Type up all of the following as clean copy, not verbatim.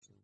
Sir is a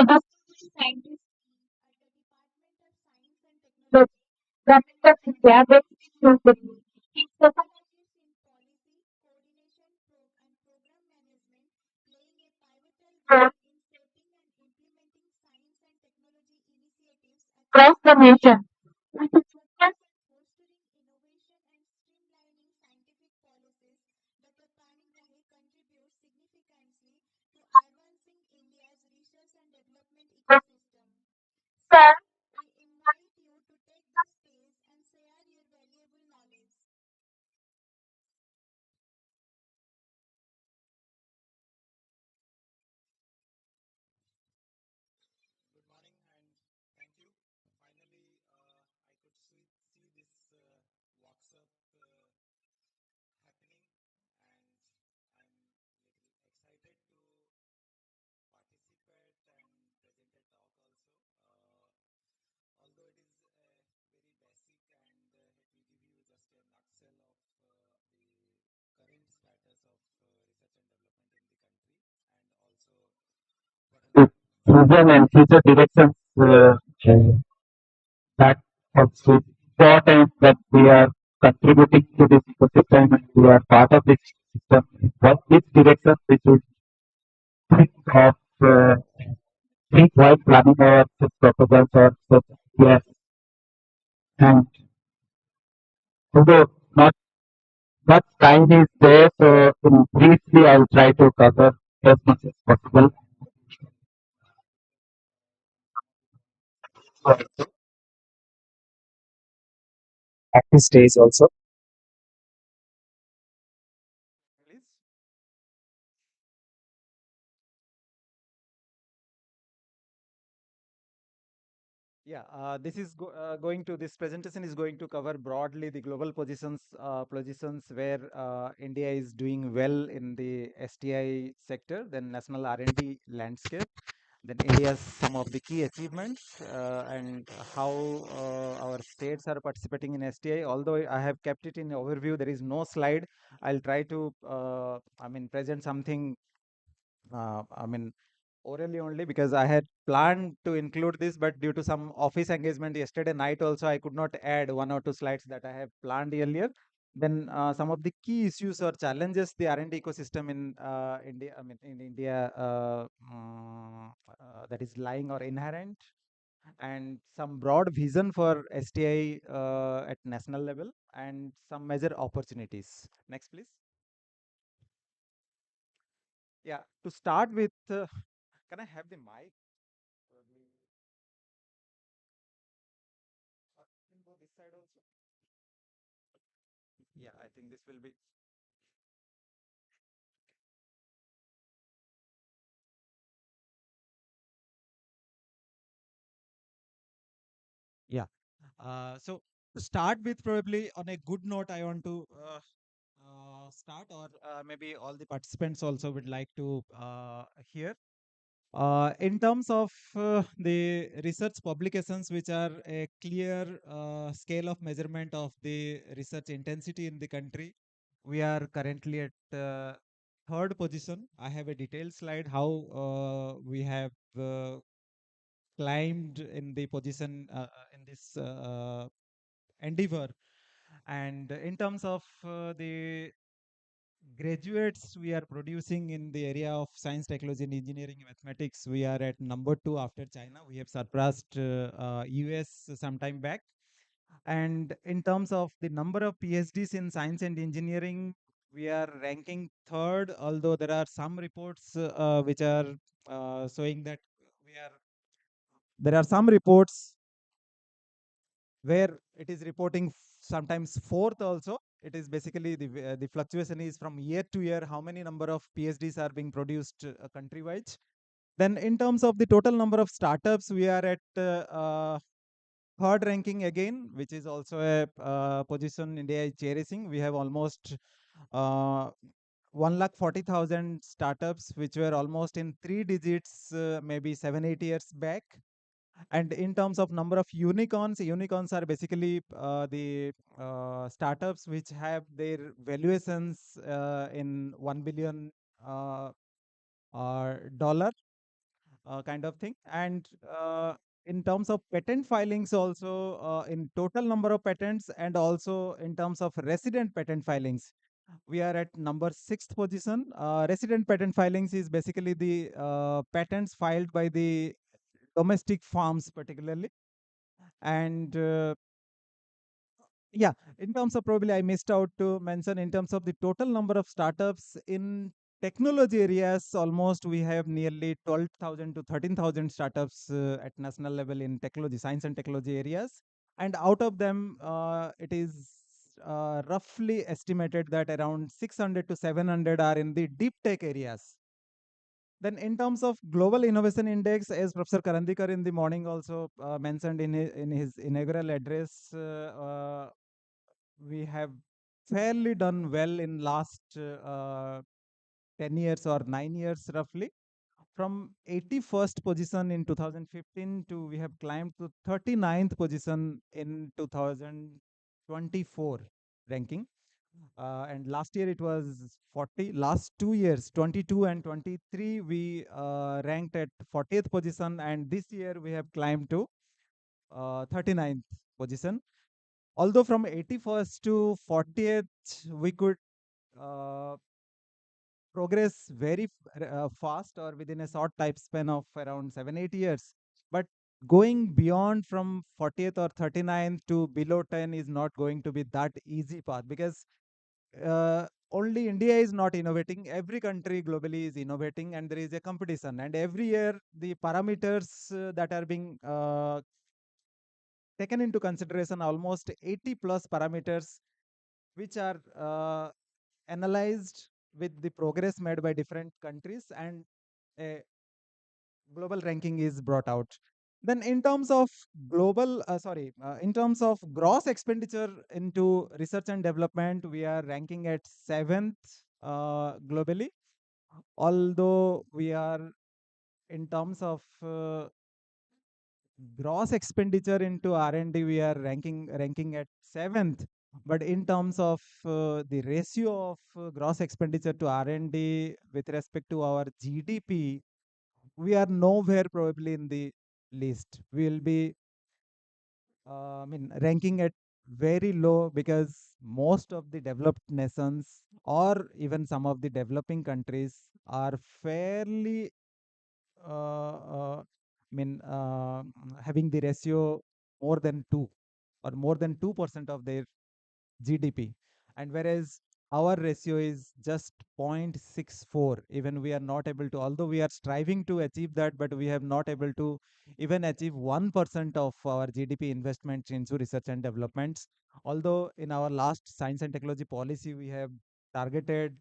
distinguished scientist at the Department of India, based in New Delhi. He specializes in policy, coordination, and program management, playing a pivotal role in shaping and implementing science and technology initiatives across the nation. With a focus on fostering innovation and streamlining scientific policies, Dr. Panigrahi contributes significantly to advancing India's research and development ecosystem. Sir, I invite you to take the stage and share your valuable knowledge. Vision and future directions that also important that we are contributing to this ecosystem and we are part of this ecosystem. What which direction we should think of think while planning our such proposals or such ideas. And although not much time is there, so in briefly I'll try to cover as much as possible. At this stage also. Please. Yeah, going to this presentation is going to cover broadly the global positions where India is doing well in the STI sector, then national R&D landscape, then India's some of the key achievements and how our states are participating in STI. Although I have kept it in overview, there is no slide. I'll try to, present something orally only because I had planned to include this, but due to some office engagement yesterday night also, I could not add one or two slides that I have planned earlier. Then some of the key issues or challenges the R&D ecosystem in India, in India, that is lying or inherent, and some broad vision for STI at national level, and some major opportunities. Next, please. Yeah, to start with, can I have the mic? Probably. Can go this side also. Yeah, I think this will be. Yeah. So to start with, probably on a good note, I want to start, or maybe all the participants also would like to hear. In terms of the research publications, which are a clear scale of measurement of the research intensity in the country, we are currently at third position. I have a detailed slide how we have climbed in the position in this endeavor. And in terms of the graduates we are producing in the area of science, technology, and engineering, mathematics, we are at number two after China. We have surpassed US some time back. And in terms of the number of PhDs in science and engineering, we are ranking third, although there are some reports which are showing that we are, there are some reports where it is reporting sometimes fourth also. It is basically the fluctuation is from year to year, how many number of PhDs are being produced country-wise. Then in terms of the total number of startups, we are at third ranking again, which is also a position India is cherishing. We have almost uh, 1,40,000 startups, which were almost in three digits, maybe 7, 8 years back. And in terms of number of unicorns are basically the startups which have their valuations in 1 billion uh, dollar kind of thing. And in terms of patent filings also, in total number of patents, and also in terms of resident patent filings, we are at number sixth position. Resident patent filings is basically the patents filed by the domestic farms particularly. And yeah, in terms of, probably I missed out to mention, in terms of the total number of startups in technology areas, almost we have nearly 12,000 to 13,000 startups at national level in technology, science and technology areas. And out of them, it is roughly estimated that around 600 to 700 are in the deep tech areas. Then in terms of global innovation index, as Professor Karandikar in the morning also mentioned in his inaugural address, we have fairly done well in last 10 years or 9 years roughly. from 81st position in 2015 to we have climbed to 39th position in 2024 ranking. And last year it was 40. Last 2 years, 22 and 23, we ranked at 40th position, and this year we have climbed to 39th position. Although from 81st to 40th, we could uh, progress very fast or within a short type span of around 7 8 years, but going beyond from 40th or 39th to below 10 is not going to be that easy path, because only India is not innovating. Every country globally is innovating, and there is a competition. And every year, the parameters that are being taken into consideration, almost 80 plus parameters, which are analyzed with the progress made by different countries, and a global ranking is brought out. Then in terms of in terms of gross expenditure into research and development, we are ranking at 7th globally. Although we are, in terms of gross expenditure into R&D, we are ranking at 7th. But in terms of the ratio of gross expenditure to R&D with respect to our GDP, we are nowhere probably in the list. We will be, ranking at very low, because most of the developed nations or even some of the developing countries are fairly, having the ratio more than 2 or more than 2% of their GDP. And whereas our ratio is just 0.64. Even we are not able to, although we are striving to achieve that, but we have not able to even achieve 1% of our GDP investment into research and developments. Although in our last science and technology policy, we have targeted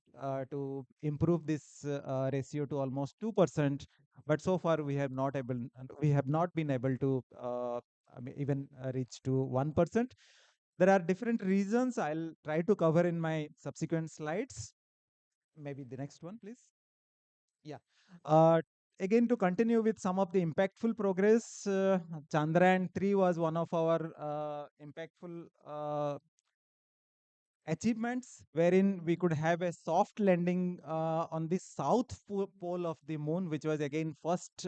to improve this ratio to almost 2%, but so far we have not been able to even reach to 1%. There are different reasons I'll try to cover in my subsequent slides. Maybe the next one, please. Yeah. Uh, Again, to continue with some of the impactful progress, Chandrayaan 3 was one of our impactful achievements, wherein we could have a soft landing on the pole of the moon, which was again first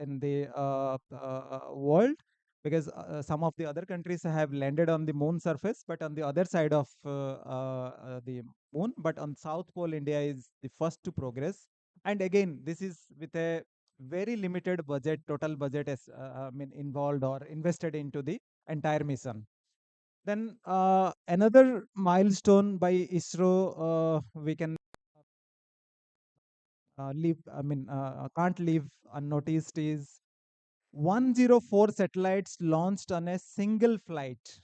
in the world, because some of the other countries have landed on the moon surface, but on the other side of the moon. But on south pole, India is the first to progress. And again, this is with a very limited budget, total budget is involved or invested into the entire mission. Then another milestone by ISRO, we can can't leave unnoticed, is 104 satellites launched on a single flight.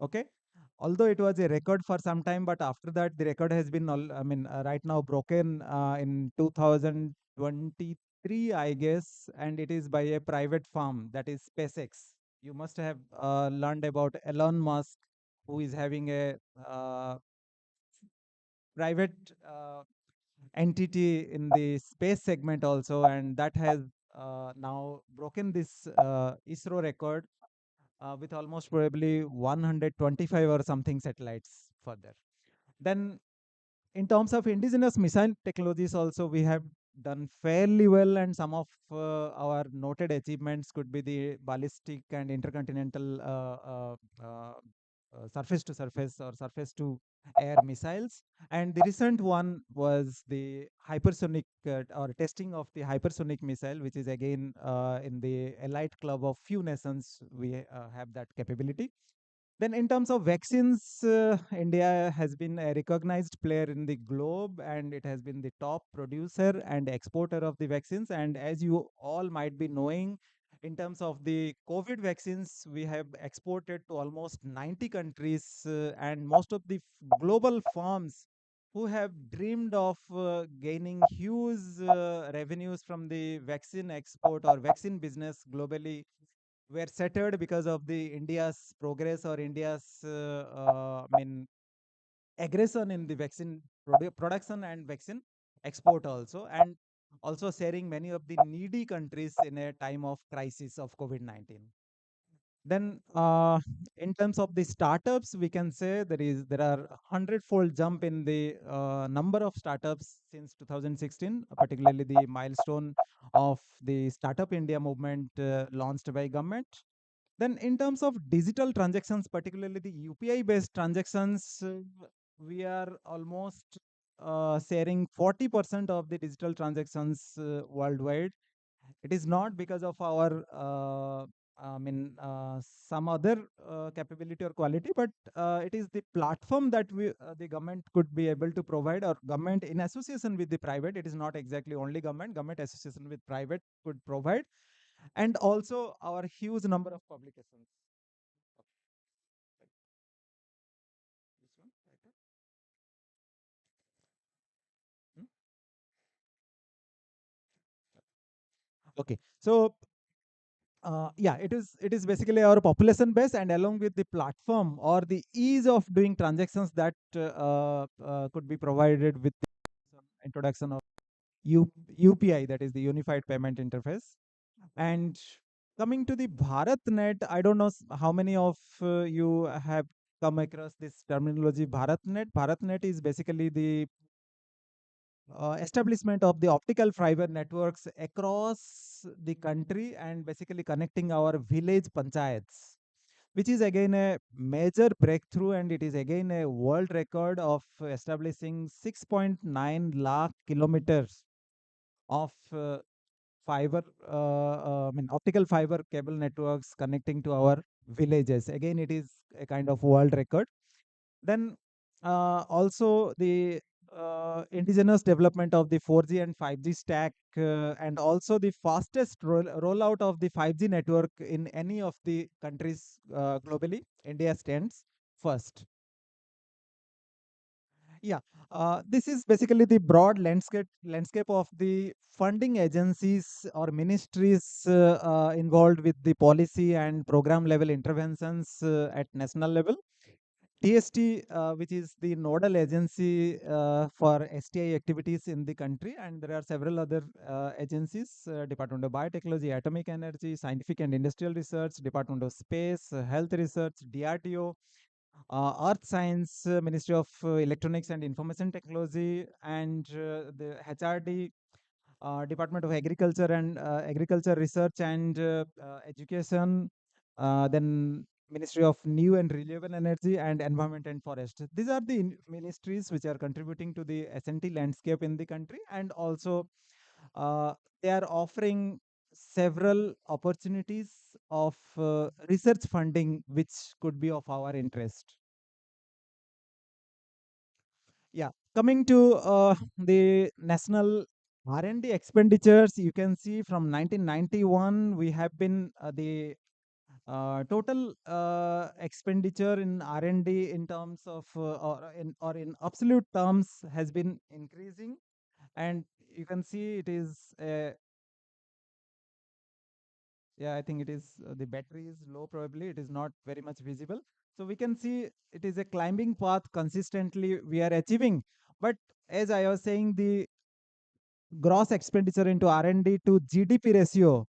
Okay. Although it was a record for some time, but after that the record has been right now broken in 2023, I guess, and it is by a private firm, that is SpaceX. You must have learned about Elon Musk, who is having a private entity in the space segment also, and that has now broken this ISRO record with almost probably 125 or something satellites further. Then in terms of indigenous missile technologies also, we have done fairly well, and some of our noted achievements could be the ballistic and intercontinental surface to surface or surface to air missiles. And the recent one was the hypersonic or testing of the hypersonic missile, which is again in the elite club of few nations we have that capability. Then, in terms of vaccines, India has been a recognized player in the globe, and it has been the top producer and exporter of the vaccines. And as you all might be knowing, in terms of the COVID vaccines, we have exported to almost 90 countries, and most of the global firms who have dreamed of gaining huge revenues from the vaccine export or vaccine business globally were settled because of the India's progress or India's aggression in the vaccine production and vaccine export also. And also sharing many of the needy countries in a time of crisis of COVID-19. Then, in terms of the startups, we can say there are hundredfold jump in the number of startups since 2016, particularly the milestone of the Startup India movement launched by government. Then, in terms of digital transactions, particularly the UPI-based transactions, we are almost sharing 40% of the digital transactions worldwide. It is not because of our some other capability or quality, but it is the platform that the government could be able to provide, or government in association with the private. It is not exactly only government association with private could provide, and also our huge number of publications. This one, right? Hmm? Okay, so yeah, it is basically our population base, and along with the platform or the ease of doing transactions that could be provided with the introduction of UPI, that is the Unified Payment Interface. And coming to the BharatNet, I don't know how many of you have come across this terminology, BharatNet. BharatNet is basically the establishment of the optical fiber networks across the country, and basically connecting our village panchayats, which is again a major breakthrough, and it is again a world record of establishing 6.9 lakh kilometers of fiber, optical fiber cable networks connecting to our villages. Again, it is a kind of world record. Then also the indigenous development of the 4G and 5G stack, and also the fastest rollout of the 5G network in any of the countries globally. India stands first. Yeah, this is basically the broad landscape of the funding agencies or ministries involved with the policy and program level interventions at national level. DST, which is the nodal agency for STI activities in the country, and there are several other agencies: Department of Biotechnology, Atomic Energy, Scientific and Industrial Research, Department of Space, Health Research, DRDO, Earth Science, Ministry of Electronics and Information Technology, and the HRD, Department of Agriculture and Agriculture Research and Education, then Ministry of New and Renewable Energy and Environment and Forest. These are the ministries which are contributing to the S&T landscape in the country, and also uh, they are offering several opportunities of research funding which could be of our interest. Yeah, coming to the national R&D expenditures, you can see from 1991 we have been total expenditure in R&D in terms of or in absolute terms has been increasing, and you can see it is yeah, I think it is the battery is low, probably it is not very much visible. So we can see it is a climbing path consistently we are achieving. But as I was saying, the gross expenditure into R&D to GDP ratio,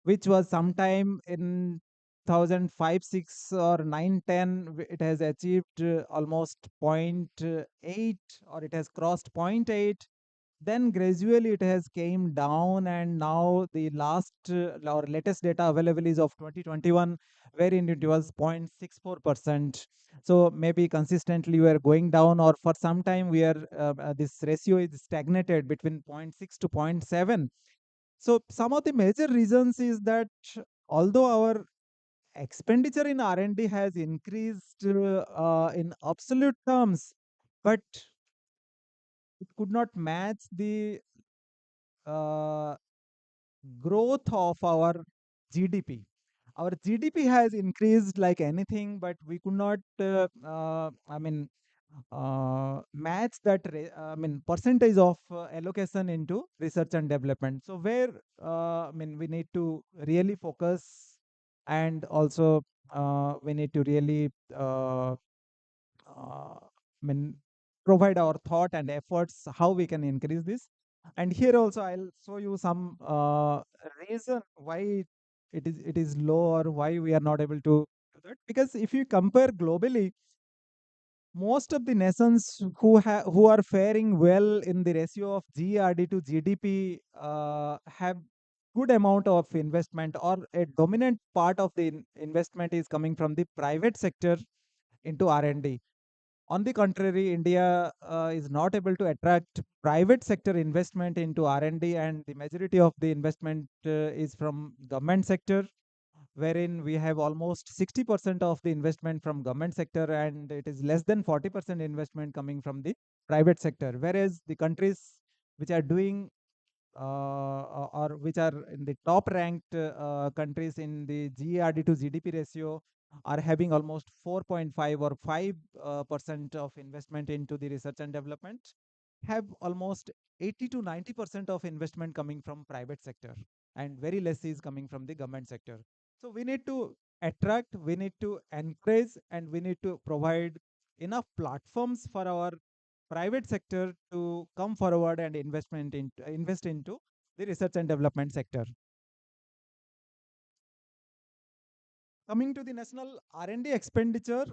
which was sometime in 2005, 6 or 9, 10, it has achieved almost point 0.8, or it has crossed point 0.8. Then gradually it has came down, and now the last or latest data available is of 2021, wherein it was 0.64%. So maybe consistently we are going down, or for some time we are this ratio is stagnated between zero point 0.6 to zero point 0.7. So some of the major reasons is that although our expenditure in R&D has increased in absolute terms, but it could not match the uh, growth of our GDP. Our GDP has increased like anything, but we could not, match that. Percentage of allocation into research and development. So where we need to really focus, and also we need to really uh, I mean provide our thought and efforts how we can increase this. And here also I'll show you some reason why it is low, or why we are not able to do that. Because if you compare globally, most of the nations who are faring well in the ratio of GRD to GDP have good amount of investment, or a dominant part of the investment is coming from the private sector into R&D. On the contrary, India is not able to attract private sector investment into R&D, and the majority of the investment is from government sector, wherein we have almost 60% of the investment from government sector, and it is less than 40% investment coming from the private sector. Whereas the countries which are doing or which are in the top ranked countries in the GRD to GDP ratio are having almost 4.5 or 5 percent of investment into the research and development, have almost 80 to 90% of investment coming from private sector, and very less is coming from the government sector. So we need to attract, we need to encourage, and we need to provide enough platforms for our private sector to come forward and invest into the research and development sector. Coming to the national R&D expenditure,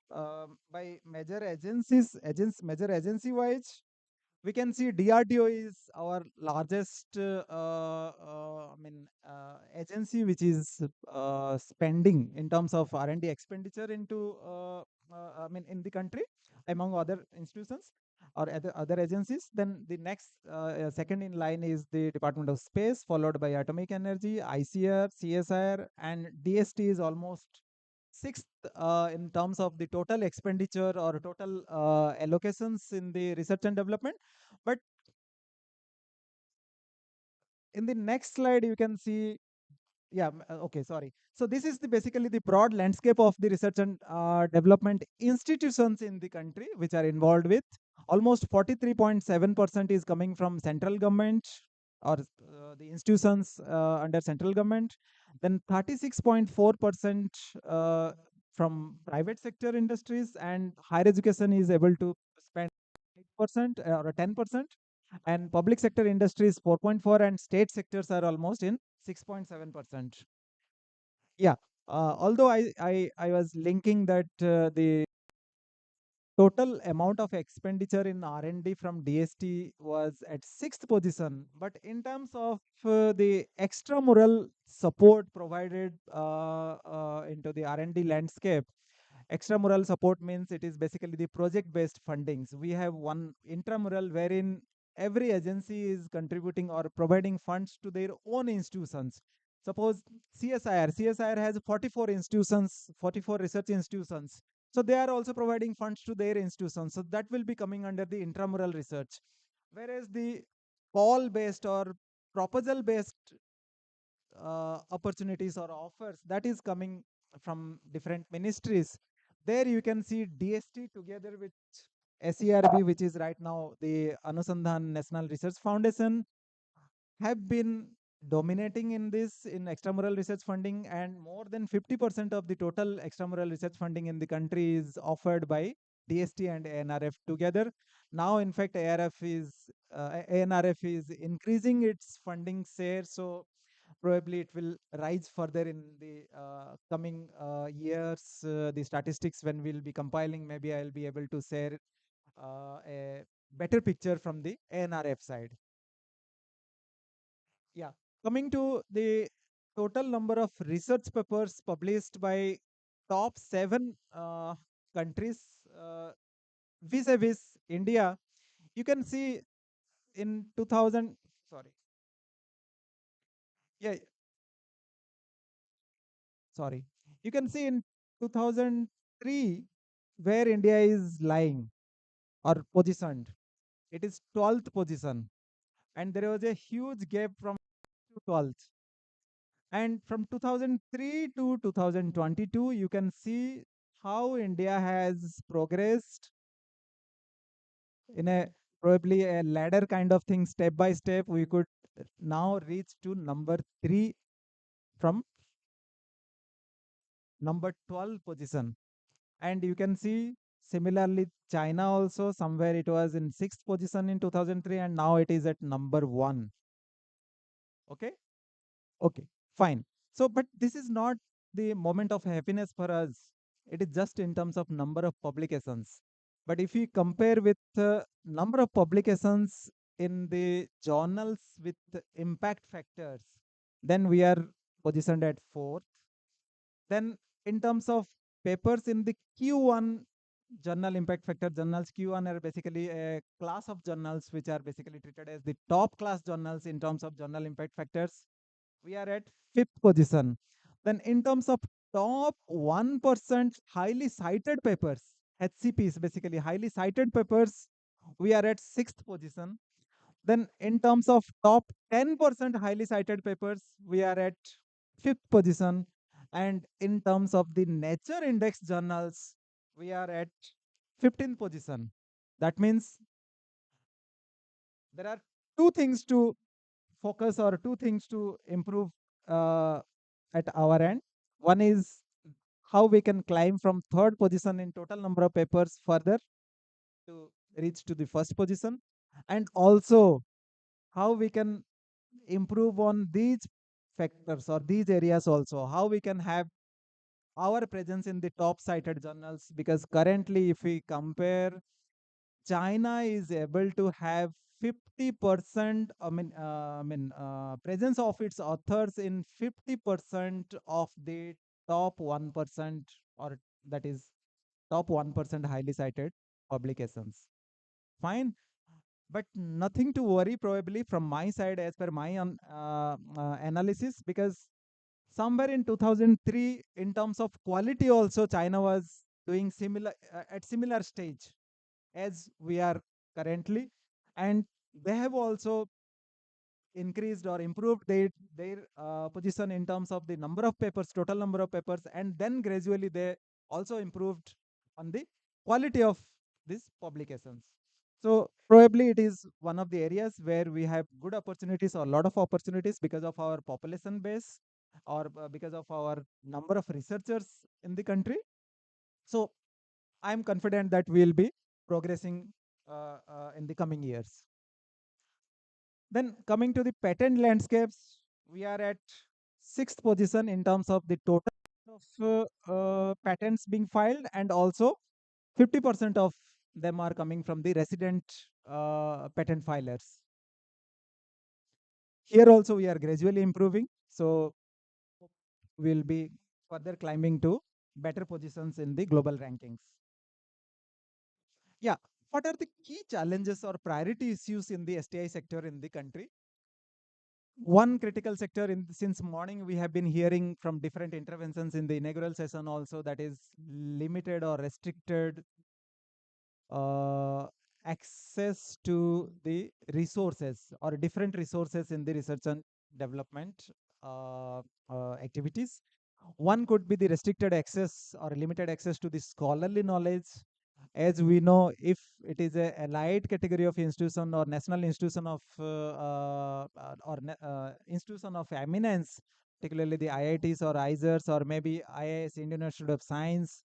by major agencies, major agency wise, we can see DRDO is our largest agency which is spending in terms of R&D expenditure into in the country, among other institutions or other agencies. Then the next second in line is the Department of Space, followed by Atomic Energy, ICR, CSIR, and DST is almost sixth in terms of the total expenditure or total allocations in the research and development. But in the next slide, you can see, yeah, okay, sorry. So this is basically the broad landscape of the research and development institutions in the country which are involved with. Almost 43.7% is coming from central government, or the institutions under central government. Then 36.4% from private sector industries, and higher education is able to spend 8% or 10%, and public sector industries 4.4, and state sectors are almost in 6.7%. Yeah. Although I was linking that the total amount of expenditure in R&D from DST was at sixth position, but in terms of the extramural support provided into the R&D landscape, extramural support means it is basically the project-based fundings. We have one intramural wherein every agency is contributing or providing funds to their own institutions. Suppose CSIR has 44 institutions, 44 research institutions. So they are also providing funds to their institutions. So that will be coming under the intramural research. Whereas the call-based or proposal-based opportunities or offers that is coming from different ministries. There you can see DST together with SERB, which is right now the Anusandhan National Research Foundation, have been dominating in this in extramural research funding, and more than 50% of the total extramural research funding in the country is offered by DST and ANRF together. Now, in fact, ANRF is increasing its funding share, so probably it will rise further in the coming years. The statistics, when we'll be compiling, maybe I'll be able to share a better picture from the ANRF side. Yeah. Coming to the total number of research papers published by top seven countries uh, vis-a-vis India, you can see in 2000, sorry, yeah, sorry. You can see in 2003 where India is lying or positioned. It is 12th position. And there was a huge gap from 12th. And from 2003 to 2022, you can see how India has progressed in a probably a ladder kind of thing, step by step. We could now reach to number 3 from number 12 position. And you can see Similarly, China also somewhere it was in sixth position in 2003 and now it is at number one. Okay. Okay, fine. So, but this is not the moment of happiness for us. It is just in terms of number of publications. But if we compare with number of publications in the journals with the impact factors, then we are positioned at fourth. Then in terms of papers in the Q1 journal impact factor journals, Q1 are basically a class of journals which are basically treated as the top class journals in terms of journal impact factors. We are at fifth position. Then in terms of top 1% highly cited papers, HCPs basically highly cited papers, we are at sixth position. Then in terms of top 10% highly cited papers, we are at fifth position. And in terms of the Nature Index journals, we are at 15th position. That means there are two things to focus or two things to improve uh, at our end. One is how we can climb from third position in total number of papers further to reach to the first position, and also how we can improve on these factors or these areas also, how we can have our presence in the top cited journals, because currently if we compare, China is able to have 50%, presence of its authors in 50% of the top 1%, or that is top 1% highly cited publications. Fine, but nothing to worry probably from my side as per my analysis, because somewhere in 2003 in terms of quality also China was doing similar at similar stage as we are currently, and they have also increased or improved their position in terms of the number of papers, total number of papers, and then gradually they also improved on the quality of these publications. So probably it is one of the areas where we have good opportunities or a lot of opportunities because of our population base, or because of our number of researchers in the country. So I am confident that we will be progressing in the coming years. Then coming to the patent landscapes, we are at sixth position in terms of the total of patents being filed, and also 50% of them are coming from the resident patent filers. Here also we are gradually improving, so we'll be further climbing to better positions in the global rankings. Yeah, what are the key challenges or priority issues in the STI sector in the country? One critical sector, in since morning we have been hearing from different interventions in the inaugural session also, that is limited or restricted uh, access to the resources or different resources in the research and development activities. One could be the restricted access or limited access to the scholarly knowledge. As we know, if it is a allied category of institution or national institution of institution of eminence, particularly the IITs or ISERs or maybe IIS, Indian Institute of Science,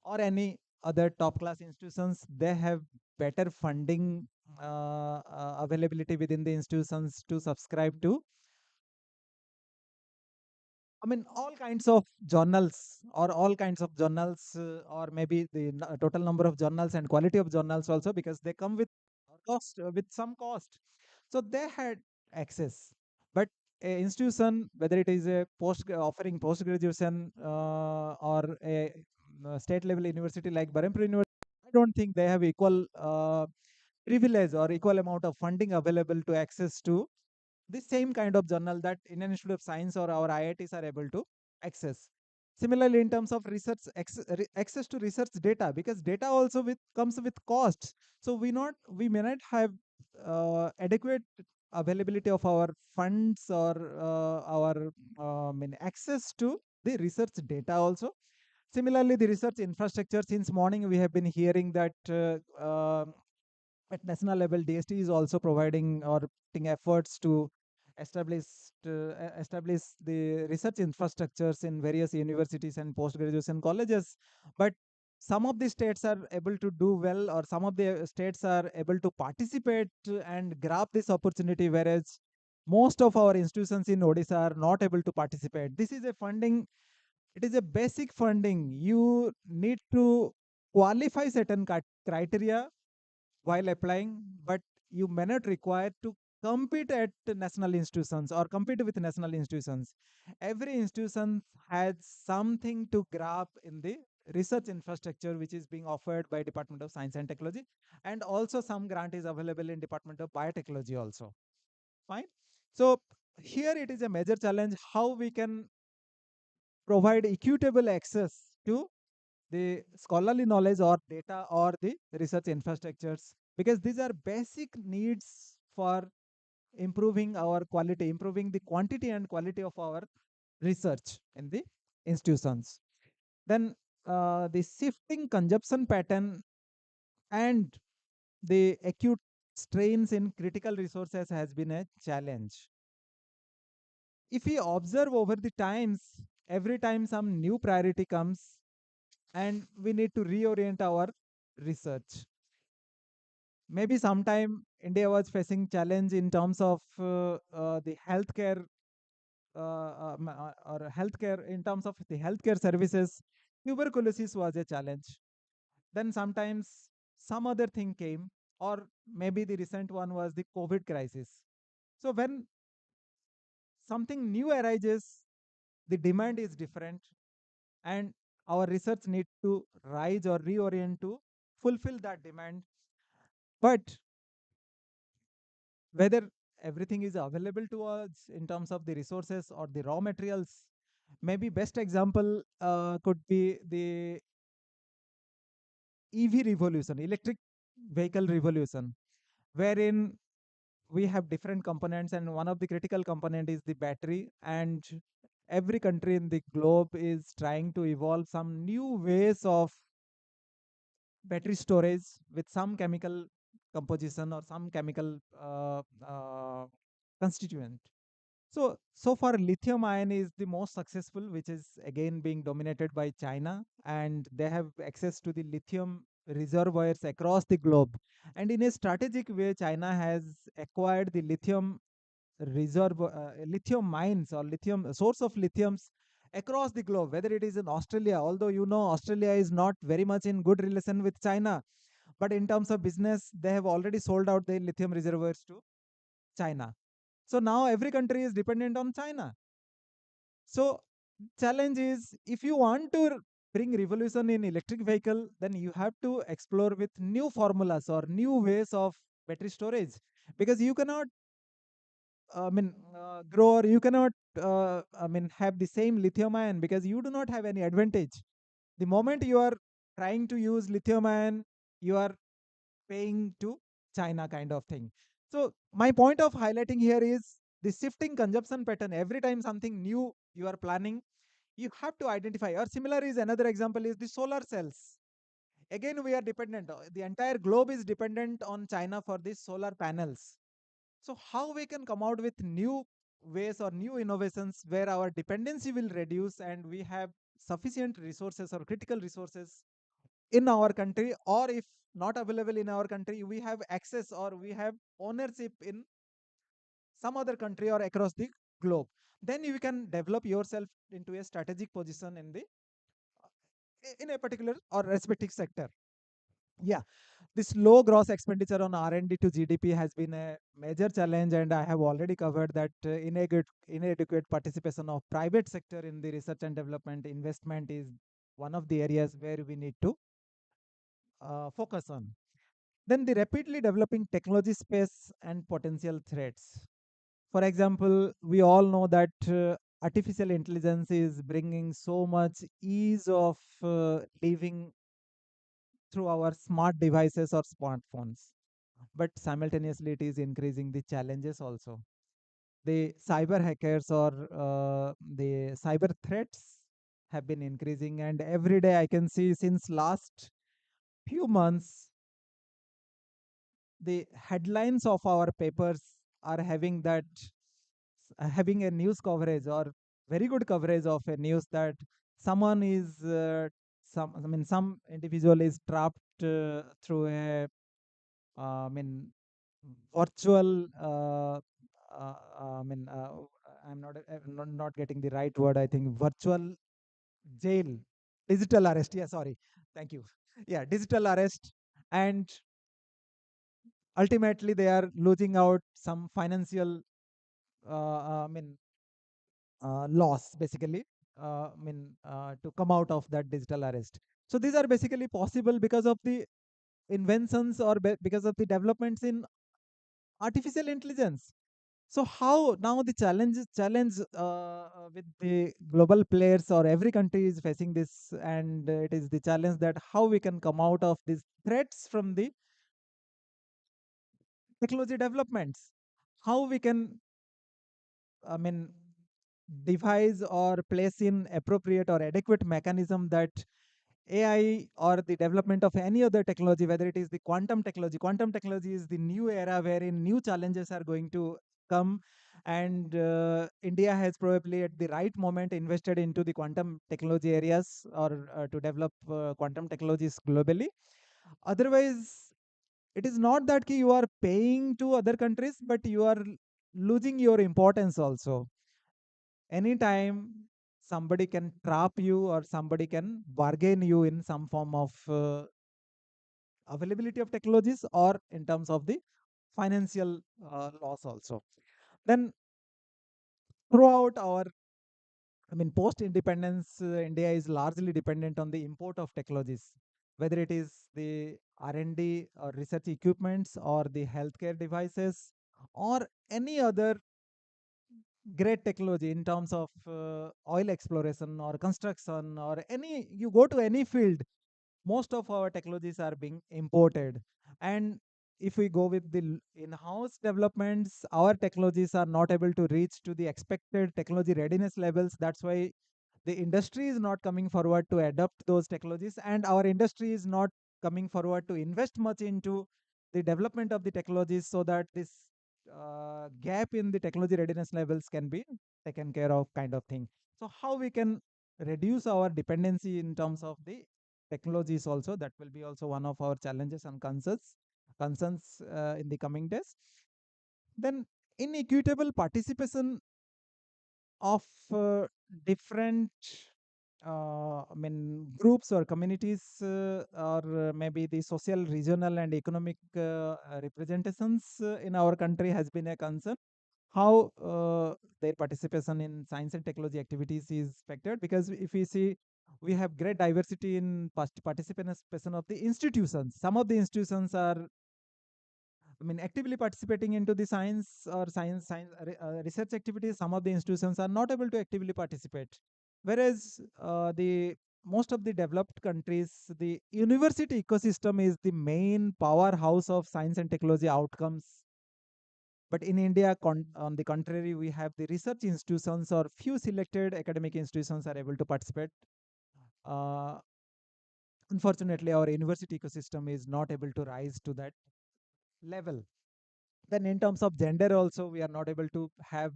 or any other top class institutions, they have better funding availability within the institutions to subscribe to, I mean, all kinds of journals, or all kinds of journals, or maybe the total number of journals and quality of journals also, because they come with cost, with some cost. So they had access. But a institution, whether it is a offering post graduation or a state level university like Berhampur University, I don't think they have equal privilege or equal amount of funding available to access to the same kind of journal that Indian Institute of Science or our IITs are able to access. Similarly, in terms of research access to research data, because data also comes with costs. So we may not have adequate availability of our funds or our access to the research data also. Similarly, the research infrastructure, since morning we have been hearing that at national level, DST is also providing or putting efforts to establish establish the research infrastructures in various universities and post graduation colleges. But some of the states are able to do well, or some of the states are able to participate and grab this opportunity, whereas most of our institutions in Odisha are not able to participate. This is a funding, it is a basic funding. You need to qualify certain criteria while applying, but you may not require to compete at national institutions or compete with national institutions. Every institution has something to grab in the research infrastructure which is being offered by Department of Science and Technology, and also some grant is available in Department of Biotechnology also. Fine. So here it is a major challenge how we can provide equitable access to the scholarly knowledge or data or the research infrastructures, because these are basic needs for improving our quality, improving the quantity and quality of our research in the institutions. Then the shifting consumption pattern and the acute strains in critical resources has been a challenge. If we observe over the times, every time some new priority comes and we need to reorient our research. Maybe sometime India was facing challenge in terms of the healthcare or healthcare, in terms of the healthcare services. Tuberculosis was a challenge. Then sometimes some other thing came, or maybe the recent one was the COVID crisis. So when something new arises, the demand is different, and our research need to rise or reorient to fulfill that demand. But whether everything is available to us in terms of the resources or the raw materials, maybe best example could be the EV revolution, electric vehicle revolution, wherein we have different components, and one of the critical component is the battery, and every country in the globe is trying to evolve some new ways of battery storage with some chemical composition or some chemical constituent. So far, lithium ion is the most successful, which is again being dominated by China, and they have access to the lithium reservoirs across the globe. And in a strategic way, China has acquired the lithium lithium mines or lithium source of lithiums across the globe, whether it is in Australia, although Australia is not very much in good relation with China, but in terms of business, they have already sold out their lithium reservoirs to China. So now every country is dependent on China. So challenge is, if you want to bring revolution in electric vehicle, then you have to explore with new formulas or new ways of battery storage, because you cannot grow, or you cannot have the same lithium ion, because you do not have any advantage. The moment you are trying to use lithium ion, you are paying to China, kind of thing. So my point of highlighting here is the shifting consumption pattern. Every time something new you are planning, you have to identify. Or similar is another example is the solar cells. Again, we are dependent. The entire globe is dependent on China for these solar panels. So how we can come out with new ways or new innovations where our dependency will reduce and we have sufficient resources or critical resources in our country, or if not available in our country, we have access or we have ownership in some other country or across the globe. Then you can develop yourself into a strategic position in the in a particular or respective sector. Yeah, this low gross expenditure on R&D to GDP has been a major challenge, and I have already covered that inadequate participation of private sector in the research and development investment is one of the areas where we need to focus on. Then the rapidly developing technology space and potential threats. For example, we all know that artificial intelligence is bringing so much ease of living through our smart devices or smartphones. But simultaneously, it is increasing the challenges also. The cyber hackers or the cyber threats have been increasing, and every day I can see since last few months, the headlines of our papers are having that having a news coverage or very good coverage of a news that someone is some individual is trapped through a I mean virtual I'm not getting the right word. I think virtual jail, digital arrest. Yeah, sorry. Thank you. Yeah, digital arrest. And ultimately they are losing out some financial loss basically, to come out of that digital arrest. So these are basically possible because of the inventions or because of the developments in artificial intelligence. So how now the challenge with the global players, or every country is facing this, and it is the challenge that how we can come out of these threats from the technology developments, how we can, I mean, devise or place in appropriate or adequate mechanism that AI or the development of any other technology, whether it is the quantum technology is the new era wherein new challenges are going to come. And India has probably at the right moment invested into the quantum technology areas, or to develop quantum technologies globally. Otherwise, it is not that you are paying to other countries, but you are losing your importance also. Anytime somebody can trap you, or somebody can bargain you in some form of availability of technologies, or in terms of the financial loss also. Then throughout our, post independence, India is largely dependent on the import of technologies, whether it is the R&D or research equipments, or the healthcare devices, or any other great technology in terms of oil exploration or construction, or any, you go to any field, most of our technologies are being imported. And if we go with the in-house developments, our technologies are not able to reach to the expected technology readiness levels. That's why the industry is not coming forward to adopt those technologies, and our industry is not coming forward to invest much into the development of the technologies, so that this gap in the technology readiness levels can be taken care of, kind of thing. So how we can reduce our dependency in terms of the technologies also, that will be also one of our challenges and concerns in the coming days. Then inequitable participation of different groups or communities, or maybe the social, regional and economic representations in our country has been a concern. How their participation in science and technology activities is factored, because if we see, we have great diversity in participation of the institutions. Some of the institutions are, actively participating into the science or research activities. Some of the institutions are not able to actively participate. Whereas the most of the developed countries, the university ecosystem is the main powerhouse of science and technology outcomes. But in India, on the contrary, we have the research institutions, or few selected academic institutions are able to participate. Uh, Unfortunately, our university ecosystem is not able to rise to that level. Then in terms of gender also, we are not able to have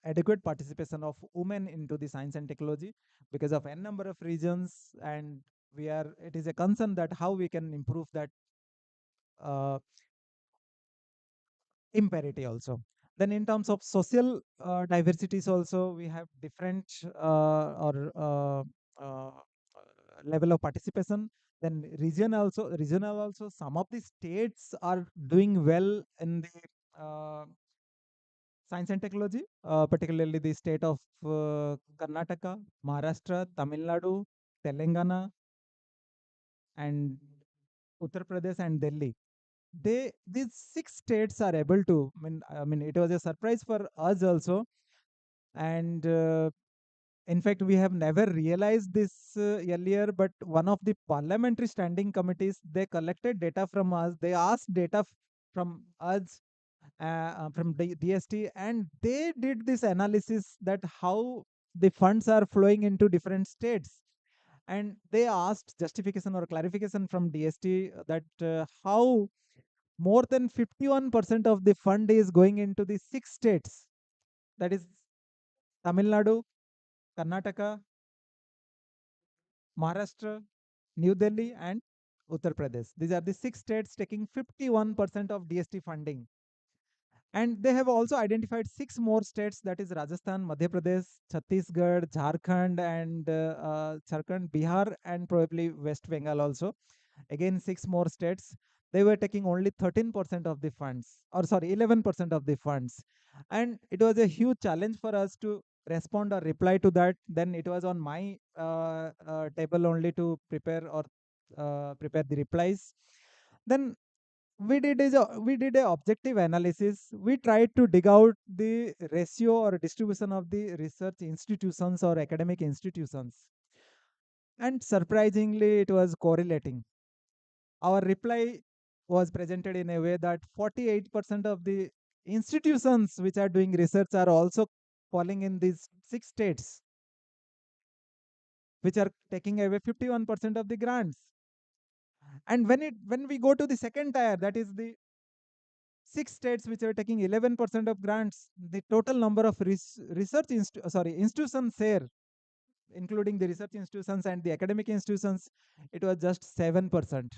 adequate participation of women into the science and technology because of n number of reasons. And it is a concern that how we can improve that uh, imparity also. Then in terms of social diversities also, we have different or uh, level of participation. Then regional also, some of the states are doing well in the science and technology, particularly the state of Karnataka, Maharashtra, Tamil Nadu, Telangana, and Uttar Pradesh and Delhi. These six states are able to. It was a surprise for us also, and in fact, we have never realized this earlier. But one of the parliamentary standing committees, they collected data from us. They asked data from us, from DST, and they did this analysis that how the funds are flowing into different states. And they asked justification or clarification from DST that how more than 51% of the fund is going into the six states, that is Tamil Nadu, Karnataka, Maharashtra. New Delhi, and Uttar Pradesh. These are the 6 states taking 51% of DST funding. And they have also identified 6 more states, that is Rajasthan, Madhya Pradesh, Chhattisgarh, Jharkhand, and Jharkhand, Bihar, and probably West Bengal also. Again, 6 more states. They were taking only 13% of the funds, or sorry, 11% of the funds. And it was a huge challenge for us to respond or reply to that. Then it was on my table only to prepare the replies. Then we did a objective analysis. We tried to dig out the ratio or distribution of the research institutions or academic institutions, and surprisingly it was correlating. Our reply was presented in a way that 48% of the institutions which are doing research are also falling in these 6 states, which are taking away 51% of the grants. And when we go to the second tier, that is the 6 states which are taking 11% of grants, the total number of institutions here, including the research institutions and the academic institutions, it was just 7%.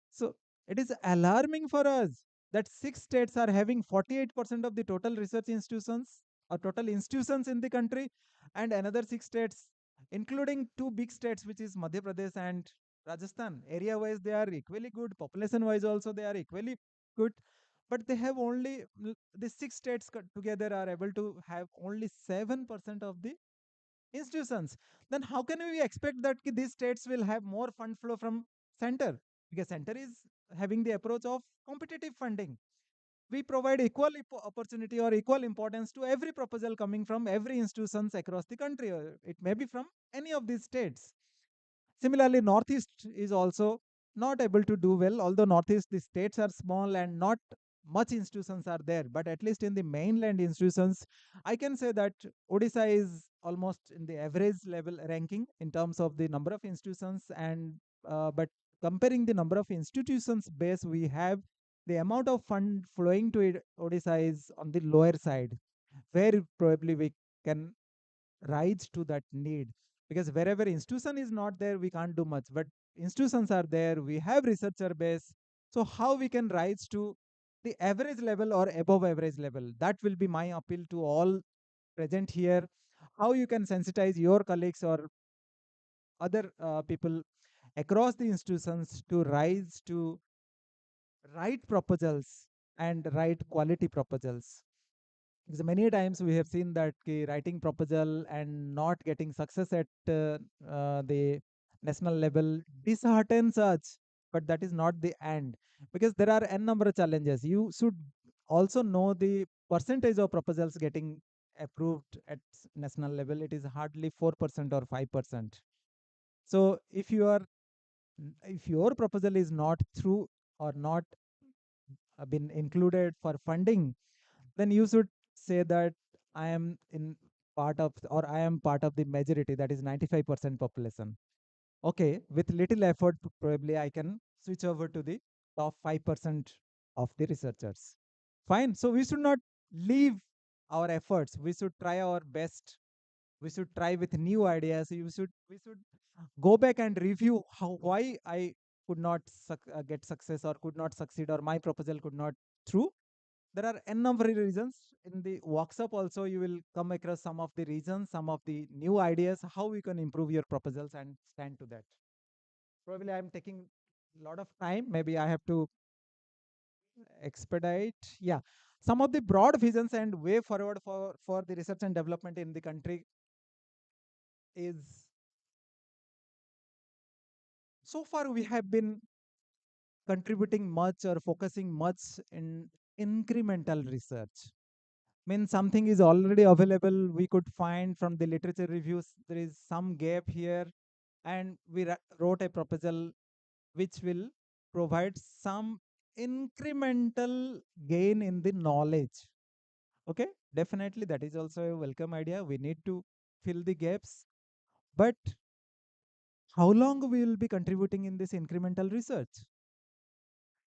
So it is alarming for us that 6 states are having 48% of the total research institutions or total institutions in the country, and another 6 states, including two big states, which is Madhya Pradesh and Rajasthan. Area wise, they are equally good. Population wise, also, they are equally good. But they have only, the 6 states together are able to have only 7% of the institutions. Then how can we expect that these states will have more fund flow from center? Because center is having the approach of competitive funding. We provide equal opportunity or equal importance to every proposal coming from every institutions across the country. It may be from any of these states. Similarly, Northeast is also not able to do well, although Northeast, the states are small and not much institutions are there. But at least in the mainland institutions, I can say that Odisha is almost in the average level ranking in terms of the number of institutions. And but comparing the number of institutions base we have, the amount of fund flowing to Odisha is on the lower side, where probably we can rise to that need, because wherever institution is not there we can't do much, but institutions are there, we have researcher base. So how we can rise to the average level or above average level? That will be my appeal to all present here. How you can sensitize your colleagues or other people across the institutions to rise to write proposals and write quality proposals. Because many times we have seen that writing proposal and not getting success at the national level disheartens us, but that is not the end, because there are n number of challenges. You should also know the percentage of proposals getting approved at national level. It is hardly 4% or 5%. So if your proposal is not through or not been included for funding, then you should say that I am in part of, or I am part of the majority, that is 95% population. Okay, with little effort, probably I can switch over to the top 5% of the researchers. Fine. So we should not leave our efforts. We should try our best. We should try with new ideas. We should go back and review why I could not get success or could not succeed, or my proposal could not through. There are n number of reasons. In the workshop also you will come across some of the reasons, some of the new ideas, how you can improve your proposals and stand to that. Probably I'm taking a lot of time, maybe I have to expedite. Yeah, some of the broad visions and way forward for the research and development in the country is, so far we have been contributing much or focusing much in incremental research. Means something is already available, we could find from the literature reviews there is some gap here, and we wrote a proposal which will provide some incremental gain in the knowledge. Okay, definitely that is also a welcome idea. We need to fill the gaps, but how long we will be contributing in this incremental research?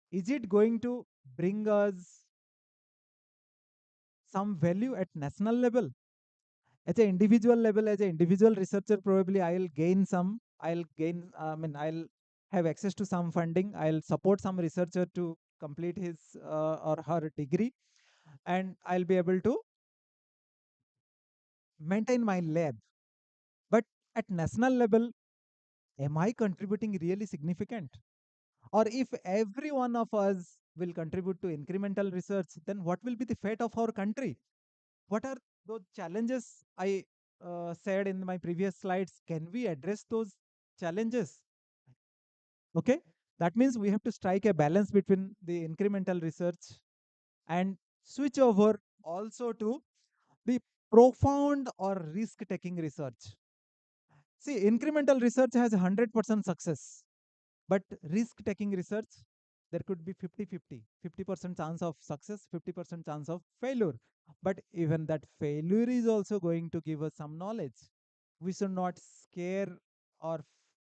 Is it going to bring us some value at national level? At an individual level, as an individual researcher, probably I will gain some I'll gain, I'll have access to some funding. I'll support some researcher to complete his or her degree, and I'll be able to maintain my lab. But at national level, am I contributing really significant? Or if every one of us will contribute to incremental research, then what will be the fate of our country? What are those challenges I said in my previous slides? Can we address those challenges? Okay, that means we have to strike a balance between the incremental research and switch over also to the profound or risk taking research. See, incremental research has 100% success, but risk taking research, there could be 50-50, 50% chance of success, 50% chance of failure. But even that failure is also going to give us some knowledge. We should not scare or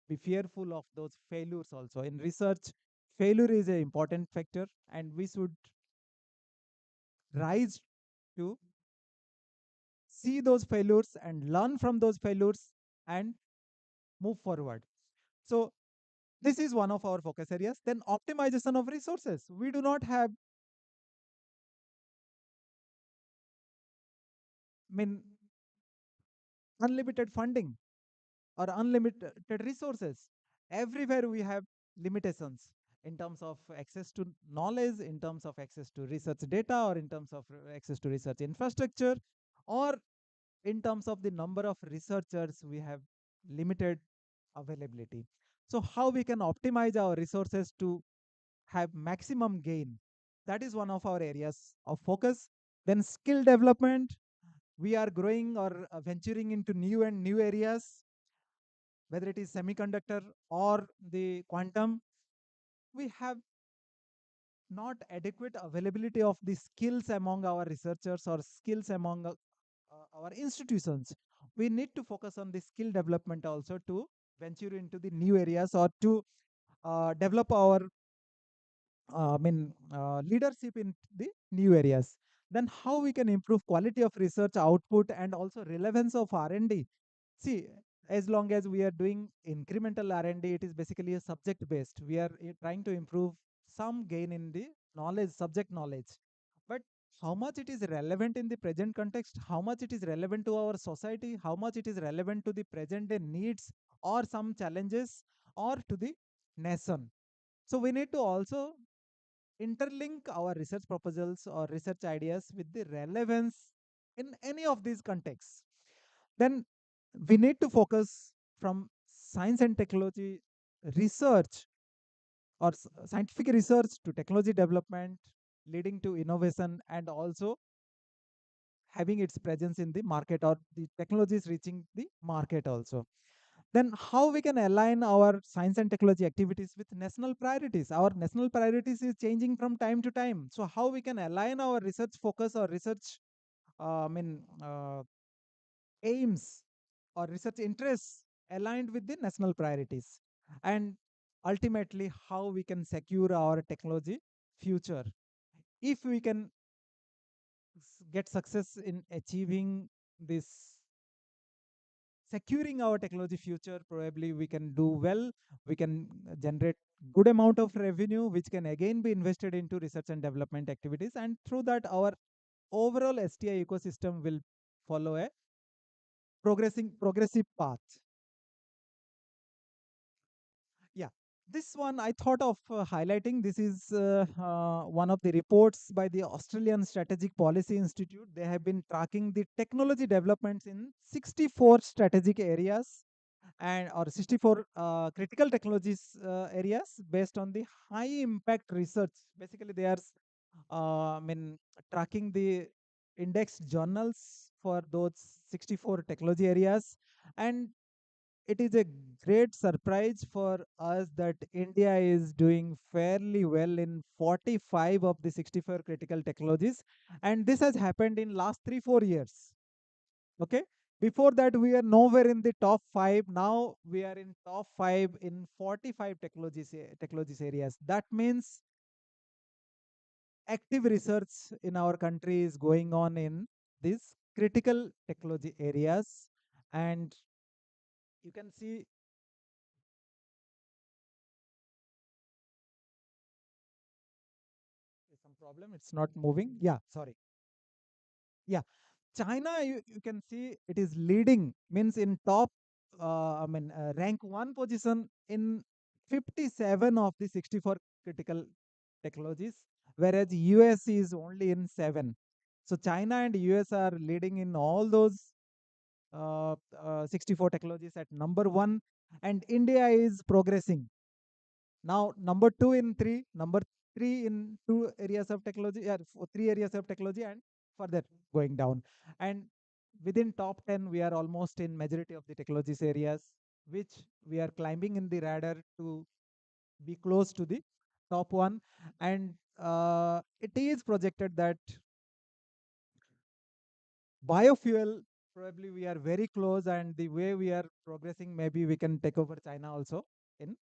be fearful of those failures also. In research, failure is an important factor, and we should rise to see those failures and learn from those failures and move forward. So this is one of our focus areas. Then optimization of resources. We do not have, I mean, unlimited funding or unlimited resources. Everywhere we have limitations in terms of access to knowledge, in terms of access to research data, or in terms of access to research infrastructure, or in terms of the number of researchers, we have limited availability. So how we can optimize our resources to have maximum gain? That is one of our areas of focus. Then skill development. We are growing or venturing into new areas, whether it is semiconductor or the quantum. We have not adequate availability of the skills among our researchers or skills among our institutions. We need to focus on the skill development also to venture into the new areas or to develop our leadership in the new areas. Then how we can improve quality of research output and also relevance of R&D. See, as long as we are doing incremental R&D, it is basically a subject based. We are trying to improve some gain in the knowledge, subject knowledge. But how much it is relevant in the present context, how much it is relevant to our society, how much it is relevant to the present day needs or some challenges or to the nation. So we need to also interlink our research proposals or research ideas with the relevance in any of these contexts. Then we need to focus from science and technology research or scientific research to technology development, leading to innovation and also having its presence in the market or the technologies reaching the market also. Then how we can align our science and technology activities with national priorities? Our national priorities is changing from time to time. So how we can align our research focus or research aims or research interests aligned with the national priorities, and ultimately how we can secure our technology future. If we can get success in achieving this, securing our technology future, probably we can do well. We can generate good amount of revenue which can again be invested into research and development activities, and through that our overall STI ecosystem will follow a progressive path. Yeah, this one I thought of highlighting. This is one of the reports by the Australian Strategic Policy Institute. They have been tracking the technology developments in 64 strategic areas and or 64 critical technologies areas based on the high impact research. Basically, they are tracking the indexed journals for those 64 technology areas, and it is a great surprise for us that India is doing fairly well in 45 of the 64 critical technologies, and this has happened in last 3-4 years. Okay, before that we are nowhere in the top 5. Now we are in top 5 in 45 technologies areas. That means active research in our country is going on in these critical technology areas, and you can see some problem. It's not moving. Yeah, sorry. Yeah, China, you can see it is leading, means in top, rank one position in 57 of the 64 critical technologies, whereas US is only in 7. So China and US are leading in all those 64 technologies at number one, and India is progressing. Now, number two in three, number three in two areas of technology, three areas of technology, and further going down. And within top 10, we are almost in majority of the technologies areas, which we are climbing in the radar to be close to the top one. And it is projected that biofuel, probably we are very close, and the way we are progressing, maybe we can take over China also in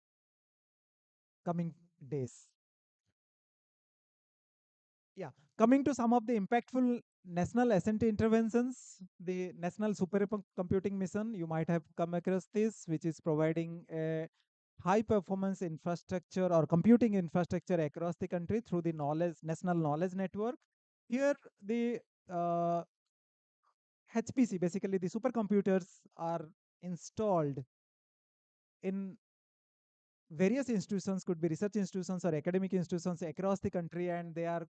coming days. Yeah, coming to some of the impactful national S&T interventions, the National Supercomputing Mission, you might have come across this, which is providing a high performance infrastructure or computing infrastructure across the country through the national knowledge network. Here, the HPC, basically the supercomputers, are installed in various institutions, could be research institutions or academic institutions across the country, and they are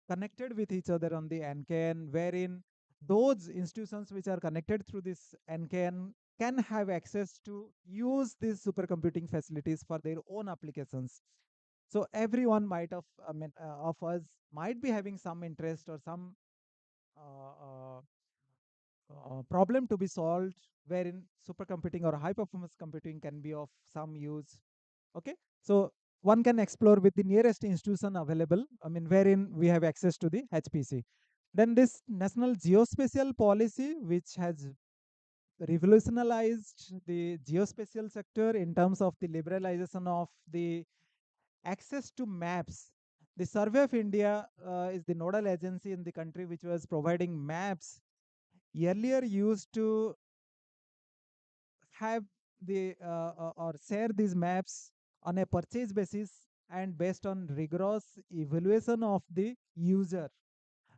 connected with each other on the NKN, wherein those institutions which are connected through this NKN can have access to use these supercomputing facilities for their own applications. So everyone might of us might be having some interest or some problem to be solved, wherein supercomputing or high performance computing can be of some use. Okay, so one can explore with the nearest institution available, wherein we have access to the HPC. Then this national geospatial policy, which has revolutionized the geospatial sector in terms of the liberalization of the access to maps. The Survey of India is the nodal agency in the country which was providing maps. Earlier used to have or share these maps on a purchase basis and based on rigorous evaluation of the user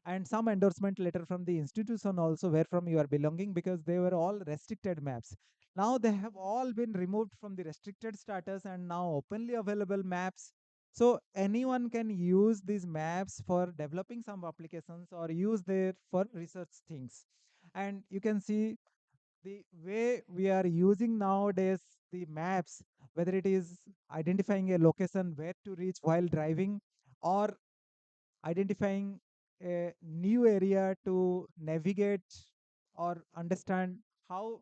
and some endorsement letter from the institution also where from you are belonging, because they were all restricted maps. Now they have all been removed from the restricted status and now openly available maps. So anyone can use these maps for developing some applications or use there for research things. And you can see the way we are using nowadays the maps, whether it is identifying a location where to reach while driving, or identifying a new area to navigate or understand how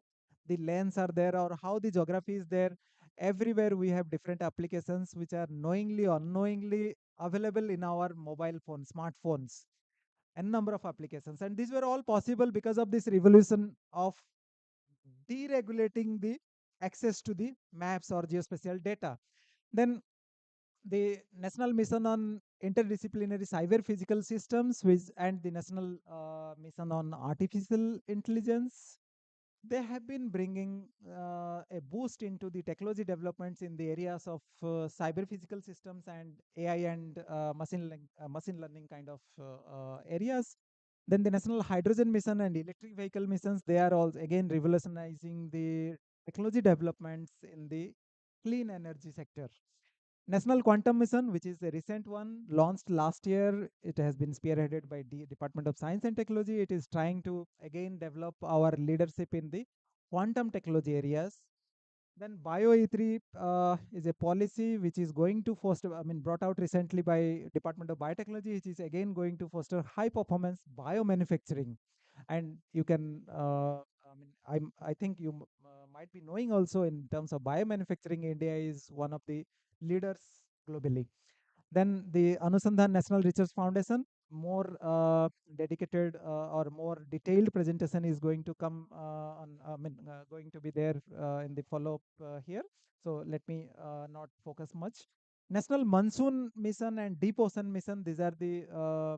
the lanes are there or how the geography is there. Everywhere we have different applications which are knowingly or unknowingly available in our mobile phone, smartphones, n number of applications. And these were all possible because of this revolution of deregulating the access to the maps or geospatial data. Then the National Mission on Interdisciplinary Cyber Physical Systems, which, and the National Mission on Artificial Intelligence, they have been bringing a boost into the technology developments in the areas of cyber physical systems and AI and machine learning kind of areas. Then the National Hydrogen Mission and Electric Vehicle Missions, they are all again revolutionizing the technology developments in the clean energy sector. National Quantum Mission, which is a recent one, launched last year. It has been spearheaded by the Department of Science and Technology. It is trying to again develop our leadership in the quantum technology areas. Then BioE3 is a policy which is going to foster, brought out recently by Department of Biotechnology, which is again going to foster high performance biomanufacturing. And you can, I think you might be knowing also in terms of biomanufacturing, India is one of the leaders globally. Then the Anusandhan National Research Foundation, more dedicated or more detailed presentation is going to come going to be there in the follow-up here. So let me not focus much. National Monsoon Mission and Deep Ocean Mission, these are the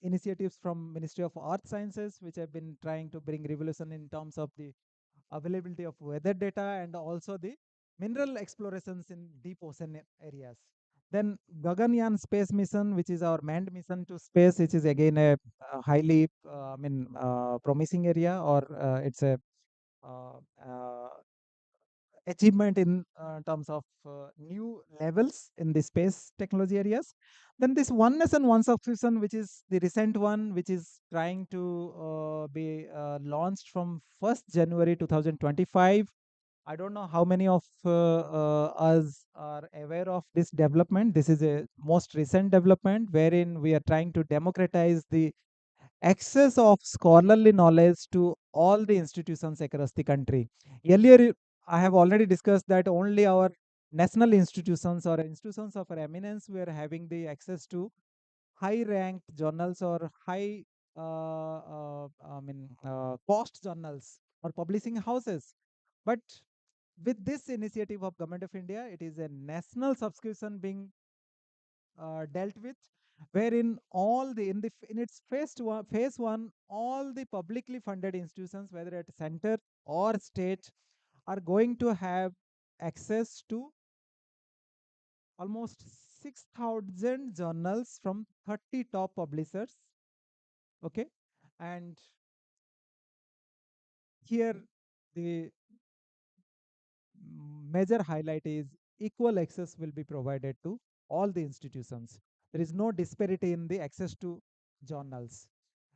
initiatives from Ministry of Earth Sciences, which have been trying to bring revolution in terms of the availability of weather data and also the mineral explorations in deep ocean areas. Then Gaganyaan space mission, which is our manned mission to space, which is again a highly, promising area, or it's a uh, uh, achievement in terms of new levels in the space technology areas. Then this One Nation One Subscription, which is the recent one, which is trying to be launched from 1st January 2025. I don't know how many of us are aware of this development. This is a most recent development wherein we are trying to democratize the access of scholarly knowledge to all the institutions across the country. Earlier, I have already discussed that only our national institutions or institutions of eminence were having the access to high ranked journals or high cost journals or publishing houses. But with this initiative of Government of India, it is a national subscription being dealt with, wherein all the in its phase one, all the publicly funded institutions, whether at center or state, are going to have access to almost 6,000 journals from 30 top publishers. Okay, and here the major highlight is equal access will be provided to all the institutions. There is no disparity in the access to journals.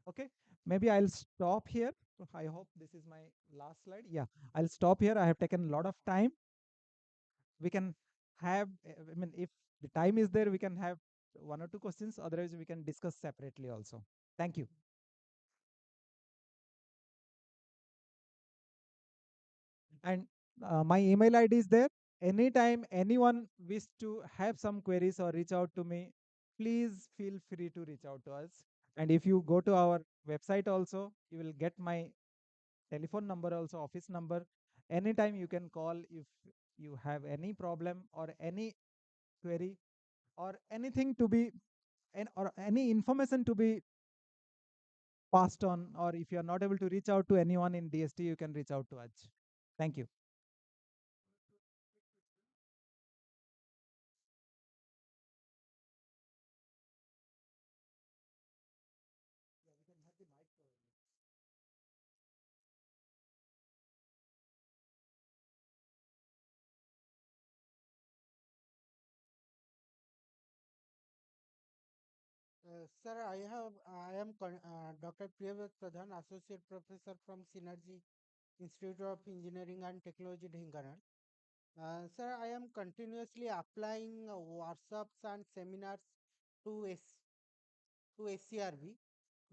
Okay, maybe I'll stop here. I hope this is my last slide. Yeah, I'll stop here. I have taken a lot of time. We can have, if the time is there, we can have one or two questions. Otherwise, we can discuss separately also. Thank you. And my email ID is there. Anytime anyone wish to have some queries or reach out to me, please feel free to reach out to us. And if you go to our website also, you will get my telephone number also, office number. Anytime you can call if you have any problem or any query or anything to be, or any information to be passed on, or if you are not able to reach out to anyone in DST, you can reach out to us. Thank you. Sir, I am Dr. Priyavat Pradhan, Associate Professor from Synergy Institute of Engineering and Technology, Dhenkanal. Sir, I am continuously applying workshops and seminars to SCRB,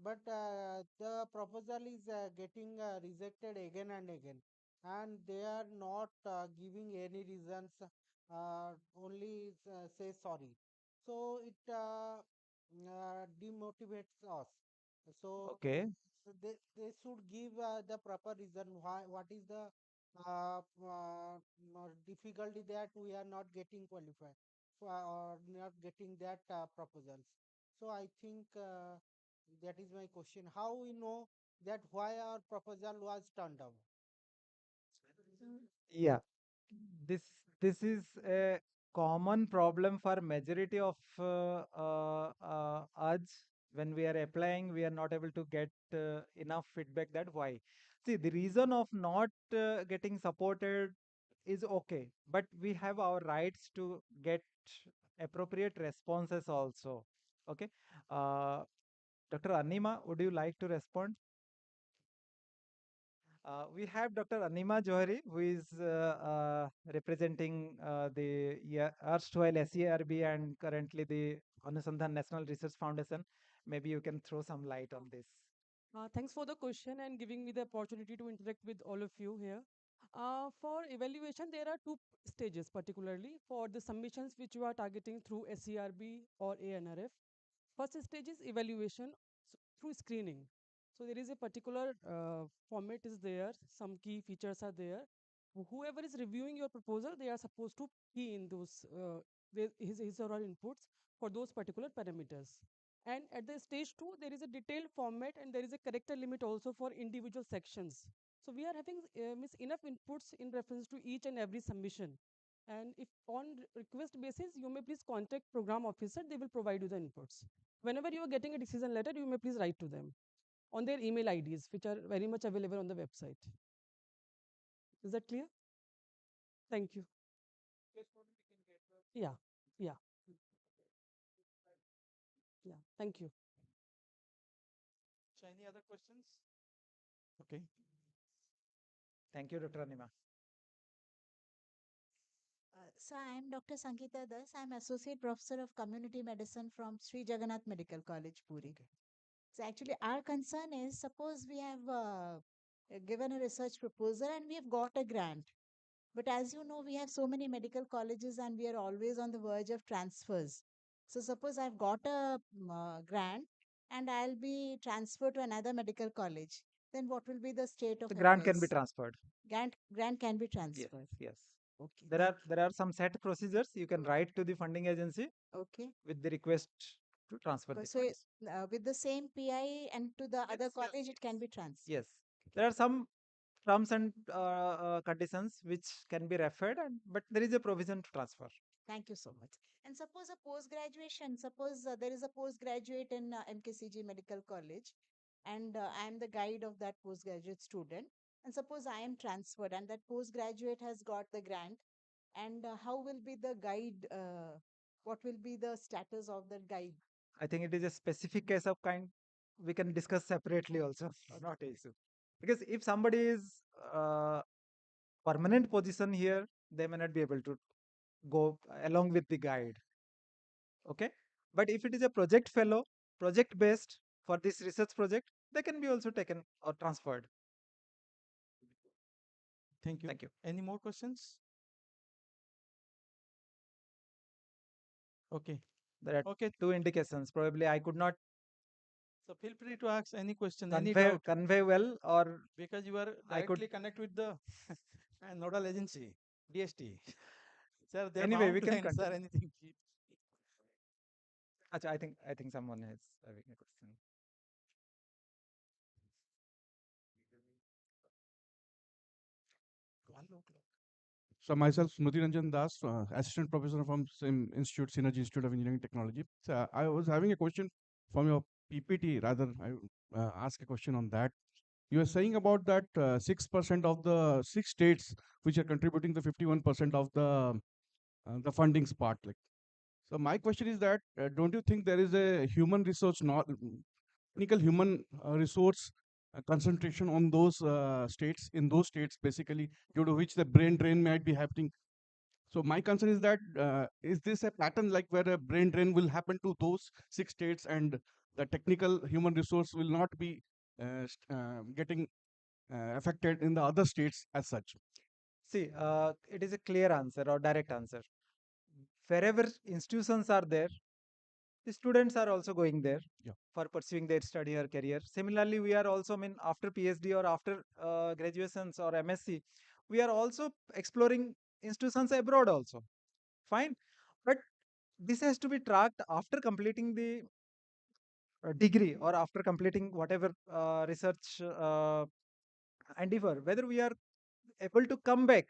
but the proposal is getting rejected again and again, and they are not giving any reasons, only say sorry. So it demotivates us. So, Okay. they should give the proper reason why, what is the difficulty that we are not getting qualified for, or not getting that proposals. So I think that is my question. How we know that why our proposal was turned down? Yeah, this this is a common problem for majority of us. When we are applying, we are not able to get enough feedback. That why. See, the reason of not getting supported is okay, but we have our rights to get appropriate responses also. Okay, Dr. Anima, would you like to respond? We have Dr. Anima Johari, who is representing the erstwhile SERB and currently the Anusandhan National Research Foundation. Maybe you can throw some light on this. Thanks for the question and giving me the opportunity to interact with all of you here. For evaluation, there are two stages, particularly for the submissions which you are targeting through SCRB or ANRF. First stage is evaluation through screening. So there is a particular format is there, some key features are there. Whoever is reviewing your proposal, they are supposed to key in those his or her inputs for those particular parameters. And at the stage 2, there is a detailed format and there is a character limit also for individual sections. So we are having enough inputs in reference to each and every submission. And if on request basis, you may please contact program officer. They will provide you the inputs. Whenever you are getting a decision letter, you may please write to them on their email IDs, which are very much available on the website. Is that clear? Thank you. Yeah, yeah, yeah. Thank you. So any other questions? Okay. Thank you, Dr. Anima. So I am Dr. Sangeeta Das. I am Associate Professor of Community Medicine from Sri Jagannath Medical College, Puri. Okay. So actually, our concern is suppose we have given a research proposal and we have got a grant. But as you know, we have so many medical colleges and we are always on the verge of transfers. So suppose I've got a grant and I'll be transferred to another medical college. Then what will be the state of The grant can be affairs? transferred. Grant can be Yes, transferred. yes. Okay. There are some set procedures you can write to the funding agency Okay. with the request to transfer the So funds. with the same PI and to the other college, it can be transferred. Yes, there are some terms and conditions which can be referred, and but there is a provision to transfer. Thank you so much. And suppose a post graduation, suppose there is a postgraduate in MKCG Medical College, and I am the guide of that postgraduate student. And suppose I am transferred, and that postgraduate has got the grant. And how will be the guide? What will be the status of that guide? I think it is a specific case of kind we can discuss separately also, not issue. Because if somebody is uh, permanent position here, they may not be able to go along with the guide. Okay, but if it is a project fellow, project based for this research project, they can be also taken or transferred. Thank you. Thank you. Any more questions? Okay. There are Okay. two indications. Probably I could not So feel free to ask any question, any doubt, convey well, or because you are I could. directly connect with the nodal agency, DST. Sir, they are Anyway, bound we to can answer continue. anything. Acha, I think someone is having a question. So myself, Smriti Ranjan Das, assistant professor from same institute, Synergy Institute of Engineering Technology. So I was having a question from your PPT. Rather, I ask a question on that. You are saying about that 6% of the 6 states which are contributing the 51% of the fundings part. Like, so my question is that don't you think there is a human resource, not technical human resource concentration on those states, in those states basically, due to which the brain drain might be happening? So my concern is that is this a pattern like where a brain drain will happen to those 6 states and the technical human resource will not be getting affected in the other states as such? See, it is a clear answer or direct answer. Wherever institutions are there, the students are also going there Yeah. for pursuing their study or career. Similarly, we are also, I mean, after PhD or after graduations or MSc, we are also exploring institutions abroad also. Fine. But this has to be tracked after completing the degree or after completing whatever research endeavor, whether we are able to come back,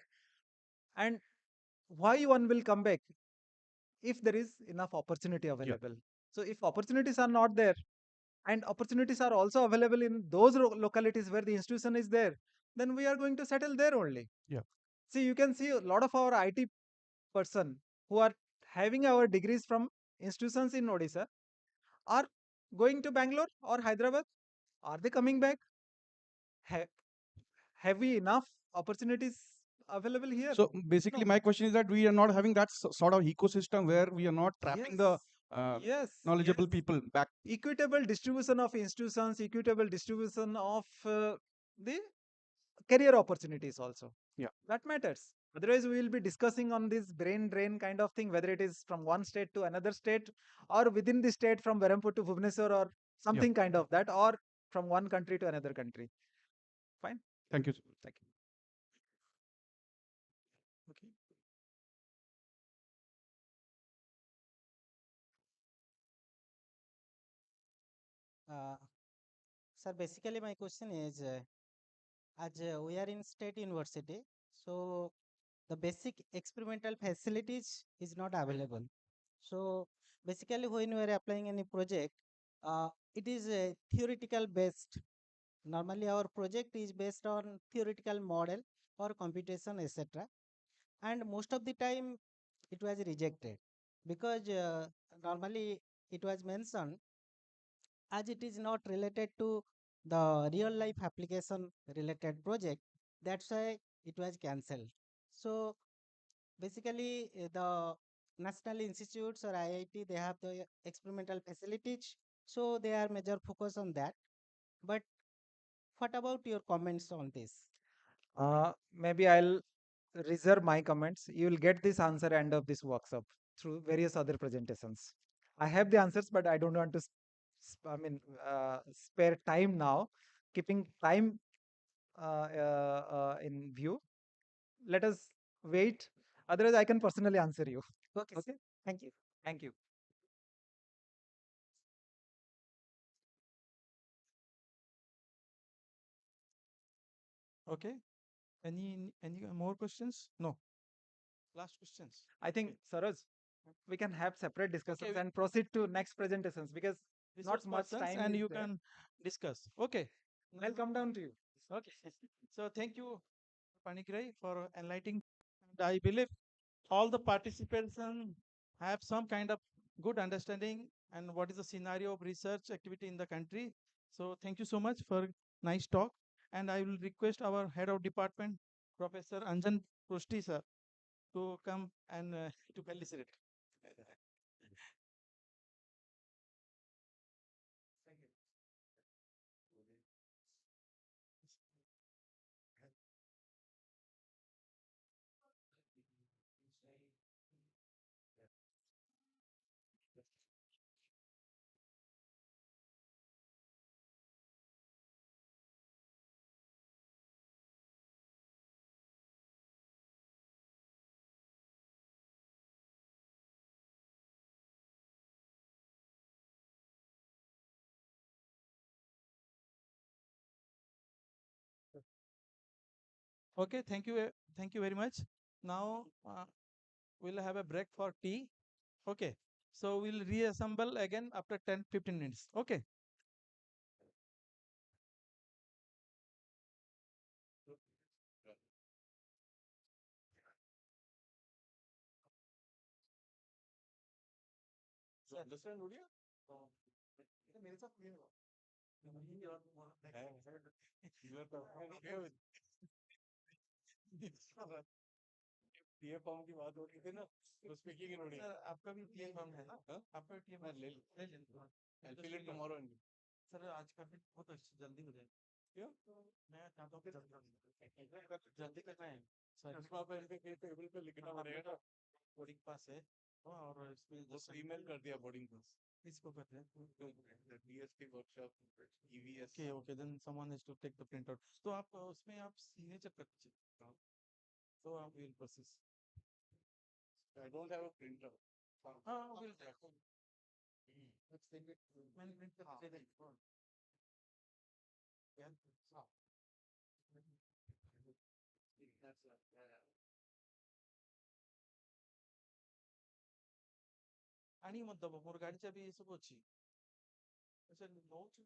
and why one will come back if there is enough opportunity available. So if opportunities are not there, and opportunities are also available in those localities where the institution is there, then we are going to settle there only. Yeah. See, you can see a lot of our IT person who are having our degrees from institutions in Odisha are going to Bangalore or Hyderabad. Are they coming back? Ha- have we enough opportunities available here? So basically, No. my question is that we are not having that sort of ecosystem where we are not trapping Yes. the Yes. knowledgeable Yes. people back. Equitable distribution of institutions, equitable distribution of the career opportunities also. Yeah. That matters. Otherwise, we will be discussing on this brain drain kind of thing, whether it is from one state to another state, or within the state from Berhampur to Bhubaneswar, or something kind of that, or from one country to another country. Fine. Thank you. Thank you. Okay. Sir, basically my question is, as we are in state university, so the basic experimental facilities is not available. So basically when we are applying any project, it is a theoretical based. Normally our project is based on theoretical model or computation, etc. And most of the time it was rejected because normally it was mentioned as it is not related to the real life application related project. That's why it was cancelled. So basically the national institutes or IIT, they have the experimental facilities, so they are major focus on that. But what about your comments on this? Maybe I'll reserve my comments. You will get this answer end of this workshop through various other presentations. I have the answers, but I don't want to, spare time now. Keeping time in view, let us wait. Otherwise, I can personally answer you. Okay, Okay. thank you. Thank you. Okay. Any more questions? No. Last questions. I think, Saroj, we can have separate discussions Okay. and proceed to next presentations because not Resource much persons time and is you there. can discuss. Okay. I'll come down to you. Okay. So thank you, Panigrahi, for enlightening. And I believe all the participants have some kind of good understanding and what is the scenario of research activity in the country. So thank you so much for nice talk. And I will request our head of department, Professor Anjan Prusti sir, to come and to facilitate. Okay, thank you very much. Now we'll have a break for tea. Okay, so we'll reassemble again after 10-15 minutes. Okay. So understand Udia? ये मेरे साथ ये हुआ। ये और you are talking okay with TA form की बात हो रही थी ना तो स्पीकिंग इन उड़िया सर आपका भी टीए फॉर्म है ना आपका भी टीए फॉर्म ले ले I'll fill it tomorrow only sir आज का भी बहुत अच्छी जल्दी हो जाए क्यों मैं चाहता हूँ कि जल्दी करना है सर इसको आप ऐसे टेबल पे लिखना पड़ेगा ना बोर्डिंग पास है और इसमें जैसे ईमेल कर दिया बोर्डिंग पास इसको करते हैं DST-Workshop EVS okay okay then someone has to take the printout तो आप उसमें आप सिग्नेचर कर दीजिए so we'll process I don't have a printer we'll let's take it मैंने प्रिंट कर दे दें yeah आणि मत मोर गाडी चाबी ये सब अच्छी अच्छा note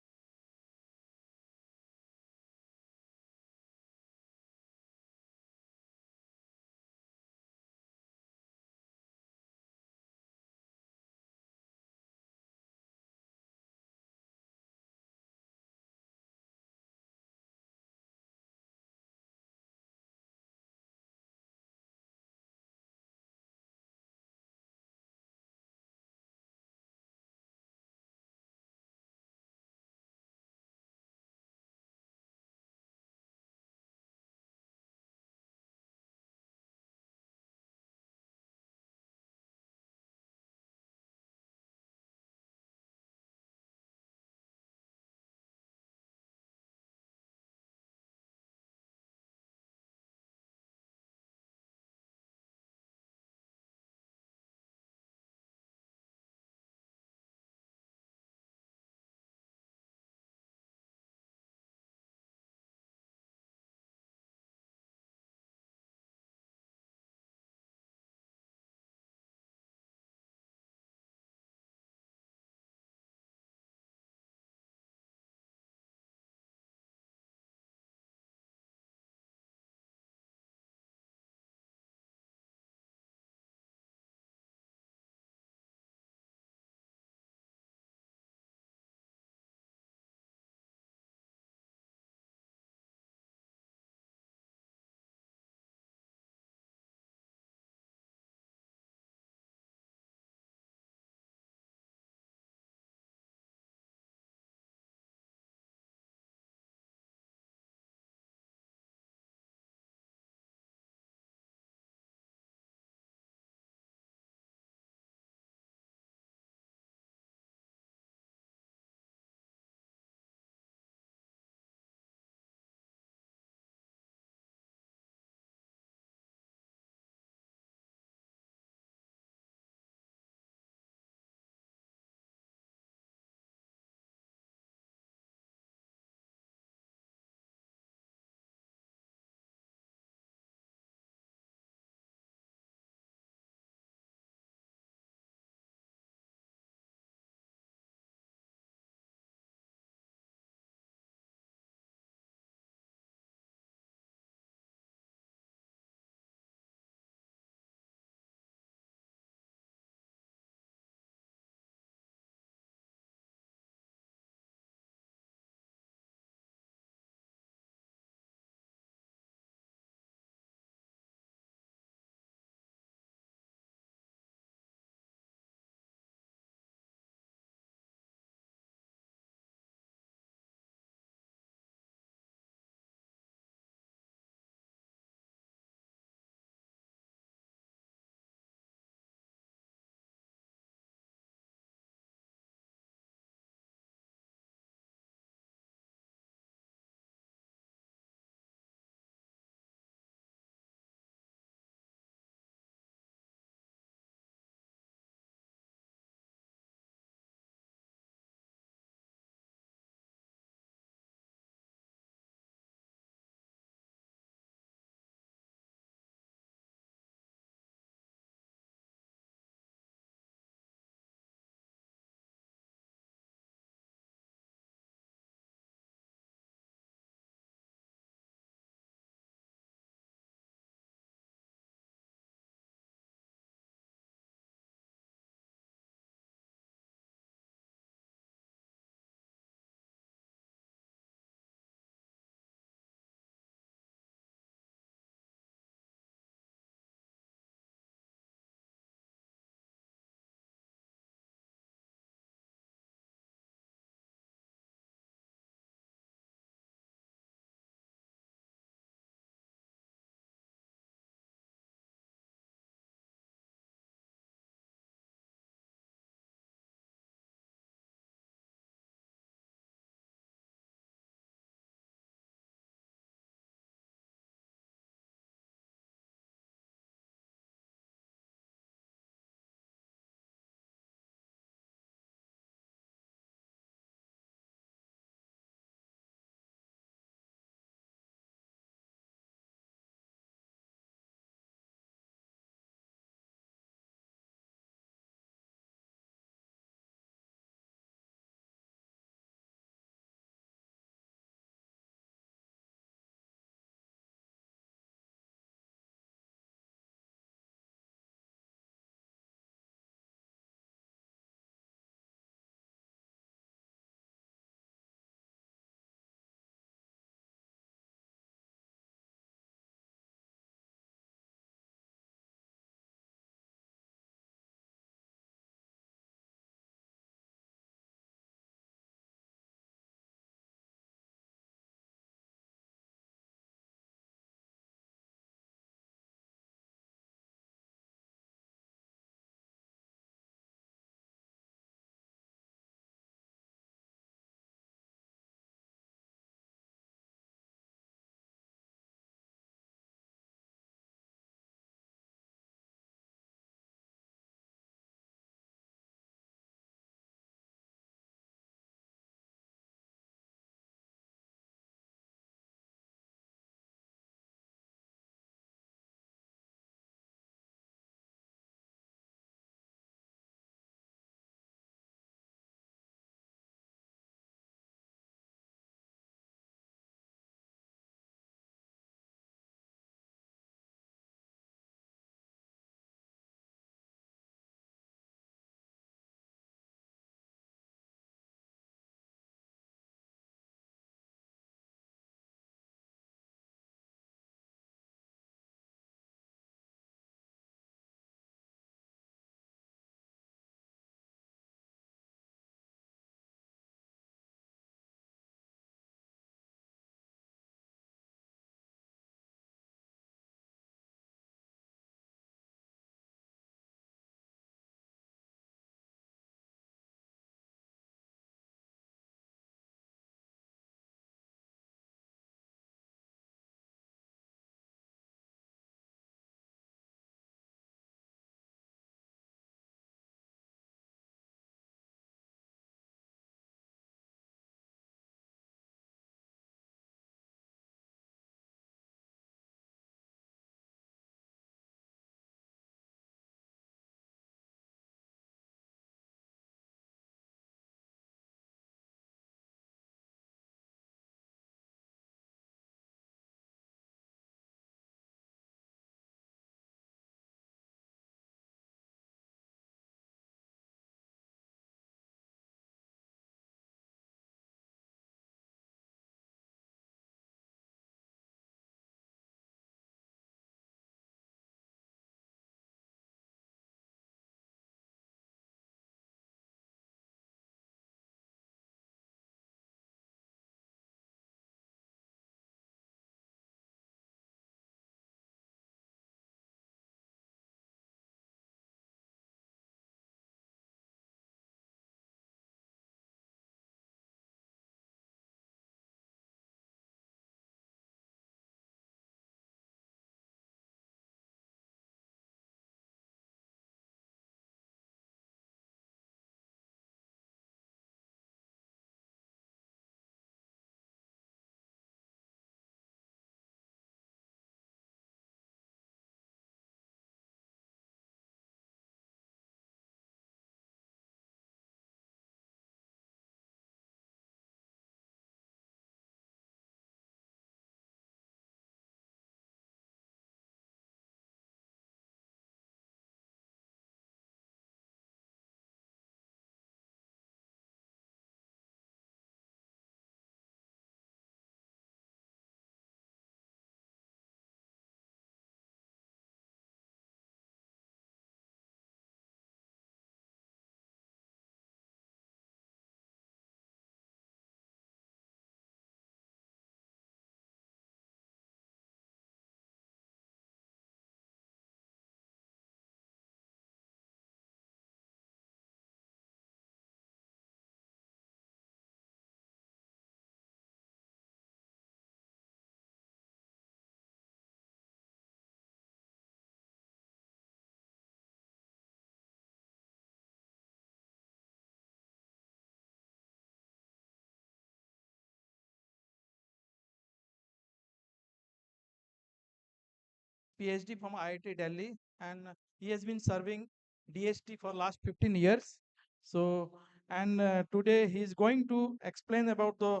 PhD from IIT Delhi, and he has been serving DST for last 15 years. So, and today he is going to explain about the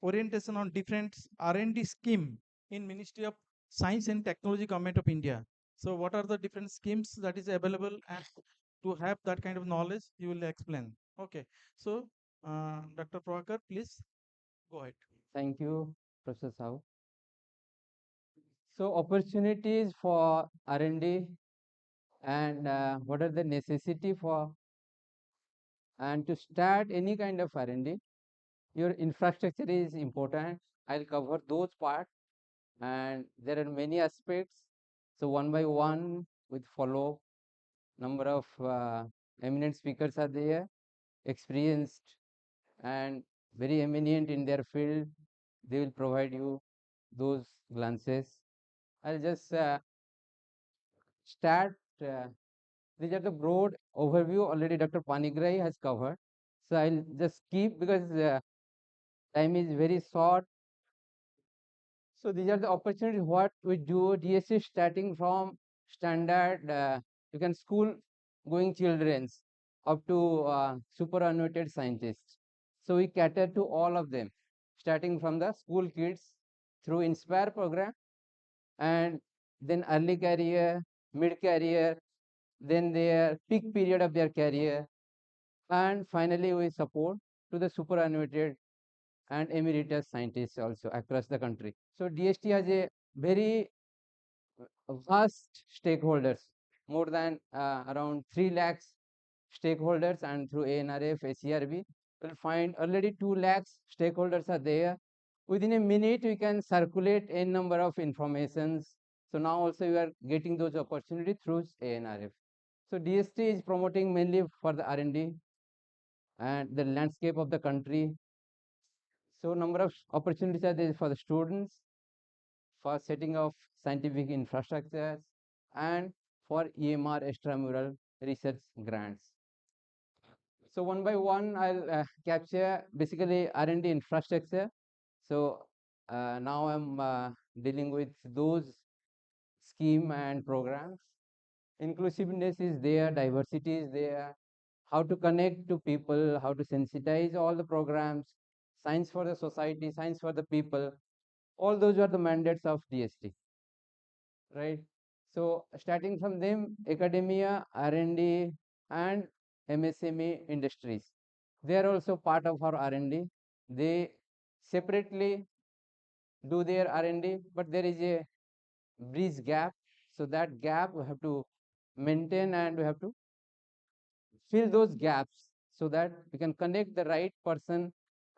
orientation on different R&D scheme in Ministry of Science and Technology, Government of India. So, what are the different schemes that is available, and to have that kind of knowledge, you will explain. Okay. So, Dr. Prabhakar, please go ahead. Thank you, Professor Sao. So opportunities for R&D and what are the necessity for and to start any kind of R&D, your infrastructure is important. I'll cover those parts, and there are many aspects. So one by one with follow number of eminent speakers are there, experienced and very eminent in their field. They will provide you those glances. I'll just start. These are the broad overview already Dr. Panigrai has covered. So I'll just keep because time is very short. So these are the opportunities what we do. DSC starting from standard, you can school going childrens up to superannuated scientists. So we cater to all of them, starting from the school kids through Inspire program, and then early career, mid career, then their peak period of their career, and finally we support to the superannuated and emeritus scientists also across the country. So DST has a very vast stakeholders, more than around 3 lakhs stakeholders, and through ANRF, ACRB, will find already 2 lakhs stakeholders are there. Within a minute, we can circulate a number of informations. So now also you are getting those opportunities through ANRF. So DST is promoting mainly for the R&D and the landscape of the country. So number of opportunities are there for the students, for setting of scientific infrastructures, and for EMR extramural research grants. So one by one, I'll capture basically R&D infrastructure. So now I'm dealing with those scheme and programs. Inclusiveness is there, diversity is there, how to connect to people, how to sensitize all the programs, science for the society, science for the people. All those are the mandates of DST, right? So starting from them, academia, R&D, and MSME industries. They are also part of our R&D. They separately do their R&D, but there is a bridge gap. So that gap we have to maintain, and we have to fill those gaps so that we can connect the right person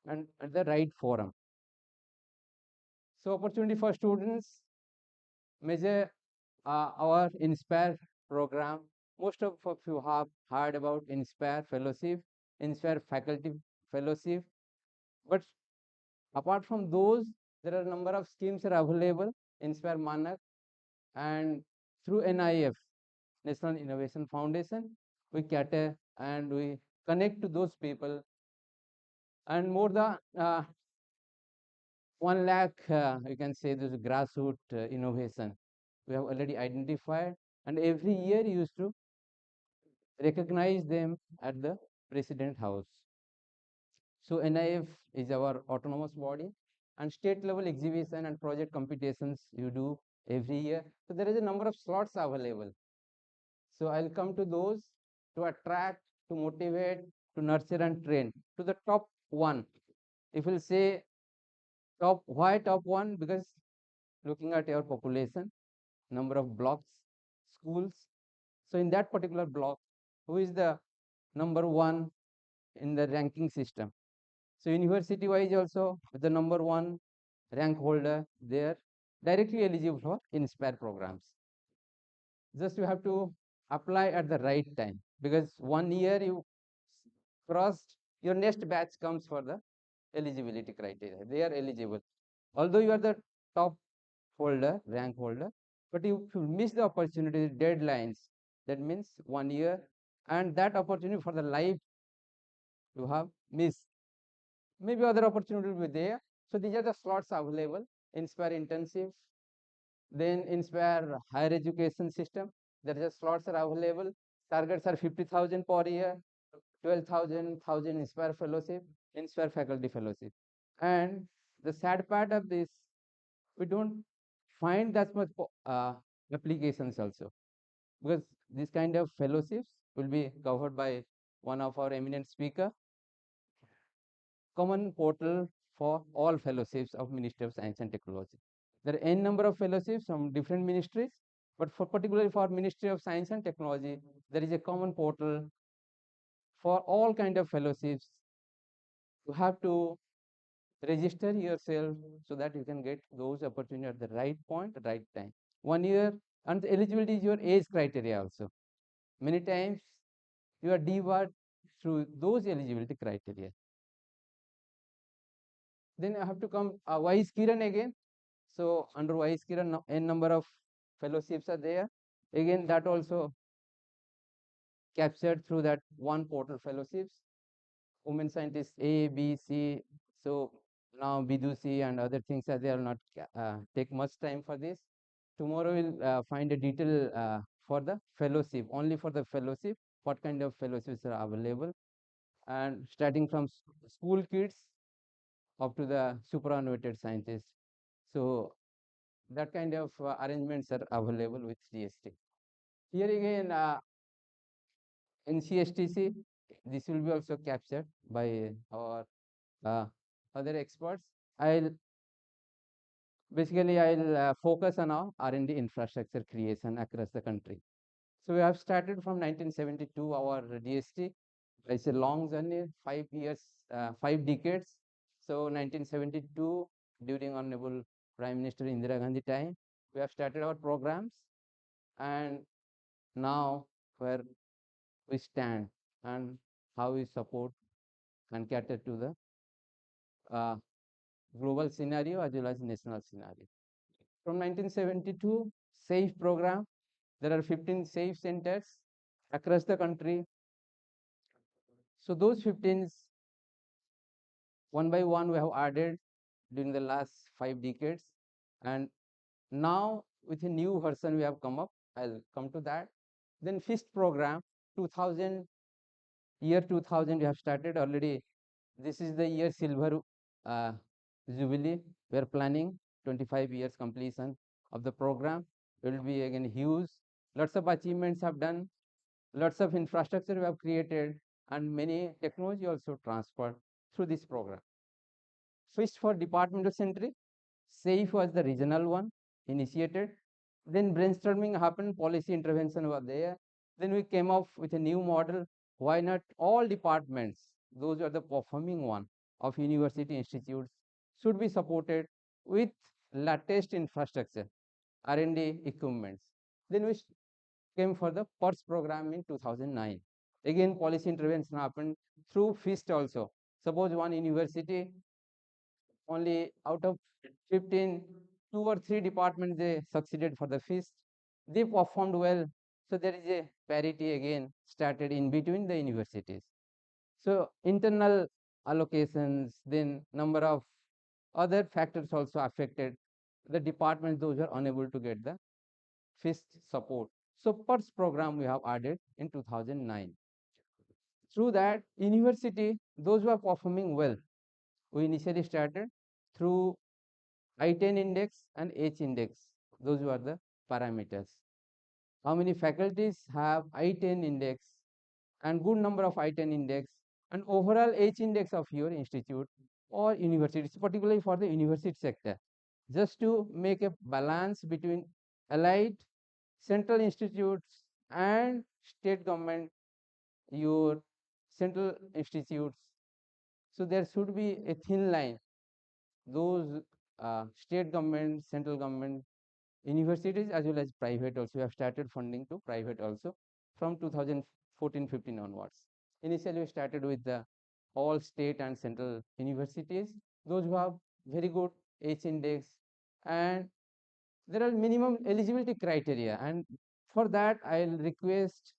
and at the right forum. So opportunity for students, measure our Inspire program. Most of you have heard about Inspire Fellowship, Inspire Faculty Fellowship. But apart from those, there are a number of schemes are available, Inspire Manak, and through NIF, National Innovation Foundation, we cater and we connect to those people. And more than 1 lakh, you can say this grassroots innovation we have already identified, and every year used to recognize them at the President House. So NIF is our autonomous body, and state level exhibition and project competitions you do every year. So there is a number of slots available. So I'll come to those to attract, to motivate, to nurture and train to the top one. If we'll say top, why top one? Because looking at your population, number of blocks, schools. So in that particular block, who is the number one in the ranking system? So university wise also the number one rank holder, they are directly eligible for Inspire programs. Just you have to apply at the right time, because 1 year you crossed, your next batch comes for the eligibility criteria. They are eligible. Although you are the top holder, rank holder, but if you miss the opportunity, deadlines, that means 1 year, and that opportunity for the life you have missed. Maybe other opportunity will be there. So these are the slots available. Inspire intensive, Then Inspire higher education system. There is a slots are available. Targets are 50,000 per year, 12,000 Inspire fellowship, Inspire faculty fellowship. And the sad part of this, we don't find that much applications also, because this kind of fellowships will be covered by one of our eminent speaker. Common portal for all fellowships of Ministry of Science and Technology. There are n number of fellowships from different ministries, but for particularly for Ministry of Science and Technology, there is a common portal for all kind of fellowships. You have to register yourself so that you can get those opportunity at the right point, right time. 1 year, and the eligibility is your age criteria also. Many times you are debarred through those eligibility criteria. Then I have to come Vice Kiran again. So under Vice Kiran, n number of fellowships are there. Again, that also captured through that one portal fellowships. Women scientists A, B, C. So now Bidusi and other things are there. Will not take much time for this. Tomorrow we'll find a detail for the fellowship, only for the fellowship, what kind of fellowships are available, and starting from school kids up to the superannuated scientists. So that kind of arrangements are available with DST. Here again, in CSTC, this will be also captured by our other experts. I'll focus on our R&D infrastructure creation across the country. So we have started from 1972 our DST. It's a long journey, 5 years, 5 decades. So 1972, during Honorable Prime Minister Indira Gandhi time, we have started our programs, and now where we stand and how we support and cater to the global scenario as well as national scenario. From 1972, SAFE program, there are 15 SAFE centers across the country. So those 15, one by one, we have added during the last 5 decades. And now with a new version we have come up, I'll come to that. Then FIST program, 2000, year 2000 we have started already. This is the year silver jubilee. We are planning 25 years completion of the program. It will be again huge. Lots of achievements have done. Lots of infrastructure we have created, and many technology also transferred through this program. First for departmental centric, SAFE was the regional one initiated. Then brainstorming happened, policy intervention was there. Then we came up with a new model. Why not all departments, those are the performing one of university institutes, should be supported with latest infrastructure, R&D equipments. Then we came for the PERS program in 2009. Again, policy intervention happened through FIST also. Suppose one university, only out of 15, 2 or 3 departments they succeeded for the FIST. They performed well. So there is a parity again started in between the universities. So internal allocations, then number of other factors also affected the departments, those were unable to get the FIST support. So PERS program we have added in 2009. Through that, university, those who are performing well, we initially started through I-10 index and H index. Those were the parameters. How many faculties have I-10 index and good number of I-10 index and overall H index of your institute or universities, particularly for the university sector, just to make a balance between allied central institutes and state government, your central institutes. So there should be a thin line. Those state government, central government, universities as well as private also have started funding to private also from 2014-15 onwards. Initially we started with the all state and central universities, those who have very good H index, and there are minimum eligibility criteria, and for that I'll request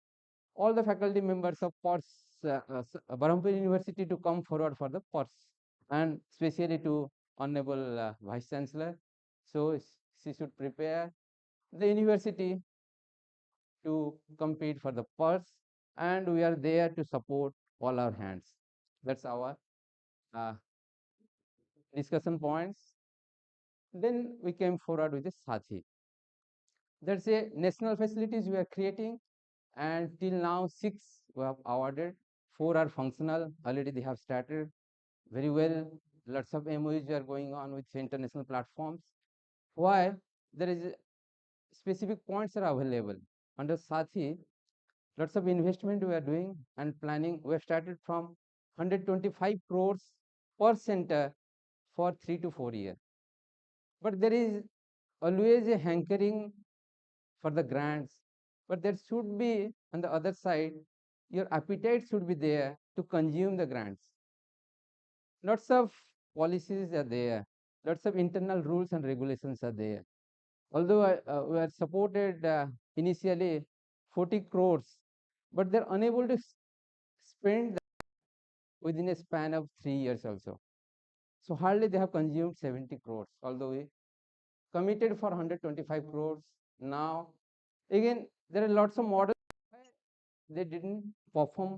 all the faculty members of PERS, Berhampur University to come forward for the PERS, and especially to Honorable Vice Chancellor. So she should prepare the university to compete for the purse, and we are there to support all our hands. That's our uh, discussion points. Then we came forward with the Sathi. That's a national facilities we are creating, and till now 6 we have awarded, 4 are functional, already they have started very well. Lots of MOUs are going on with international platforms. Why? There is specific points are available. Under Sathi, lots of investment we are doing and planning. We have started from 125 crores per center for 3 to 4 years. But there is always a hankering for the grants. But there should be, on the other side, your appetite should be there to consume the grants. Lots of policies are there, lots of internal rules and regulations are there. Although we are supported initially 40 crores, but they're unable to spend within a span of 3 years also. So hardly they have consumed 70 crores, although we committed for 125 crores. Now, again, there are lots of models they didn't perform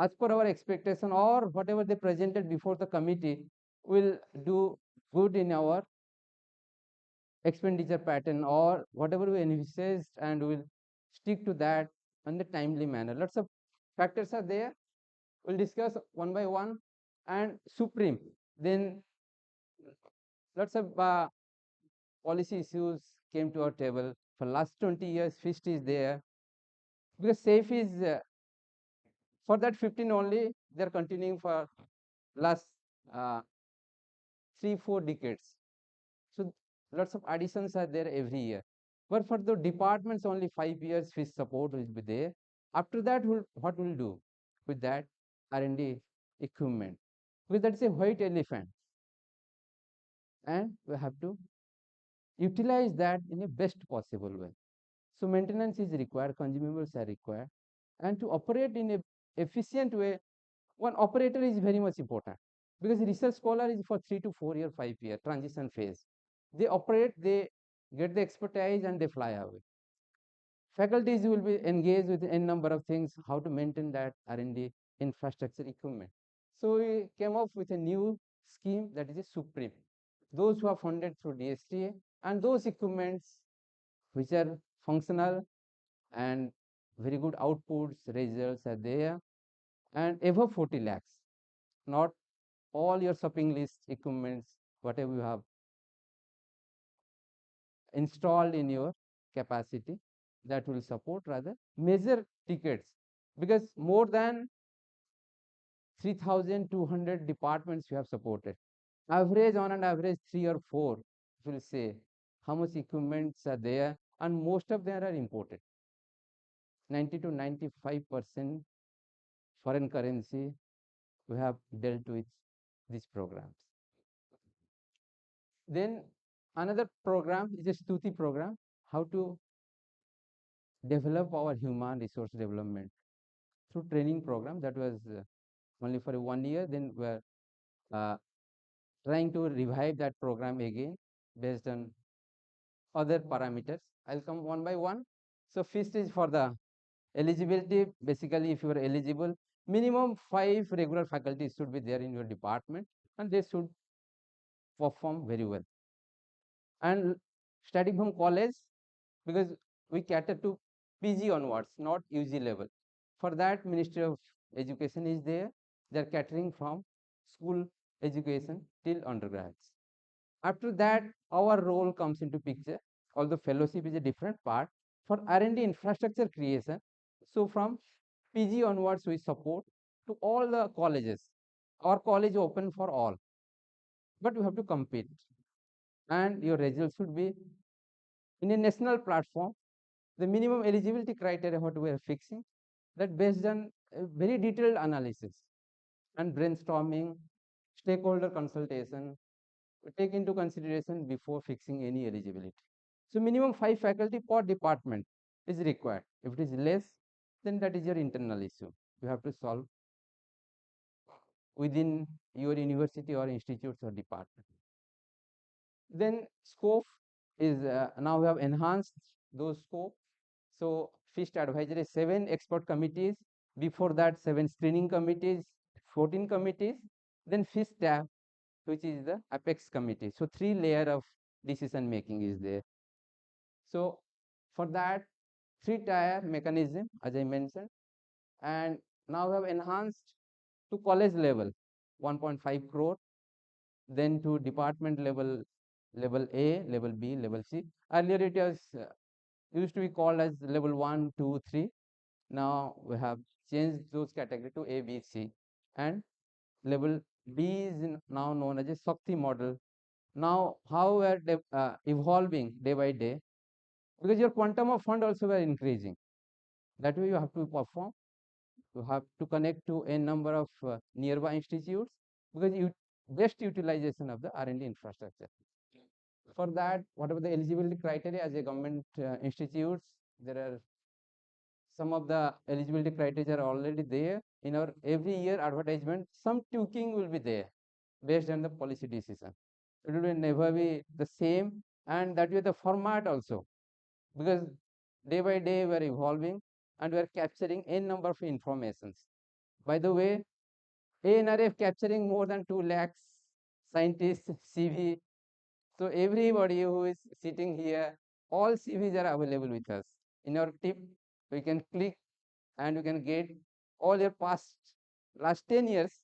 as per our expectation, or whatever they presented before the committee will do good in our expenditure pattern, or whatever we envisaged, and will stick to that in the timely manner. Lots of factors are there. We'll discuss one by one. And supreme, then lots of policy issues came to our table. For last 20 years, FIST is there, because SAFE is for that 15 only, they're continuing for last 3-4 decades. So lots of additions are there every year. But for the departments, only 5 years FIST support will be there. After that, what we'll do with that R&D equipment? Because that's a white elephant, and we have to utilize that in a best possible way. So maintenance is required, consumables are required, and to operate in a efficient way, one operator is very much important, because research scholar is for 3 to 4 year, 5 year transition phase. They operate, they get the expertise, and they fly away. Faculties will be engaged with n number of things, how to maintain that R&D infrastructure equipment. So we came up with a new scheme, that is a Supreme. Those who are funded through DST, and those equipments which are functional and very good outputs, results are there, and above 40 lakhs. Not all your shopping list equipments, whatever you have installed in your capacity, that will support, rather major tickets, because more than 3,200 departments you have supported. Average, on an average 3 or 4, will say how much equipments are there, and most of them are imported. 90 to 95% foreign currency we have dealt with these programs. Then another program is a Stuti program, how to develop our human resource development through training program. That was only for 1 year. Then we are trying to revive that program again based on other parameters. I'll come one by one. So first is for the eligibility. Basically, if you are eligible, minimum 5 regular faculties should be there in your department, and they should perform very well. And starting from college, because we cater to PG onwards, not UG level. For that, Ministry of Education is there. They are catering from school education till undergrads. After that, our role comes into picture. Although fellowship is a different part, for R&D infrastructure creation. So from PG onwards, we support to all the colleges. Our college open for all, but you have to compete, and your results should be in a national platform. The minimum eligibility criteria what we are fixing, that based on a very detailed analysis and brainstorming, stakeholder consultation, we take into consideration before fixing any eligibility. So minimum 5 faculty per department is required. If it is less, then that is your internal issue. You have to solve within your university or institutes or department. Then scope, is now we have enhanced those scope. So FIST advisory 7 expert committees, before that 7 screening committees, 14 committees, then FIST staff, which is the apex committee. So 3 layer of decision making is there. So for that 3 tier mechanism, as I mentioned, and now we have enhanced to college level 1.5 crore, then to department level, level A, level B, level C. Earlier it was used to be called as level 1, 2, 3. Now we have changed those category to A, B, C, and level B is now known as a Shakti model. Now how we are evolving day by day, because your quantum of fund also were increasing. That way you have to perform, you have to connect to a number of nearby institutes, because you best utilization of the R&D infrastructure. For that, whatever the eligibility criteria as a government institutes, there are some of the eligibility criteria are already there in our every year advertisement. Some tweaking will be there based on the policy decision. It will never be the same, and that way the format also, because day by day we are evolving and we are capturing a number of informations. By the way, ANRF capturing more than 2 lakhs scientists CV. So everybody who is sitting here, all CVs are available with us. In our tip, we can click and you can get all your past last 10 years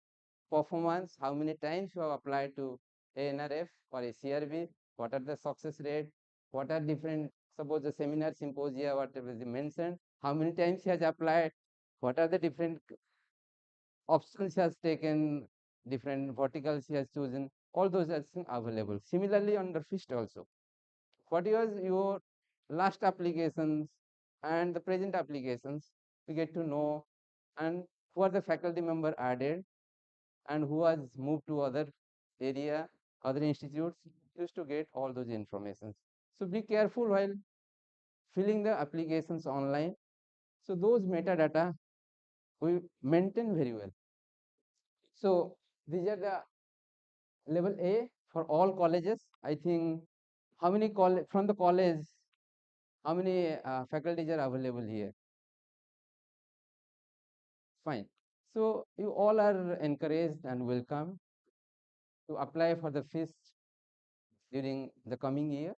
performance, how many times you have applied to ANRF or a CRB, what are the success rate, what are different, suppose the seminar symposia, whatever is mentioned, how many times he has applied, what are the different options he has taken, different verticals he has chosen, all those are available. Similarly under FIST also, what was your last applications and the present applications, we get to know, and who are the faculty member added and who has moved to other area, other institutes, used to get all those informations. So be careful while filling the applications online. So those metadata we maintain very well. So these are the level A for all colleges. I think how many from the college, how many faculties are available here? Fine. So you all are encouraged and welcome to apply for the FIST during the coming year.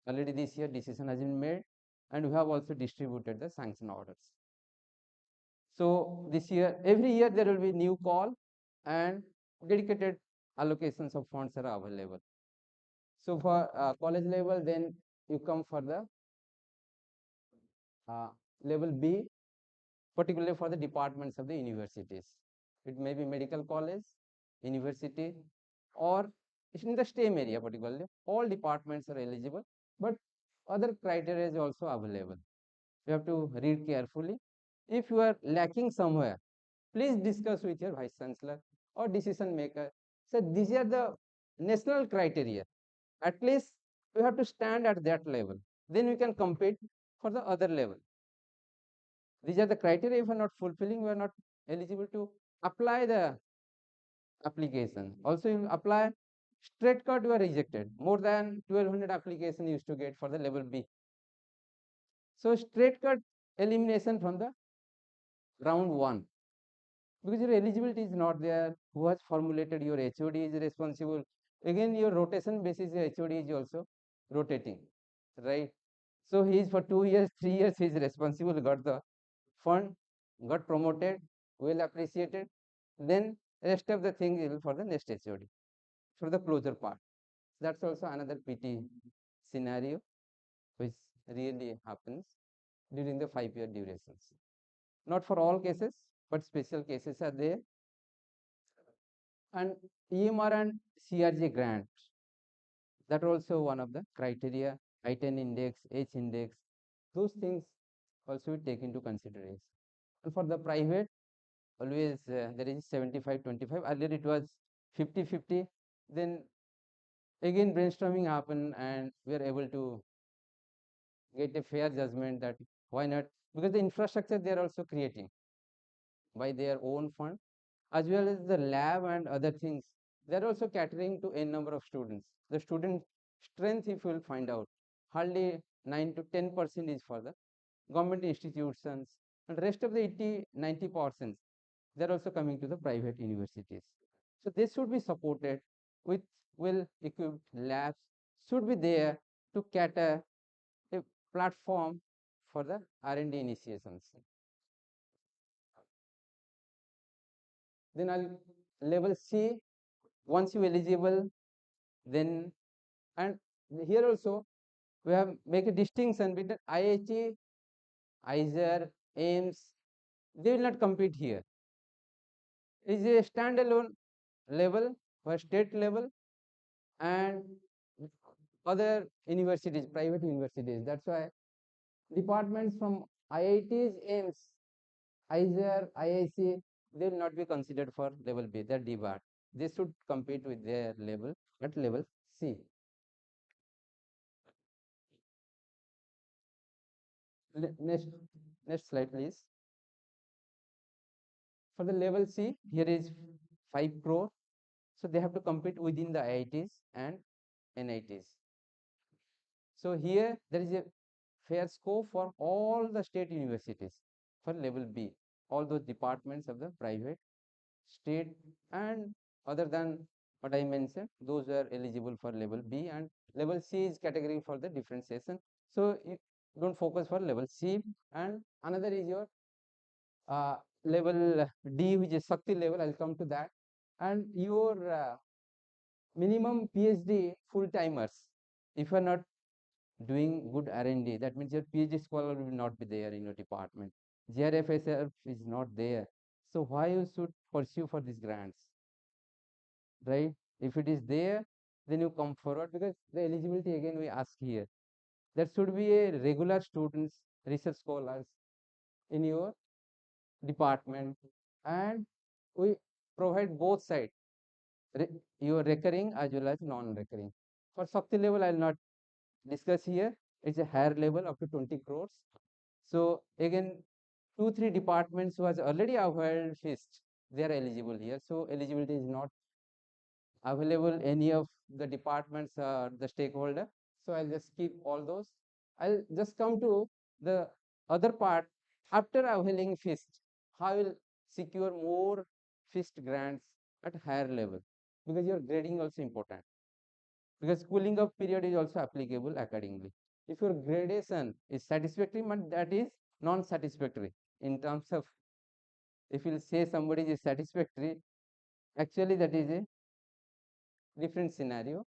Already this year decision has been made and we have also distributed the sanction orders. So this year, every year there will be new call and dedicated allocations of funds are available. So for college level, then you come for the level B, particularly for the departments of the universities. It may be medical college, university, or in the STEM area particularly. All departments are eligible, but other criteria is also available. You have to read carefully. If you are lacking somewhere, please discuss with your vice chancellor or decision maker. So these are the national criteria. At least we have to stand at that level. Then we can compete for the other level. These are the criteria. If we are not fulfilling, we are not eligible to apply the application. Also, you apply straight cut, you are rejected. More than 1200 application used to get for the level B. So straight cut elimination from the round 1, because your eligibility is not there. Who has formulated your HOD is responsible. Again, your rotation basis HOD is also rotating, right? So he is for 2 years, 3 years, he is responsible, got the fund, got promoted, well appreciated. Then rest of the thing is for the next HOD, for the closure part. That's also another PT scenario which really happens during the 5-year durations. Not for all cases, but special cases are there. And EMR and CRJ grant, that also one of the criteria, I-10 index, H index, those things also we take into consideration. And for the private, always there is 75-25. Earlier it was 50-50. Then again brainstorming happened and we are able to get a fair judgment that why not, because the infrastructure they are also creating by their own fund, as well as the lab and other things. They are also catering to a number of students. The student strength, if you will find out, hardly 9 to 10% is for the government institutions, and rest of the 80-90%, they're also coming to the private universities. So this should be supported with well-equipped labs, should be there to cater a platform for the R&D initiations. Then I'll level C, once you eligible, then, and here also we have make a distinction between IIT, ISER, AIMS, they will not compete here. It is a standalone level for state level and other universities, private universities. That's why departments from IITs, AIMS, ISER, IIC, they will not be considered for level B, they're debarred. They should compete with their level at level C. Next slide, please. For the level C, here is 5 crore. So they have to compete within the IITs and NITs. So here there is a fair scope for all the state universities for level B, all those departments of the private, state, and other than what I mentioned, those are eligible for level B, and level C is category for the differentiation. So you don't focus for level C, and another is your level D, which is Shakti level. I'll come to that, and your minimum PhD full timers. If you are not doing good R&D, that means your PhD scholar will not be there in your department. GRFSF is not there. So why you should pursue for these grants, right? If it is there, then you come forward, because the eligibility again we ask here. There should be a regular students, research scholars in your department, and we provide both sides, your recurring as well as non-recurring. For Shakti level, I will not discuss here. It's a higher level up to 20 crores. So again, 2-3 departments who has already availed FIST, they are eligible here. So eligibility is not available any of the departments or the stakeholder. So I'll just keep all those. I'll just come to the other part. After availing FIST, how will secure more FIST grants at higher level? Because your grading also important. Because cooling off period is also applicable accordingly. If your gradation is satisfactory, but that is non-satisfactory in terms of, if you say somebody is satisfactory, actually that is a different scenario.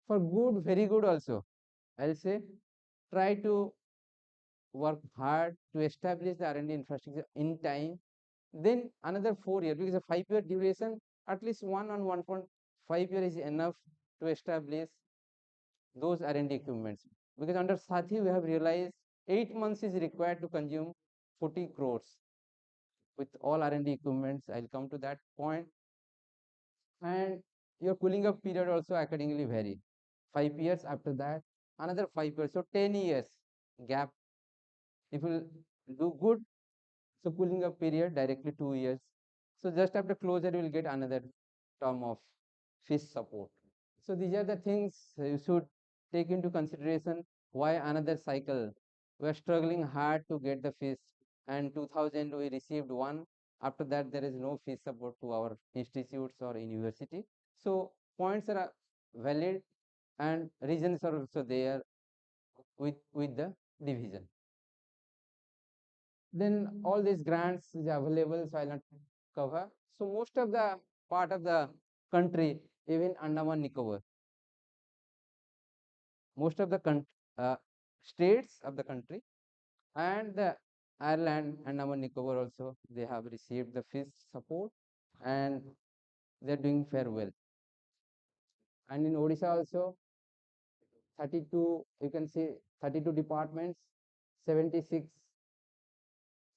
For good, very good also, I'll say try to work hard to establish the R&D infrastructure in time. Then another 4 years, because a 5-year duration, at least 1.5 years is enough to establish those R&D equipments. Because under Sathi, we have realized 8 months is required to consume 40 crores with all R&D equipments. I'll come to that point. And your cooling off period also accordingly vary. 5 years, after that another 5 years, so 10 years gap. If you do good, so cooling off period directly 2 years. So just after closure, you will get another term of FIST support. So these are the things you should take into consideration. Why another cycle? We are struggling hard to get the FIST, and 2000 we received one. After that, there is no FIST support to our institutes or university. So points are valid, and reasons are also there with the division. Then all these grants is available, so I'll not cover. So most of the part of the country, even Andaman Nicobar, most of the states of the country, and the Ireland, Andaman Nicobar also, they have received the FIST support, and they're doing fair well. And in Odisha also, 32, you can see 32 departments, 76.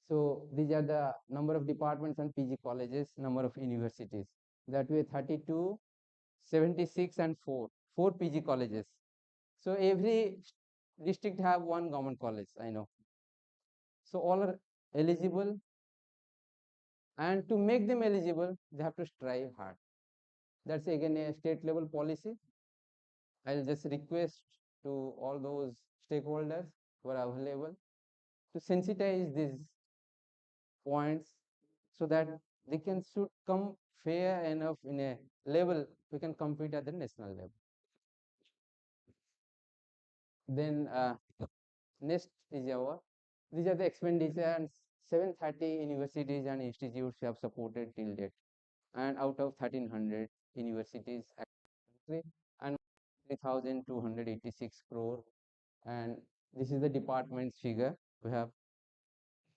So these are the number of departments and PG colleges, number of universities. That way 32, 76 and 4 PG colleges. So every district have one government college, I know. So all are eligible, and to make them eligible, they have to strive hard. That's again a state level policy. I'll just request to all those stakeholders who are available to sensitize these points so that they can should come fair enough in a level we can compete at the national level. Then next is our these are the expenditure and 730 universities and institutes we have supported till date, and out of 1300 universities actually, and 3286 crore, and this is the department's figure. We have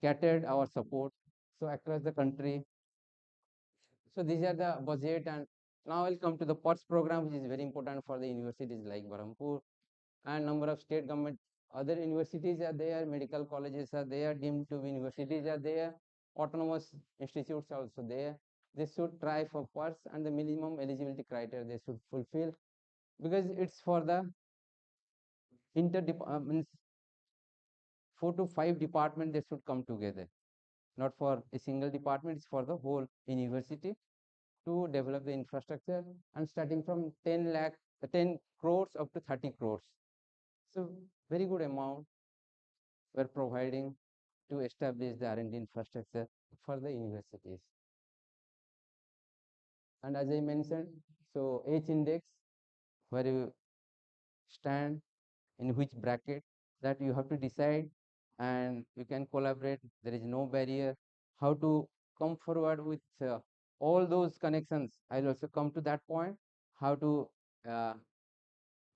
catered our support so across the country. So these are the budget, and now I'll come to the PERS program, which is very important for the universities like Berhampur, and number of state government other universities are there, medical colleges are there, deemed to be universities are there, autonomous institutes are also there. They should try for PERS, and the minimum eligibility criteria they should fulfill, because it's for the means 4 to 5 department they should come together, not for a single department, it's for the whole university to develop the infrastructure, and starting from 10 crores up to 30 crores. So very good amount we're providing to establish the R&D infrastructure for the universities. And as I mentioned, so H index, where you stand in which bracket, that you have to decide, and you can collaborate. There is no barrier. How to come forward with all those connections, I'll also come to that point. How to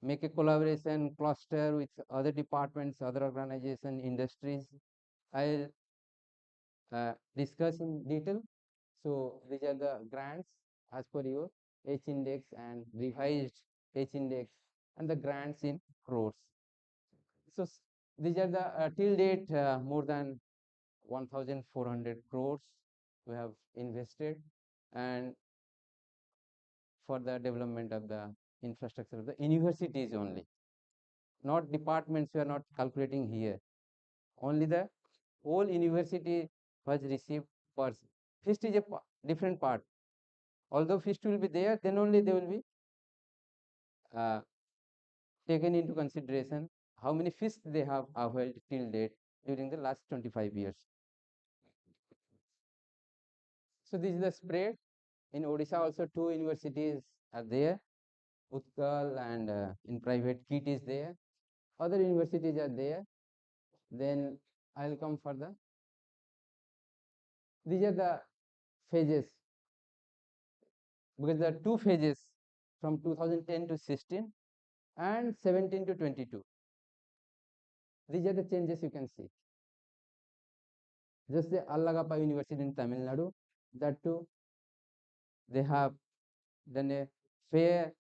make a collaboration cluster with other departments, other organization, industries, I'll discuss in detail. So these are the grants as per your H index and revised H index, and the grants in crores. So these are the till date more than 1,400 crores we have invested, and for the development of the infrastructure of the universities only, not departments. We are not calculating here. Only the whole university was received first. Fist is a different part. Although fist will be there, then only they will be uh, taken into consideration how many fists they have held till date during the last 25 years. So this is the spread. In Odisha also 2 universities are there, Utkal, and in private KIT is there. Other universities are there. Then I'll come further. These are the phases, because there are 2 phases from 2010 to 16 and 17 to 22. These are the changes you can see. Just the Allagappa University in Tamil Nadu, that too, they have done a fair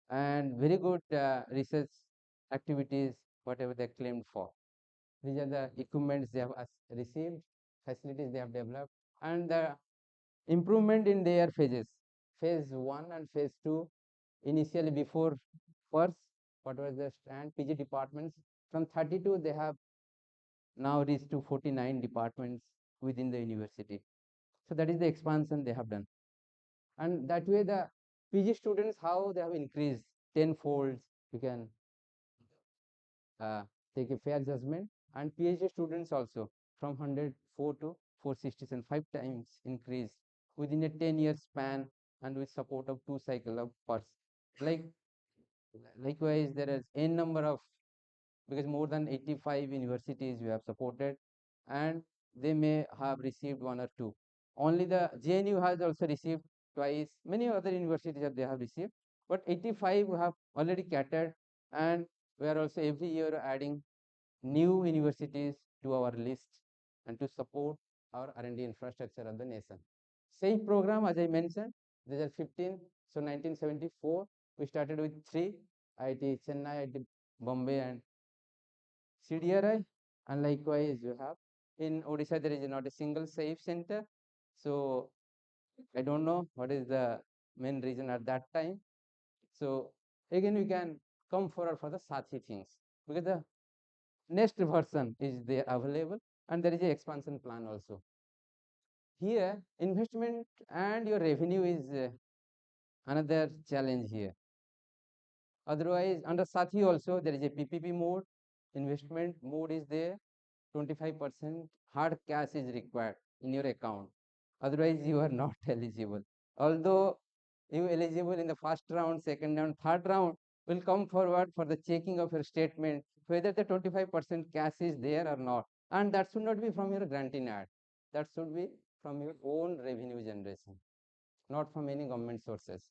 and very good research activities, whatever they claimed for. These are the equipments they have received, facilities they have developed, and the improvement in their phases. Phase 1 and phase 2, initially before first, what was the stand PG departments, from 32 they have now reached to 49 departments within the university. So that is the expansion they have done. And that way the PG students, how they have increased 10 folds, you can take a fair judgment. And PhD students also from 104 to 467, 5 times increase within a 10-year span, and with support of 2 cycle of PERS. Likewise, there is n number of, because more than 85 universities we have supported, and they may have received 1 or 2. Only the JNU has also received twice. Many other universities they have received, but 85 we have already catered, and we are also every year adding new universities to our list and to support our R&D infrastructure of the nation. Same program, as I mentioned, there are 15. So 1974, we started with 3, IIT Chennai, IIT Bombay, and CDRI. And likewise, you have in Odisha, there is not a single safe center. So I don't know what is the main reason at that time. So again, we can come forward for the Sathi things, because the next version is there available, and there is a expansion plan also. Here, investment and your revenue is another challenge here. Otherwise, under Sathi also, there is a PPP mode, investment mode is there, 25% hard cash is required in your account. Otherwise, you are not eligible. Although you eligible in the first round, second round, third round, will come forward for the checking of your statement, whether the 25% cash is there or not. And that should not be from your granting ad. That should be from your own revenue generation, not from any government sources.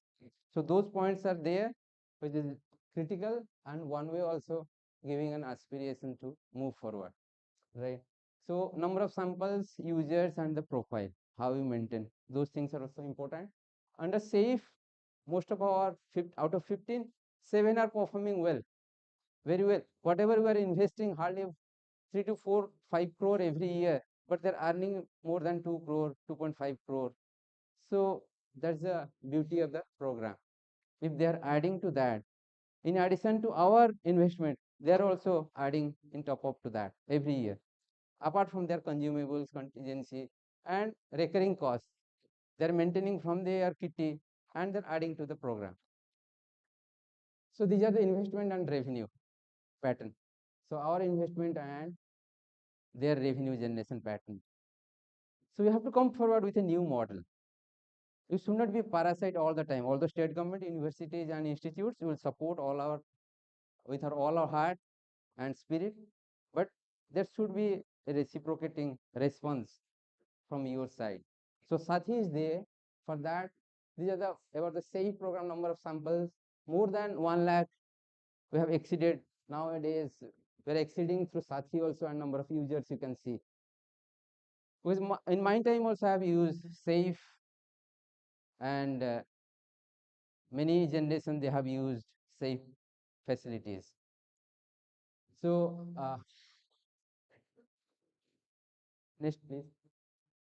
So those points are there, which is critical, and one way also giving an aspiration to move forward, right? So number of samples, users, and the profile, how you maintain, those things are also important. Under safe, most of our out of 15, 7 are performing well, very well. Whatever we are investing, hardly 3 to 4, 5 crore every year, but they're earning more than 2 crore, 2.5 crore. So that's the beauty of the program. If they are adding to that, in addition to our investment, they are also adding in top up to that every year. Apart from their consumables, contingency, and recurring costs, they're maintaining from their kitty and they're adding to the program. So these are the investment and revenue pattern. So our investment and their revenue generation pattern. So we have to come forward with a new model. You should not be parasite all the time. All the state government, universities, and institutes will support all our with all our heart and spirit, but there should be a reciprocating response from your side. So Sathi is there for that. These are the about the SAFE program number of samples, more than 1 lakh. We have exceeded nowadays. We are exceeding through Sathi also, and number of users you can see. Because in my time also I have used SAFE, and many generations they have used SAFE facilities. So next please.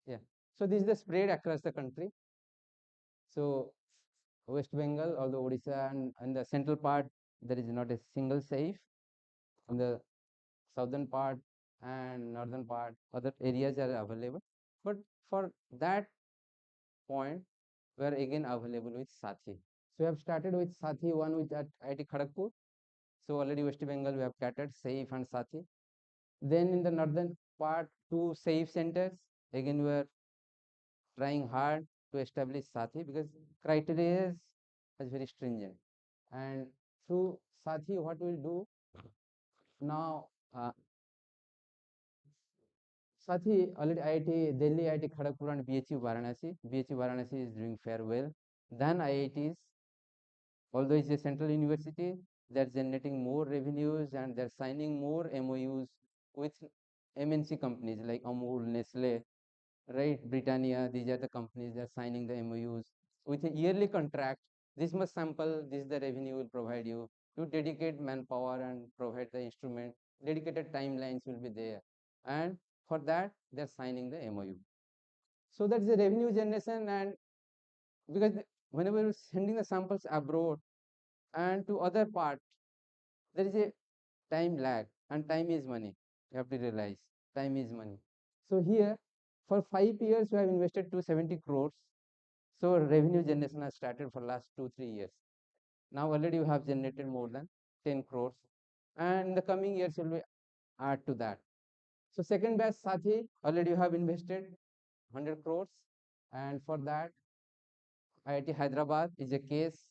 Yeah. So this is the spread across the country. So West Bengal, although Odisha and the central part, there is not a single SAFE. On the southern part and northern part, other areas are available. But for that point, we are again available with Sathi. So we have started with Sathi, one with at IIT Kharagpur. So already West Bengal we have catered SAFE and Sathi. Then in the northern part, 2 SAFE centers. Again we are trying hard to establish Sathi because criteria is very stringent. And through Sathi, what we'll do now, Sathi already IIT Delhi, IIT Kharagpur, and BHU Varanasi. BHU Varanasi is doing fair well. Then IITs, although it's a central university, they're generating more revenues and they're signing more MOUs with MNC companies like Amul, Nestle, right? Britannia, these are the companies that are signing the MOUs with a yearly contract. This much sample, this is the revenue will provide you. You dedicate manpower and provide the instrument. Dedicated timelines will be there. And for that, they're signing the MOU. So that's the revenue generation. And because whenever you're sending the samples abroad and to other part, there is a time lag, and time is money. You have to realize time is money. So here, for 5 years, we have invested 270 crores. So revenue generation has started for last 2-3 years. Now already you have generated more than 10 crores, and in the coming years you will add to that. So second batch Sathi, already you have invested 100 crores, and for that IIT Hyderabad is a case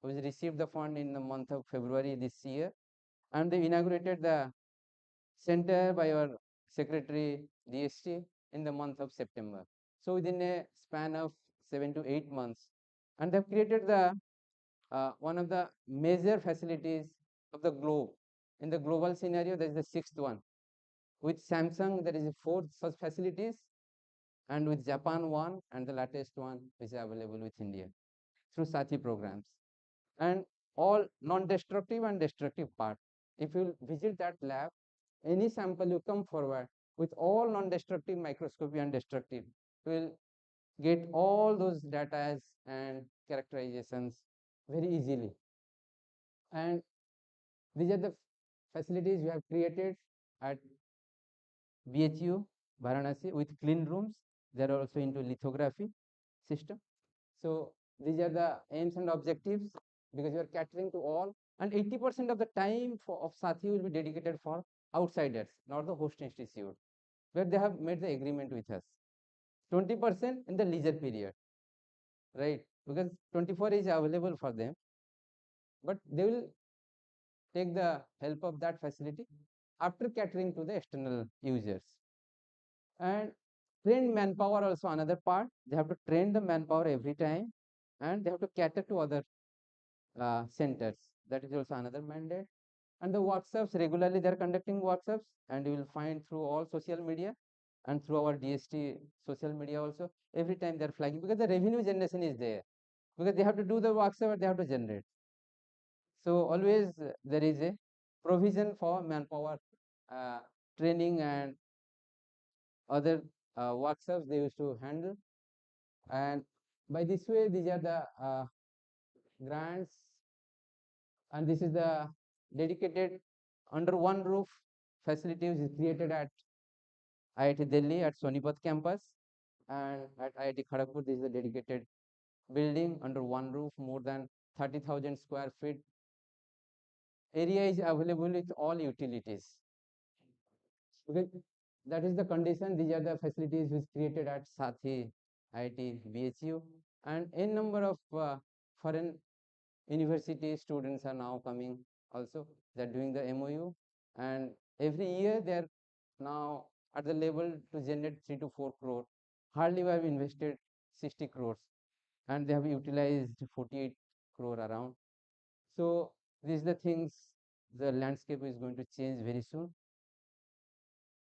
which received the fund in the month of February this year, and they inaugurated the center by our secretary DST in the month of September. So within a span of 7 to 8 months, and they've created the one of the major facilities of the globe. In the global scenario, there is the 6th one. With Samsung, there is a 4th such facilities, and with Japan one, and the latest one is available with India through Sathi programs. And all non-destructive and destructive part. If you visit that lab, any sample you come forward with all non-destructive microscopy and destructive, you will get all those data and characterizations very easily. And these are the facilities we have created at BHU Varanasi with clean rooms. They are also into lithography system. So these are the aims and objectives because we are catering to all, And 80% of the time of Sathi will be dedicated for outsiders, not the host institute, where they have made the agreement with us. 20% in the leisure period, right? Because 24 is available for them, but they will take the help of that facility after catering to the external users. And trained manpower also another part. They have to train the manpower every time, and they have to cater to other centers. That is also another mandate. And the workshops, regularly they are conducting workshops, and you will find through all social media and through our DST social media also. Every time they are flagging, because the revenue generation is there, because they have to do the workshop, they have to generate. So always there is a provision for manpower uh, training and other workshops they used to handle. And by this way, these are the grants, and this is the dedicated under one roof facilities is created at IIT Delhi at Sonipat campus, and at IIT Kharagpur this is a dedicated building under one roof, more than 30,000 square feet. Area is available with all utilities. Okay, that is the condition. These are the facilities which created at Sathi, IIT, BHU, and n number of foreign university students are now coming also. They are doing the MOU, and every year they are now at the level to generate 3 to 4 crore. Hardly we have invested 60 crores, and they have utilized 48 crore around. So these are the things. The landscape is going to change very soon,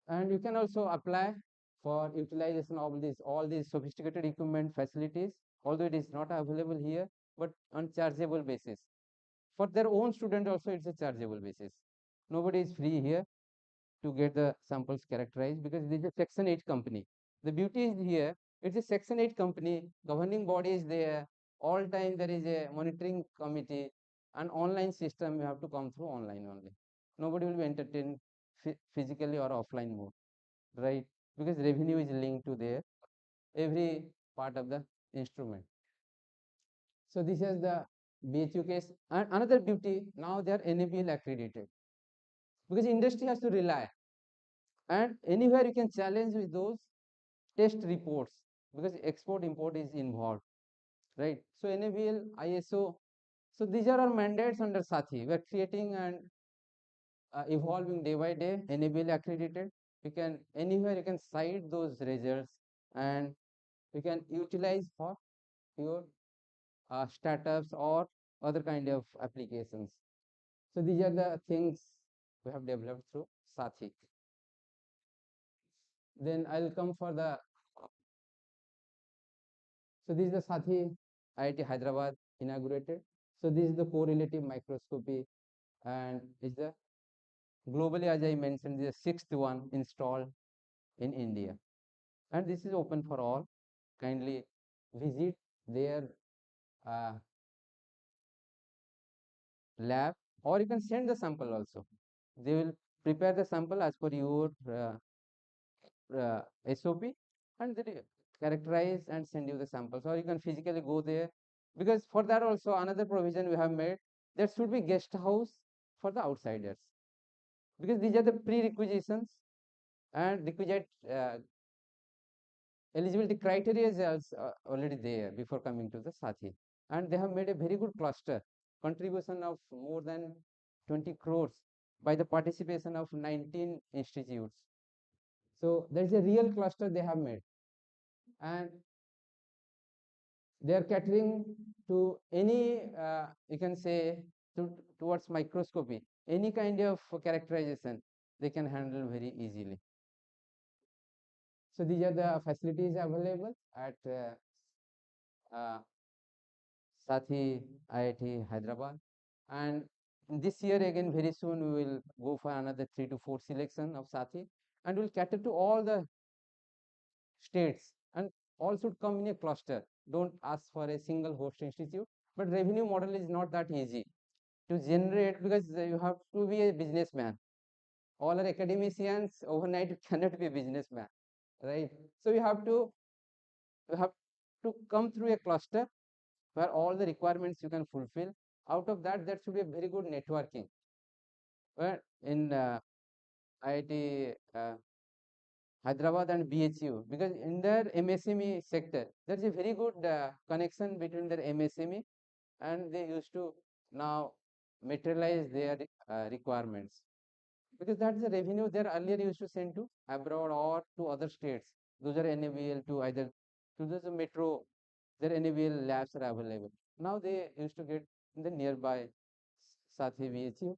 and you can also apply for utilization of this all these sophisticated equipment facilities, although it is not available here, but on chargeable basis. For their own student also it's a chargeable basis. Nobody is free here to get the samples characterized, because this is a section 8 company. The beauty is here, it's a section 8 company, governing body is there, all time there is a monitoring committee, and online system you have to come through online only. Nobody will be entertained physically or offline mode, right? Because revenue is linked to their every part of the instrument. So this is the BHU case. And another beauty, now they are NABL accredited, because industry has to rely, and anywhere you can challenge with those test reports, because export import is involved, right? So NABL, ISO, so these are our mandates under Sathi. We are creating and evolving day by day. NABL accredited, you can anywhere you can cite those results, and you can utilize for your startups or other kind of applications. So these are the things we have developed through Sathi. Then I'll come for the, so this is the Sathi IIT Hyderabad inaugurated. So this is the correlative microscopy, and is the globally, as I mentioned, the sixth one installed in India. And this is open for all. Kindly visit their uh, lab, or you can send the sample also. They will prepare the sample as per your SOP, and they characterize and send you the samples, or you can physically go there. Because for that also another provision we have made, there should be guest house for the outsiders, because these are the prerequisitions and requisite eligibility criteria is also already there before coming to the Sathi. And they have made a very good cluster, contribution of more than 20 crores by the participation of 19 institutes. So there is a real cluster they have made, and they are catering to any, you can say, towards microscopy, any kind of characterization they can handle very easily. So these are the facilities available at Sathi IIT Hyderabad. And this year again, very soon, we will go for another 3 to 4 selection of Sathi, and will cater to all the states, and all should come in a cluster. Don't ask for a single host institute, but revenue model is not that easy to generate, because you have to be a businessman. All are academicians, overnight you cannot be a businessman, right? So you have to come through a cluster where all the requirements you can fulfill, Out of that, there should be a very good networking. Well, in IIT Hyderabad and BHU, because in their MSME sector, there is a very good connection between their MSME, and they used to now materialize their requirements, because that's the revenue they earlier used to send to abroad or to other states. Those are NABL to either to the metro, their NABL labs are available. Now they used to get in the nearby Sathi BHU.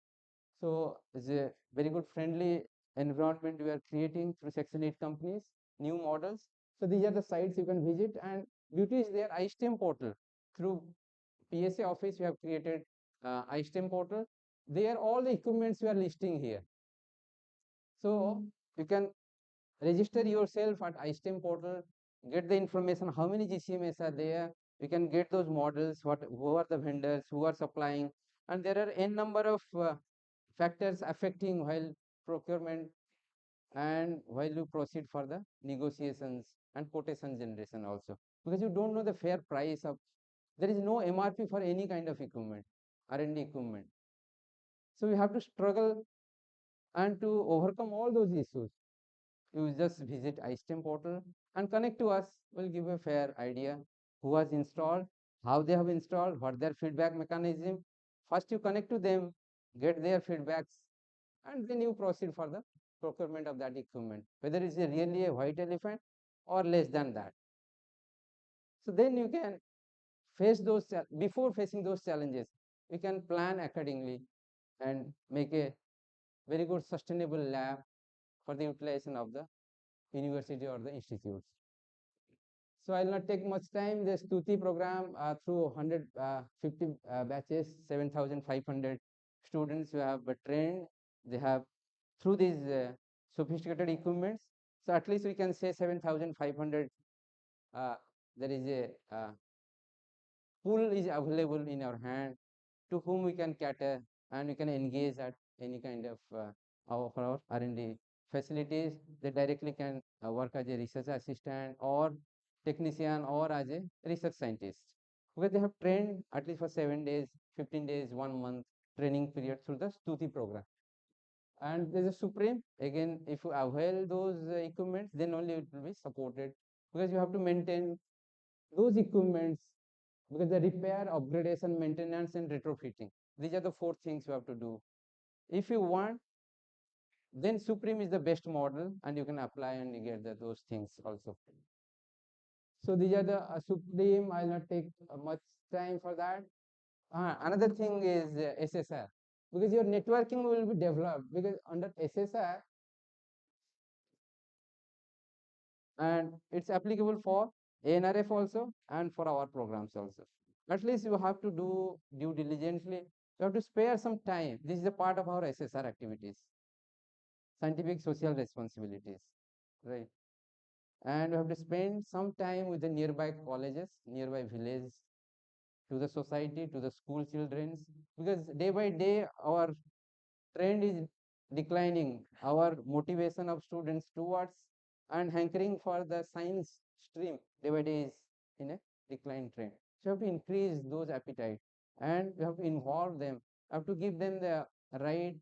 So it's a very good friendly environment we are creating through Section 8 companies, new models. So these are the sites you can visit, and beauty is their iSTEM portal. Through PSA office, we have created iSTEM portal. There all the equipments we are listing here. So you can register yourself at iSTEM portal, get the information how many GCMS are there. You can get those models, who are the vendors, who are supplying, and there are n number of factors affecting while procurement and while you proceed for the negotiations and quotation generation also, because you don't know the fair price of, there is no MRP for any kind of equipment, R&D equipment. So you have to struggle, and to overcome all those issues, you just visit iSTEM portal and connect to us. We'll give you a fair idea who has installed, how they have installed, what their feedback mechanism. First you connect to them, get their feedbacks, and then you proceed for the procurement of that equipment, whether it's really a white elephant or less than that. So then you can face those, before facing those challenges, we can plan accordingly and make a very good sustainable lab for the utilization of the university or the institutes. So I'll not take much time. The Stuti program through 150 batches, 7,500 students who have trained. They have through these sophisticated equipments. So at least we can say 7,500. There is a pool is available in our hand to whom we can cater, and we can engage at any kind of our R&D facilities. They directly can work as a research assistant or technician or as a research scientist, because they have trained at least for 7 days, 15 days, 1 month training period through the Stuti program. And there's a supreme, again, if you avail those equipments, then only it will be supported, because you have to maintain those equipments, because the repair, upgradation, maintenance, and retrofitting, these are the 4 things you have to do. If you want, then Supreme is the best model, and you can apply and you get those things also. So these are the Supreme. I'll not take much time for that. Another thing is SSR, because your networking will be developed, because under SSR, and it's applicable for ANRF also and for our programs also. At least you have to do due diligently. You have to spare some time. This is a part of our SSR activities, scientific social responsibilities, right? And you have to spend some time with the nearby colleges, nearby villages, to the society, to the school children, because day by day our trend is declining. Our motivation of students towards and hankering for the science stream day by day is in a decline trend. So you have to increase those appetite, and you have to involve them, you have to give them the right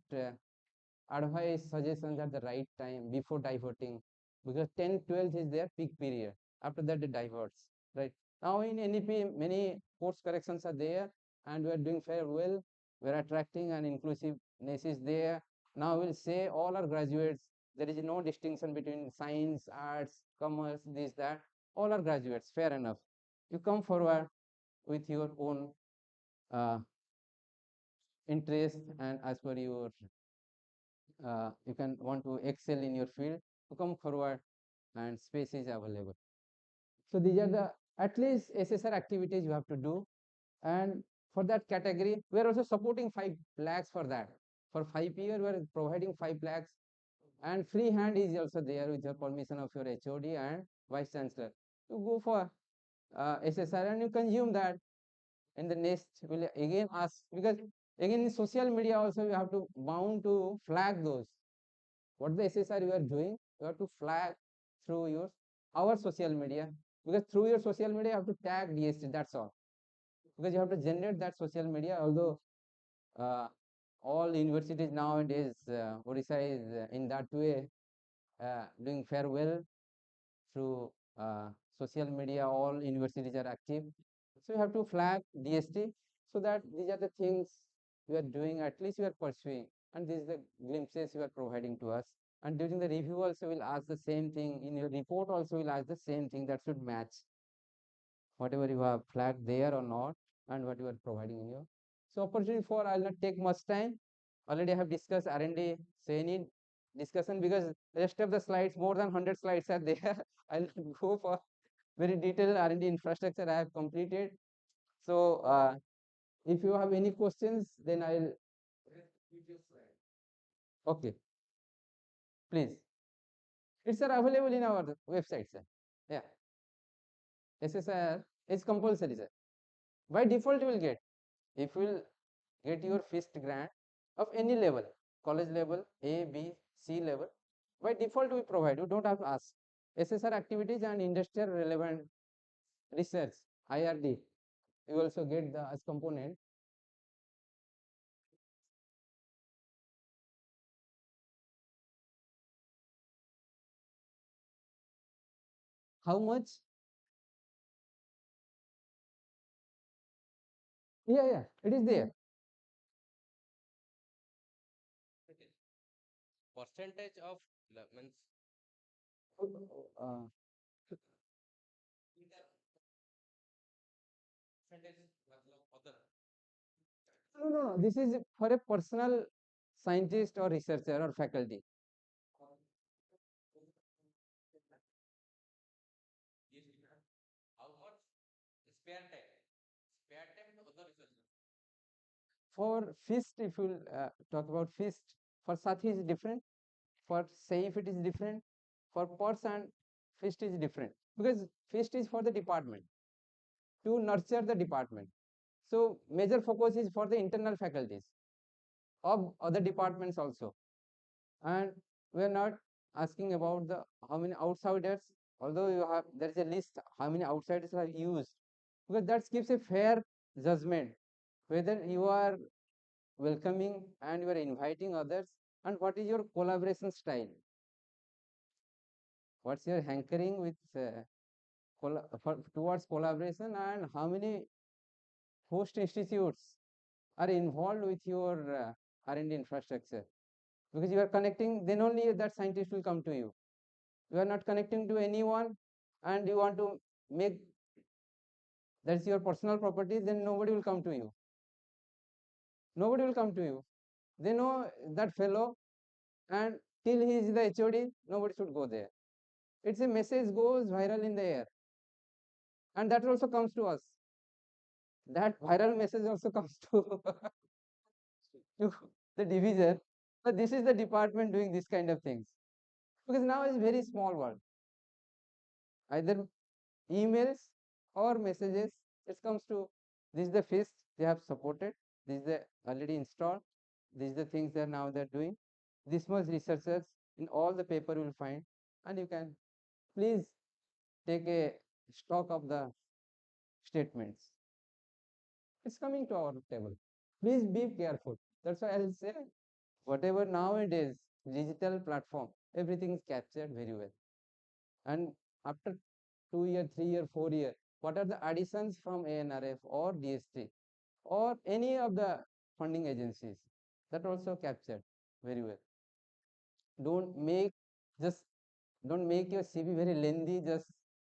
advice, suggestions at the right time before diverting, because 10, 12 is their peak period. After that, it diverts, right? Now in NEP, many course corrections are there, and we are doing fairly well. We are attracting, and inclusiveness is there. Now we'll say all our graduates, there is no distinction between science, arts, commerce, this, that. All are graduates, fair enough. You come forward with your own interest, and as per your you can want to excel in your field, to come forward, and space is available. So these are the at least SSR activities you have to do, and for that category we are also supporting 5 lakhs for that. For 5 years we are providing 5 lakhs, and free hand is also there with your permission of your HOD and vice chancellor. You go for SSR and you consume that. In the next will again ask, because again in social media also you have to bound to flag those what the SSR you are doing. You have to flag through your our social media, because through your social media you have to tag DST, that's all. because you have to generate that social media. Although all universities nowadays, Odisha is in that way doing farewell through social media. All universities are active, so you have to flag DST, so that these are the things you are doing, at least you are pursuing, and this is the glimpses you are providing to us. And during the review also will ask the same thing, in your report also will ask the same thing, that should match whatever you have flagged there or not, and what you are providing in your. So opportunity for, I'll not take much time. Already I have discussed R&D, so any discussion, because rest of the slides, more than 100 slides are there. I'll go for very detailed R&D infrastructure I have completed. So if you have any questions, then I'll. Okay, please. It's available in our website, sir. Yeah. SSR is compulsory, sir. By default, you will get. If you will get your first grant of any level, college level, A, B, C level, by default we provide. You don't have to ask. SSR activities and industrial relevant research, IRD, you also get the as component. How much? Yeah, it is there. Percentage of means Uh, percentage मतलब other no. This is for a personal scientist or researcher or faculty. how much spare time to other researcher. For FIST, if you talk about FIST, for Sathi is different, for SAFE it is different, for PERS and FIST is different, because FIST is for the department, to nurture the department. So major focus is for the internal faculties of other departments also. And we are not asking about the how many outsiders, although you have, there is a list how many outsiders are used, because that gives a fair judgment whether you are welcoming and you are inviting others, and what is your collaboration style, what's your hankering with towards collaboration, and how many host institutes are involved with your R&D infrastructure, because you are connecting, then only that scientist will come to you. You are not connecting to anyone and you want to make that's your personal property, then nobody will come to you. Nobody will come to you. They know that fellow, and till he is the HOD, nobody should go there. It's a message goes viral in the air, and that also comes to us. That viral message also comes to, to the division. But this is the department doing this kind of things, because now it's very small world. Either emails or messages, it comes to, this is the FIST they have supported, this is the already installed, these are the things that now they're doing, this much researchers in all the paper you will find, and you can please take a stock of the statements. It's coming to our table. Please be careful. That's why I'll say, whatever nowadays digital platform, everything is captured very well. And after 2 year, 3 year, 4 year, what are the additions from ANRF or DST or any of the funding agencies, that also captured very well. Don't make just don't make your CV very lengthy, just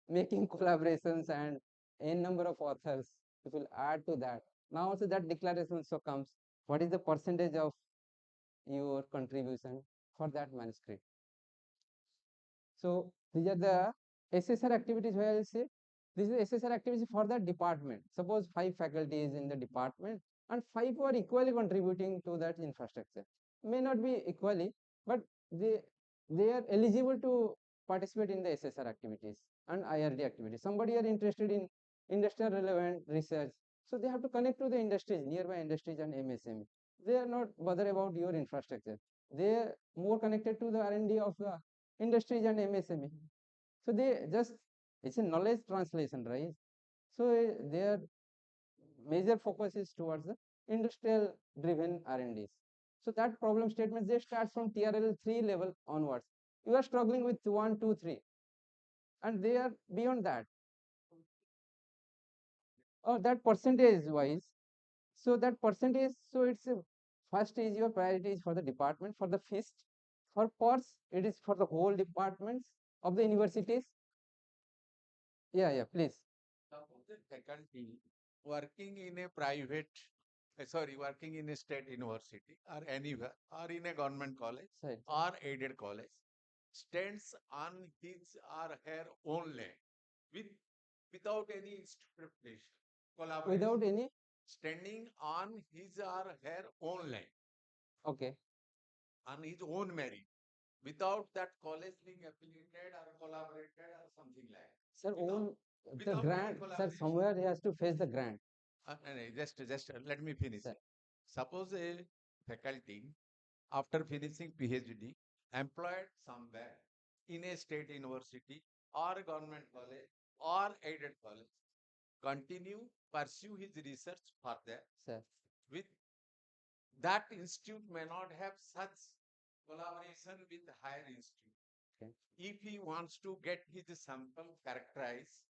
making collaborations and n number of authors. If you add to that, now also that declaration also comes. What is the percentage of your contribution for that manuscript? So these are the SSR activities where I'll say this is SSR activities for the department. Suppose 5 faculties in the department and 5 are equally contributing to that infrastructure. May not be equally, but they are eligible to participate in the SSR activities and IRD activities. Somebody are interested in industrial relevant research, so they have to connect to the industries, nearby industries and MSME. They are not bothered about your infrastructure. They are more connected to the R&D of the industries and MSME. So they just, it's a knowledge translation, right? So they are major focus is towards the industrial driven R&Ds. So that problem statement they start from TRL 3 level onwards. You are struggling with 1, 2, 3, and they are beyond that. Oh, that percentage wise. So that percentage, so it's first is your priority is for the department, for the FIST. For PORS, it is for the whole departments of the universities. Yeah, please. Suppose a faculty working in a private, working in a state university or anywhere or in a government college Right. or aided college stands on his or her own land with without any interpretation, collaboration, Without any, standing on his or her own land okay. on his own merit without that college being affiliated or collaborated or something like that. Sir, own the without any grant, sir, collaboration. somewhere he has to face the grant. Just let me finish. Sir. Suppose a faculty, after finishing PhD, employed somewhere in a state university or a government college or aided college, continue pursue his research further. Sir. With that institute may not have such collaboration with higher institute. Okay. If he wants to get his sample characterized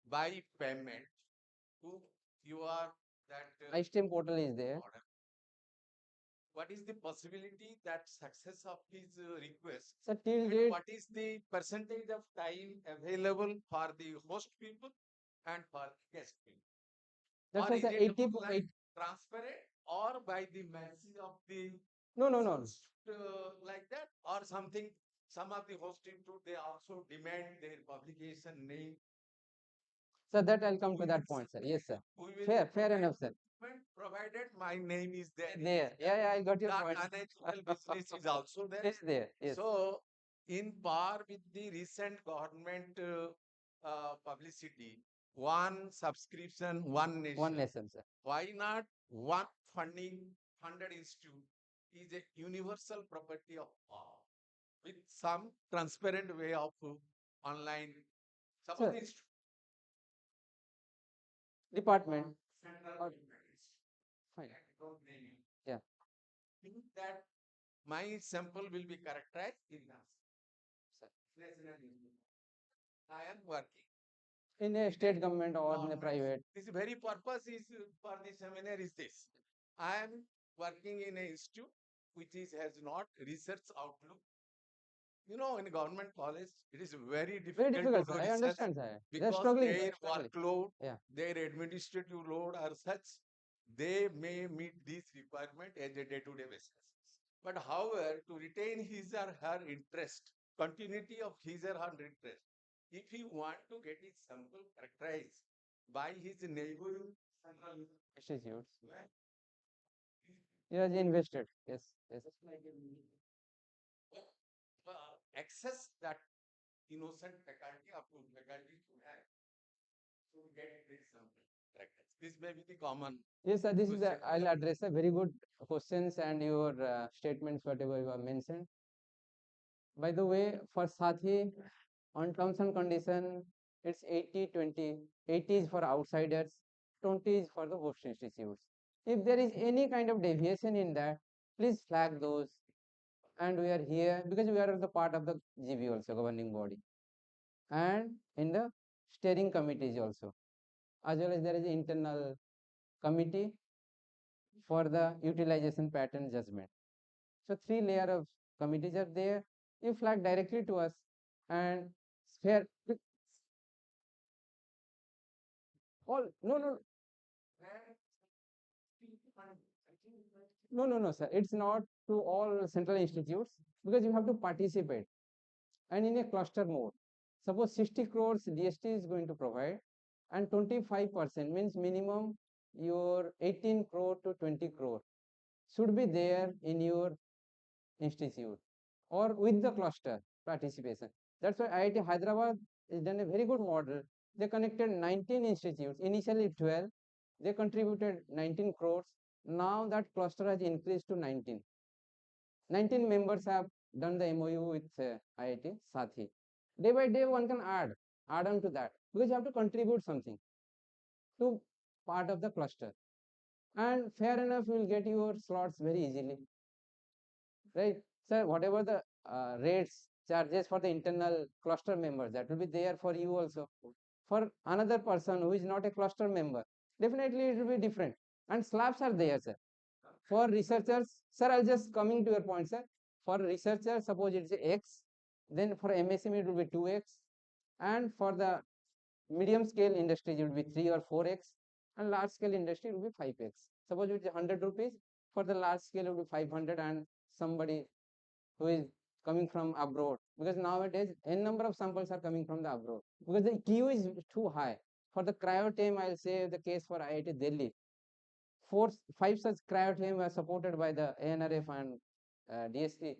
by payment to your that iSTEM portal is there. model, what is the possibility that success of his request? So till And date, what is the percentage of time available for the host people and for the guest people? that's Or why is sir, it 80, like transparent or by the mercy of the no, host, like that or something? Some of the hosting too, they also demand their publication name. So that I'll come to that point, sir. Yes, sir. Fair enough, sir. Provided my name is there. There. Yeah, I got your That point. unethical business is also there. It's there. Yes. So, in par with the recent government publicity, one subscription, one nation. One nation, sir. Why not one funded institute is a universal property of all with some transparent way of online. Suppose Sir, the institute department. central Or- government Fine. don't name it. Yeah. Think that my sample will be characterized in us. Sir. I am working In a state government or in a private. This very purpose is for the seminar is this. I am working in an institute which has not research outlook. You know, in a government college, it is very difficult, Very difficult, to sir. do I research understand, sir. They're because struggling. their They're struggling. workload, Yeah. their administrative load are such, they may meet this requirement as a day-to-day basis. But however, to retain his or her interest, continuity of his or her interest, if he want to get his sample characterized by his neighboring central Institutes. right? He has invested. Yes. Access that innocent faculty up to faculty to have to get this sample characterized. This may be the common. Yes, sir. This is question. I'll address a very good questions and your statements, whatever you have mentioned. By the way, for Sathi, on terms and condition, it's 80-20. 80 is for outsiders, 20 is for the host institutes. If there is any kind of deviation in that, please flag those. And we are here because we are the part of the GB also, governing body. And in the steering committees also. As well as there is an internal committee for the utilization pattern judgment. So 3 layer of committees are there. You flag directly to us and fair. All no, sir. It's not to all central institutes because you have to participate and in a cluster mode. Suppose 60 crores DST is going to provide and 25% means minimum your 18 crore to 20 crore should be there in your institute or with the cluster participation. That's why IIT Hyderabad has done a very good model. They connected 19 institutes, initially 12. They contributed 19 crores. Now that cluster has increased to 19. 19 members have done the MOU with IIT Sathi. Day by day, one can add on to that because you have to contribute something. To part of the cluster. And fair enough, you will get your slots very easily, right? So whatever the rates, charges for the internal cluster members, that will be there for you also. For another person who is not a cluster member, definitely it will be different. And slabs are there, sir. For researchers, sir, I'll just coming to your point, sir. For researchers, suppose it's X, then for MSME it will be 2X, and for the medium scale industry it will be 3 or 4X, and large scale industry will be 5X. Suppose it's 100 rupees, for the large scale it will be 500, and somebody who is coming from abroad, because nowadays n number of samples are coming from the abroad, because the queue is too high. For the cryo-TEM, I'll say the case for IIT Delhi. 5 such cryo-TEM were supported by the ANRF and DST,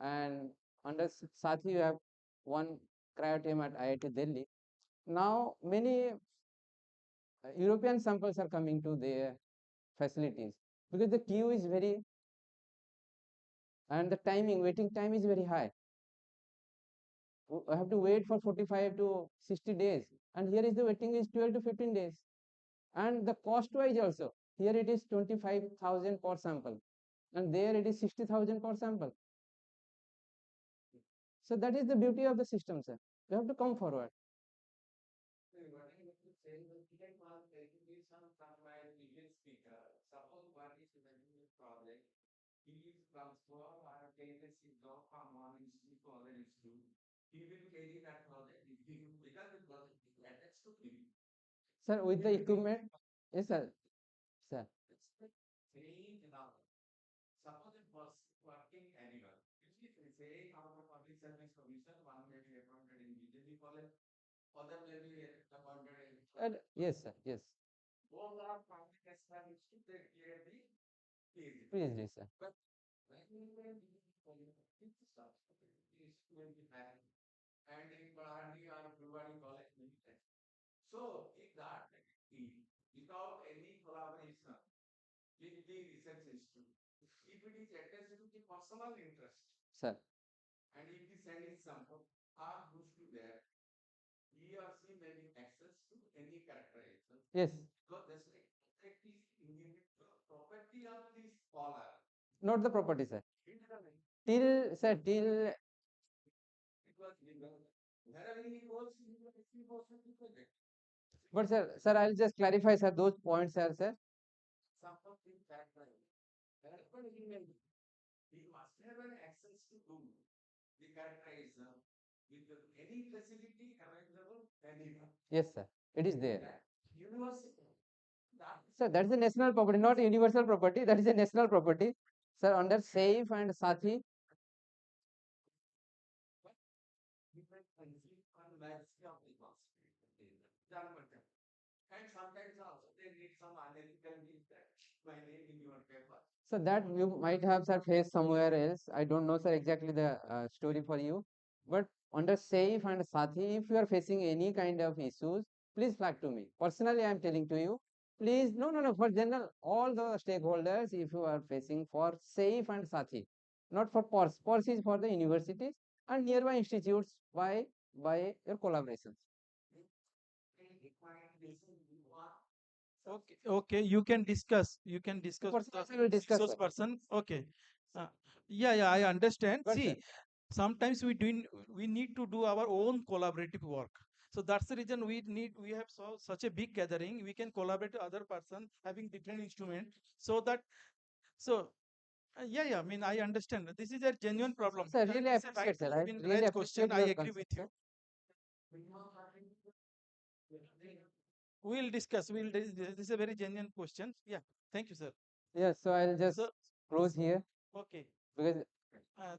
and under Sathi you have one cryo-TEM at IIT Delhi. Now many European samples are coming to their facilities, because the queue is very, and the waiting time is very high. I have to wait for 45 to 60 days, and here is the waiting is 12 to 15 days. And the cost wise also, here it is 25,000 per sample, and there it is 60,000 per sample. So that is the beauty of the system, sir. You have to come forward. What I want to say is that was taking some from my previous speaker. Suppose what is the project? He is transfer or take a job from one institute to other institute. He will carry that project because the project is attached to him. Sir, with the equipment, yes, sir. Sir. Same now. Suppose it was working anywhere. If we say our public service commission, one may be appointed in BJP college, other may be appointed in. Yes, sir. Yes. All are public establishments to take care of the PhD, sir. But when we were it's stuff, is going to happen. And in Barhani or Bhuwani college, many times. So, if that without any collaboration with the research institute, if it is attached to the personal interest, sir, and if the send is sample are goes to there, he or she may be access to any characterization. Yes. Because that's like property of the scholar. Not the property, sir. Till, sir, till. But sir, I'll just clarify, sir, those points, sir. He must have an access to do the characterization with any facility available anywhere. Yes, sir. It is there. University. Sir, that is a national property, not universal property. That is a national property. Sir, under SAFE and Sathi. And sometimes also they need some analytical my name in your paper. So that you might have, sir, faced somewhere else. I don't know, sir, exactly the story for you. But under SAFE and Sathi, if you are facing any kind of issues, please flag to me. Personally, I am telling to you, please, no, for general, all the stakeholders, if you are facing for SAFE and Sathi, not for PORS. PORS is for the universities and nearby institutes by your collaborations. Okay, you can discuss with the resource person. Okay. Yeah, I understand. See, sometimes we need to do our own collaborative work. So that's the reason we have such a big gathering. We can collaborate with other person having different instrument, so that yeah, I mean, I understand. This is a genuine problem. Sir, really appreciate, sir. I really appreciate I your agree with you. We'll discuss. This is a very genuine question. Yeah, thank you, sir. Yes, so I'll just close here. Okay. Because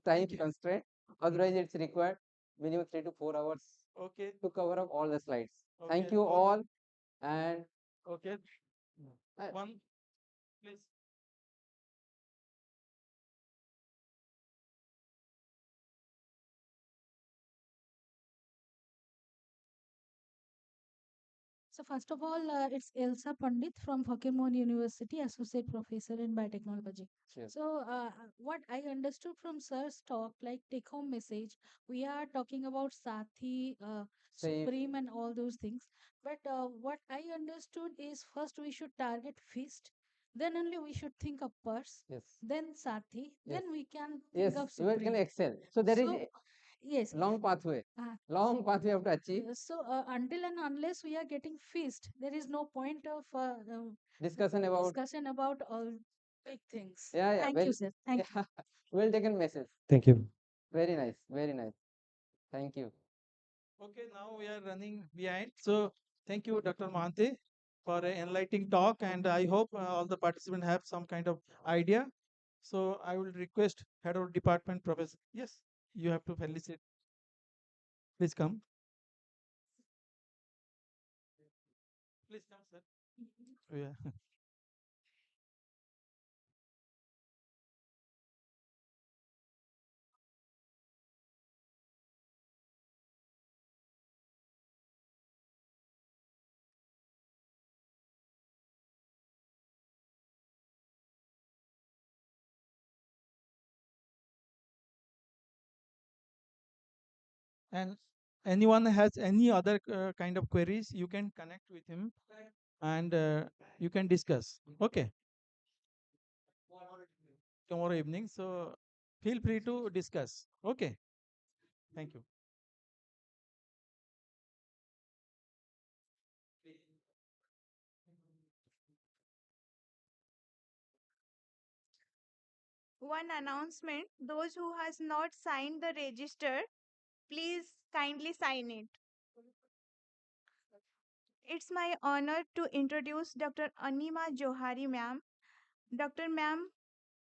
time constraint. Otherwise, it's required minimum 3 to 4 hours. Okay. To cover up all the slides. Okay. Thank you all. And okay. One, please. So first of all, it's Elsa Pandit from Fakirmon University, Associate Professor in Biotechnology. Sure. So what I understood from Sir's talk, like take-home message, we are talking about Sati, Safe. Supreme, and all those things. But what I understood is first we should target feast, then only we should think of purse, Yes. then Sati, Yes. then we can Yes, think of you can Supreme. excel. So there is So a yes, long pathway. Long pathway you have to achieve. so until and unless we are getting feast, there is no point of Discussion about all big things. yeah, yeah. Thank Well, you, sir. Thank yeah. Well taken message. Thank you. Very nice. Very nice. Thank you. Okay, now we are running behind. So thank you, Dr. Mahante, for an enlightening talk, and I hope all the participants have some kind of idea. So I will request Head of Department, Professor. Yes, you have to felicitate. Please come. Please come, sir. Yeah. And anyone has any other kind of queries, you can connect with him and you can discuss. Okay. Tomorrow evening. So feel free to discuss. Okay. Thank you. One announcement, those who has not signed the register, please kindly sign it. It's my honor to introduce Dr. Anima Johari ma'am. Dr. Ma'am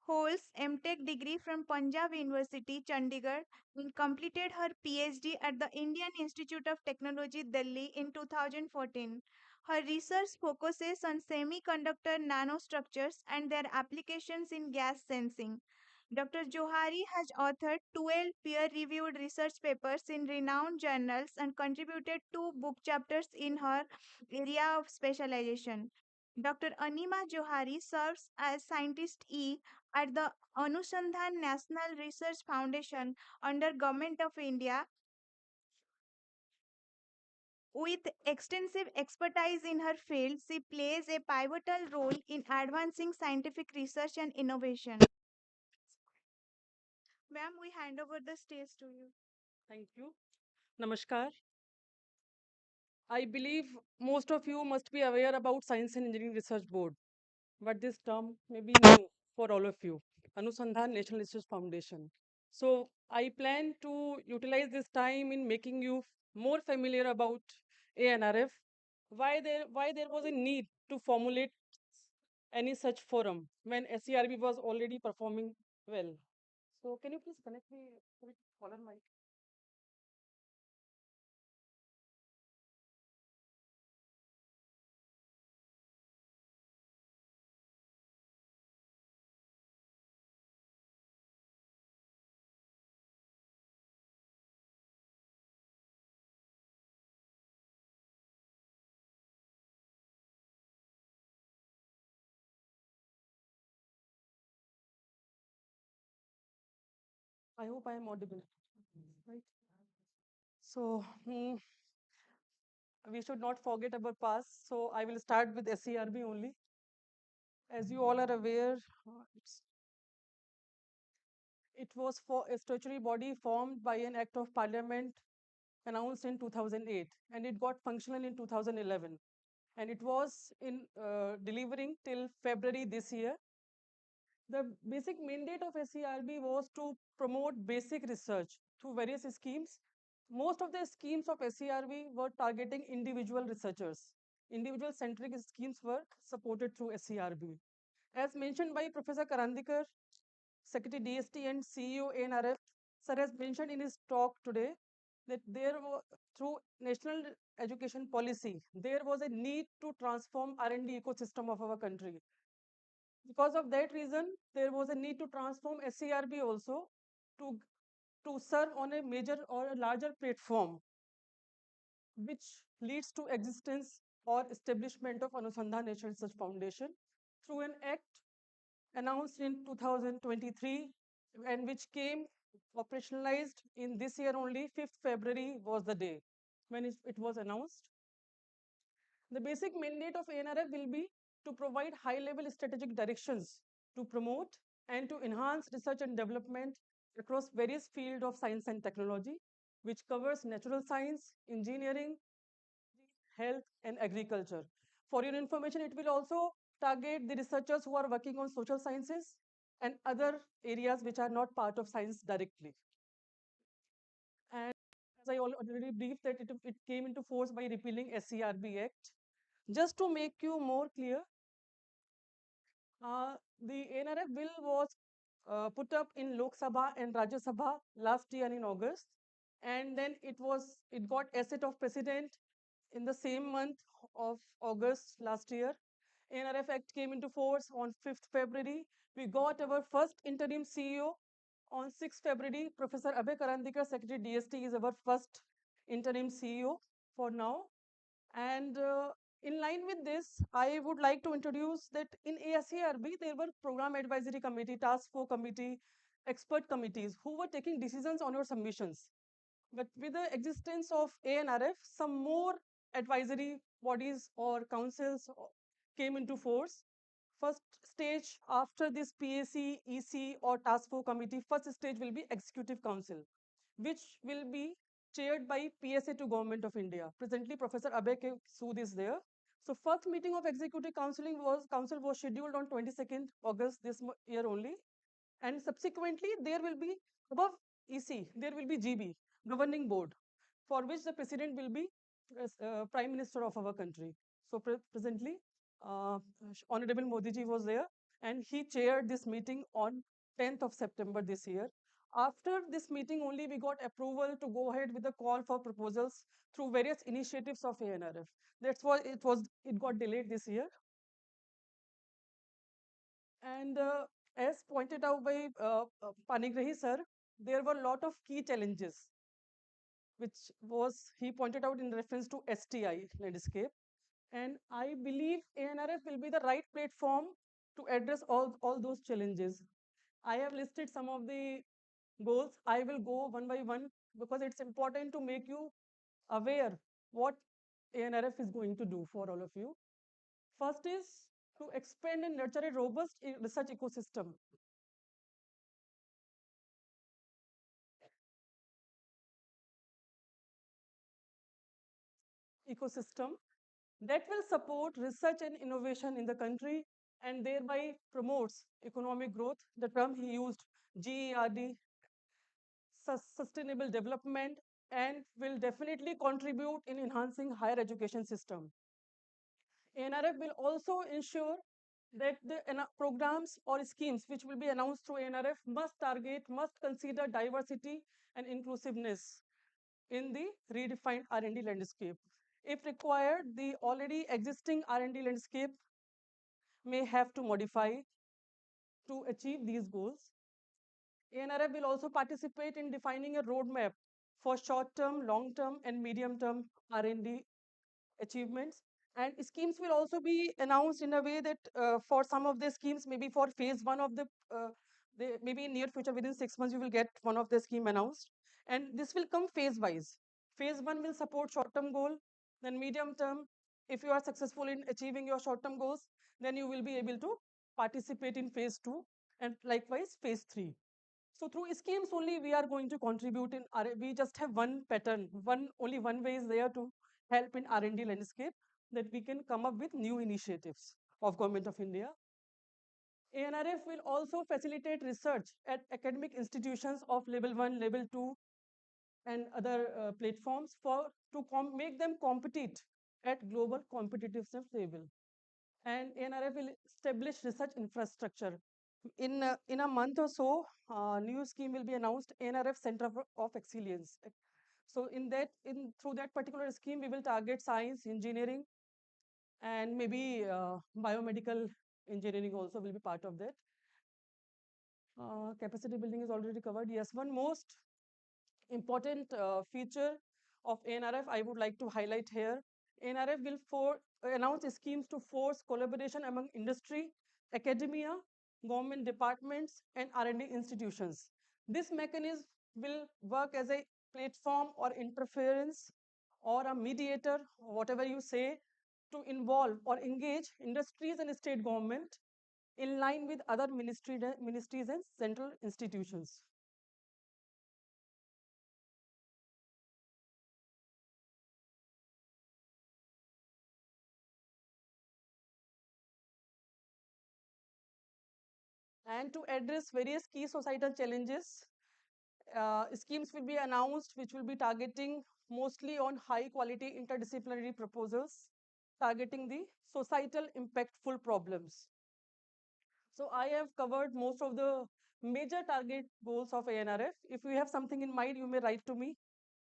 holds MTech degree from Punjab University, Chandigarh, and completed her PhD at the Indian Institute of Technology, Delhi in 2014. Her research focuses on semiconductor nanostructures and their applications in gas sensing. Dr. Johari has authored 12 peer reviewed research papers in renowned journals and contributed 2 book chapters in her area of specialization. Dr. Anima Johari serves as Scientist E at the Anusandhan National Research Foundation under Government of India. With extensive expertise in her field, she plays a pivotal role in advancing scientific research and innovation. Ma'am, we hand over the stage to you. Thank you. Namaskar. I believe most of you must be aware about Science and Engineering Research Board, but this term may be new for all of you. Anusandhan National Research Foundation. So I plan to utilize this time in making you more familiar about ANRF, why there was a need to formulate any such forum when SERB was already performing well. So can you please connect me with caller mic? I hope I am audible. Right. So we should not forget our past. So I will start with SERB only. As you all are aware, it was for a statutory body formed by an act of parliament announced in 2008, and it got functional in 2011. And it was in delivering till February this year. The basic mandate of SERB was to promote basic research through various schemes. Most of the schemes of SERB were targeting individual researchers. Individual centric schemes were supported through SERB. As mentioned by Professor Karandikar, Secretary DST and CEO ANRF, sir has mentioned in his talk today that through national education policy, there was a need to transform R&D ecosystem of our country. Because of that reason, there was a need to transform SERB also to, to serve on a major or a larger platform, which leads to existence or establishment of Anusandhan Research Foundation through an act announced in 2023 and which came operationalized in this year only. 5th February was the day when it was announced. The basic mandate of ANRF will be to provide high-level strategic directions to promote and to enhance research and development across various fields of science and technology, which covers natural science, engineering, health, and agriculture. For your information, it will also target the researchers who are working on social sciences and other areas which are not part of science directly. And as I already briefed that it came into force by repealing SCRB Act. Just to make you more clear, the ANRF bill was put up in Lok Sabha and Rajya Sabha last year in August, and then it got asset of president in the same month of August last year. ANRF Act came into force on 5th February. We got our first interim CEO on 6th February. Professor Abhay Karandikar, Secretary DST, is our first interim CEO for now. And in line with this, I would like to introduce that in ASCRB, there were program advisory committee, task force committee, expert committees who were taking decisions on your submissions. But with the existence of ANRF, some more advisory bodies or councils came into force. First stage after this PAC, EC or task force committee, first stage will be executive council, which will be chaired by PSA to Government of India. Presently, Professor Abhay Sood is there. So first meeting of executive council was scheduled on 22nd August this year only. And subsequently, there will be above EC, there will be GB, governing board, for which the president will be prime minister of our country. So presently, Honorable Modi ji was there and he chaired this meeting on 10th of September this year. After this meeting only, we got approval to go ahead with the call for proposals through various initiatives of ANRF. That's why it got delayed this year. And as pointed out by Panigrahi sir, there were a lot of key challenges, which was he pointed out in reference to STI landscape. And I believe ANRF will be the right platform to address all those challenges. I have listed some of the goals. I will go one by one because it's important to make you aware what ANRF is going to do for all of you. First is to expand and nurture a robust research ecosystem. Ecosystem that will support research and innovation in the country and thereby promotes economic growth. The term he used, GERD, sustainable development, and will definitely contribute in enhancing higher education system. ANRF will also ensure that the programs or schemes which will be announced through ANRF must consider diversity and inclusiveness in the redefined R&D landscape. If required, the already existing R&D landscape may have to modify to achieve these goals. ANRF will also participate in defining a roadmap for short-term, long-term, and medium-term R&D achievements. And schemes will also be announced in a way that for some of the schemes, maybe for phase one of maybe in near future, within 6 months, you will get one of the scheme announced. And this will come phase-wise. Phase one will support short-term goal, then medium-term. If you are successful in achieving your short-term goals, then you will be able to participate in phase two and likewise phase three. So through schemes only we are going to contribute in we just have one pattern, only one way is there to help in R&D landscape, that we can come up with new initiatives of Government of India. ANRF will also facilitate research at academic institutions of level 1, level 2 and other platforms to make them compete at global competitiveness level. And ANRF will establish research infrastructure. In a month or so, new scheme will be announced, ANRF Center of Excellence. So through that particular scheme, we will target science, engineering, and maybe biomedical engineering also will be part of that. Capacity building is already covered. Yes, one most important feature of ANRF I would like to highlight here ANRF will announce schemes to force collaboration among industry, academia, government departments, and R&D institutions. This mechanism will work as a platform or interference or a mediator, whatever you say, to involve or engage industries and state government in line with other ministries and central institutions. And to address various key societal challenges, schemes will be announced which will be targeting mostly on high quality interdisciplinary proposals, targeting the societal impactful problems. So I have covered most of the major target goals of ANRF. If you have something in mind, you may write to me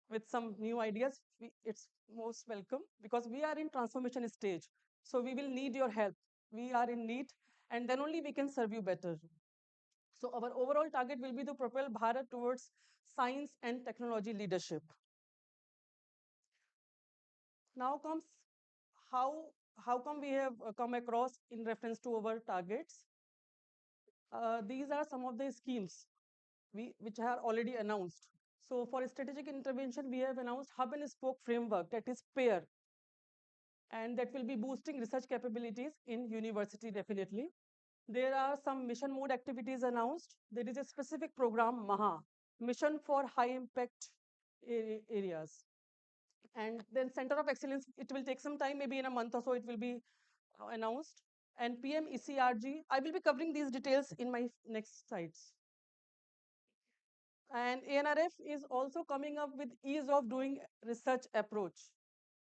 with some new ideas. It's most welcome because we are in transformation stage. So we will need your help. We are in need, and then only we can serve you better. So our overall target will be to propel Bharat towards science and technology leadership. Now comes how how come we have come across in reference to our targets. These are some of the schemes which are already announced. So for strategic intervention, we have announced hub and spoke framework, that is PAIR, and that will be boosting research capabilities in university definitely. There are some mission mode activities announced. There is a specific program, MAHA, Mission for High Impact Areas. And then Center of Excellence, it will take some time, maybe in a month or so, it will be announced. And PM ECRG, I will be covering these details in my next slides. And ANRF is also coming up with ease of doing research approach.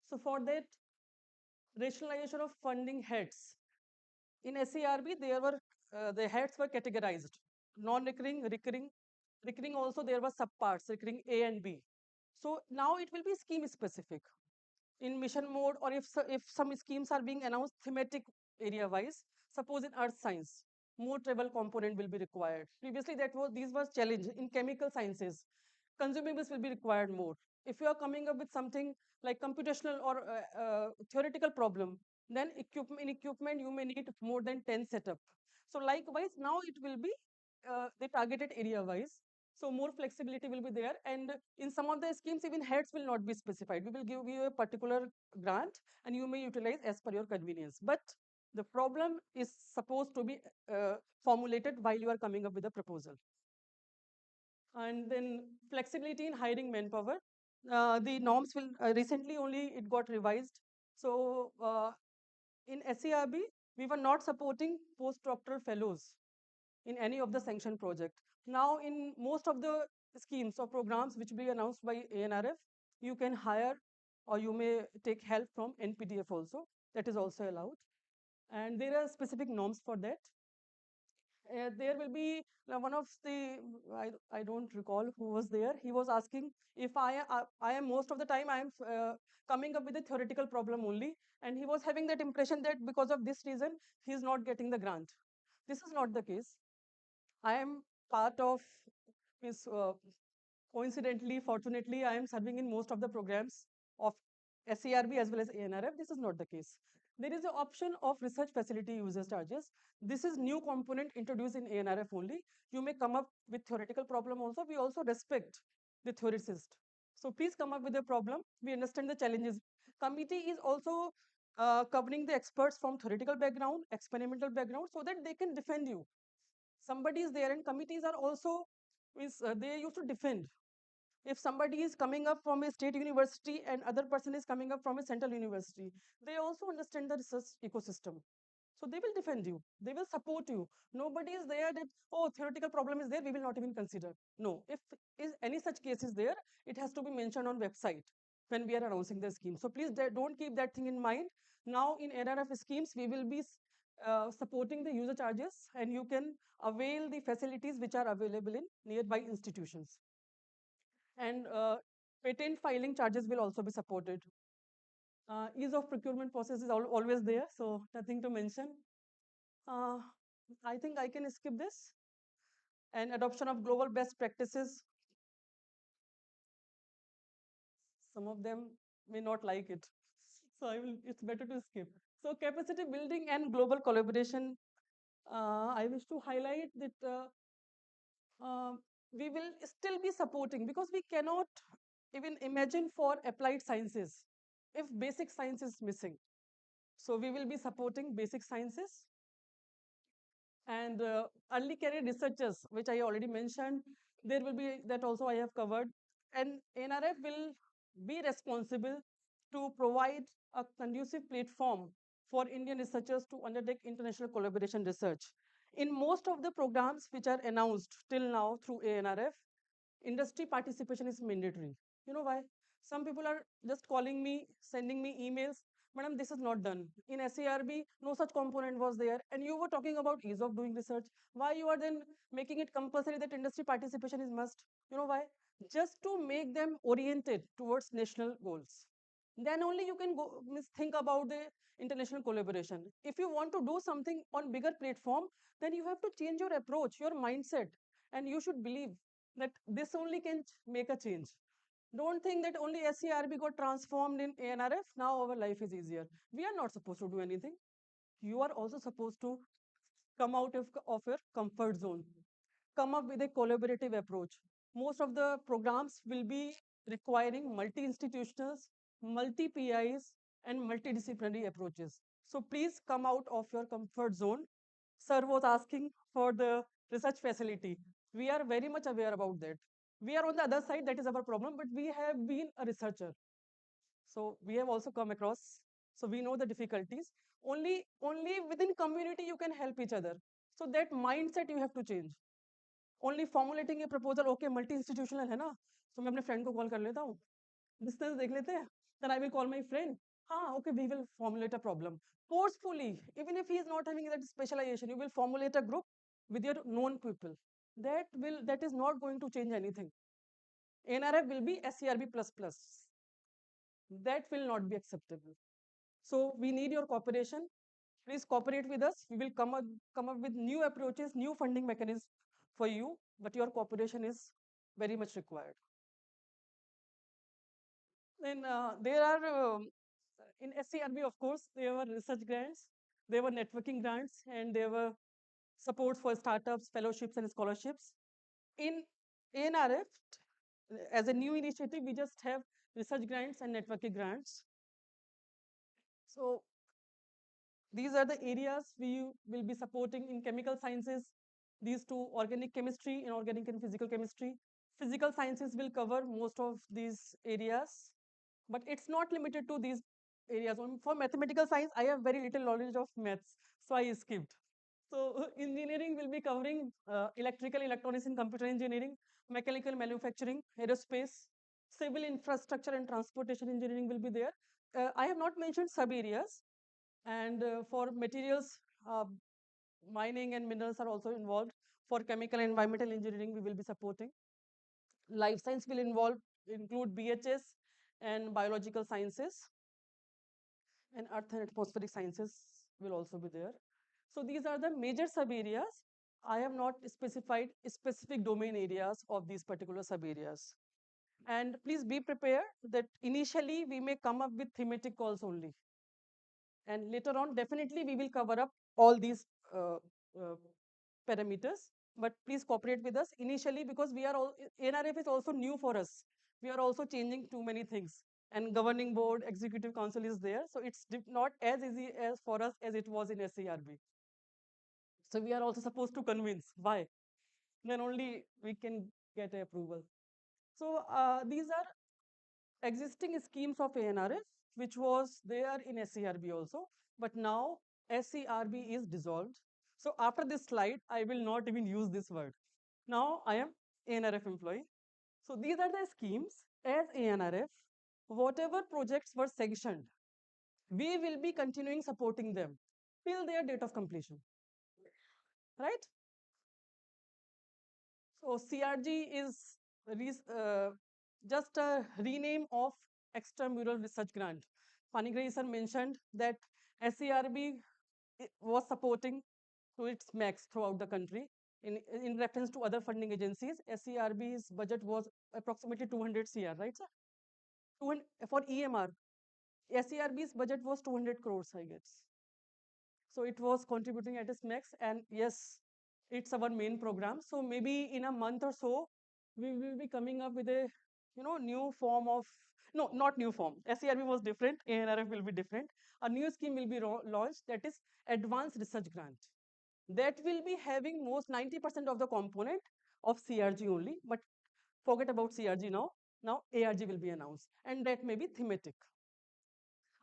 So for that, rationalization of funding heads. In SERB, the heads were categorized: non-recurring, recurring. Recurring also there were subparts, recurring A and B. So now it will be scheme specific. In mission mode, or if some schemes are being announced thematic area wise, suppose in earth science, more travel component will be required. Previously, these were challenge in chemical sciences. Consumables will be required more. If you are coming up with something like computational or theoretical problem, then equipment you may need more than 10 setup. So likewise, now it will be the targeted area wise. So more flexibility will be there, and in some of the schemes, even heads will not be specified. We will give you a particular grant, and you may utilize as per your convenience. But the problem is supposed to be formulated while you are coming up with a proposal. And then flexibility in hiring manpower. The norms will recently only it got revised. So in SERB, we were not supporting postdoctoral fellows in any of the sanction project. Now, in most of the schemes or programs which will be announced by ANRF, you can hire or you may take help from NPTF also. That is also allowed. And there are specific norms for that. There will be one of the, I don't recall who was there. He was asking if I am most of the time I am coming up with a theoretical problem only. And he was having that impression that because of this reason, he is not getting the grant. This is not the case. I am part of this, coincidentally, fortunately, I am serving in most of the programs of SERB as well as ANRF. This is not the case. There is an option of research facility users charges. This is new component introduced in ANRF only. You may come up with theoretical problem also. We also respect the theoricist. So please come up with a problem. We understand the challenges. Committee is also covering the experts from theoretical background, experimental background, so that they can defend you. Somebody is there, and committees are also they used to defend. If somebody is coming up from a state university and other person is coming up from a central university, they also understand the research ecosystem. So they will defend you. They will support you. Nobody is there that, oh, theoretical problem is there, we will not even consider. No, if is any such case is there, it has to be mentioned on website when we are announcing the scheme. So please don't keep that thing in mind. Now in ANRF schemes, we will be supporting the user charges, and you can avail the facilities which are available in nearby institutions. And patent filing charges will also be supported. Ease of procurement process is always there, so nothing to mention. I think I can skip this. And adoption of global best practices. Some of them may not like it. So it's better to skip. So capacity building and global collaboration. I wish to highlight that uh, we will still be supporting because we cannot even imagine for applied sciences if basic science is missing. So we will be supporting basic sciences and early career researchers, which I already mentioned. There will be that also I have covered, and ANRF will be responsible to provide a conducive platform for Indian researchers to undertake international collaboration research. In most of the programs which are announced till now through ANRF, industry participation is mandatory. You know why? Some people are just calling me, sending me emails. Madam, this is not done. In SARB, no such component was there. And you were talking about ease of doing research. Why you are then making it compulsory that industry participation is must? You know why? Just to make them oriented towards national goals. Then only you can go think about the international collaboration. If you want to do something on bigger platform, then you have to change your approach, your mindset, and you should believe that this only can make a change. Don't think that only SCRB got transformed in ANRF, now our life is easier. We are not supposed to do anything. You are also supposed to come out of your comfort zone, come up with a collaborative approach. Most of the programs will be requiring multi-institutionals, multi-PIs, and multidisciplinary approaches. So please come out of your comfort zone. Sir was asking for the research facility. We are very much aware about that. We are on the other side, that is our problem, but we have been a researcher. So we have also come across, so we know the difficulties. Only within community you can help each other. So that mindset you have to change. Only formulating a proposal, okay, multi-institutional है ना, so मैं अपने friend को call कर लेता हूँ, distance देख लेते हैं, then I will call my friend, हाँ, okay, we will formulate a problem. Forcefully, even if he is not having that specialization, you will formulate a group with your known people. That is not going to change anything. NRF will be SCRB++. That will not be acceptable. So we need your cooperation. Please cooperate with us. We will come up with new approaches, new funding mechanisms for you, but your cooperation is very much required. Then there are, in SCRB, of course, there were research grants, there were networking grants, and there were supports for startups, fellowships, and scholarships. In ANRF, as a new initiative, we just have research grants and networking grants. So these are the areas we will be supporting in chemical sciences. These two, organic chemistry, inorganic and physical chemistry. Physical sciences will cover most of these areas, but it's not limited to these areas. For mathematical science, I have very little knowledge of maths, so I skipped. So engineering will be covering electrical, electronics and computer engineering, mechanical manufacturing, aerospace, civil infrastructure and transportation engineering will be there. I have not mentioned sub areas, and for materials, mining and minerals are also involved. For chemical and environmental engineering, we will be supporting. Life science will include BHS and biological sciences, and earth and atmospheric sciences will also be there. So these are the major sub areas. I have not specified specific domain areas of these particular sub areas. And please be prepared that initially we may come up with thematic calls only. And later on, definitely we will cover up all these parameters. But please cooperate with us initially, because we are all, NRF is also new for us. We are also changing too many things. And governing board, executive council is there. So it's not as easy as for us as it was in SCRB. So we are also supposed to convince. Why? Then only we can get approval. So these are existing schemes of ANRF, which was there in SCRB also, but now SCRB is dissolved. So after this slide, I will not even use this word. Now I am ANRF employee. So these are the schemes as ANRF. Whatever projects were sanctioned, we will be continuing supporting them till their date of completion. Right? So CRG is just a rename of extramural research grant. Panigrai sir mentioned that SCRB was supporting to its max throughout the country. In reference to other funding agencies, SCRB's budget was approximately 200 CR, right sir? 200 for EMR. SERB's budget was 200 crores, I guess. So it was contributing at its max. And yes, it's our main program. So maybe in a month or so, we will be coming up with a new form of no, not new form. SERB was different. ANRF will be different. A new scheme will be launched, that is Advanced Research Grant. That will be having most 90% of the component of CRG only. But forget about CRG now. Now ARG will be announced, and that may be thematic.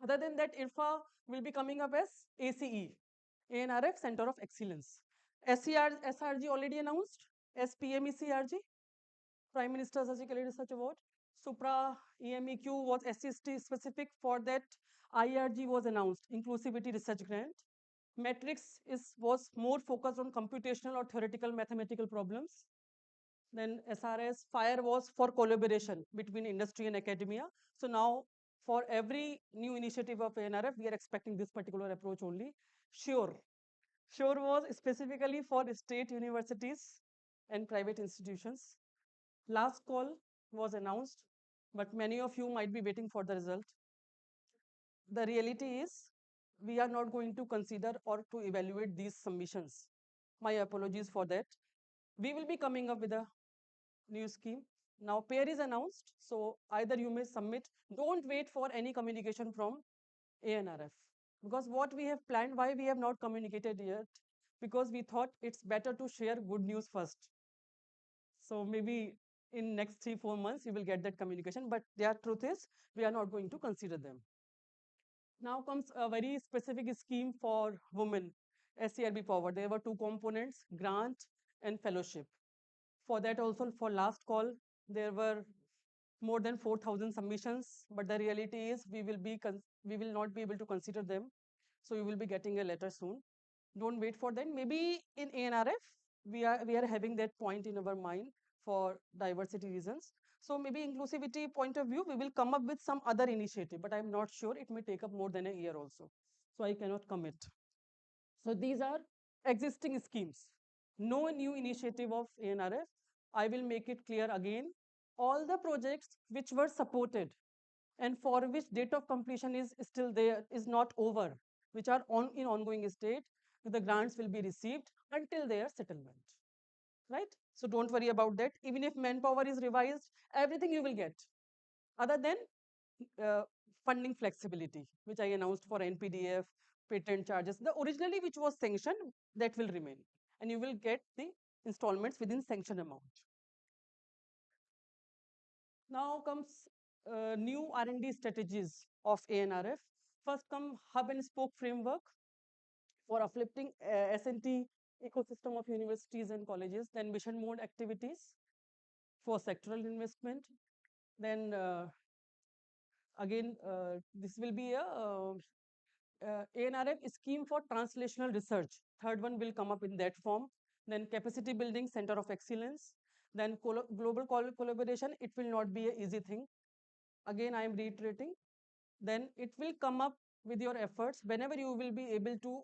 Other than that, IRFA will be coming up as ACE, ANRF Center of Excellence. SRG already announced, SPMECRG, Prime Minister Surgical Research Award. Supra EMEQ was SCST specific. For that, IRG was announced, Inclusivity Research Grant. Matrix was more focused on computational or theoretical mathematical problems. Then SRS, FIRE was for collaboration between industry and academia. So now for every new initiative of ANRF, we are expecting this particular approach only. SURE. SURE was specifically for state universities and private institutions. Last call was announced, but many of you might be waiting for the result. The reality is, we are not going to consider or to evaluate these submissions. My apologies for that. We will be coming up with a new scheme. Now pair is announced, so either you may submit. Don't wait for any communication from ANRF, because what we have planned, why we have not communicated yet, because we thought it's better to share good news first. So maybe in next 3-4 months you will get that communication, but their truth is we are not going to consider them. Now comes a very specific scheme for women, SCRB Power. There were two components, grant and fellowship. For that also, for last call, there were more than 4,000 submissions, but the reality is we will not be able to consider them. So you will be getting a letter soon. Don't wait for them. Maybe in ANRF, we are having that point in our mind for diversity reasons. So maybe inclusivity point of view, we will come up with some other initiative, but I'm not sure. It may take up more than a year also. So I cannot commit. So these are existing schemes. No new initiative of ANRF. I will make it clear again. All the projects which were supported and for which date of completion is still there, is not over, which are in ongoing state, the grants will be received until their settlement. Right? So don't worry about that. Even if manpower is revised, everything you will get. Other than funding flexibility, which I announced for NPDF, patent charges. The originally which was sanctioned, that will remain. And you will get the installments within sanction amount. Now comes new R&D strategies of ANRF. First come hub and spoke framework for uplifting S&T ecosystem of universities and colleges. Then mission mode activities for sectoral investment. Then again, this will be a ANRF scheme for translational research. Third one will come up in that form. Then capacity building, center of excellence. Then global collaboration, it will not be an easy thing. Again, I am reiterating. Then it will come up with your efforts whenever you will be able to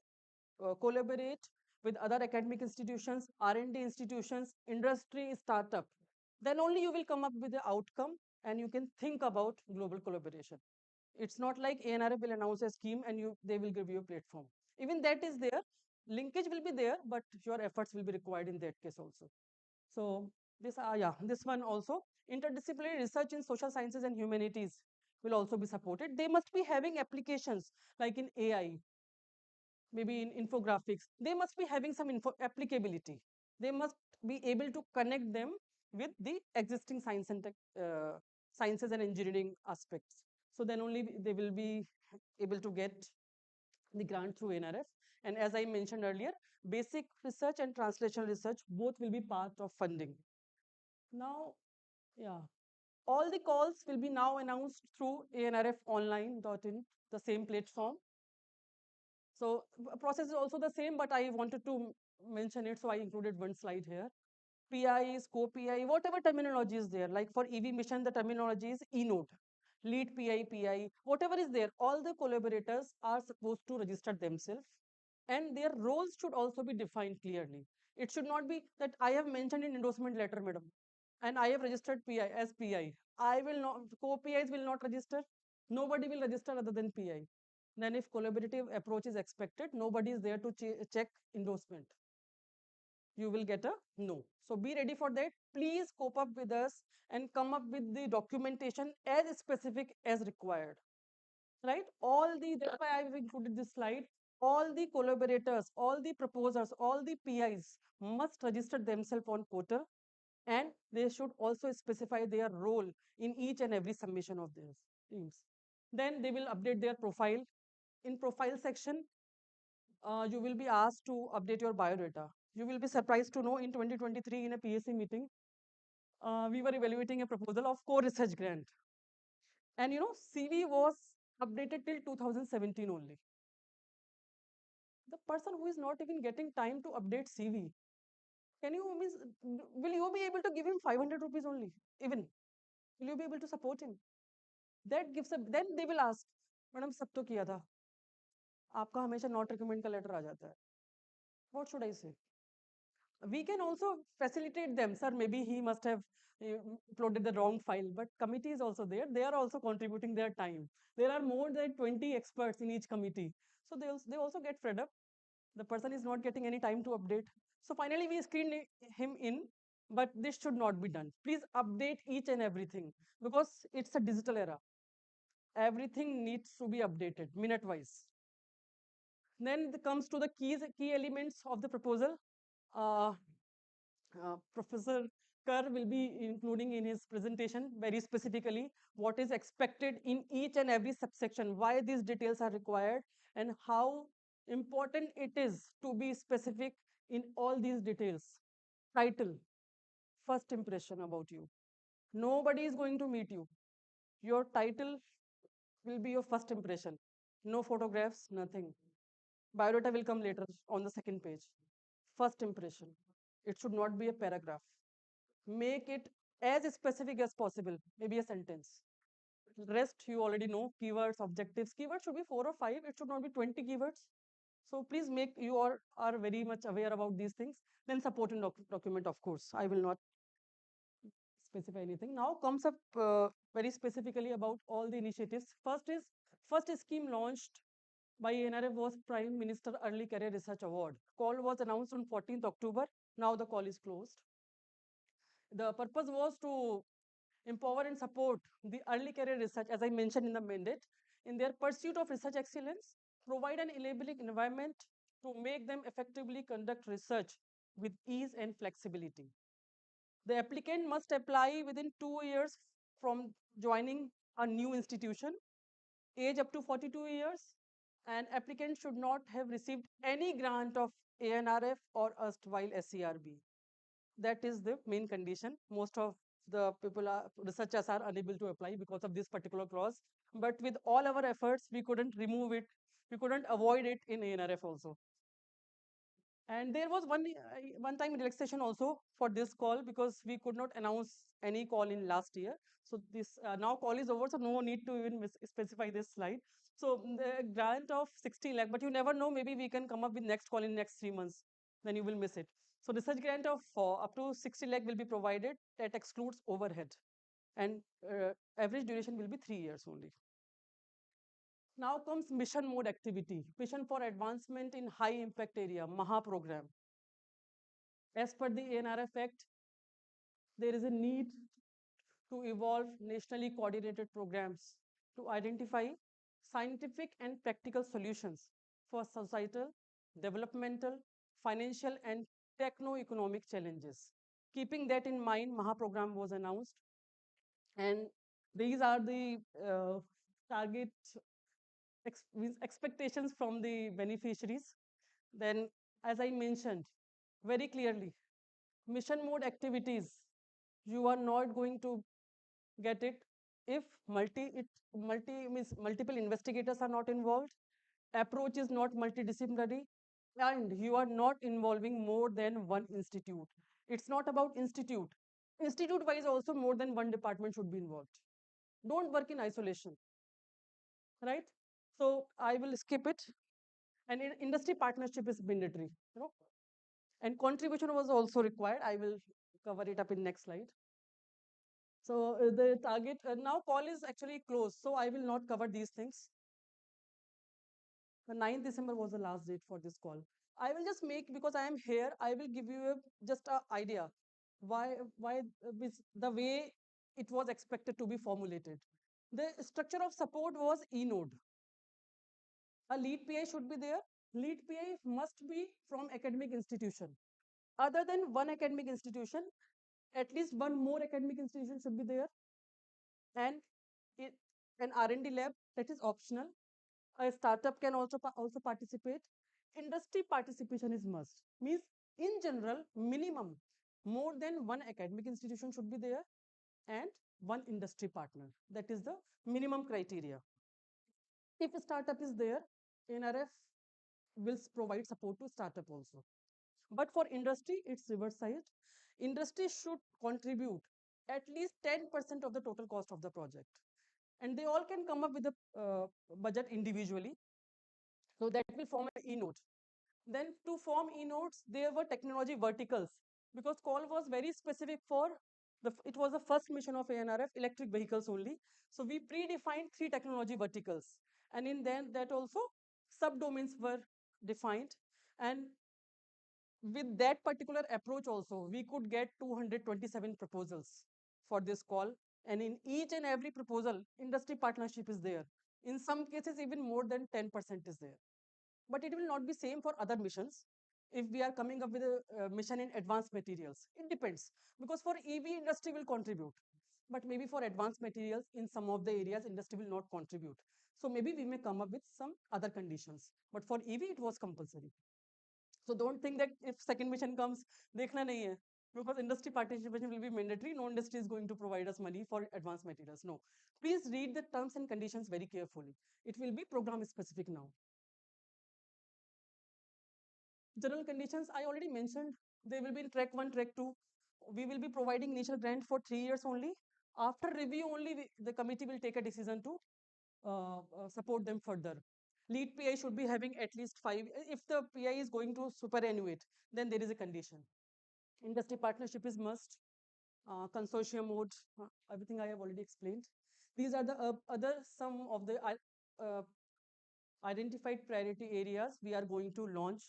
collaborate with other academic institutions, R&D institutions, industry, startup. Then only you will come up with the outcome and you can think about global collaboration. It's not like ANRF will announce a scheme and they will give you a platform. Even that is there. Linkage will be there, but your efforts will be required in that case also. So this one also. Interdisciplinary research in social sciences and humanities will also be supported. They must be having applications like in AI, maybe in infographics. They must be having some applicability. They must be able to connect them with the existing science and sciences and engineering aspects. So then only they will be able to get the grant through ANRF. And as I mentioned earlier, basic research and translational research both will be part of funding. Now, all the calls will be now announced through anrfonline.in, the same platform. So process is also the same, but I wanted to mention it, so I included one slide here. PI, scope PI, whatever terminology is there, like for EV mission, the terminology is e-node, lead PI, whatever is there, all the collaborators are supposed to register themselves and their roles should also be defined clearly. It should not be that I have mentioned in endorsement letter, madam, and I have registered PI as PI. I will not, co-PIs will not register. Nobody will register other than PI. Then if collaborative approach is expected, nobody is there to check endorsement. You will get a no. So be ready for that. Please cope up with us and come up with the documentation as specific as required. Right? That's why I've included this slide. All the collaborators, all the proposers, all the PIs must register themselves on portal, and they should also specify their role in each and every submission of their teams. Then they will update their profile. In profile section, you will be asked to update your biodata. You will be surprised to know in 2023 in a PSC meeting, we were evaluating a proposal of core research grant. And CV was updated till 2017 only. The person who is not even getting time to update CV, will you be able to give him 500 rupees only? Even, will you be able to support him? Then they will ask, madam, sab to kiya tha. आपका हमेशा not recommend का letter आ जाता है. What should I say? We can also facilitate them. Sir, maybe he must have uploaded the wrong file, but committee is also there. They are also contributing their time. There are more than 20 experts in each committee. So they also get fed up. The person is not getting any time to update. So finally, we screen him in, but this should not be done. Please update each and everything because it's a digital era. Everything needs to be updated minute wise. Then it comes to the key elements of the proposal. Professor Kerr will be including in his presentation very specifically what is expected in each and every subsection, why these details are required, and how important it is to be specific in all these details. Title, first impression about you. Nobody is going to meet you. Your title will be your first impression. No photographs, nothing. Biodata will come later on the second page. First impression. It should not be a paragraph. Make it as specific as possible, maybe a sentence. Rest you already know, keywords, objectives. Keywords should be 4 or 5, it should not be 20 keywords. So please make you are very much aware about these things. Then supporting document, of course. I will not specify anything. Now comes up very specifically about all the initiatives. First scheme launched by ANRF was Prime Minister Early Career Research Award. Call was announced on 14th October. Now the call is closed. The purpose was to empower and support the early career research, as I mentioned in the mandate, in their pursuit of research excellence, provide an enabling environment to make them effectively conduct research with ease and flexibility. The applicant must apply within 2 years from joining a new institution, age up to 42 years, and applicant should not have received any grant of ANRF or erstwhile SCRB. That is the main condition. Most of the researchers are unable to apply because of this particular clause. But with all our efforts, we couldn't remove it. We couldn't avoid it in ANRF also. And there was one time relaxation also for this call because we could not announce any call in last year. So this now call is over, so no need to even specify this slide. So the grant of 60 lakh, but you never know, maybe we can come up with next call in next 3 months, then you will miss it. So research grant of up to 60 lakh will be provided, that excludes overhead, and average duration will be 3 years only. Now comes mission mode activity, mission for advancement in high impact area, MAHA program. As per the ANRF Act, there is a need to evolve nationally coordinated programs to identify scientific and practical solutions for societal, developmental, financial, and techno-economic challenges. Keeping that in mind, MAHA program was announced, and these are the target expectations from the beneficiaries. Then, as I mentioned very clearly, mission mode activities, you are not going to get it if multiple investigators are not involved, approach is not multidisciplinary, and you are not involving more than one institute. It's not about institute. Institute wise also more than one department should be involved. Don't work in isolation, right? So I will skip it. And industry partnership is mandatory, and contribution was also required. I will cover it up in next slide. So the target now call is actually closed. So I will not cover these things. The 9th December was the last date for this call. I will just make, because I am here, I will give you just a idea why the way it was expected to be formulated. The structure of support was e-node. A lead PI should be there. Lead PI must be from academic institution. Other than one academic institution, at least one more academic institution should be there, and it, an R&D lab, that is optional. A startup can also participate. Industry participation is must. Means in general, minimum more than one academic institution should be there and one industry partner. That is the minimum criteria. If a startup is there, ANRF will provide support to startup also. But for industry, it's reverse side. Industry should contribute at least 10% of the total cost of the project. And they all can come up with a budget individually. So that will form an e-node. Then to form e-nodes, there were technology verticals, because call was very specific for it was the first mission of ANRF, electric vehicles only. So we predefined 3 technology verticals. And in then that also subdomains were defined. And with that particular approach also, we could get 227 proposals for this call. And in each and every proposal, industry partnership is there. In some cases, even more than 10% is there. But it will not be same for other missions. If we are coming up with a mission in advanced materials, it depends, because for EV industry will contribute, but maybe for advanced materials in some of the areas industry will not contribute. So maybe we may come up with some other conditions, but for EV it was compulsory. So don't think that if second mission comes, dekhna nahi hai, because industry participation will be mandatory. No industry is going to provide us money for advanced materials. No, please read the terms and conditions very carefully. It will be program specific now. General conditions, I already mentioned, they will be in track 1, track 2. We will be providing initial grant for 3 years only. After review only, the committee will take a decision to support them further. Lead PI should be having at least 5. If the PI is going to superannuate, then there is a condition. Industry partnership is must. Consortium mode, everything I have already explained. These are the other some of the identified priority areas we are going to launch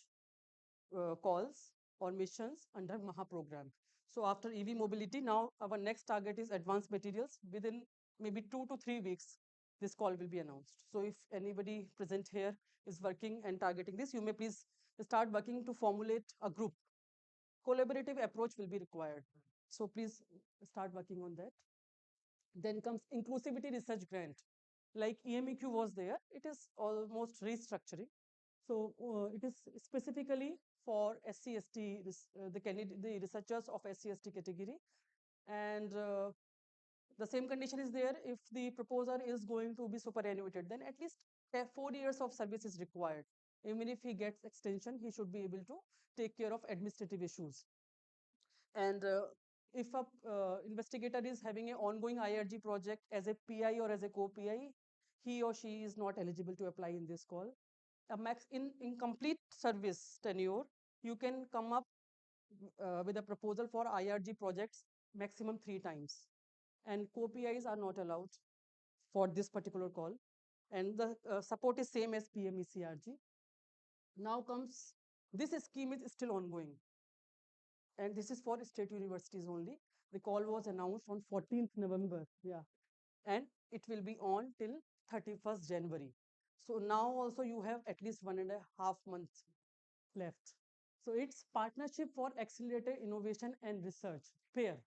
calls or missions under Maha program. So after EV mobility, now our next target is advanced materials. Within maybe 2 to 3 weeks, this call will be announced. So if anybody present here is working and targeting this, you may please start working to formulate a group. Collaborative approach will be required. So please start working on that. Then comes inclusivity research grant. Like EMEQ was there, it is almost restructuring. So it is specifically for SC/ST, the researchers of SC/ST category. And the same condition is there. If the proposer is going to be superannuated, then at least 4 years of service is required. Even if he gets extension, he should be able to take care of administrative issues. And if a investigator is having an ongoing IRG project as a PI or as a co-PI, he or she is not eligible to apply in this call. A max in complete service tenure, you can come up with a proposal for IRG projects maximum 3 times. And co-PIs are not allowed for this particular call. And the support is same as PMECRG. Now comes, this scheme is still ongoing. And this is for state universities only. The call was announced on 14th November. Yeah. And it will be on till 31st January. So now also you have at least 1.5 months left. So it's partnership for accelerated innovation and research, PAIR.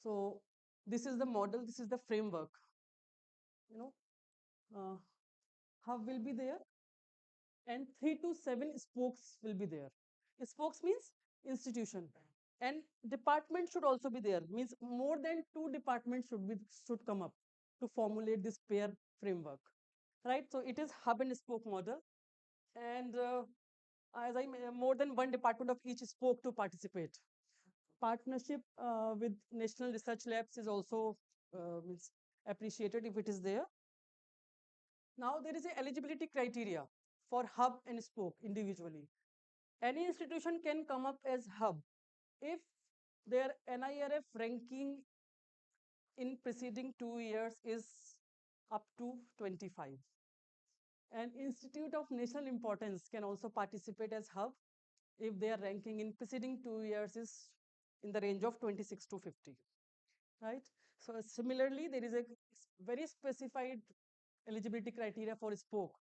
So this is the model, this is the framework. You know, hub will be there, and 3 to 7 spokes will be there. Spokes means institution, and department should also be there. Means more than 2 departments should come up to formulate this PAIR framework, right? So it is hub and spoke model, and as I more than one department of each spoke to participate. Partnership with national research labs is also means appreciated if it is there. Now there is a eligibility criteria for hub and spoke individually. Any institution can come up as hub if their NIRF ranking in preceding 2 years is up to 25. An institute of national importance can also participate as hub if their ranking in preceding 2 years is in the range of 26 to 50, right? So similarly, there is a very specified eligibility criteria for spoke.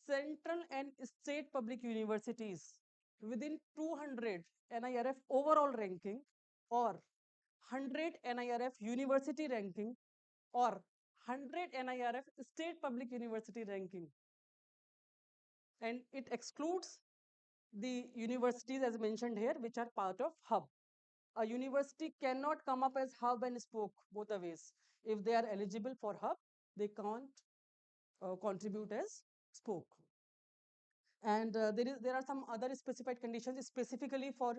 Central and state public universities within 200 NIRF overall ranking or 100 NIRF university ranking or 100 NIRF state public university ranking. And it excludes the universities as mentioned here, which are part of hub. A university cannot come up as hub and spoke both the ways. If they are eligible for hub, they can't contribute as spoke. And there are some other specified conditions specifically for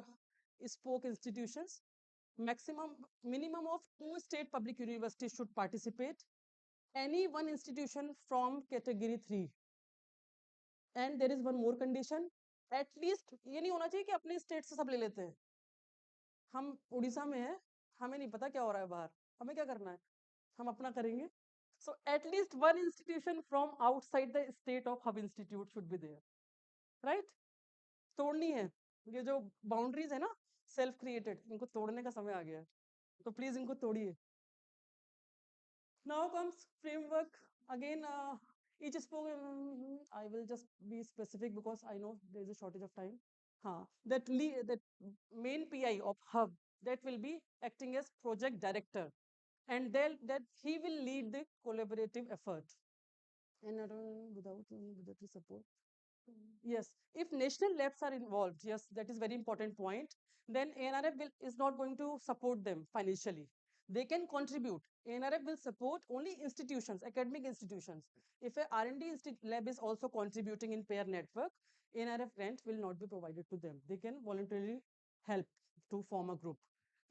spoke institutions. Minimum of 2 state public universities should participate. Any one institution from category 3. And there is one more condition. At least ये नहीं होना चाहिए कि अपने state से सब ले लेते हैं. हम उड़ीसा में हैं, हमें नहीं पता क्या हो रहा है बाहर, हमें क्या करना है, हम अपना करेंगे. So at least one institution from outside the state of hub institute should be there, right? तोड़नी है ये जो बाउंड्रीज है ना सेल्फ क्रिएटेड, इनको तोड़ने का समय आ गया है, तो प्लीज इनको तोड़िए. Now comes framework again. Each spoke, I will just be specific because I know there is a shortage of time. That main PI of hub that will be acting as project director, and that he will lead the collaborative effort. And without budgetary support. Yes, if national labs are involved, yes, that is very important point. Then ANRF is not going to support them financially. They can contribute. ANRF will support only institutions, academic institutions. If a R&D lab is also contributing in pair network, ANRF grant will not be provided to them. They can voluntarily help to form a group.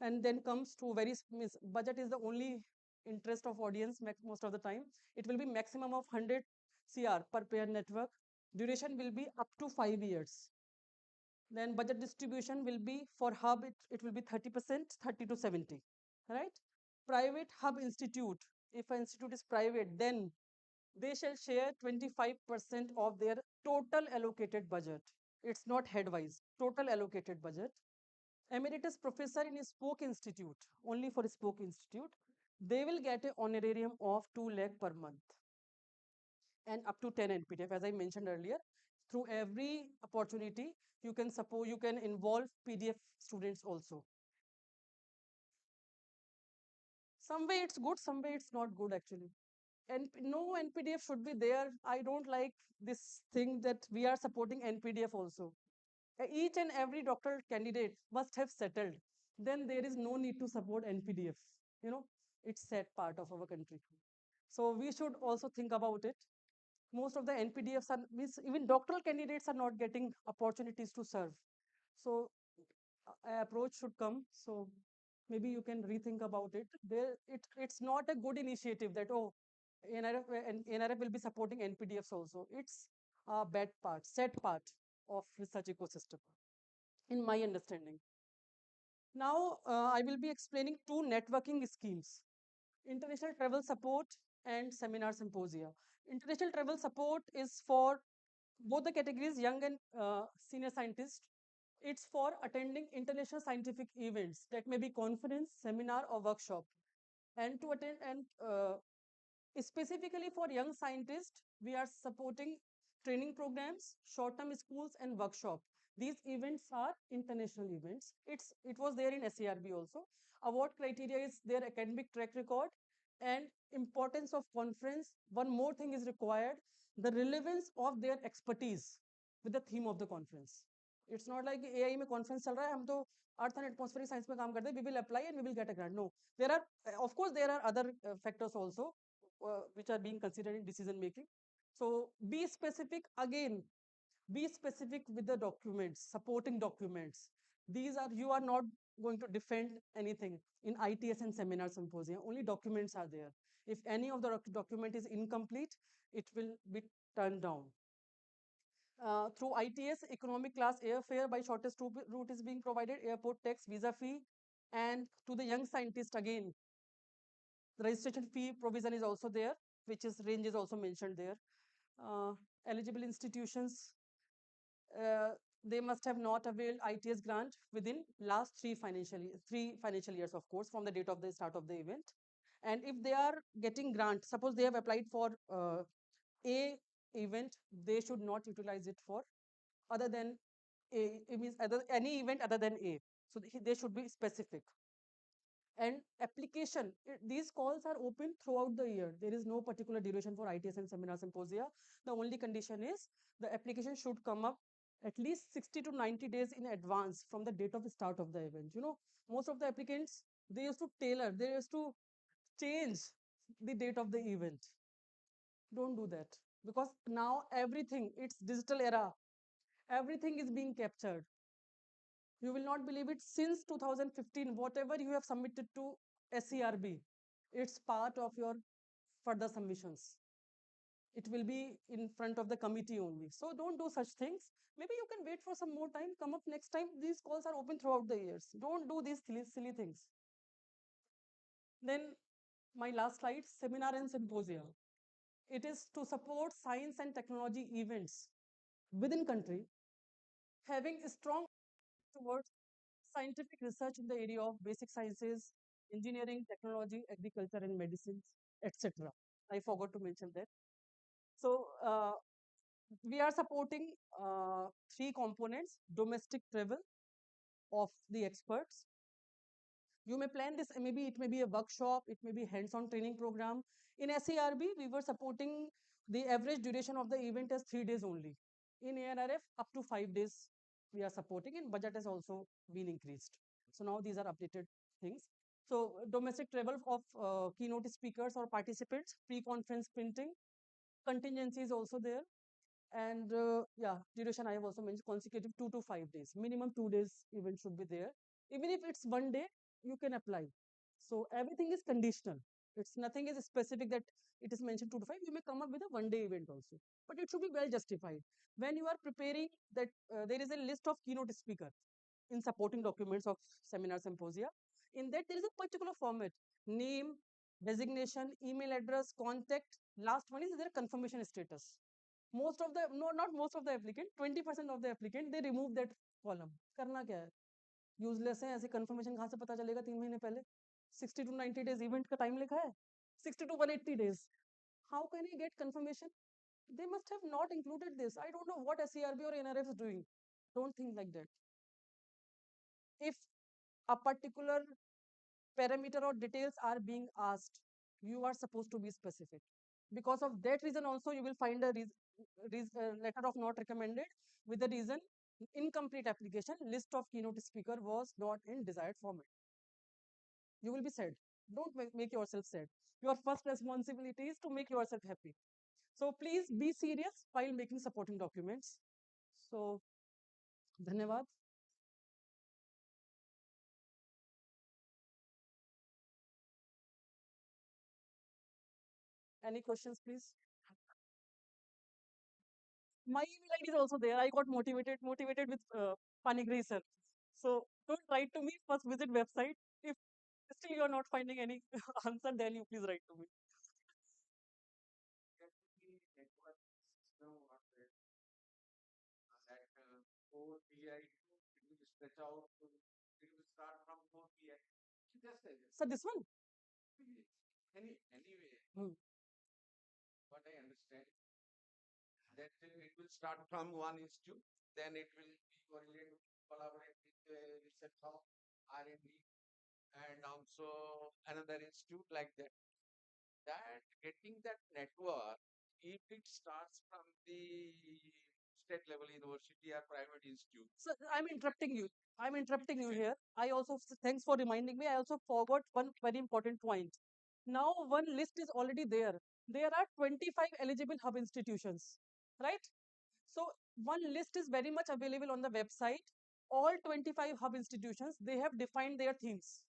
And then comes to budget is the only interest of audience most of the time. It will be maximum of 100 CR per pair network. Duration will be up to 5 years. Then budget distribution will be for hub, it will be 30%, 30 to 70, right? Private hub institute, if an institute is private, then they shall share 25% of their total allocated budget. It's not headwise, total allocated budget. Emeritus professor in a spoke institute, only for a spoke institute, they will get an honorarium of 2 lakh per month and up to 10 NPTF, as I mentioned earlier. Through every opportunity, you can involve PDF students also. Some way it's good, some way it's not good actually. And no NPDF should be there. I don't like this thing that we are supporting NPDF also. Each and every doctoral candidate must have settled. Then there is no need to support NPDF. You know, it's sad part of our country. So we should also think about it. Most of the NPDFs are, even doctoral candidates are not getting opportunities to serve. So approach should come. So maybe you can rethink about it. It's not a good initiative that, oh, NRF will be supporting NPDFs also. It's a bad part, sad part of research ecosystem, in my understanding. Now, I will be explaining 2 networking schemes: international travel support and seminar symposia. International travel support is for both the categories, young and senior scientists. It's for attending international scientific events, that may be conference, seminar, or workshop. And to attend, and specifically for young scientists, we are supporting training programs, short-term schools, and workshop. These events are international events. It was there in SARB also. Award criteria is their academic track record and importance of conference. One more thing is required: the relevance of their expertise with the theme of the conference. It's not like AI में conference चल रहा है, हम तो earth and atmospheric science में काम करते हैं, we will apply and we will get a grant. No, there are, of course, there are other factors also which are being considered in decision making. So be specific again. Be specific with the documents, supporting documents. You are not going to defend anything in ITS and seminar symposium. Only documents are there. If any of the document is incomplete, it will be turned down. Through ITS, economic class airfare by shortest route is being provided, airport tax, visa fee, and to the young scientist again, The registration fee provision is also there, which is range is also mentioned there. Eligible institutions, uh, they must have not availed ITS grant within last three financial years, of course, from the date of the start of the event. And if they are getting grant, suppose they have applied for A event, they should not utilize it for other than A. It means any event other than A. So they should be specific. And application, these calls are open throughout the year. There is no particular duration for ITS and seminar symposia. The only condition is the application should come up at least 60 to 90 days in advance from the date of the start of the event. You know, most of the applicants, they used to tailor, they used to change the date of the event. Don't do that, because now everything, it's digital era, everything is being captured. You will not believe it, since 2015, whatever you have submitted to SERB, it's part of your further submissions. It will be in front of the committee only. So don't do such things. Maybe you can wait for some more time, come up next time. These calls are open throughout the years. Don't do these silly things. Then my last slide, seminar and symposia. It is to support science and technology events within country, having a strong towards scientific research in the area of basic sciences, engineering, technology, agriculture, and medicine, etc. I forgot to mention that. So we are supporting three components: domestic travel of the experts. You may plan this, maybe it may be a workshop, it may be hands-on training program. In SERB, we were supporting the average duration of the event as 3 days only. In ANRF, up to 5 days we are supporting, and budget has also been increased. So now these are updated things. So domestic travel of keynote speakers or participants, pre-conference printing, contingency is also there. And yeah, duration I have also mentioned, consecutive 2 to 5 days. Minimum 2 days event should be there. Even if it's 1 day, you can apply. So everything is conditional. It's nothing is specific that it is mentioned 2 to 5. You may come up with a 1 day event also, but it should be well justified. When you are preparing that, there is a list of keynote speaker in supporting documents of seminar symposia. In that, there is a particular format: name, designation, email address, contact. Last one is their confirmation status. Most of the, no, not most of the applicant, 20% of the applicant, they remove that column. करना क्या है, useless है, ऐसे confirmation कहाँ से पता चलेगा 3 महीने पहले? 60 to 90 days event का time लिखा है, 60 to 180 days. How can you get confirmation? They must have not included this. I don't know what SERB or NRF is doing. Don't think like that. If a particular parameter or details are being asked, you are supposed to be specific. Because of that reason also, you will find a letter of not recommended with the reason incomplete application, list of keynote speaker was not in desired format. You will be sad. Don't make yourself sad. Your first responsibility is to make yourself happy. So please be serious while making supporting documents. So, धन्यवाद. Any questions, please? My email ID is also there. I got motivated with Panigrahi sir. So don't write to me. First visit website. If still you are not finding any answer, then you please write to me. There could be network system or that core PI, it will stretch out to, it will start from core PI. Just like this. So this one? Anyway, what I understand, that it will start from one institute, then it will be correlated, collaborate with research hub, R&D, and also another institute like that. That getting that network, if it starts from the state level university or private institute. So I'm interrupting you. Here. I also, thanks for reminding me. I also forgot one very important point. Now one list is already there. There are 25 eligible hub institutions, right? So one list is very much available on the website. All 25 hub institutions, they have defined their themes.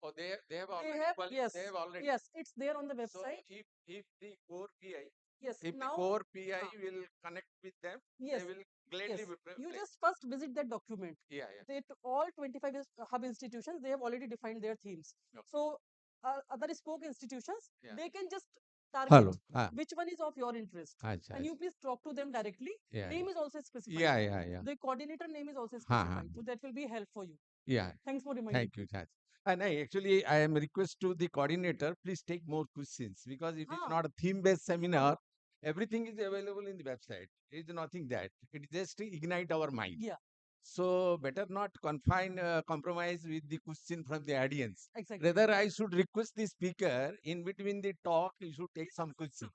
Oh, they have already. Yes, they have already. yes, it's there on the So website. if the core PI, Yes, if now the core PI will connect with them, yes, they will gladly yes. be You just first visit that document. Yeah. All 25 hub institutions, they have already defined their themes. Okay. So other spoke institutions, Yeah. they can just Hello. target which one is of your interest. Acha, And you please talk to them directly. Yeah, Name yeah. is also specified. Yeah. The coordinator name is also Ha, specified. So that will be help for you. Yeah. Thanks for reminding. Thank you, Judge. And I am request to the coordinator, please take more questions because it is not a theme-based seminar. Everything is available in the website. It is nothing that. It is just to ignite our mind. Yeah. So better not compromise with the question from the audience. Exactly. Rather, I should request the speaker in between the talk, you should take some questions.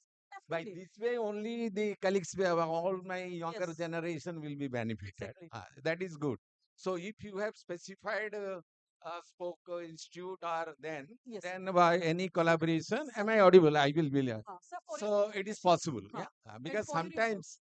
By Definitely. this way, only the colleagues, all my younger generation will be benefited. Exactly. That is good. So if you have specified spoke institute or then by any collaboration, am I audible? I will be there. So it is possible. Yeah. Because for your sometimes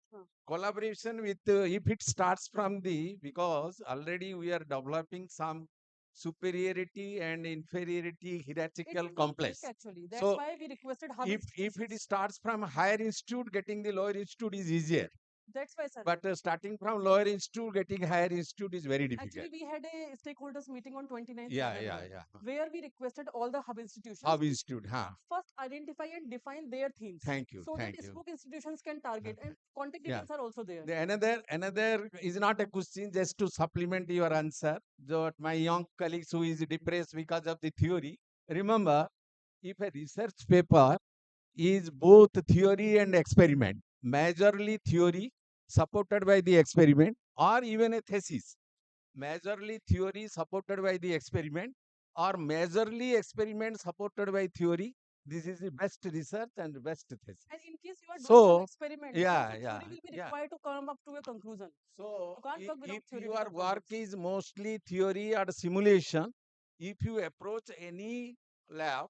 collaboration with if it starts from the because already we are developing some superiority and inferiority hierarchical complex. Actually, that's So why we requested hub if it starts from higher institute, getting the lower institute is easier. That's why, sir. But starting from lower institute, getting higher institute is very difficult. Actually, we had a stakeholders meeting on 29th Yeah, November, yeah. where we requested all the hub institutions Hub institute, huh? first identify and define their themes. Thank you, So thank that you. spoke institutions can target and contact Yeah. details are also there. The another is not a question, just to supplement your answer. That my young colleagues who is depressed because of the theory. Remember, if a research paper is both theory and experiment, majorly theory supported by the experiment, or even a thesis, majorly theory supported by the experiment, or majorly experiment supported by theory. This is the best research and best thesis. And in case you are doing So, some experiment, yeah, theory yeah, will be yeah. required to come up to a conclusion. So, you can't work without if theoretical your work problems. is mostly theory or simulation, if you approach any lab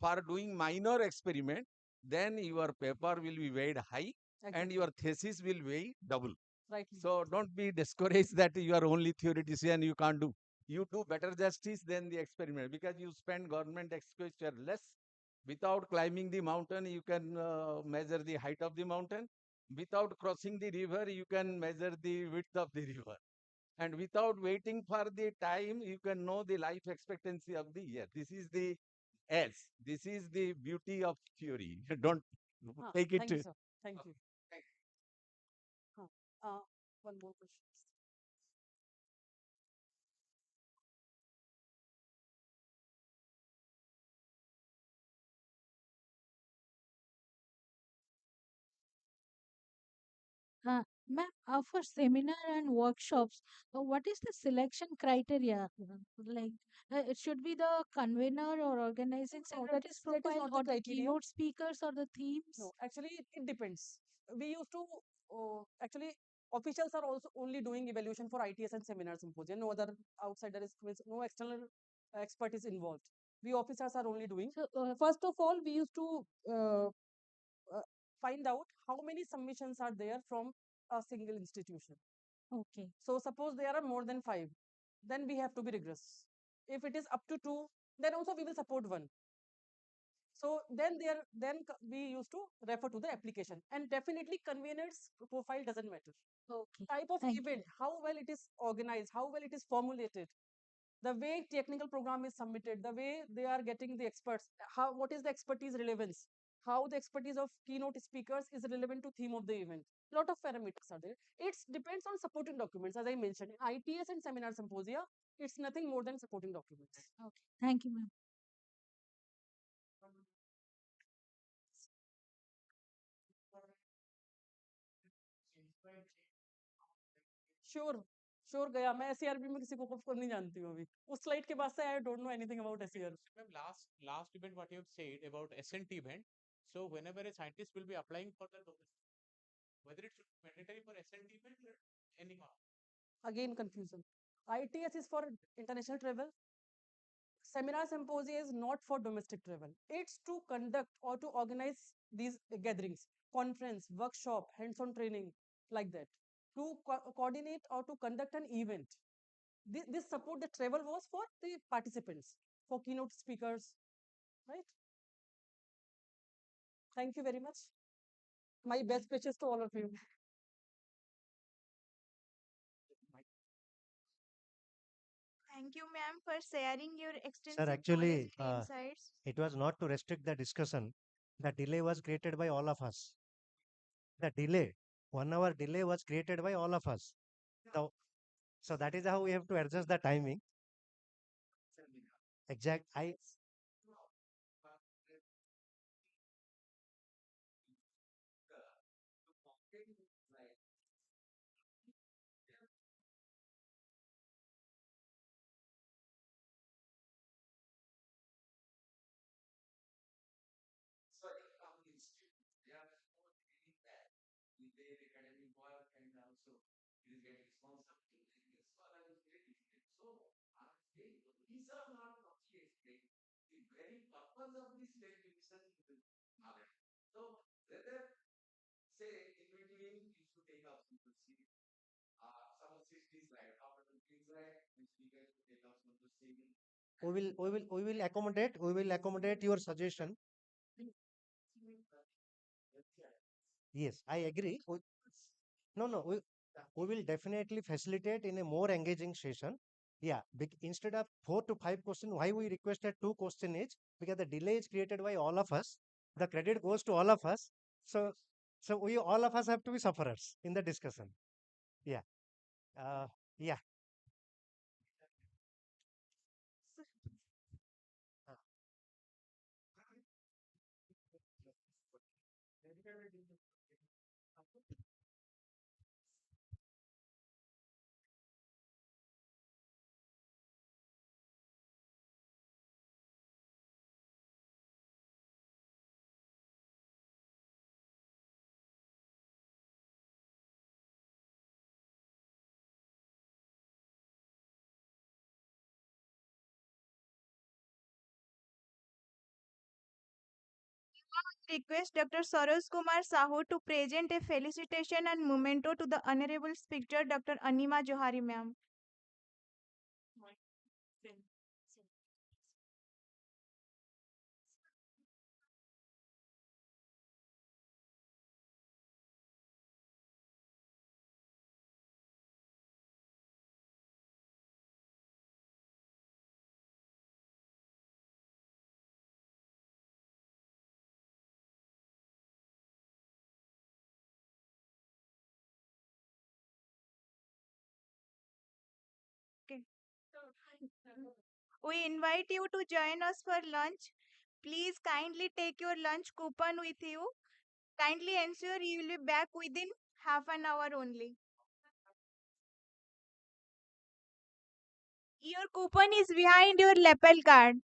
for doing minor experiment, then your paper will be weighed high and your thesis will weigh double. Right. So don't be discouraged that you are only theoretician, you can't do. You do better justice than the experiment because you spend government expenditure less. Without climbing the mountain, you can measure the height of the mountain. Without crossing the river, you can measure the width of the river. And without waiting for the time, you can know the life expectancy of the year. This is the S. This is the beauty of theory. Don't take it. Thank you, sir. Thank you. One more question. Ma'am, for seminar and workshops, what is the selection criteria? Like, it should be the convener or organizing secretary's profile not the or the criteria. keynote speakers or the themes? No, actually, it depends. We used to, actually, officials are also only doing evaluation for ITS and seminar symposium. No other outsider no external expert is involved. We officers are only doing. First of all, we used to find out how many submissions are there from a single institution. Okay. So suppose there are more than 5, then we have to be rigorous. If it is up to 2, then also we will support 1. So then we used to refer to the application, and definitely convener's profile doesn't matter. Okay. Type of event, how well it is organized, how well it is formulated, the way technical program is submitted, the way they are getting the experts, what is the expertise relevance, how the expertise of keynote speakers is relevant to theme of the event. Lot of parameters are there. It depends on supporting documents, as I mentioned. In ITS and seminar symposia, it's nothing more than supporting documents. Okay. Thank you, ma'am. Sure गया मैं एसईआरबी में किसी को नहीं जानती हूँ अभी उस स्लाइड के बाद से I don't know anything about SER Ma'am, last event what you have said about SNT event. So whenever a scientist will be applying for the whether it should be mandatory for SNT event or any one. Again confusion. ITS is for international travel. Seminar symposia is not for domestic travel. It's to conduct or to organize these gatherings, conference, workshop, hands-on training, like that. To coordinate or to conduct an event. This support, the travel was for the participants, for keynote speakers, right? Thank you very much. My best wishes to all of you. Thank you, ma'am, for sharing your Sir, extensive actually, knowledge and insights. it was not to restrict the discussion. The delay was created by all of us. The delay, 1 hour delay was created by all of us. So, so that is how we have to adjust the timing. Exact. So in our institute, they are all getting that with their academic work and also it is getting sponsored. As far as very difficult. So I'm saying these are not actually explained. The very purpose of this television is knowledge. So whether say in between you should take out some see some 60 slide, after 20 slide, the speaker should take out some see. We will accommodate your suggestion. Yes, I agree. No, no, we will definitely facilitate in a more engaging session. Yeah, instead of 4 to 5 questions, why we requested 2 questions each? Because the delay is created by all of us. The credit goes to all of us. So, so we all of us have to be sufferers in the discussion. Yeah. Yeah. Request Dr. Saroj Kumar Sahu to present a felicitation and memento to the Honorable Speaker Dr. Anima Johari ma'am. Okay. We invite you to join us for lunch. Please kindly take your lunch coupon with you. Kindly ensure you will be back within half an hour only. Your coupon is behind your lapel card.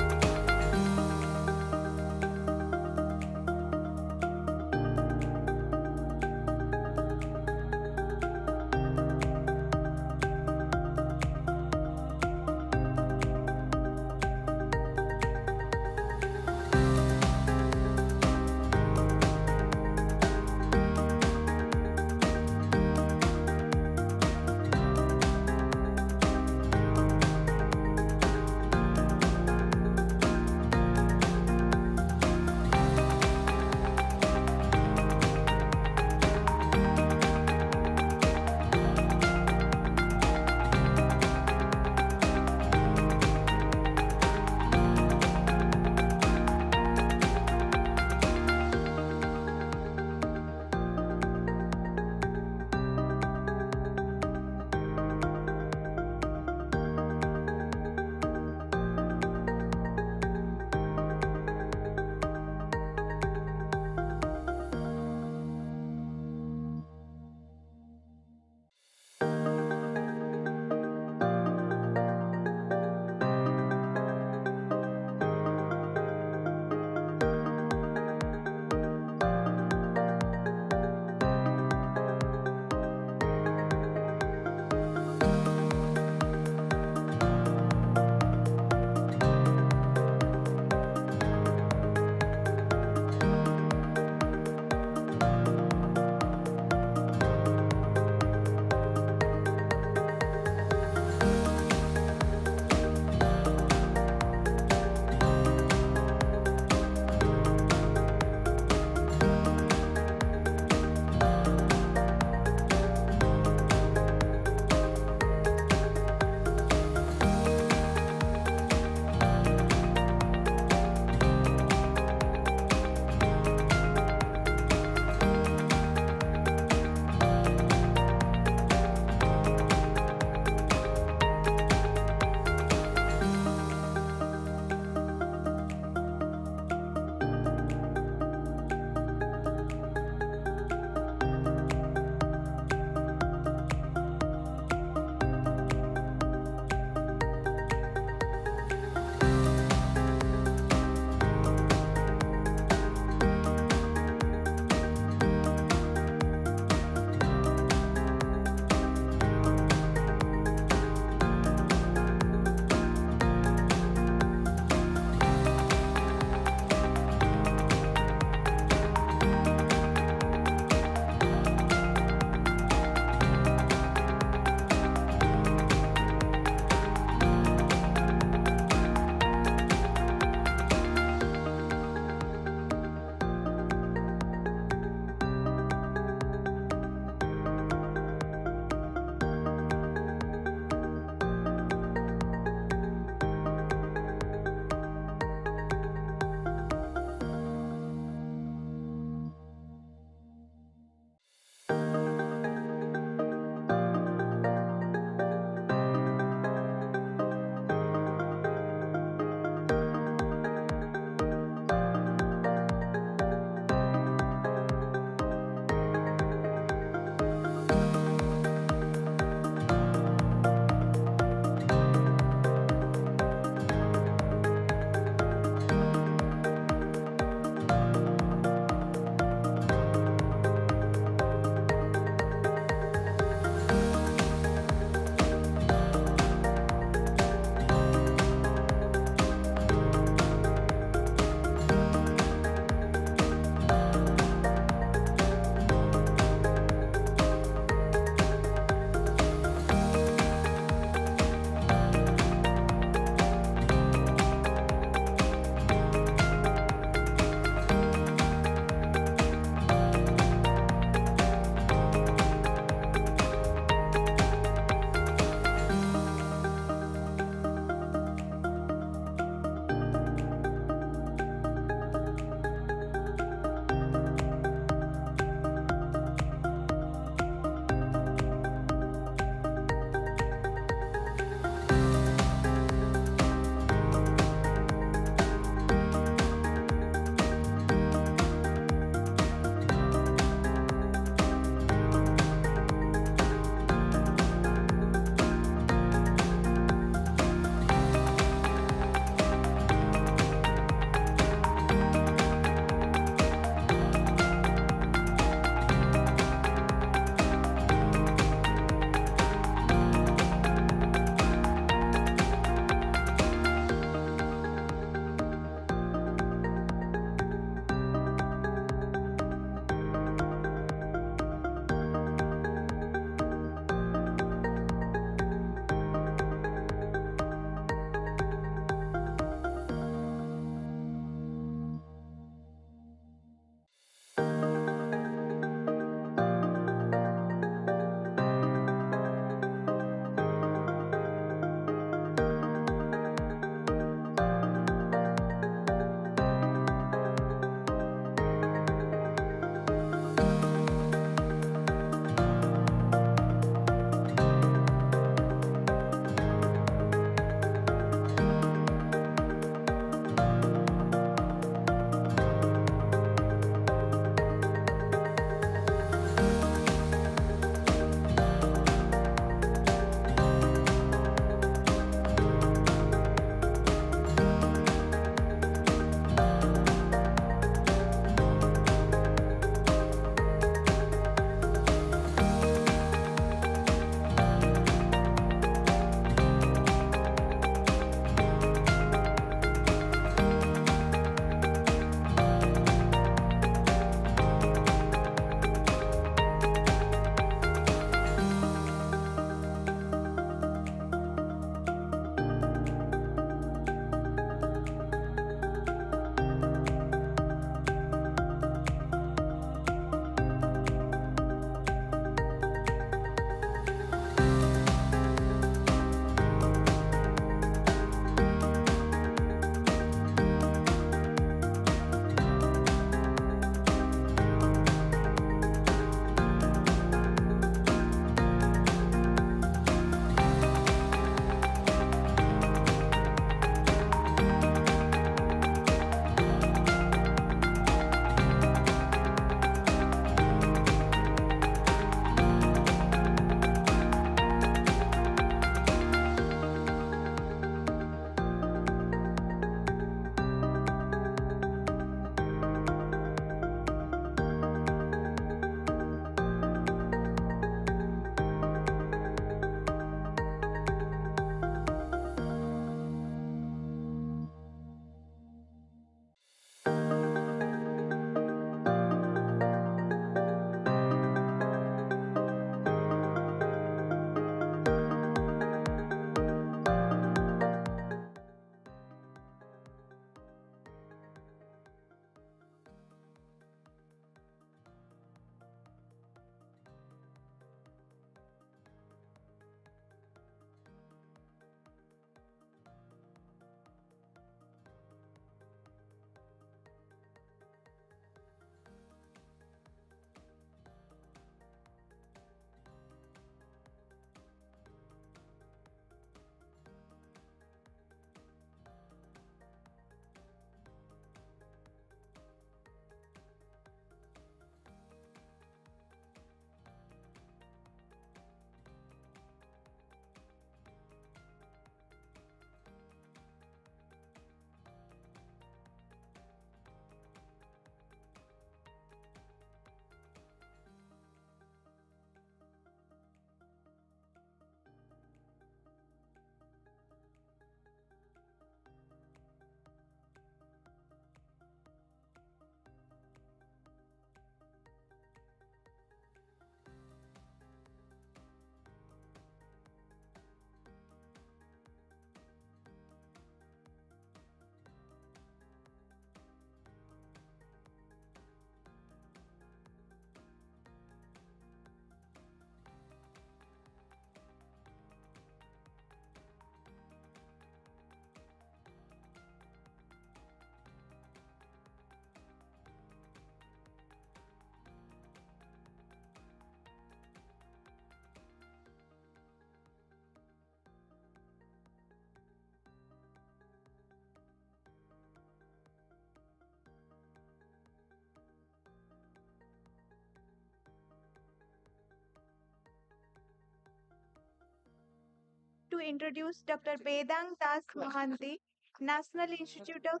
introduce Dr. Bedang Das Mohanty, National Institute of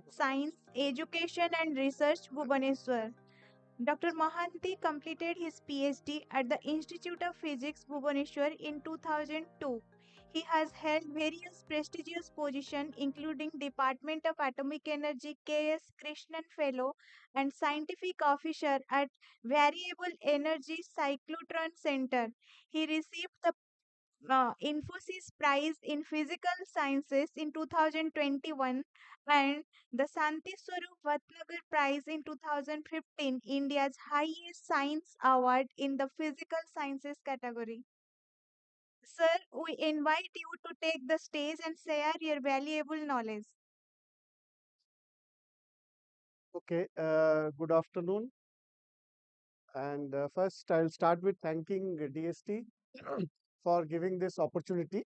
Science, Education and Research, Bhubaneswar. Dr. Mohanty completed his PhD at the Institute of Physics, Bhubaneswar in 2002. He has held various prestigious positions including Department of Atomic Energy K.S. Krishnan Fellow and Scientific Officer at Variable Energy Cyclotron Center. He received the Infosys Prize in Physical Sciences in 2021 and the Santi Swarup Vatnagar Prize in 2015, India's highest science award in the physical sciences category. Sir, we invite you to take the stage and share your valuable knowledge. Okay, good afternoon. And first, I'll start with thanking DST for giving this opportunity,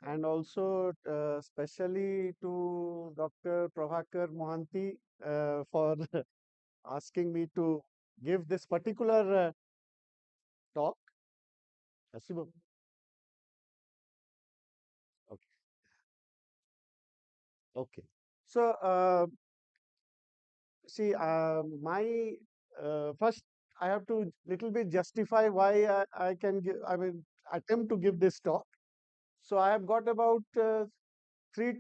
and also especially to Dr. Prabhakar Mohanty for asking me to give this particular talk. Asibo. Okay. Okay. So, see, my first, I have to little bit justify why I can give, I mean, attempt to give this talk. So I have got about 3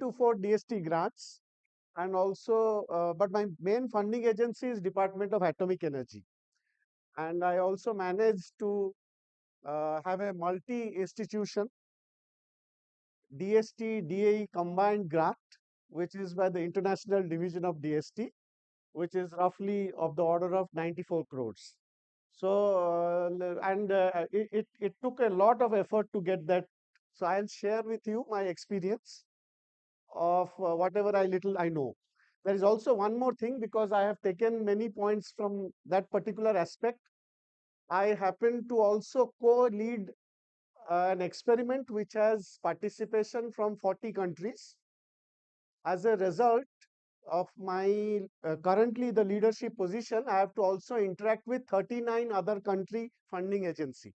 to 4 DST grants, and also, but my main funding agency is Department of Atomic Energy, and I also managed to have a multi-institution DST DAE combined grant, which is by the International Division of DST, which is roughly of the order of 94 crores. So, it took a lot of effort to get that. So I'll share with you my experience of whatever I know. There is also one more thing, because I have taken many points from that particular aspect. I happen to also co-lead an experiment which has participation from 40 countries. As a result of my currently the leadership position, I have to also interact with 39 other country funding agency.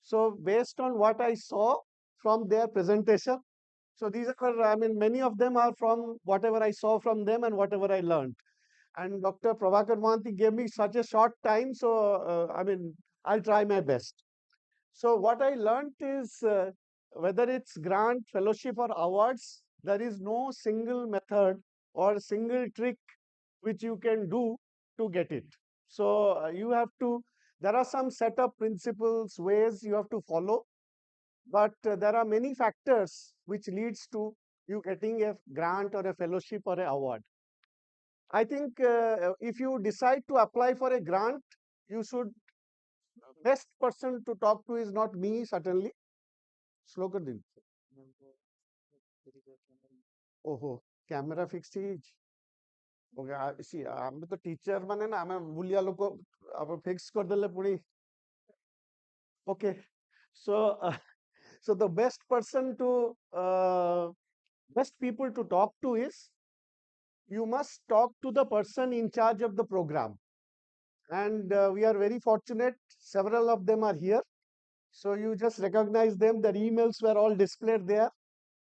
So based on what I saw from their presentation, so these are, I mean, many of them are from whatever I saw from them and whatever I learned. And Dr. Prabhakar Mohanty gave me such a short time, so I mean, I'll try my best. So what I learned is whether it's grant, fellowship or awards, there is no single method or single trick which you can do to get it. So you have to, there are some set of principles, ways you have to follow, but there are many factors which leads to you getting a grant or a fellowship or an award. I think if you decide to apply for a grant, you should, best person to talk to is not me, certainly. Slow kar din. ओहो camera fix okay सी आम तो teacher माने ना आम बुलिया लोक अब fix कर देले पुणी okay so so the best person to best people to talk to is, you must talk to the person in charge of the program, and we are very fortunate several of them are here, so you just recognize them. Their emails were all displayed there,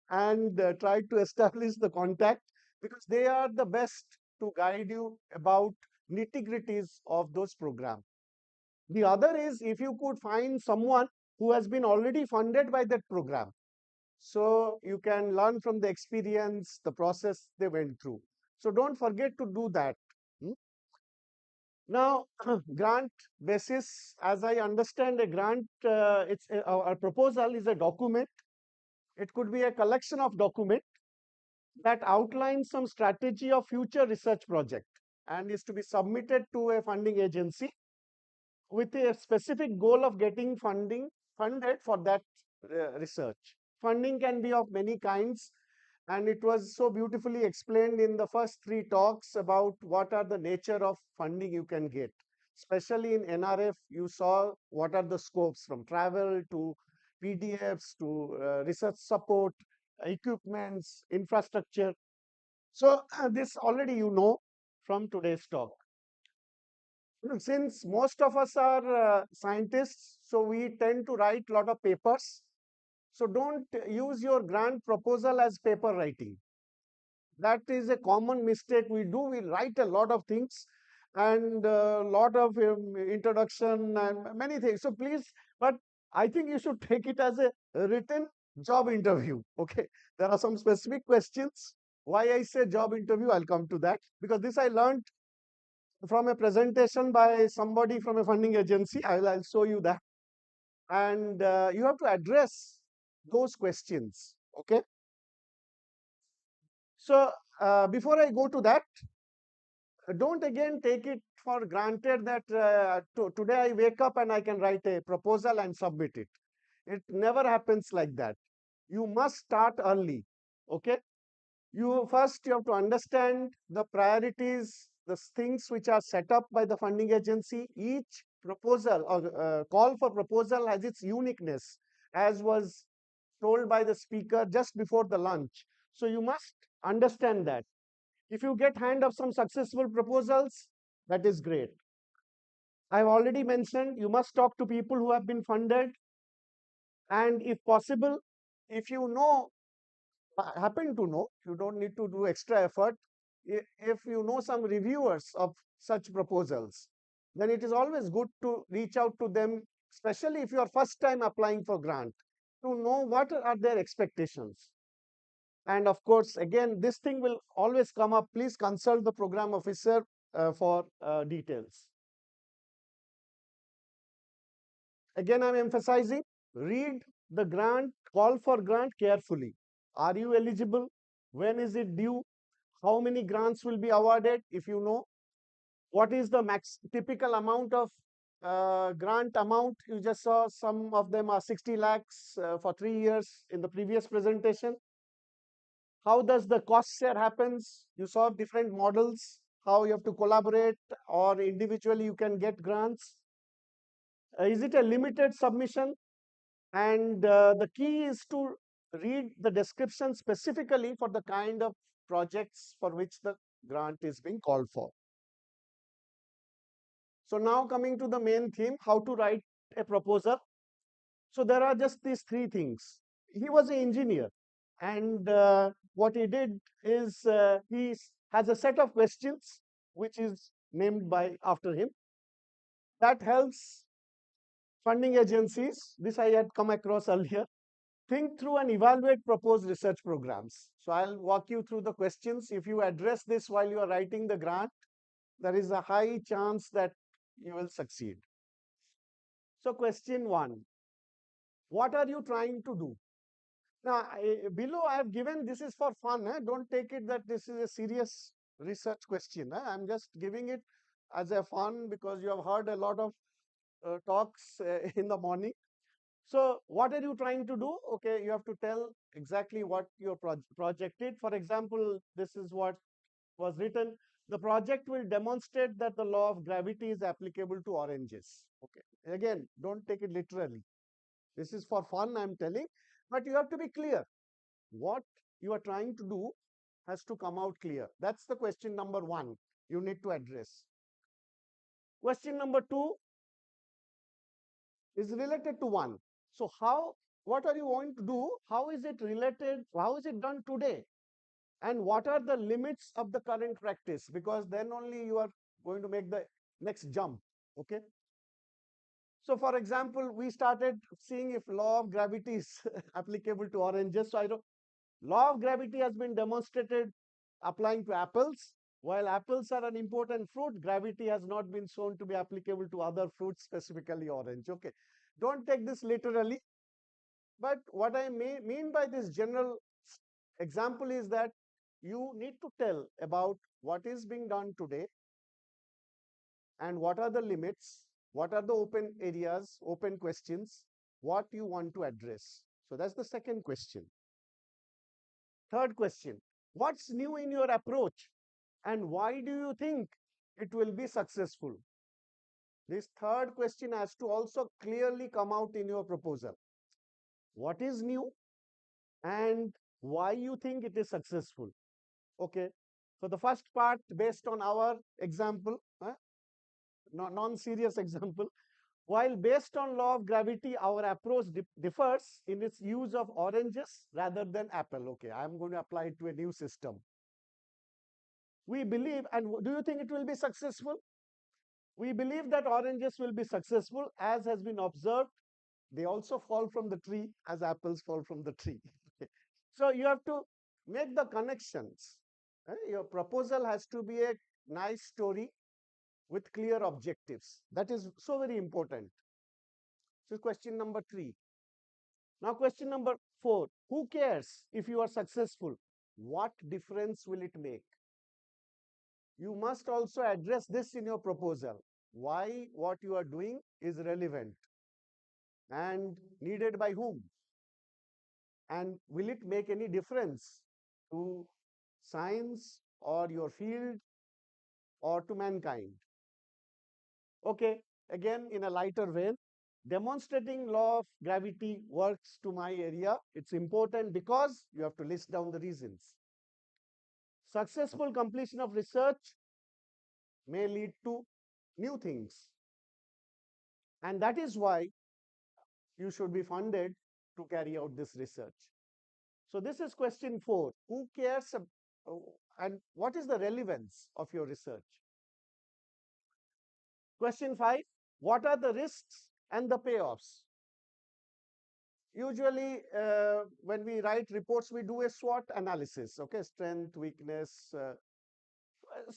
and try to establish the contact, because they are the best to guide you about nitty-gritties of those programs. The other is, if you could find someone who has been already funded by that program, so you can learn from the experience, the process they went through. So don't forget to do that. Now, grant basis, as I understand, a grant, it's a proposal is a document. It could be a collection of documents that outlines some strategy of future research project and is to be submitted to a funding agency with a specific goal of getting funded for that research. Funding can be of many kinds, and it was so beautifully explained in the first 3 talks about what are the nature of funding you can get. Especially in NRF, you saw what are the scopes, from travel to PDFs to research support, equipments, infrastructure. So this already you know from today's talk. Since most of us are scientists, so we tend to write a lot of papers. So don't use your grant proposal as paper writing. That is a common mistake we do. We write a lot of things and a lot of introduction and many things. So please, but I think you should take it as a written job interview. Okay, there are some specific questions. Why I say job interview, I'll come to that, because this I learned from a presentation by somebody from a funding agency. I'll show you that. And you have to address those questions. Okay. So before I go to that, don't again take it for granted that today I wake up and I can write a proposal and submit it. It never happens like that. You must start early. Okay. You have to understand the priorities, the things which are set up by the funding agency. Each proposal or call for proposal has its uniqueness, as was told by the speaker just before the lunch. So you must understand that. If you get hand of some successful proposals, that is great. I've already mentioned you must talk to people who have been funded, and if possible, if you know, happen to know, you don't need to do extra effort. If you know some reviewers of such proposals, then it is always good to reach out to them, especially if you are first time applying for grant, to know what are their expectations. And of course, again, this thing will always come up. Please consult the program officer for details. Again, I'm emphasizing, read the grant, call for grant carefully. Are you eligible? When is it due? How many grants will be awarded? If you know, what is the max typical amount of grant amount? You just saw some of them are 60 lakhs for 3 years in the previous presentation. How does the cost share happens? You saw different models, how you have to collaborate or individually you can get grants. Is it a limited submission? And the key is to read the description specifically for the kind of projects for which the grant is being called for. So now coming to the main theme, how to write a proposal. So there are just these three things. He was an engineer, and what he did is he has a set of questions which is named by after him that helps funding agencies. This I had come across earlier. Think through and evaluate proposed research programs. So I'll walk you through the questions. If you address this while you are writing the grant, there is a high chance that you will succeed. So question 1, what are you trying to do? Now, below I have given, this is for fun. Don't take it that this is a serious research question. I'm just giving it as a fun because you have heard a lot of talks in the morning. So what are you trying to do? Okay, you have to tell exactly what your project did. For example, this is what was written. The project will demonstrate that the law of gravity is applicable to oranges. Okay, again, don't take it literally. This is for fun, I'm telling, but you have to be clear. What you are trying to do has to come out clear. That's the question number 1 you need to address. Question number 2 is related to 1. So what are you going to do? How is it related? How is it done today? And what are the limits of the current practice? Because then only you are going to make the next jump. Okay. So for example, we started seeing if law of gravity is applicable to oranges. So I don't, law of gravity has been demonstrated applying to apples. While apples are an important fruit, gravity has not been shown to be applicable to other fruits, specifically orange. Okay. Don't take this literally. But what I mean by this general example is that you need to tell about what is being done today and what are the limits, what are the open areas, open questions, what you want to address. So that's the second question. Third question, what's new in your approach and why do you think it will be successful? This third question has to also clearly come out in your proposal. What is new and why you think it is successful? Okay. So the first part based on our example, non-serious example, While based on law of gravity, our approach differs in its use of oranges rather than apple. Okay, I'm going to apply it to a new system. We believe, and do you think it will be successful? We believe that oranges will be successful, as has been observed. They also fall from the tree as apples fall from the tree. So you have to make the connections. Your proposal has to be a nice story with clear objectives. That is so very important. So question number 3. Now question number 4. Who cares if you are successful? What difference will it make? You must also address this in your proposal. Why what you are doing is relevant and needed by whom? And will it make any difference to science or your field or to mankind? Okay, again in a lighter vein, demonstrating law of gravity works to my area. It's important because you have to list down the reasons. Successful completion of research may lead to new things. And that is why you should be funded to carry out this research. So this is question 4. Who cares and what is the relevance of your research? Question 5. What are the risks and the payoffs? Usually, when we write reports, we do a SWOT analysis, okay, strength, weakness,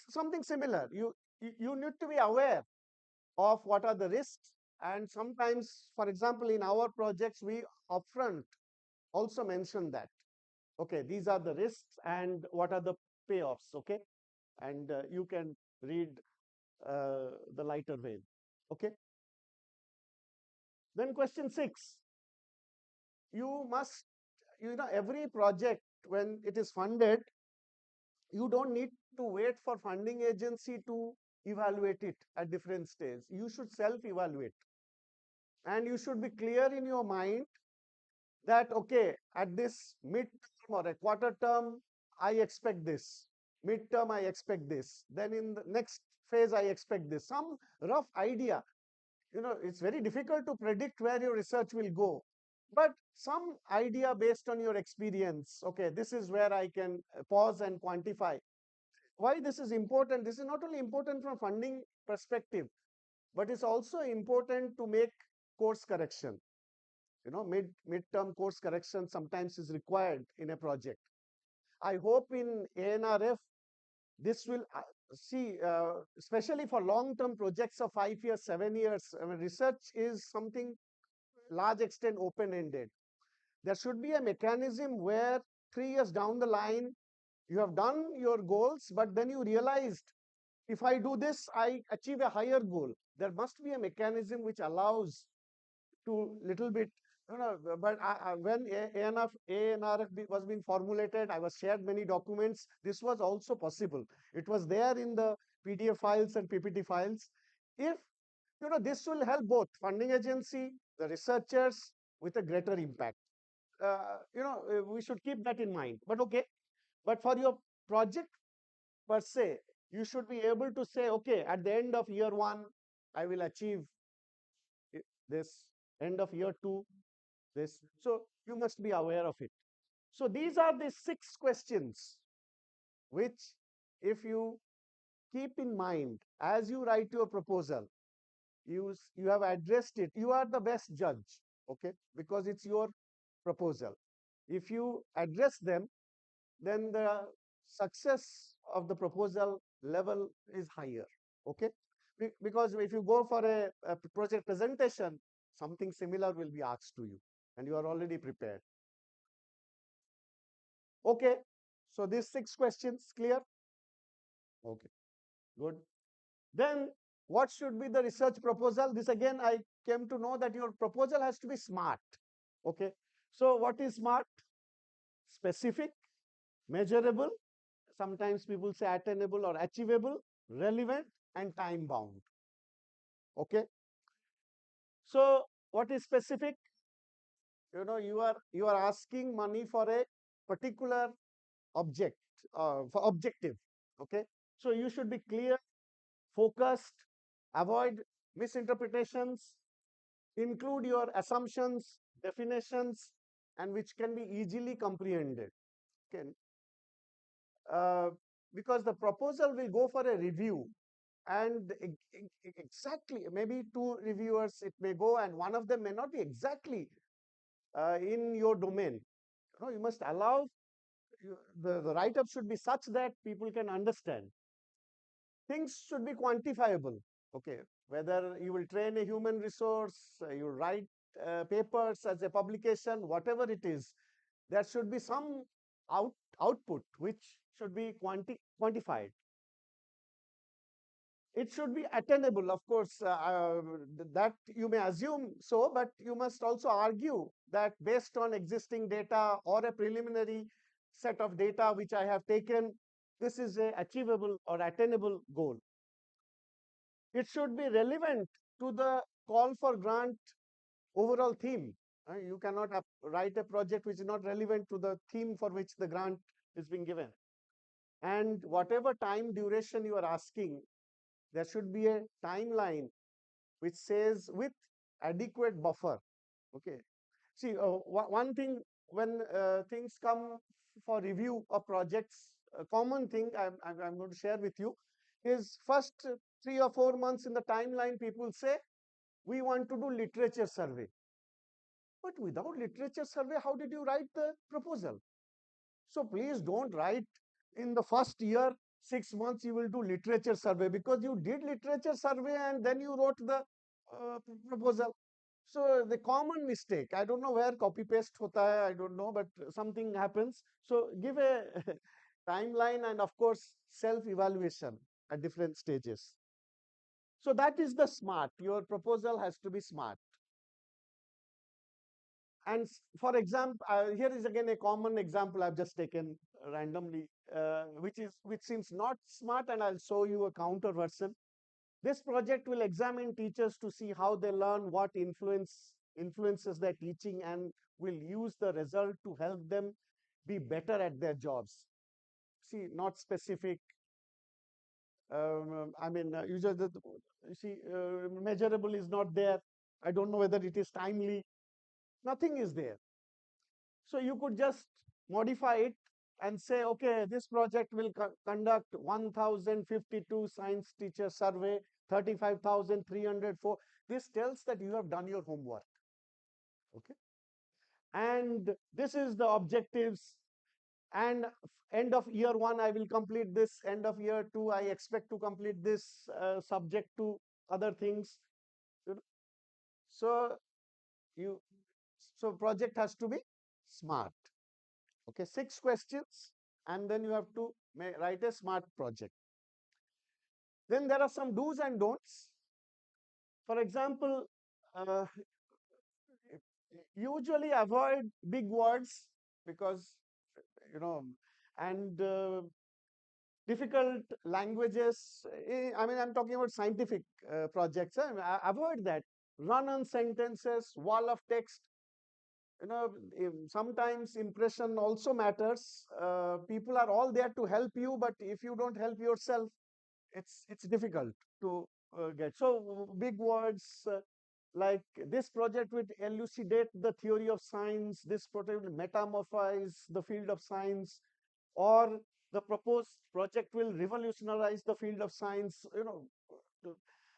something similar. You need to be aware of what are the risks. And sometimes, for example, in our projects, we upfront also mention that. Okay, these are the risks and what are the payoffs, okay? And you can read the lighter vein, okay? Then question 6. You must, every project, when it is funded, you don't need to wait for funding agency to evaluate it at different stages. You should self-evaluate. And you should be clear in your mind that, okay, at this mid-term or a quarter term, I expect this. Mid-term, I expect this. Then in the next phase, I expect this. Some rough idea. It's very difficult to predict where your research will go. But some idea based on your experience. Okay, this is where I can pause and quantify. Why this is important? This is not only important from funding perspective, but it's also important to make course correction. Mid-term course correction sometimes is required in a project. I hope in ANRF, this will especially for long-term projects of 5 years, 7 years, research is something large extent open-ended. There should be a mechanism where 3 years down the line, you have done your goals, but then you realized, if I do this, I achieve a higher goal. There must be a mechanism which allows to little bit, but when ANRF was being formulated, I was shared many documents. This was also possible. It was there in the PDF files and PPT files. If, this will help both funding agency, the researchers with a greater impact. We should keep that in mind. But okay, but for your project per se, you should be able to say, okay, at the end of year 1, I will achieve this, end of year 2, this. So you must be aware of it. So these are the 6 questions which, if you keep in mind as you write your proposal, you have addressed it. You are the best judge, okay, because it's your proposal. If you address them, then the success of the proposal level is higher, okay? Because if you go for a project presentation, something similar will be asked to you, and you are already prepared. Okay, so these 6 questions clear? Okay, good. Then what should be the research proposal? This again, I came to know that your proposal has to be smart. Okay, so what is smart? Specific, measurable, sometimes people say attainable or achievable, relevant, and time bound. Okay, so what is specific? You are asking money for a particular for objective. Okay, so you should be clear, focused, avoid misinterpretations, include your assumptions, definitions, and which can be easily comprehended. Okay. Uh, because the proposal will go for a review, and exactly maybe two reviewers it may go, and one of them may not be exactly in your domain. You must allow the write-up should be such that people can understand. Things should be quantifiable. Okay, whether you will train a human resource, you write papers as a publication, whatever it is, there should be some output which should be quantified. It should be attainable, of course, that you may assume so, but you must also argue that based on existing data or a preliminary set of data which I have taken, this is a achievable or attainable goal. It should be relevant to the call for grant overall theme. You cannot write a project which is not relevant to the theme for which the grant is being given. And whatever time duration you are asking, there should be a timeline which says with adequate buffer. Okay. See, one thing when things come for review of projects, a common thing I'm going to share with you is first 3 or 4 months in the timeline, people say, we want to do literature survey. But without literature survey, how did you write the proposal? So please don't write in the first year, 6 months, you will do literature survey, because you did literature survey and then you wrote the proposal. So the common mistake, I don't know where copy paste hota hai, I don't know, but something happens. So give a timeline and of course self evaluation at different stages. So that is the smart. Your proposal has to be smart. And for example, here is again a common example I've just taken randomly, which seems not smart, and I'll show you a counter version. This project will examine teachers to see how they learn, what influences their teaching, and will use the result to help them be better at their jobs. See, not specific. I mean, you see, measurable is not there. I don't know whether it is timely. Nothing is there. So you could just modify it and say, okay, this project will conduct 1052 science teacher survey, 35,304. This tells that you have done your homework. Okay. And this is the objectives. And end of year 1, I will complete this. End of year 2, I expect to complete this, subject to other things. So project has to be smart. Okay, 6 questions, and then you have to write a smart project. Then there are some do's and don'ts. For example, usually avoid big words, because and difficult languages. I mean, I'm talking about scientific projects. Avoid that. Run-on sentences, wall of text. Sometimes impression also matters. People are all there to help you, but if you don't help yourself, it's difficult to get. So big words, like this project would elucidate the theory of science, this project will metamorphose the field of science, or the proposed project will revolutionize the field of science. The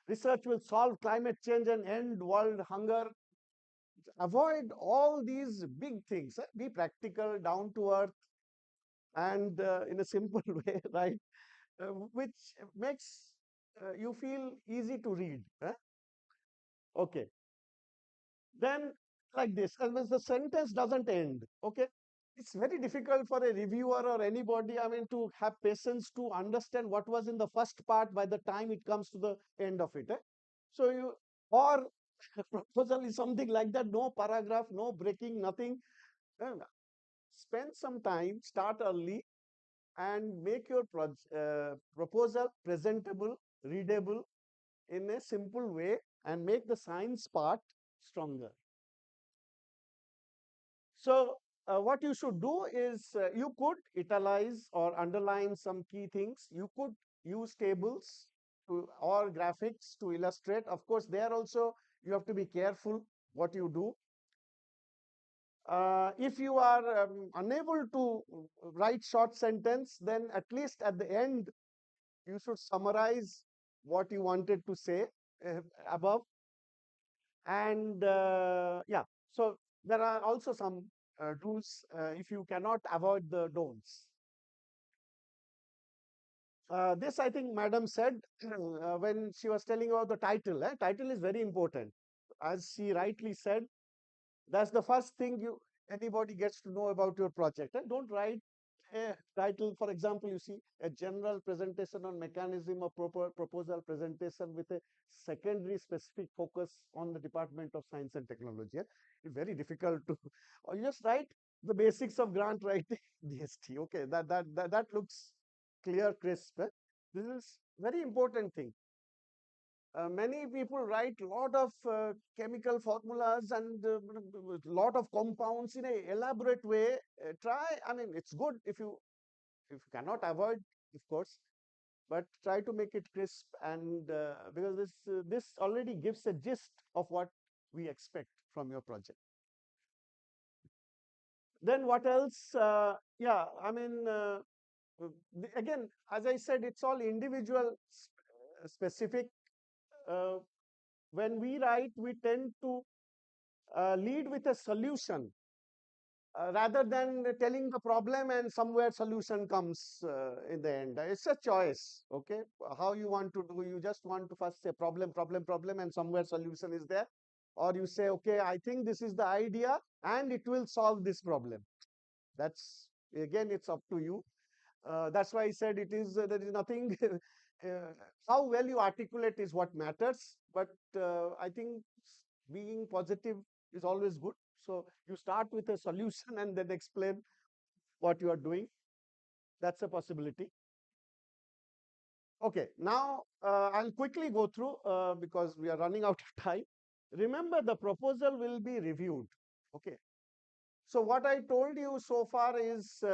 research will solve climate change and end world hunger. Avoid all these big things. Be practical, down to earth, and in a simple way, right? Which makes you feel easy to read. Okay. Then like this, and when the sentence doesn't end, okay, it's very difficult for a reviewer or anybody, I mean, to have patience to understand what was in the first part by the time it comes to the end of it. So or proposal is something like that, no paragraph, no breaking, nothing. Spend some time, start early, and make your proposal presentable, readable in a simple way, and make the science part stronger. So what you should do is you could italize or underline some key things. You could use tables or graphics to illustrate. Of course, there also You have to be careful what you do. If you are unable to write short sentence, then at least at the end, you should summarize what you wanted to say above. And yeah, so there are also some rules if you cannot avoid the don'ts. This I think Madam said when she was telling about the title. Title is very important. As she rightly said, that's the first thing anybody gets to know about your project. Don't write a title. For example, you see a general presentation on mechanism of proposal presentation with a secondary specific focus on the Department of Science and Technology. It's very difficult to, or you just write the basics of grant writing DST. Okay, that looks clear, crisp. This is very important thing. Many people write lot of chemical formulas and lot of compounds in a elaborate way. I mean, it's good if you cannot avoid, of course, but try to make it crisp, and because this already gives a gist of what we expect from your project. Then what else? Yeah, I mean, again, as I said, it's all individual specific. When we write, we tend to lead with a solution rather than telling the problem and somewhere solution comes in the end. It's a choice, okay? How you want to do, you just want to first say problem, problem, problem, and somewhere solution is there. Or you say, okay, I think this is the idea and it will solve this problem. That's, again, it's up to you. That's why I said it is, there is nothing, how well you articulate is what matters. But I think being positive is always good. So you start with a solution and then explain what you are doing. That's a possibility. Okay, now I'll quickly go through because we are running out of time. Remember, the proposal will be reviewed. Okay. So what I told you so far is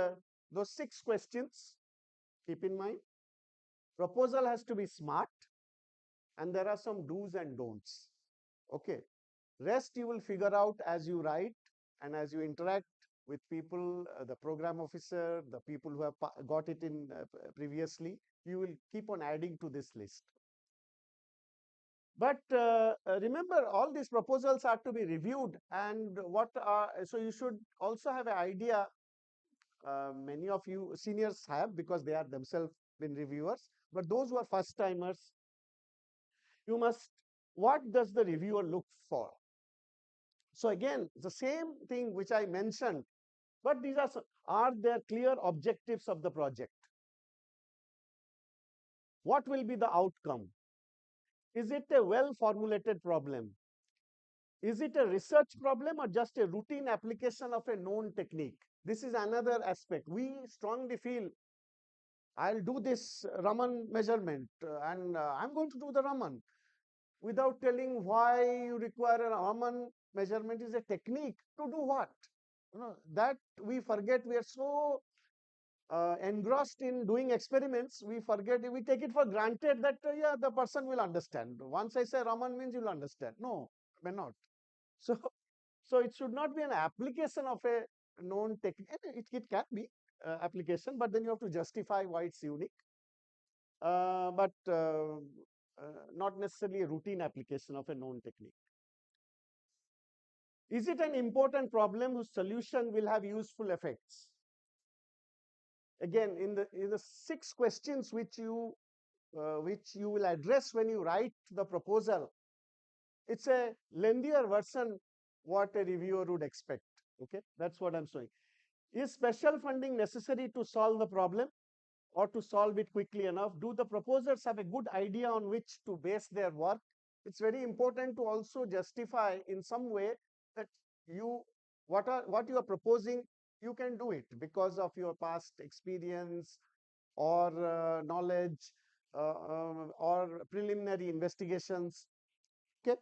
those 6 questions. Keep in mind, proposal has to be smart, and there are some do's and don'ts. Okay. Rest you will figure out as you write and as you interact with people, the program officer, the people who have got it in previously. You will keep on adding to this list. But remember, all these proposals are to be reviewed, and so you should also have an idea. Many of you seniors have, because they are themselves been reviewers. But those who are first timers, you must, what does the reviewer look for? So again, the same thing which I mentioned, but these are there clear objectives of the project? What will be the outcome? Is it a well formulated problem? Is it a research problem or just a routine application of a known technique? This is another aspect. We strongly feel, I'll do this Raman measurement and I'm going to do the Raman without telling why you require a Raman measurement is a technique to do what? That we forget. We are so engrossed in doing experiments, we forget, we take it for granted that yeah, the person will understand. Once I say Raman means you'll understand. No, may not. So, so it should not be an application of a known technique. It can be application, but then you have to justify why it's unique. But not necessarily a routine application of a known technique. Is it an important problem whose solution will have useful effects? Again, in the 6 questions which you will address when you write the proposal, it's a lengthier version what a reviewer would expect. Okay, that's what I'm saying. Is special funding necessary to solve the problem or to solve it quickly enough? Do the proposers have a good idea on which to base their work? It's very important to also justify in some way that what you are proposing, you can do it because of your past experience or knowledge or preliminary investigations. Okay.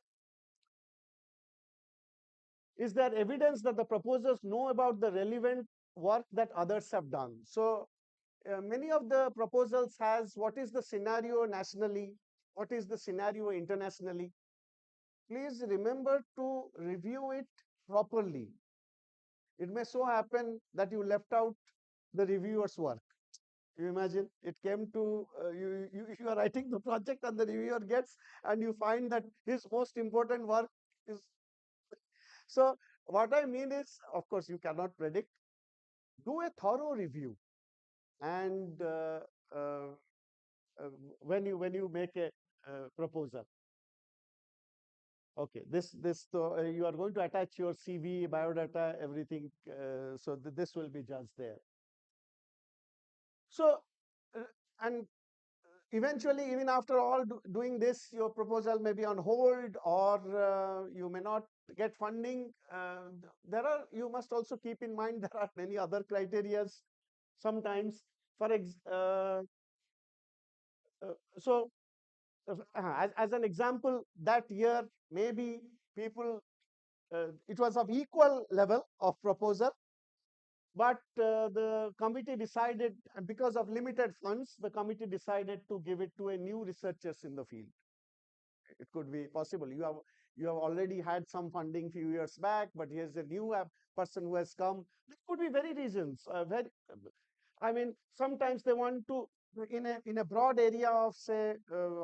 Is there evidence that the proposers know about the relevant work that others have done? So many of the proposals has what is the scenario nationally, what is the scenario internationally. please remember to review it properly. It may so happen that you left out the reviewer's work. You imagine it came to you are writing the project and the reviewer gets, and you find that his most important work is. So what I mean is, of course, you cannot predict. Do a thorough review, and uh, when you make a proposal. Okay, you are going to attach your CV, biodata, everything. So this will be just there. So, and eventually, even after all doing this, your proposal may be on hold, or you may not get funding. You must also keep in mind there are many other criterias sometimes. For ex so as an example, that year maybe people it was of equal level of proposal, but the committee decided, and because of limited funds, the committee decided to give it to a new researchers in the field. It could be possible. You have already had some funding few years back, but here's a new person who has come. There could be very reasons. I mean, sometimes they want to, in a broad area of, say,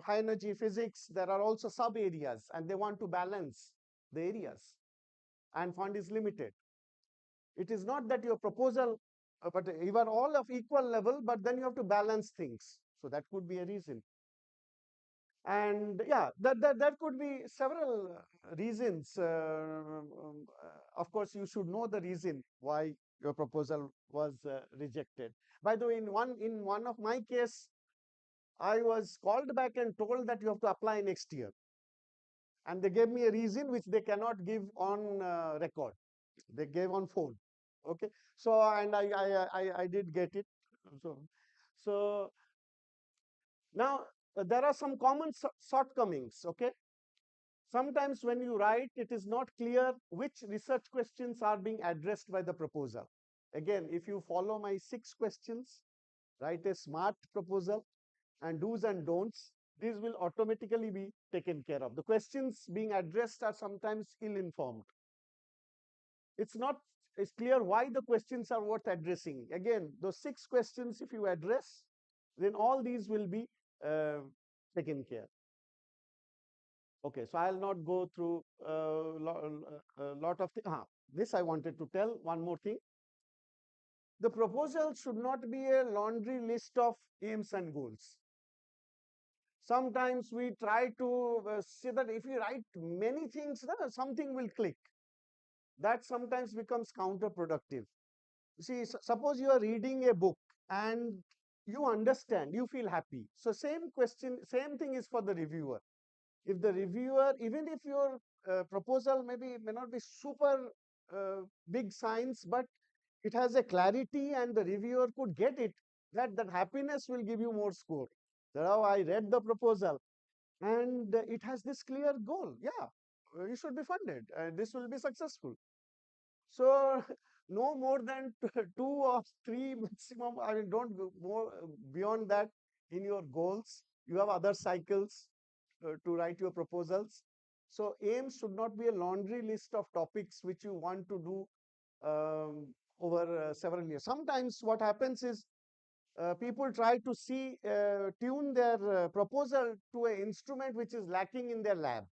high energy physics, there are also sub areas, and they want to balance the areas, and fund is limited. It is not that your proposal, but you are all of equal level, but then you have to balance things. So that could be a reason. And yeah, that could be several reasons. Of course, you should know the reason why your proposal was rejected. By the way, in one of my case, I was called back and told that you have to apply next year, and they gave me a reason which they cannot give on record. They gave on phone. Okay, so and I did get it. So so now there are some common shortcomings. Okay, sometimes when you write, it is not clear which research questions are being addressed by the proposal. Again, if you follow my 6 questions, write a smart proposal, and do's and don'ts, these will automatically be taken care of. The questions being addressed are sometimes ill-informed. It's clear why the questions are worth addressing. Again, those 6 questions, if you address, then all these will be uh, taken care. Okay, so I'll not go through a lot of things. This I wanted to tell one more thing. The proposal should not be a laundry list of aims and goals. Sometimes we try to say that if we write many things, then something will click. That sometimes becomes counterproductive. See, suppose you are reading a book and you understand, you feel happy. So same same thing is for the reviewer. If the reviewer, even if your proposal may not be super big science, but it has a clarity and the reviewer could get it, that happiness will give you more score. Now I read the proposal and it has this clear goal. Yeah, you should be funded. This will be successful. So no more than 2 or 3 maximum. I mean, don't go more beyond that in your goals. You have other cycles to write your proposals. So aims should not be a laundry list of topics which you want to do over several years. Sometimes what happens is people try to tune their proposal to an instrument which is lacking in their lab.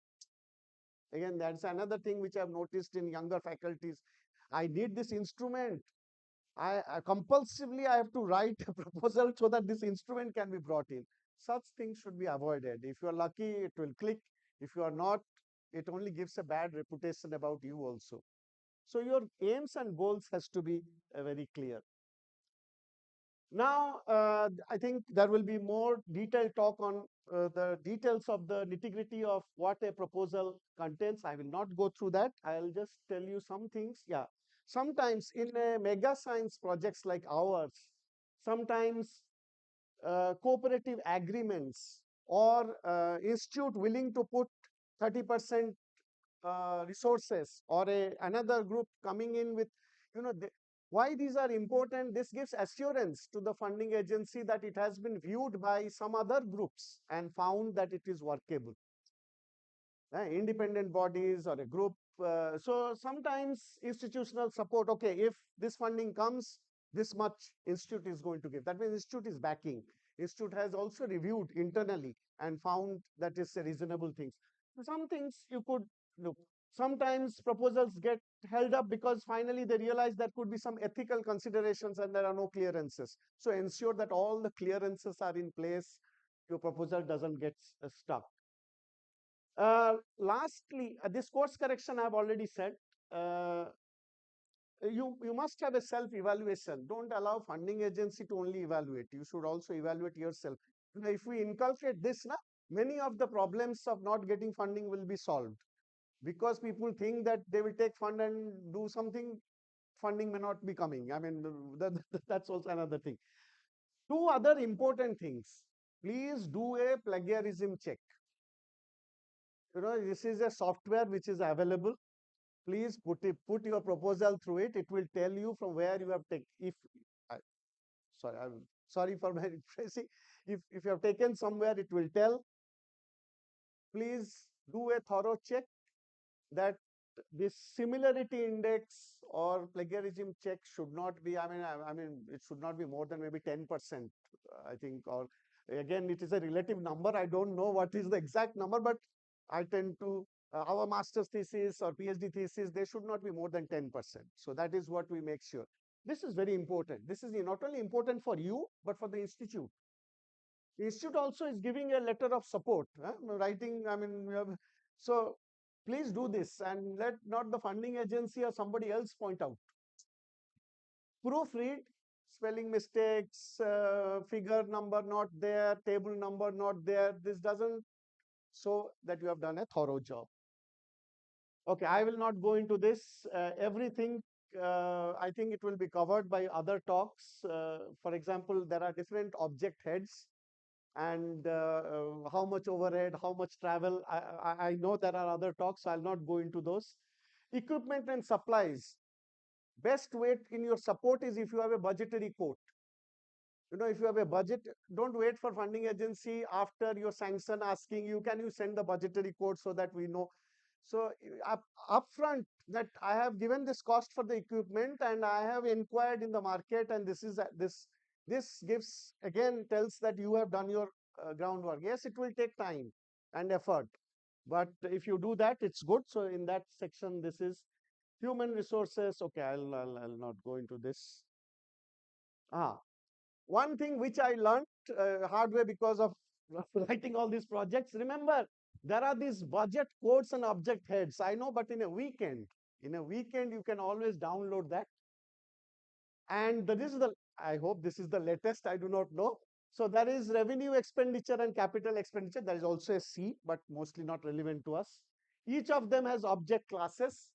Again, that's another thing which I've noticed in younger faculties. I need this instrument. I compulsively I have to write a proposal so that this instrument can be brought in. Such things should be avoided. If you are lucky, it will click. If you are not, it only gives a bad reputation about you also. So your aims and goals has to be very clear. Now, I think there will be more detailed talk on the details of the nitty-gritty of what a proposal contains. I will not go through that. I'll just tell you some things. Yeah, sometimes in a mega science projects like ours, sometimes cooperative agreements or institute willing to put 30% resources, or another group coming in with, why these are important. This gives assurance to the funding agency that it has been viewed by some other groups and found that it is workable. independent bodies or a group. So sometimes institutional support, okay, if this funding comes, this much institute is going to give. That means institute is backing. Institute has also reviewed internally and found that is a reasonable things. Some things you could look. Sometimes proposals get held up because finally they realize there could be some ethical considerations and there are no clearances. So ensure that all the clearances are in place. Your proposal doesn't get stuck. Lastly, this course correction I've already said. You must have a self-evaluation. Don't allow funding agency to only evaluate. You should also evaluate yourself. If we inculcate this, many of the problems of not getting funding will be solved. Because people think that they will take fund and do something, funding may not be coming. I mean, that's also another thing. Two other important things. Please do a plagiarism check. This is a software which is available. Please put your proposal through it. It will tell you from where you have taken. I'm sorry for my phrasing. If you have taken somewhere, it will tell. Please do a thorough check that this similarity index or plagiarism check should not be. I mean, it should not be more than maybe 10%. I think, or again, it is a relative number. I don't know what is the exact number, but I tend to our master's thesis or PhD thesis, they should not be more than 10%. So that is what we make sure. This is very important. This is not only important for you, but for the institute. The institute also is giving a letter of support, writing. I mean, so please do this and let not the funding agency or somebody else point out. Proofread, spelling mistakes, figure number not there, table number not there. This doesn't show that you have done a thorough job. Okay, I will not go into this. Everything, I think it will be covered by other talks. For example, there are different object heads and how much overhead, how much travel. I know there are other talks, so I'll not go into those. Equipment and supplies. Best way in your support is if you have a budgetary quote. If you have a budget, don't wait for funding agency after your sanction asking you, can you send the budgetary quote so that we know. So upfront that I have given this cost for the equipment and I have inquired in the market and this gives again tells that you have done your groundwork. Yes, it will take time and effort, but if you do that, it's good. So in that section, this is human resources. Okay, I'll not go into this. One thing which I learned hard way because of writing all these projects. Remember, there are these budget codes and object heads. I know, but in a weekend, you can always download that. And this is I hope this is the latest. I do not know. So there is revenue expenditure and capital expenditure. There is also a C, but mostly not relevant to us. Each of them has object classes.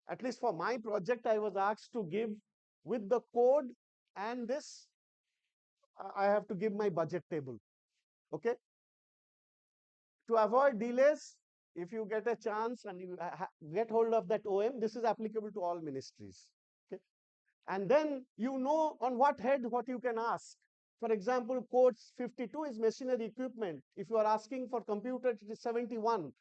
At least for my project, I was asked to give with the code and this I have to give my budget table. Okay. To avoid delays, if you get a chance and you get hold of that OM, this is applicable to all ministries. Okay. And then on what head what you can ask. For example, codes 52 is machinery equipment. If you are asking for computer, it is 71.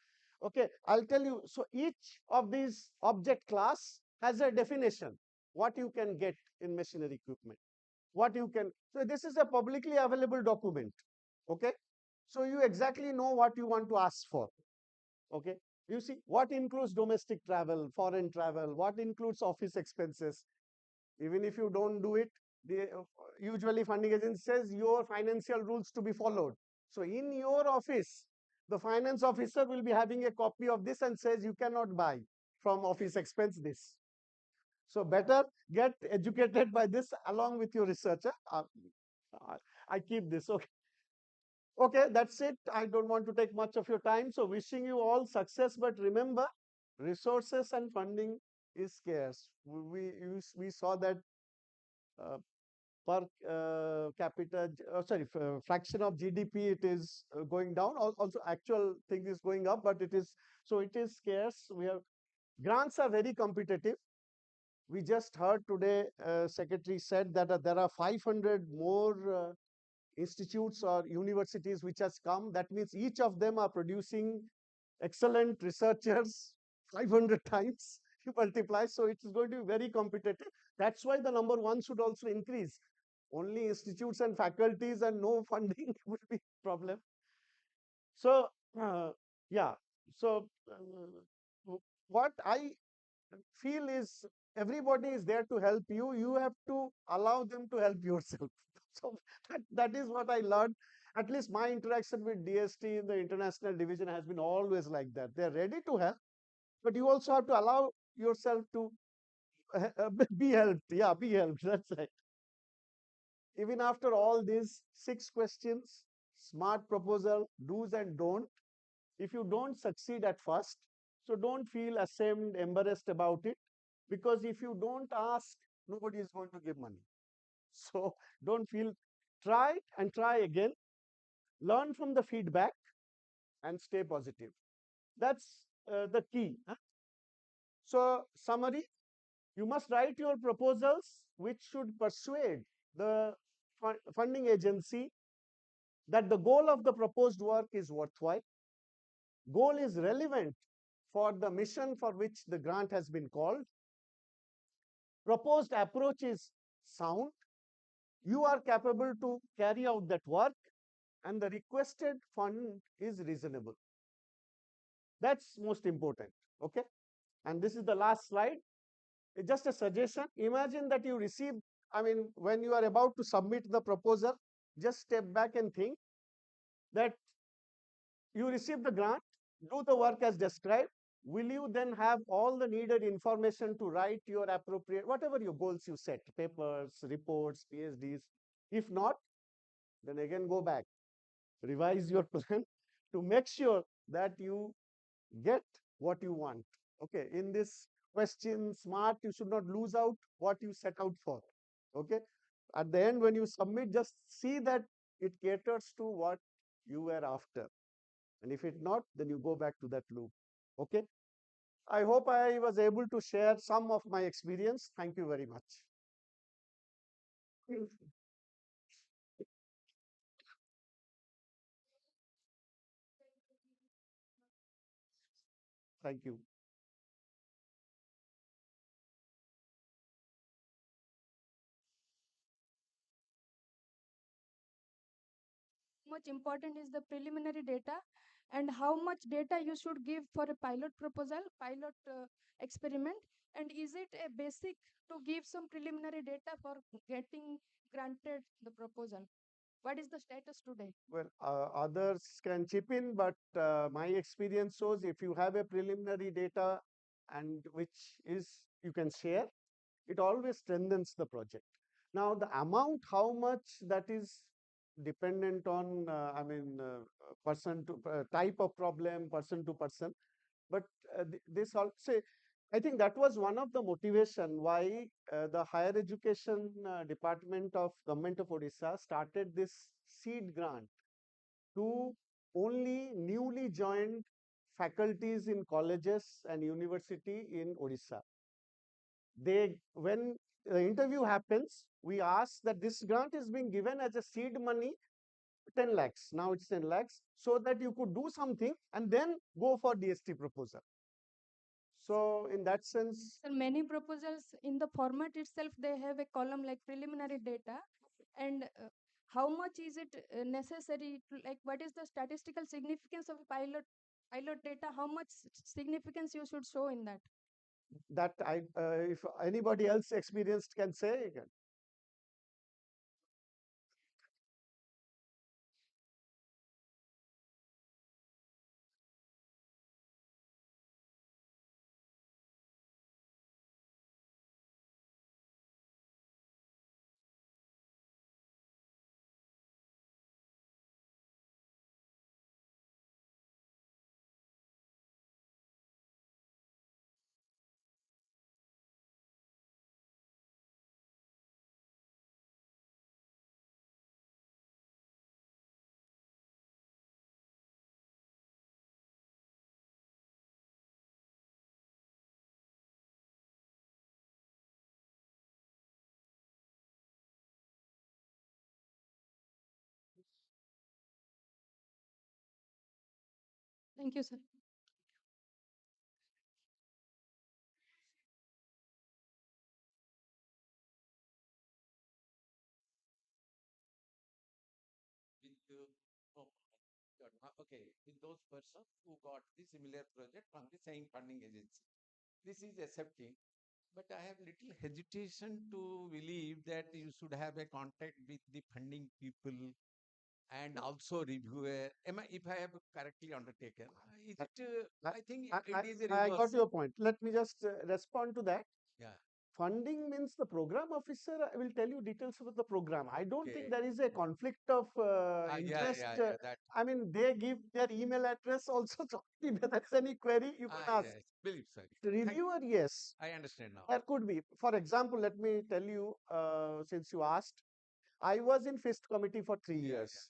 Okay, I'll tell you. So each of these object class has a definition. What you can get in machinery equipment. So this is a publicly available document. Okay. So you exactly know what you want to ask for. Okay. You see what includes domestic travel, foreign travel, what includes office expenses. Even if you don't do it, usually funding agency says your financial rules to be followed. So in your office, the finance officer will be having a copy of this and says you cannot buy from office expense this. So better get educated by this along with your researcher. I keep this. Okay. Okay, that's it. I don't want to take much of your time. So wishing you all success, but remember, resources and funding is scarce. We saw that per capita, fraction of GDP, it is going down. Also, actual thing is going up, but it is scarce. Grants are very competitive. We just heard today, Secretary said that there are 500 more institutes or universities which has come. That means each of them are producing excellent researchers 500 times you multiply, so it's going to be very competitive. That's why the number one should also increase. Only institutes and faculties and no funding would be problem. So yeah, so what I feel is everybody is there to help you. You have to allow them to help yourself. So that is what I learned. At least my interaction with DST in the international division has been always like that. They're ready to help, but you also have to allow yourself to be helped. Yeah, be helped. That's right. Even after all these 6 questions, smart proposal, do's and don't, if you don't succeed at first, so don't feel ashamed, embarrassed about it, because if you don't ask, nobody is going to give money. So don't feel, try and try again, learn from the feedback and stay positive. That's the key. Huh? So summary, you must write your proposals which should persuade the funding agency that the goal of the proposed work is worthwhile, goal is relevant for the mission for which the grant has been called, proposed approach is sound, you are capable to carry out that work, and the requested fund is reasonable. That's most important. Okay. And this is the last slide. It's just a suggestion. Imagine that you receive, I mean, when you are about to submit the proposal, just step back and think that you receive the grant, do the work as described. Will you then have all the needed information to write your appropriate, whatever your goals you set, papers, reports, PhDs? If not, then again go back, revise your plan to make sure that you get what you want. Okay, in this question, smart, you should not lose out what you set out for. Okay, at the end, when you submit, just see that it caters to what you were after. And if it not, then you go back to that loop. Okay. I hope I was able to share some of my experience. Thank you very much. Thank you. Much important is the preliminary data and how much data you should give for a pilot proposal, pilot experiment, and is it a basic to give some preliminary data for getting granted the proposal? What is the status today? Well, others can chip in, but my experience shows if you have a preliminary data and which is you can share, it always strengthens the project. Now, the amount, how much, that is dependent on, person to type of problem, person to person. But this also, I think that was one of the motivation why the higher education department of government of Odisha started this seed grant to only newly joined faculties in colleges and university in Odisha. They, when the interview happens, we ask that this grant is being given as a seed money, 10 lakhs. Now it's 10 lakhs, so that you could do something and then go for DST proposal. So in that sense, So many proposals in the format itself, they have a column like preliminary data. And how much is it necessary to, like, what is the statistical significance of pilot data? How much significance you should show in that? that I, if anybody else experienced can say again. Thank you, sir. Okay, with those persons who got the similar project from the same funding agency. This is accepting, but I have little hesitation to believe that you should have a contact with the funding people and also reviewer. Am I, if I have correctly undertaken, is it, I think it is a I got reverse. your point. Let me just respond to that. Yeah. Funding means the program officer will tell you details about the program. I don't think Okay. there is a conflict of interest. That. I mean, they give their email address also. So if there is any query, you can ask. Yes, believe so. The reviewer, yes. I understand now. There could be. For example, let me tell you, since you asked, I was in FIST committee for 3 years.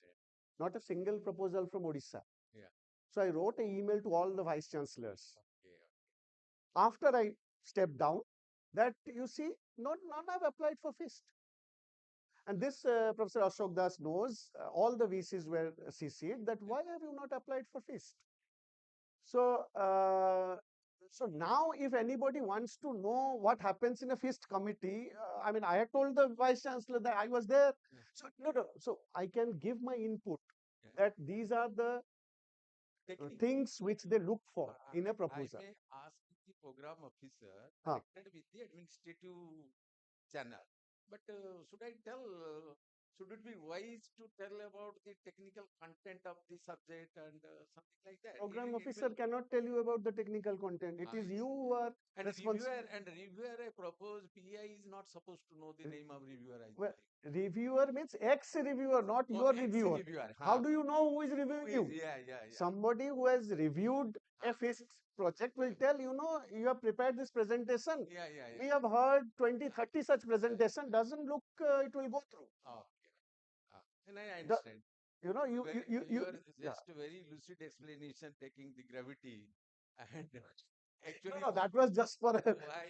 Not a single proposal from Odisha. Yeah. So I wrote an email to all the vice chancellors. Okay. After I stepped down, that you see, none have applied for FIST. And this Professor Ashok Das knows, all the VCs were CC'd, that why have you not applied for FIST? So, so now if anybody wants to know what happens in a FIST committee, I mean, I had told the vice chancellor that I was there. So, no. So I can give my input that these are the things which they look for in a proposal. I may ask the program officer connected with the administrative channel. But should I tell, should it be wise to tell about the technical content of the subject and something like that? Program officer cannot tell you about the technical content. It is you who are responsible. Reviewer, a proposed PI is not supposed to know the name of reviewer. Well, reviewer means ex-reviewer, not your reviewer. How do you know who is reviewing you? Somebody who has reviewed a FIST project will tell, you have prepared this presentation. We have heard 20, 30 such presentation. Doesn't look it will go through. Okay. And I understand. You are just a very lucid explanation taking the gravity and actually no, that was just for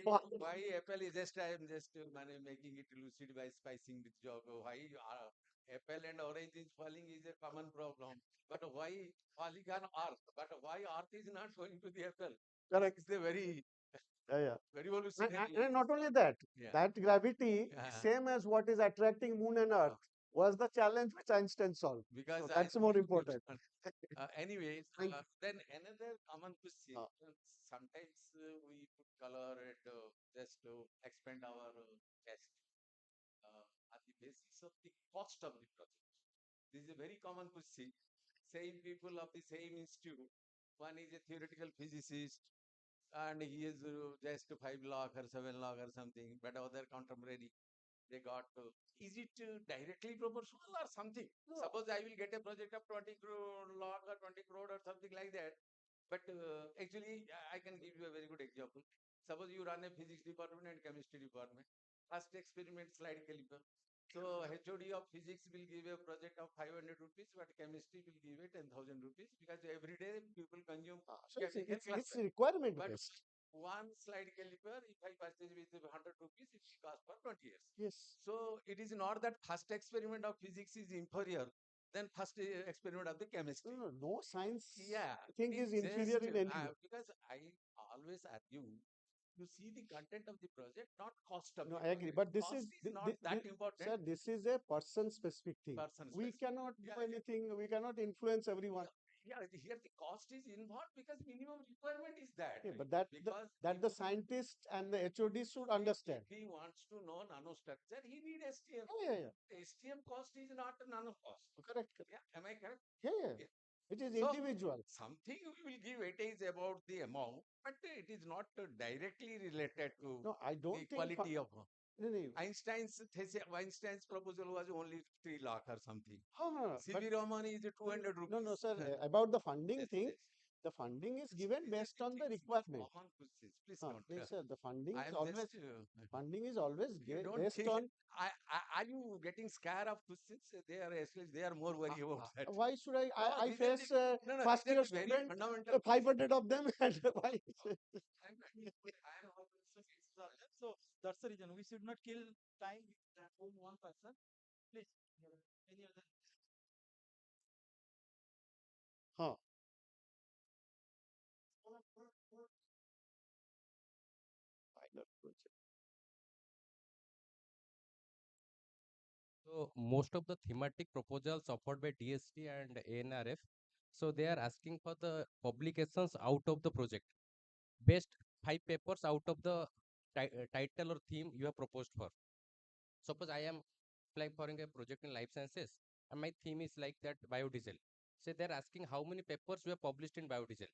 why Apple is just I am just making it lucid by spicing with joke. Why apple and orange is falling is a common problem. But why falling on earth? But why earth is not going to the apple? Correct. It's a very very revolutionary. And not only that, that gravity, same as what is attracting moon and earth, was the challenge which Einstein solved. Because so that's more important. Anyways, then another common question. Sometimes we put color and just to expand our test on the basis of the cost of the project. This is a very common question. Same people of the same institute. One is a theoretical physicist, and he is just 5 lakh or 7 lakh or something, but other contemporary they got. Is it directly proportional or something? No. Suppose I will get a project of 20 crore lakh or 20 crore or something like that. But actually, I can give you a very good example. Suppose you run a physics department and chemistry department. First experiment slide caliper. So HOD of physics will give a project of 500 rupees, but chemistry will give it 10,000 rupees because every day people consume. So it's requirement based. One slide caliper, if I purchase with 100 rupees, it will cost for 20 years. Yes. So it is not that first experiment of physics is inferior than first experiment of the chemistry. No science thing is inferior in any way. Because I always argue, you see the content of the project, not cost of No, the I agree. project. But this cost is not that important. Sir, this is a person-specific thing. We cannot do anything. We cannot influence everyone. Here the cost is involved because minimum requirement is that. But that the scientist and the HOD should understand. If he wants to know nanostructure, he need STM. STM cost is not a nano cost. Correct. Yeah, am I correct? Yeah. It is individual. Something we will give weightage about the amount, but it is not directly related to the quality of. Einstein's proposal was only 3 lakh or something. CV Raman is 200 rupees. No, sir. About the funding thing, the funding is given based on the requirement. Please don't. Sir, the funding is always based on. Are you getting scared of questions? They are more worried about that. Why should I face first year student, 500 of them, and why? So that's the reason we should not kill time with that one person. Please, any other? So most of the thematic proposals offered by DST and ANRF So they are asking for the publications out of the project. Best 5 papers out of the title or theme you have proposed for. Suppose I am applying for a project in life sciences and my theme is like that biodiesel. So they're asking how many papers you have published in biodiesel.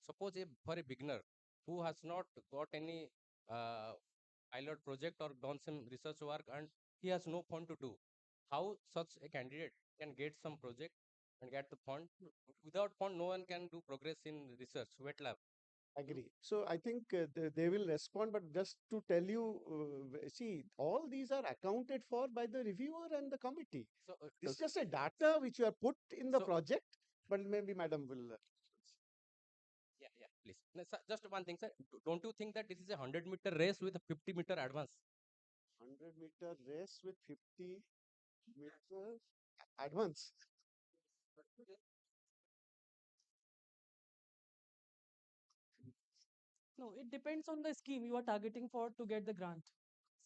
Suppose for a beginner who has not got any pilot project or done some research work and he has no fund to do, how such a candidate can get some project and get the fund? Without fund, no one can do progress in research, wet lab. Agree. So I think they will respond, but just to tell you, see, all these are accounted for by the reviewer and the committee. So, It's just a data which you have put in the so project, but maybe madam will. yeah, please. No, sir, just one thing, sir. Don't you think that this is a 100-meter race with a 50-meter advance? 100-meter race with 50 meters advance. No, it depends on the scheme you are targeting for to get the grant.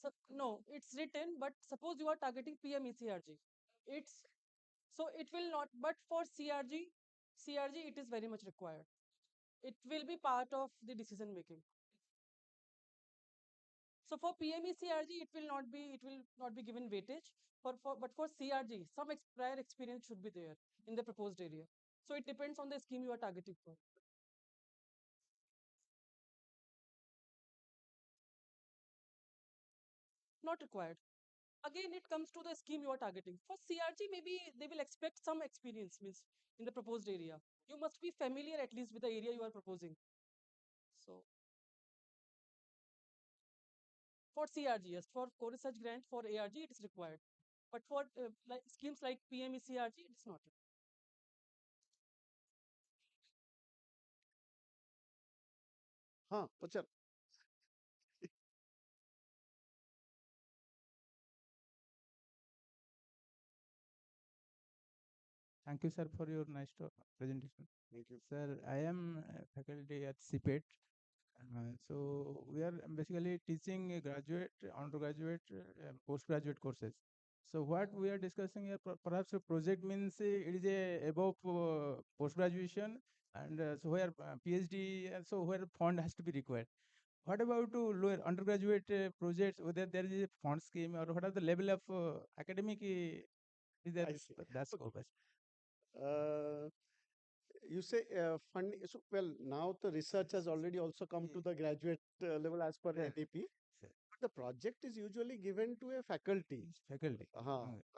So no, it's written, but suppose you are targeting PMECRG, it's so it will not. But for CRG it is very much required. It will be part of the decision making. So for PMECRG, it will not be given weightage. But for CRG, some prior experience should be there in the proposed area. So it depends on the scheme you are targeting for. Not required. Again, it comes to the scheme you are targeting. For CRG, maybe they will expect some experience means in the proposed area. You must be familiar at least with the area you are proposing. So for CRG, yes, for core research grant for ARG, it is required. But for like schemes like PMECRG, it is not. हाँ, अच्छा. Thank you, sir, for your nice presentation. Thank you. Sir, I am faculty at CPET. So we are basically teaching a graduate, undergraduate, postgraduate courses. So what we are discussing here, perhaps a project means it is a above post graduation, and so where PhD, and so where fund has to be required. What about to lower undergraduate projects, whether there is a fund scheme or what are the level of academic is that I see. that's Okay. scope? You say funding. So, well, now the research has already also come to the graduate level as per NEP. But the project is usually given to a faculty. Faculty.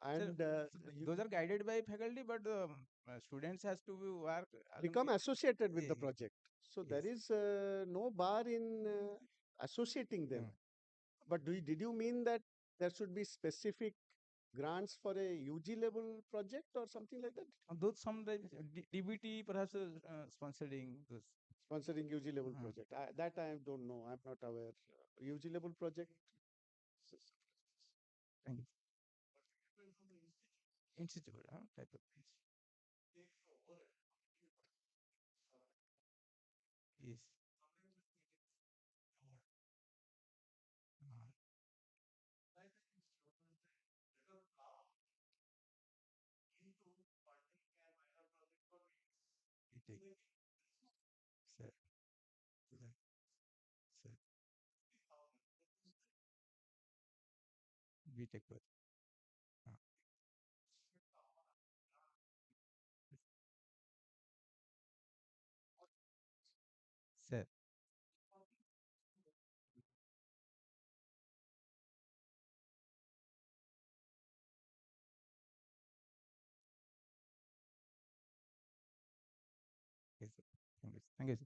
And So those are guided by faculty, but students has to work become associated with the Yeah, project. So there is no bar in associating them. But did you mean that there should be specific grants for a UG level project or something like that? Those sometimes DBT perhaps sponsoring those. Sponsoring UG level project. That I don't know. I'm not aware. UG level project. Thank you. Institute, type of things. Yes. Sir. Sir. BTech but sir. Yes, sir. Thank you. Thank you, sir.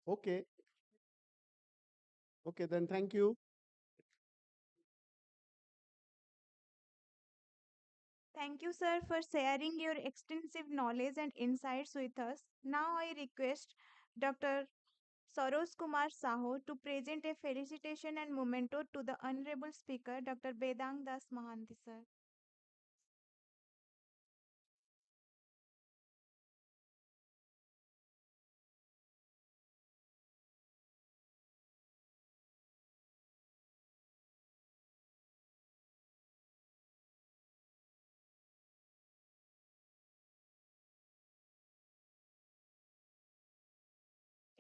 Okay. Okay, then thank you. Thank you, sir, for sharing your extensive knowledge and insights with us. Now I request Dr. Sarosh Kumar Saho to present a felicitation and memento to the Honorable Speaker, Dr. Bedang Das Mahanti, sir.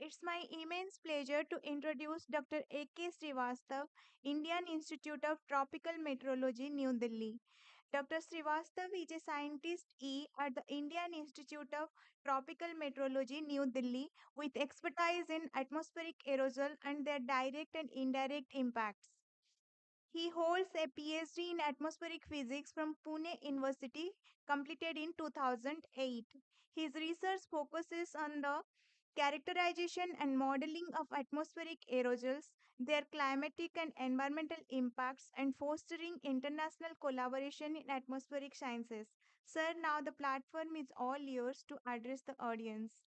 It's my immense pleasure to introduce Dr. A.K. Srivastav, Indian Institute of Tropical Meteorology, New Delhi. Dr. Srivastav is a scientist at the Indian Institute of Tropical Meteorology, New Delhi, with expertise in atmospheric aerosol and their direct and indirect impacts. He holds a PhD in atmospheric physics from Pune University, completed in 2008. His research focuses on the characterization and modeling of atmospheric aerosols, their climatic and environmental impacts, and fostering international collaboration in atmospheric sciences. Sir, now the platform is all yours to address the audience.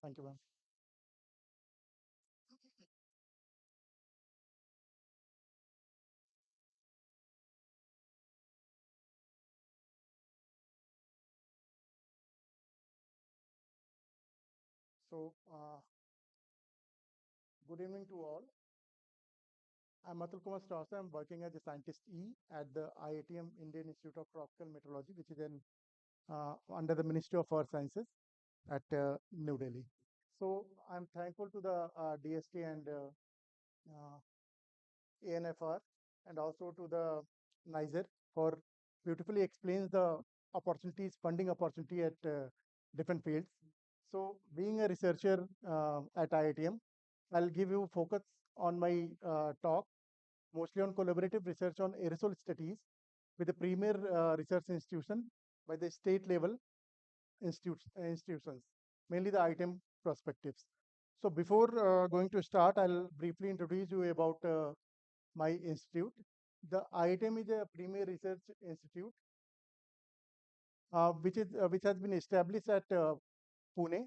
Thank you, ma'am. So, good evening to all. I'm Atul Kumar Strauss. I'm working as a scientist at the IITM Indian Institute of Tropical Meteorology, which is under the Ministry of Earth Sciences at New Delhi. So I'm thankful to the DST and uh, ANFR and also to the NISER for beautifully explains the opportunities, funding opportunity at different fields. So being a researcher at IITM, I'll give you focus on my talk mostly on collaborative research on aerosol studies with the premier research institution by the state level institutions, mainly the item perspectives. So before going to start, I'll briefly introduce you about my institute. The IITM is a premier research institute which has been established at Pune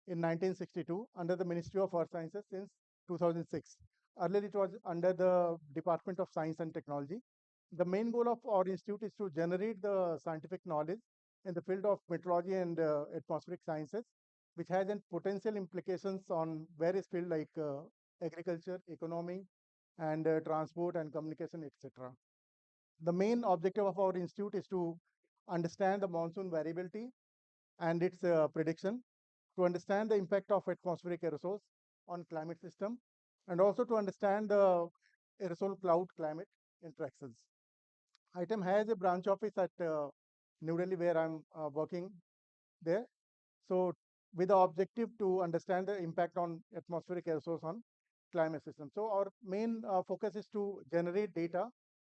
in 1962 under the Ministry of Earth Sciences since 2006. Earlier, it was under the Department of Science and Technology. The main goal of our institute is to generate the scientific knowledge in the field of meteorology and atmospheric sciences, which has an potential implications on various fields like agriculture, economy, and transport and communication, etc. The main objective of our institute is to understand the monsoon variability and its prediction, to understand the impact of atmospheric aerosols on climate system, and also to understand the aerosol cloud climate interactions. ITEM has a branch office at New Delhi where I'm working there. So with the objective to understand the impact on atmospheric aerosols on climate system. So our main focus is to generate data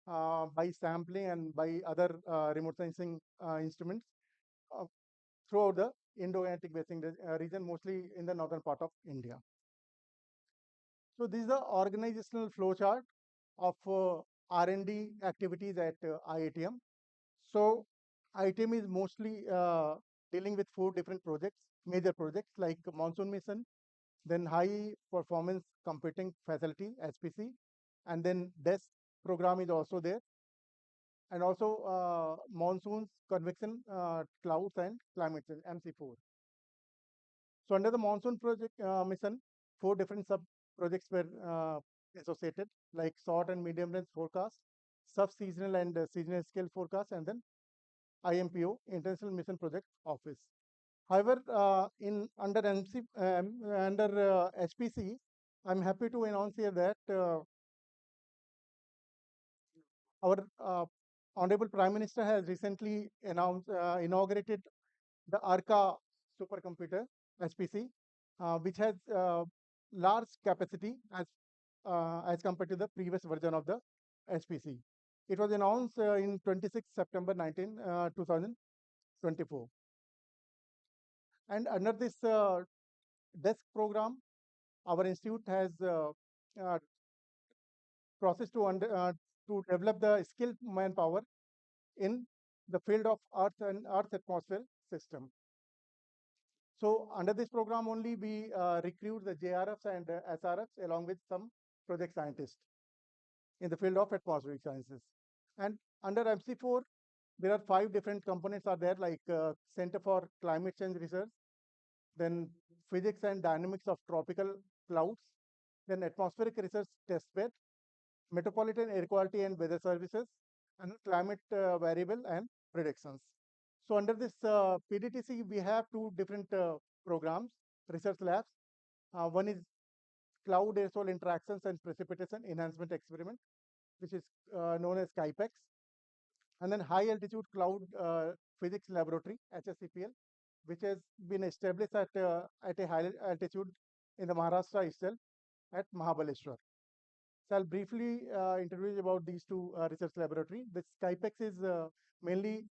by sampling and by other remote sensing instruments uh, throughout the Indo-Gangetic Basin region, mostly in the northern part of India. So this is the organizational flowchart of R&D activities at IITM. So IITM is mostly dealing with 4 different projects, major projects like monsoon mission, then high performance computing facility, HPC, and then DEST program is also there, and also monsoons, convection, clouds, and climate change, MC4. So under the monsoon project mission, 4 different sub projects were associated, like short and medium range forecast, sub-seasonal and seasonal scale forecast, and then IMPO, International Mission Project Office. However, in under MC, under HPC, I'm happy to announce here that our Honorable Prime Minister has recently inaugurated the ARCA supercomputer HPC, which has large capacity as compared to the previous version of the HPC. It was announced in 26 September 2024. And under this desk program, our institute has uh, process to develop the skilled manpower in the field of Earth and Earth atmosphere system. So under this program only, we recruit the JRFs and SRFs along with some project scientists in the field of atmospheric sciences. And under MC4, there are 5 different components are there, like Center for Climate Change Research, then Physics and Dynamics of Tropical Clouds, then Atmospheric Research Testbed, Metropolitan Air Quality and Weather Services, and Climate Variable and Predictions. So under this PDTC, we have 2 different programs, research labs. One is Cloud Aerosol Interactions and Precipitation Enhancement Experiment, which is known as CAIPEX, and then High Altitude Cloud Physics Laboratory, HSCPL, which has been established at a high altitude in the Maharashtra itself at Mahabaleshwar. So I'll briefly introduce about these 2 research laboratories. The SkyPex is mainly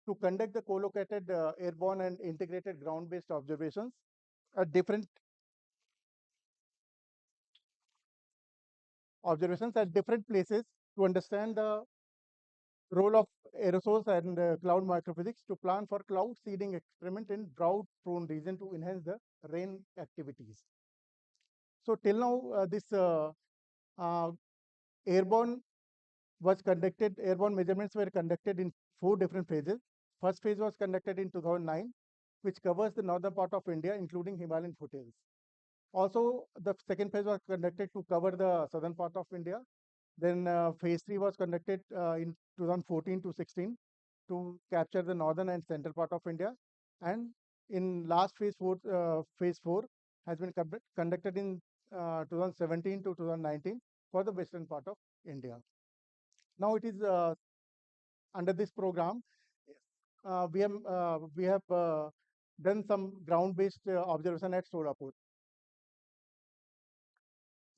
to conduct the co-located airborne and integrated ground-based observations at different places to understand the role of aerosols and cloud microphysics to plan for cloud seeding experiment in drought-prone region to enhance the rain activities. So till now, this uh, airborne airborne measurements were conducted in 4 different phases. First phase was conducted in 2009, which covers the northern part of India, including Himalayan foothills. Also, the second phase was conducted to cover the southern part of India. Then phase 3 was conducted in 2014 to 16 to capture the northern and central part of India. And in last phase 4 has been conducted in 2017 to 2019 for the western part of India. Now it is under this program, we have done some ground-based observation at Solapur.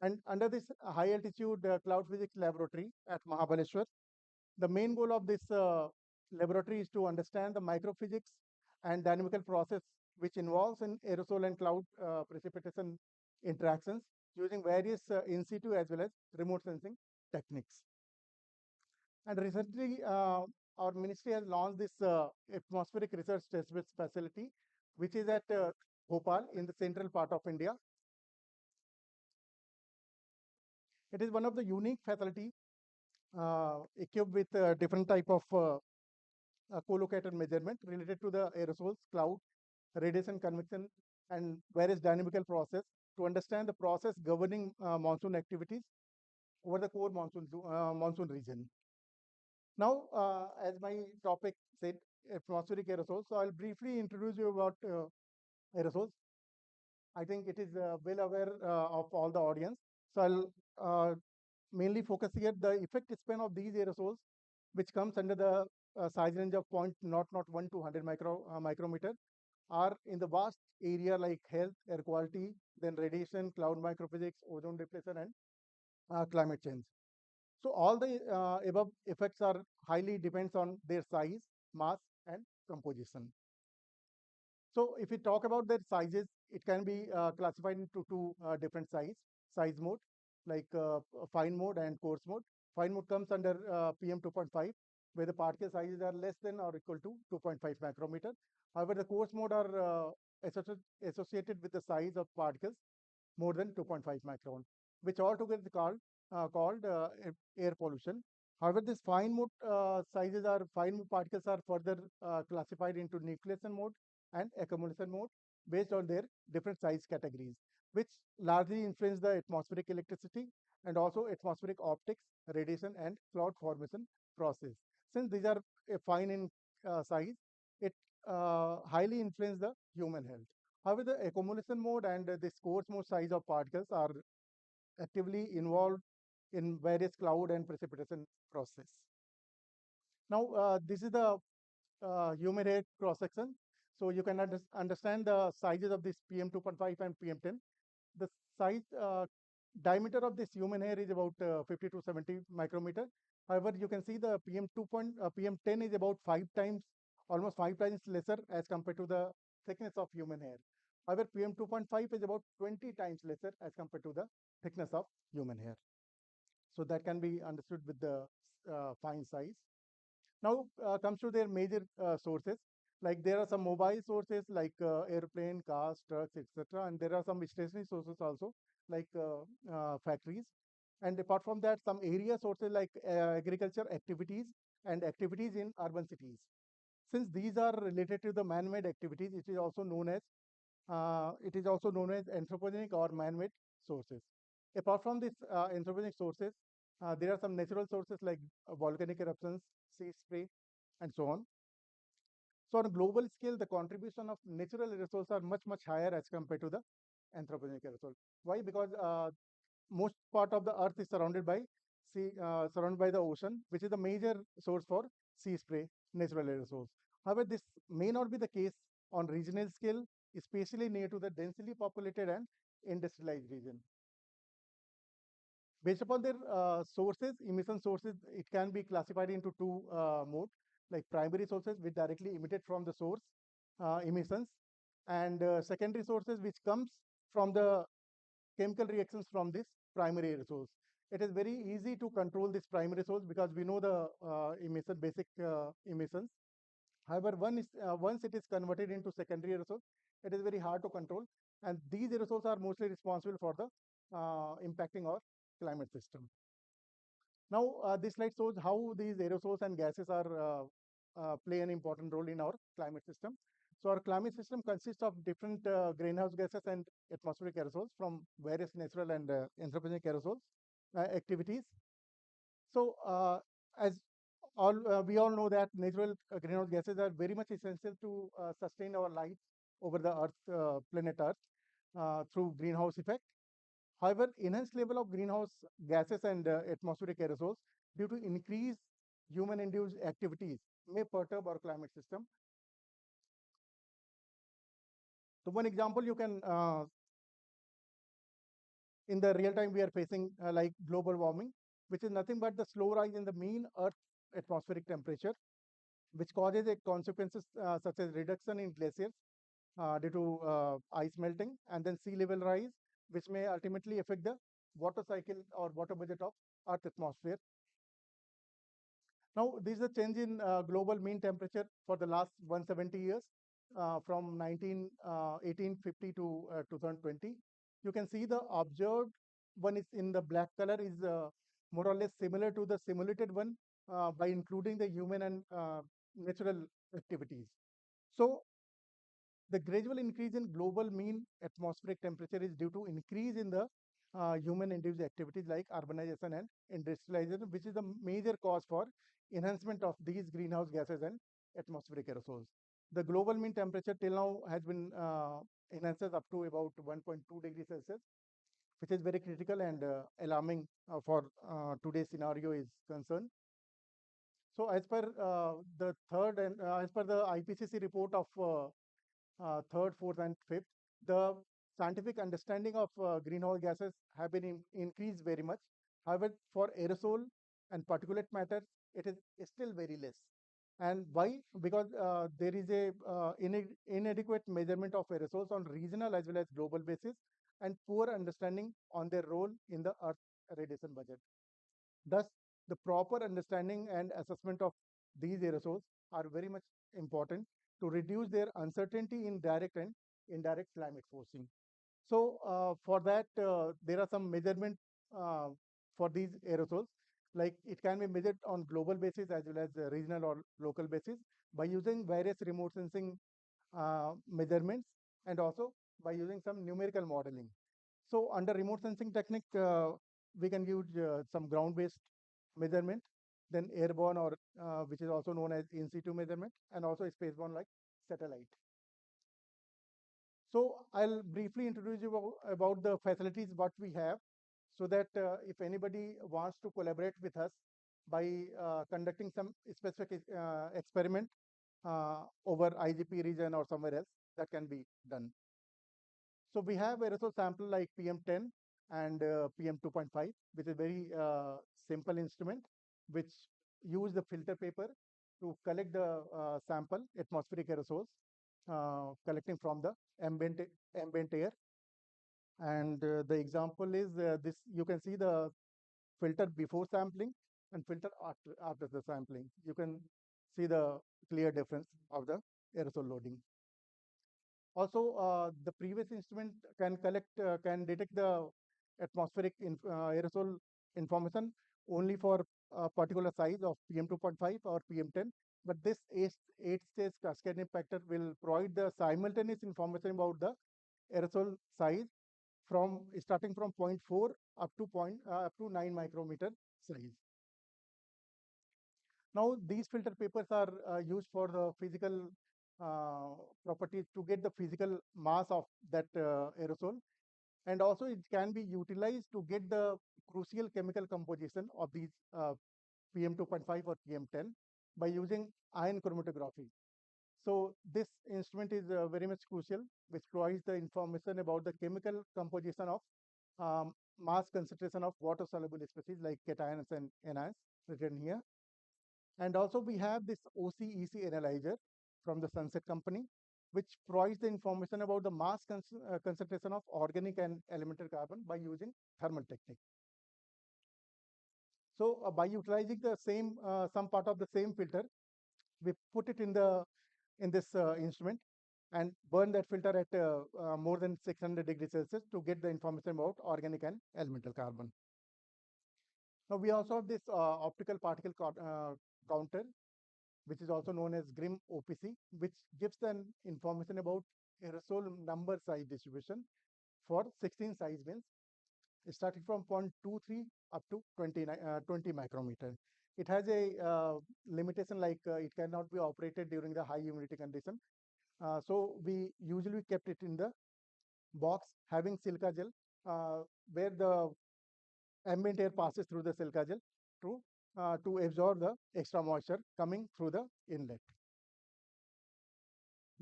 And under this high altitude cloud physics laboratory at Mahabaleshwar, the main goal of this laboratory is to understand the microphysics and dynamical process which involves in aerosol and cloud precipitation interactions using various in situ as well as remote sensing techniques. And recently, our ministry has launched this atmospheric research testbed facility, which is at Bhopal in the central part of India. It is one of the unique facility equipped with different type of co-located measurement related to the aerosols, cloud, radiation convection, and various dynamical process to understand the process governing monsoon activities over the core monsoon region. Now, as my topic said, atmospheric aerosols, so I'll briefly introduce you about aerosols. I think it is well aware of all the audience. So I'll mainly focus here the effect span of these aerosols, which comes under the size range of 0.001 to 100 micrometer, are in the vast area like health, air quality, then radiation, cloud microphysics, ozone depletion, and climate change. So all the above effects are highly depends on their size, mass, and composition. So if we talk about their sizes, it can be classified into 2 different size mode, like fine mode and coarse mode. Fine mode comes under PM 2.5, where the particle sizes are less than or equal to 2.5 micrometer. However, the coarse mode are associated with the size of particles more than 2.5 micron, which altogether called air pollution. However, this fine mode fine mode particles are further classified into nucleation mode and accumulation mode based on their different size categories, which largely influence the atmospheric electricity and also atmospheric optics, radiation, and cloud formation process. Since these are fine in size, it highly influence the human health. However, the accumulation mode and the coarse mode size of particles are actively involved in various cloud and precipitation process. Now, this is the human hair cross section. So you can understand the sizes of this PM 2.5 and PM10. The size diameter of this human hair is about 50 to 70 micrometer. However, you can see the PM10 is about 5 times, almost 5 times lesser as compared to the thickness of human hair. However, PM 2.5 is about 20 times lesser as compared to the thickness of human hair. So that can be understood with the fine size. Now comes to their major sources. Like there are some mobile sources like airplane, cars, trucks, etc. And there are some stationary sources also like factories. And apart from that, some area sources like agriculture activities and activities in urban cities. Since these are related to the man-made activities, it is also known as anthropogenic or man-made sources. Apart from these anthropogenic sources, there are some natural sources like volcanic eruptions, sea spray, and so on. So on a global scale, the contribution of natural aerosols are much, much higher as compared to the anthropogenic aerosol. Why? Because most part of the earth is surrounded by the ocean, which is the major source for sea spray, natural aerosols. However, this may not be the case on regional scale, especially near to the densely populated and industrialized region. Based upon their emission sources, it can be classified into two modes, like primary sources which directly emitted from the source emissions, and secondary sources which comes from the chemical reactions from this primary source. It is very easy to control this primary source because we know the basic emissions. However, once it is converted into secondary aerosols, it is very hard to control, and these aerosols are mostly responsible for the impacting our climate system. Now, this slide shows how these aerosols and gases are play an important role in our climate system. So our climate system consists of different greenhouse gases and atmospheric aerosols from various natural and anthropogenic aerosols activities. So as we all know that natural greenhouse gases are very much essential to sustain our life over the Earth, planet Earth, through greenhouse effect. However, enhanced level of greenhouse gases and atmospheric aerosols due to increased human-induced activities may perturb our climate system. So one example you can, in the real time we are facing like global warming, which is nothing but the slow rise in the mean Earth atmospheric temperature, which causes a consequences such as reduction in glaciers due to ice melting, and then sea level rise, which may ultimately affect the water cycle or water budget of Earth atmosphere. Now, this is a change in global mean temperature for the last 170 years, from 1850 to 2020. You can see the observed one is in the black color is more or less similar to the simulated one by including the human and natural activities. So the gradual increase in global mean atmospheric temperature is due to increase in the human-induced activities like urbanization and industrialization, which is the major cause for enhancement of these greenhouse gases and atmospheric aerosols. The global mean temperature till now has been enhanced up to about 1.2 degrees Celsius, which is very critical and alarming for today's scenario is concerned. So as per as per the IPCC report of third, fourth, and fifth, the scientific understanding of greenhouse gases have been increased very much. However, for aerosol and particulate matter, it is still very less. And why? Because there is a inadequate measurement of aerosols on regional as well as global basis, and poor understanding on their role in the Earth radiation budget. Thus, the proper understanding and assessment of these aerosols are very much important to reduce their uncertainty in direct and indirect climate forcing. So for that, there are some measurement for these aerosols. Like it can be measured on global basis as well as regional or local basis by using various remote sensing measurements and also by using some numerical modeling. So under remote sensing technique, we can use some ground-based measurement, then airborne or which is also known as in situ measurement, and also spaceborne like satellite. So I'll briefly introduce you about the facilities what we have, so that if anybody wants to collaborate with us by conducting some specific experiment over IGP region or somewhere else, that can be done. So we have aerosol sample like PM10 and PM2.5, which is very simple instrument, which use the filter paper to collect the sample atmospheric aerosols, collecting from the ambient air. And the example is this. You can see the filter before sampling and filter after the sampling. You can see the clear difference of the aerosol loading. Also, the previous instrument can detect the atmospheric aerosol information only for a particular size of PM2.5 or PM10, but this eight-stage cascading factor will provide the simultaneous information about the aerosol size from starting from 0.4 up to 9 micrometer size. Now, these filter papers are used for the physical properties to get the physical mass of that aerosol, and also it can be utilized to get the crucial chemical composition of these PM2.5 or PM10 by using ion chromatography. So this instrument is very much crucial, which provides the information about the chemical composition of mass concentration of water-soluble species like cations and anions written here. And also we have this OCEC analyzer from the Sunset company, which provides the information about the mass concentration of organic and elemental carbon by using thermal technique. So by utilizing the same some part of the same filter, we put it in this instrument and burn that filter at more than 600 degrees Celsius to get the information about organic and elemental carbon. Now we also have this optical particle counter, which is also known as GRIM OPC, which gives an information about aerosol number size distribution for 16 size bins, starting from 0.23 up to 20 micrometer. It has a limitation like it cannot be operated during the high humidity condition. So we usually kept it in the box having silica gel where the ambient air passes through the silica gel to absorb the extra moisture coming through the inlet.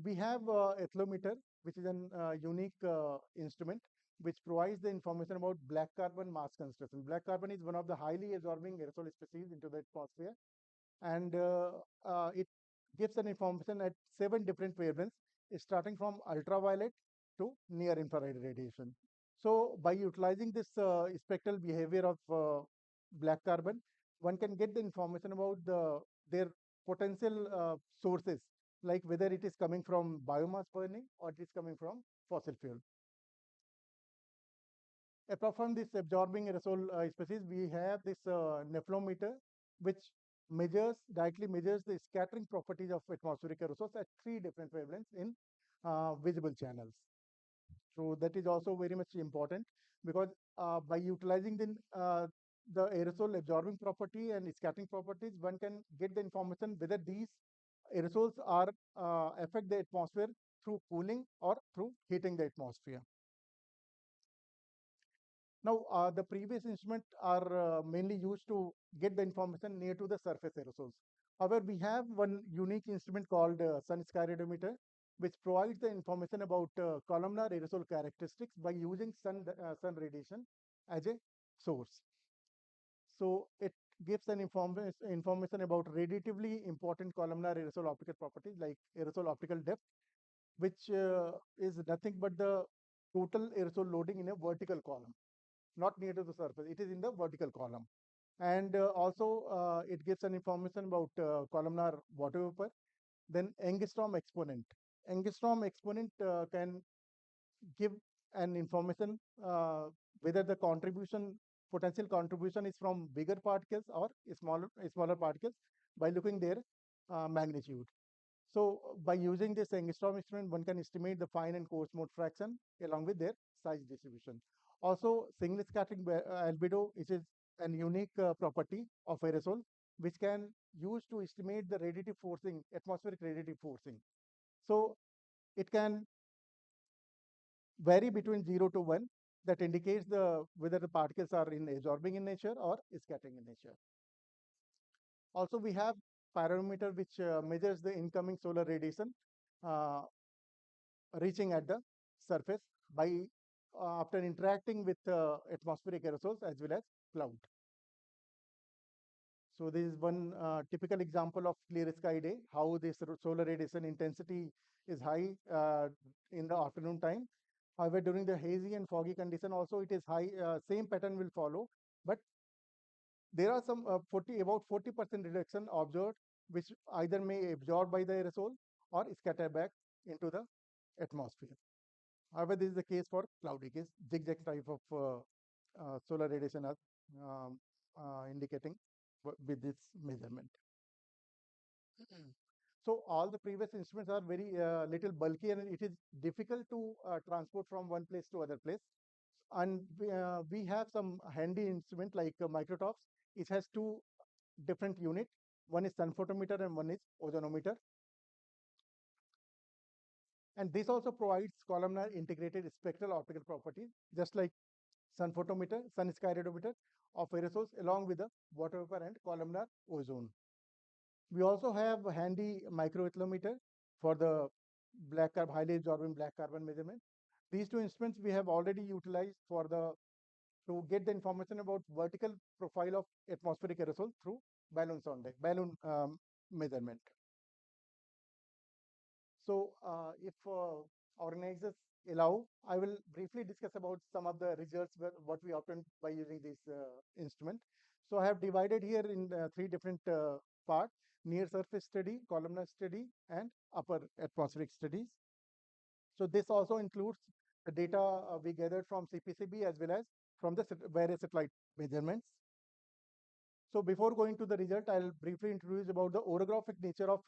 We have ethylmeter, which is an unique instrument which provides the information about black carbon mass concentration. Black carbon is one of the highly absorbing aerosol species into the atmosphere, and it gives an information at 7 different wavelengths, starting from ultraviolet to near infrared radiation. So by utilizing this spectral behavior of black carbon, one can get the information about their potential sources, like whether it is coming from biomass burning or it is coming from fossil fuel. Apart from this absorbing aerosol species, we have this nephelometer, which directly measures the scattering properties of atmospheric aerosols at 3 different wavelengths in visible channels. So that is also very much important, because by utilizing the aerosol absorbing property and scattering properties, one can get the information whether these aerosols are affect the atmosphere through cooling or through heating the atmosphere. Now, the previous instruments are mainly used to get the information near to the surface aerosols. However, we have one unique instrument called sun skyradiometer, which provides the information about columnar aerosol characteristics by using sun radiation as a source. So it gives an information about radiatively important columnar aerosol optical properties like aerosol optical depth, which is nothing but the total aerosol loading in a vertical column, not near to the surface. It is in the vertical column. And also it gives an information about columnar water vapor. Then angstrom exponent. Angstrom exponent can give an information whether the potential contribution is from bigger particles or smaller particles by looking their magnitude. So by using this angstrom instrument, one can estimate the fine and coarse mode fraction along with their size distribution. Also, single scattering albedo, which is an unique property of aerosol, which can use to estimate the radiative forcing, atmospheric radiative forcing. So it can vary between 0 to 1. That indicates whether the particles are absorbing in nature or scattering in nature. Also, we have pyrometer, which measures the incoming solar radiation uh, reaching at the surface by after interacting with atmospheric aerosols as well as cloud. So this is one typical example of clear sky day, how this solar radiation intensity is high in the afternoon time. However, during the hazy and foggy condition also it is high, same pattern will follow, but there are some about 40% reduction observed, which either may absorb by the aerosol or scatter back into the atmosphere. However, this is the case for cloudy case, zigzag type of solar radiation as indicating with this measurement. So all the previous instruments are very little bulky, and it is difficult to transport from one place to other place. And we have some handy instrument like microtops. It has two different units. One is sun photometer and one is ozonometer. And this also provides columnar integrated spectral optical properties, just like sun photometer, sun skyrodometer of aerosols, along with the water vapor and columnar ozone. We also have a handy microethylometer for the highly absorbing black carbon measurement. These two instruments we have already utilized for to get the information about vertical profile of atmospheric aerosol through balloon measurement. So if organizers allow, I will briefly discuss about some of the results what we obtained by using this instrument. So I have divided here in three different parts: near surface study, columnar study, and upper atmospheric studies. So this also includes the data we gathered from CPCB as well as from the various satellite measurements. So before going to the result, I'll briefly introduce about the orographic nature of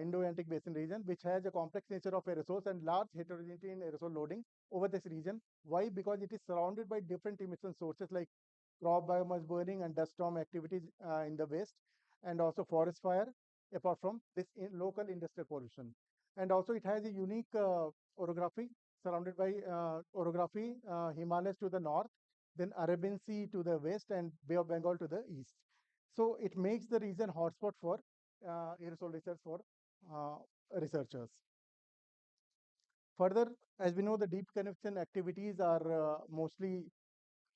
Indo-Atlantic Basin region, which has a complex nature of aerosols and large heterogeneity in aerosol loading over this region. Why? Because it is surrounded by different emission sources like crop biomass burning and dust storm activities in the west, and also forest fire, apart from this local industrial pollution. And also it has a unique orography surrounded by Himalayas to the north, then Arabian Sea to the west, and Bay of Bengal to the east. So it makes the region hotspot for aerosol research for researchers. Further, as we know, the deep convection activities are mostly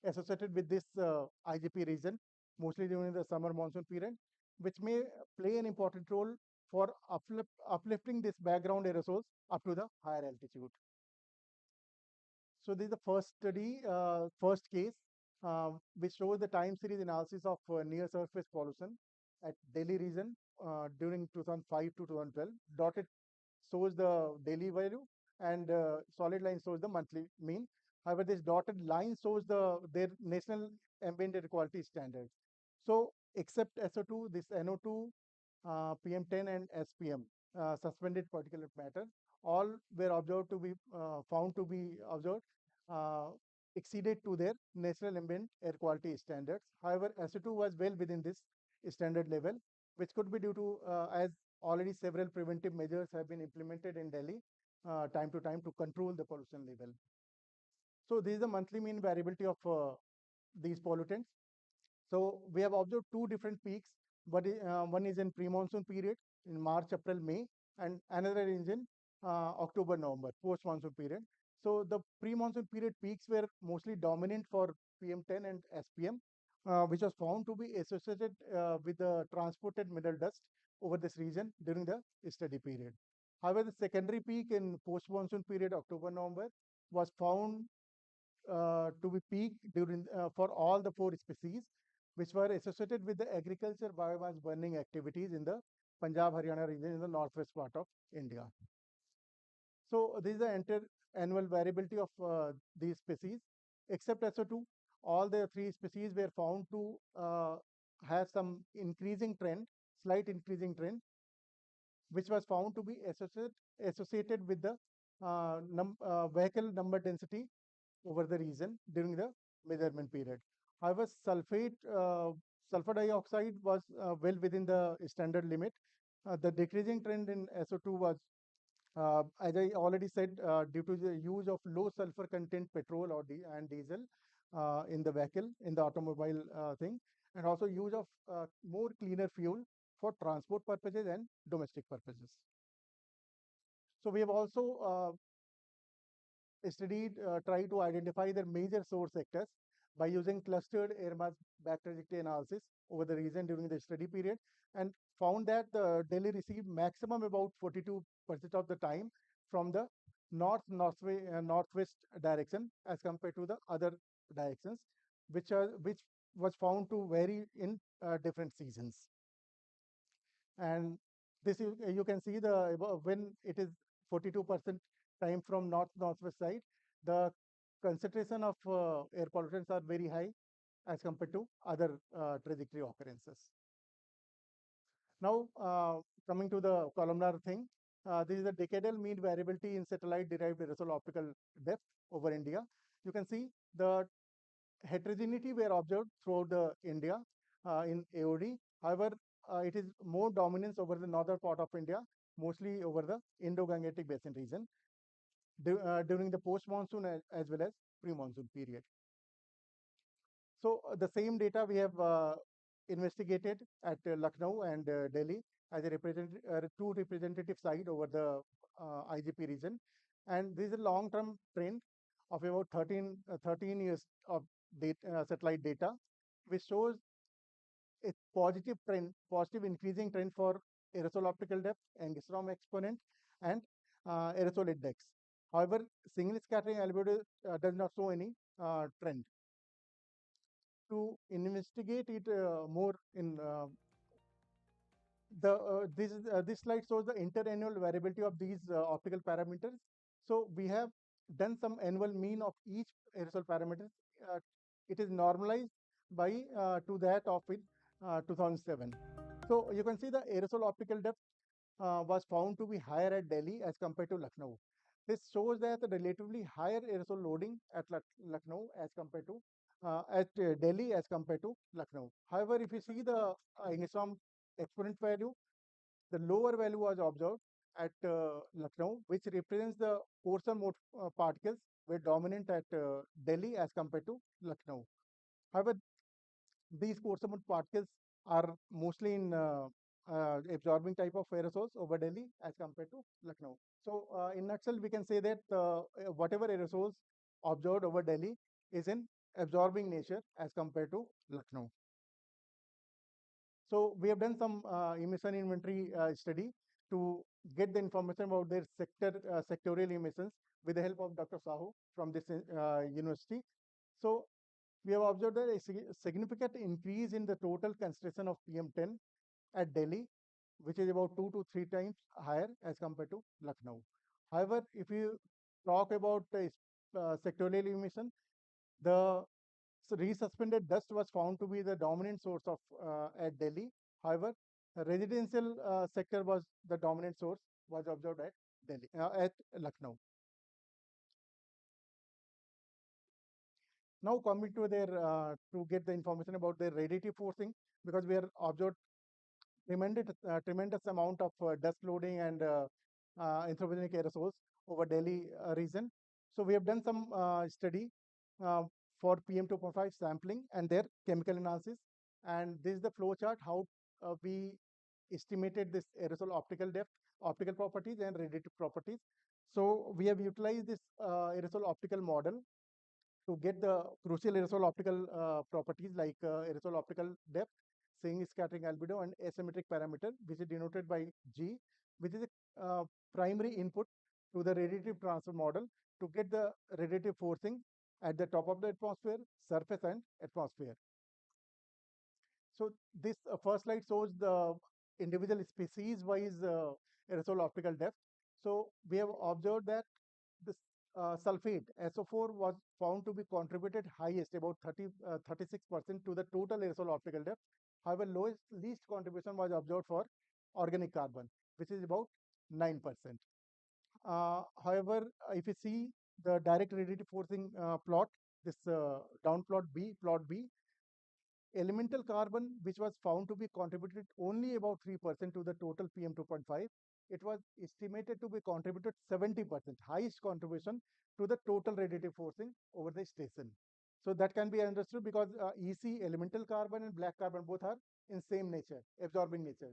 associated with this IGP region, mostly during the summer monsoon period, which may play an important role for uplifting this background aerosols up to the higher altitude. So this is the first study, first case, which shows the time series analysis of near surface pollution at Delhi region during 2005 to 2012. Dotted shows the daily value, and solid line shows the monthly mean. However, this dotted line shows their national ambient air quality standards. So except SO2, this NO2, PM10 and SPM, suspended particulate matter, all were observed to be found to be observed uh, exceeded to their national ambient air quality standards. However, SO2 was well within this standard level, which could be due to, as already several preventive measures have been implemented in Delhi time to time to control the pollution level. So this is the monthly mean variability of these pollutants. So we have observed two different peaks, but one is in pre-monsoon period in March, April, May, and another is in October, November, post-monsoon period. So the pre-monsoon period peaks were mostly dominant for PM10 and SPM, which was found to be associated with the transported mineral dust over this region during the study period. However, the secondary peak in post-monsoon period, October, November, was found to be peaked during for all the four species, which were associated with the agriculture biomass burning activities in the Punjab, Haryana region in the northwest part of India. So this is the inter-annual variability of these species. Except SO2, all the three species were found to have some increasing trend, slight increasing trend, which was found to be associated with the vehicle number density over the region during the measurement period. However, sulfur dioxide was well within the standard limit. The decreasing trend in SO2 was, as I already said, due to the use of low sulfur content petrol and diesel in the vehicle, in the automobile thing, and also use of more cleaner fuel for transport purposes and domestic purposes. So we have also studied, try to identify the major source sectors by using clustered air mass back trajectory analysis over the region during the study period, and found that Delhi received maximum about 42% of the time from the northwest direction as compared to the other directions, which was found to vary in different seasons. And this you can see the when it is 42% time from northwest side, the concentration of air pollutants are very high, as compared to other trajectory occurrences. Now, coming to the columnar thing, this is the decadal mean variability in satellite-derived aerosol optical depth over India. You can see the heterogeneity were observed throughout the India in AOD. However, it is more dominance over the northern part of India, mostly over the Indo-Gangetic Basin region during the post-monsoon as well as pre-monsoon period. So the same data we have investigated at Lucknow and Delhi as a two representative site over the IGP region. And this is a long-term trend of about 13 years of satellite data, which shows a positive trend, positive increasing trend for aerosol optical depth, angstrom exponent, and aerosol index. However, single scattering albedo does not show any trend. To investigate it more in this slide shows the interannual variability of these optical parameters. So we have done some annual mean of each aerosol parameters. It is normalized by to that of 2007. So you can see the aerosol optical depth was found to be higher at Delhi as compared to Lucknow. This shows that the relatively higher aerosol loading at Lucknow as compared to at Delhi as compared to Lucknow. However, if you see the angstrom exponent value, the lower value was observed at Lucknow, which represents the coarser mode particles were dominant at Delhi as compared to Lucknow. However, these coarser mode particles are mostly in absorbing type of aerosols over Delhi as compared to Lucknow. So, in nutshell, we can say that whatever aerosols observed over Delhi is in absorbing nature as compared to Lucknow. So we have done some emission inventory study to get the information about their sectorial emissions with the help of Dr. Sahu from this university. So we have observed a significant increase in the total concentration of PM10 at Delhi, which is about 2 to 3 times higher as compared to Lucknow. However, if you talk about sectorial emission, the resuspended dust was found to be the dominant source of at Delhi. However, residential sector was the dominant source was observed at Delhi at Lucknow. Now coming to their to get the information about their radiative forcing, because we are observed tremendous amount of dust loading and anthropogenic aerosols over Delhi region. So we have done some study for PM2.5 sampling and their chemical analysis. And this is the flow chart how we estimated this aerosol optical depth, optical properties and radiative properties. So we have utilized this aerosol optical model to get the crucial aerosol optical properties like aerosol optical depth, saying scattering albedo, and asymmetric parameter, which is denoted by G, which is a primary input to the radiative transfer model to get the radiative forcing at the top of the atmosphere, surface, and atmosphere. So this first slide shows the individual species-wise aerosol optical depth. So we have observed that this sulfate SO4 was found to be contributed highest, about 36% to the total aerosol optical depth. However, least contribution was observed for organic carbon, which is about 9%. However, if you see the direct radiative forcing plot, this plot B, elemental carbon, which was found to be contributed only about 3% to the total PM2.5, it was estimated to be contributed 70%, highest contribution to the total radiative forcing over the station. So that can be understood because EC, elemental carbon, and black carbon both are in same nature, absorbing nature.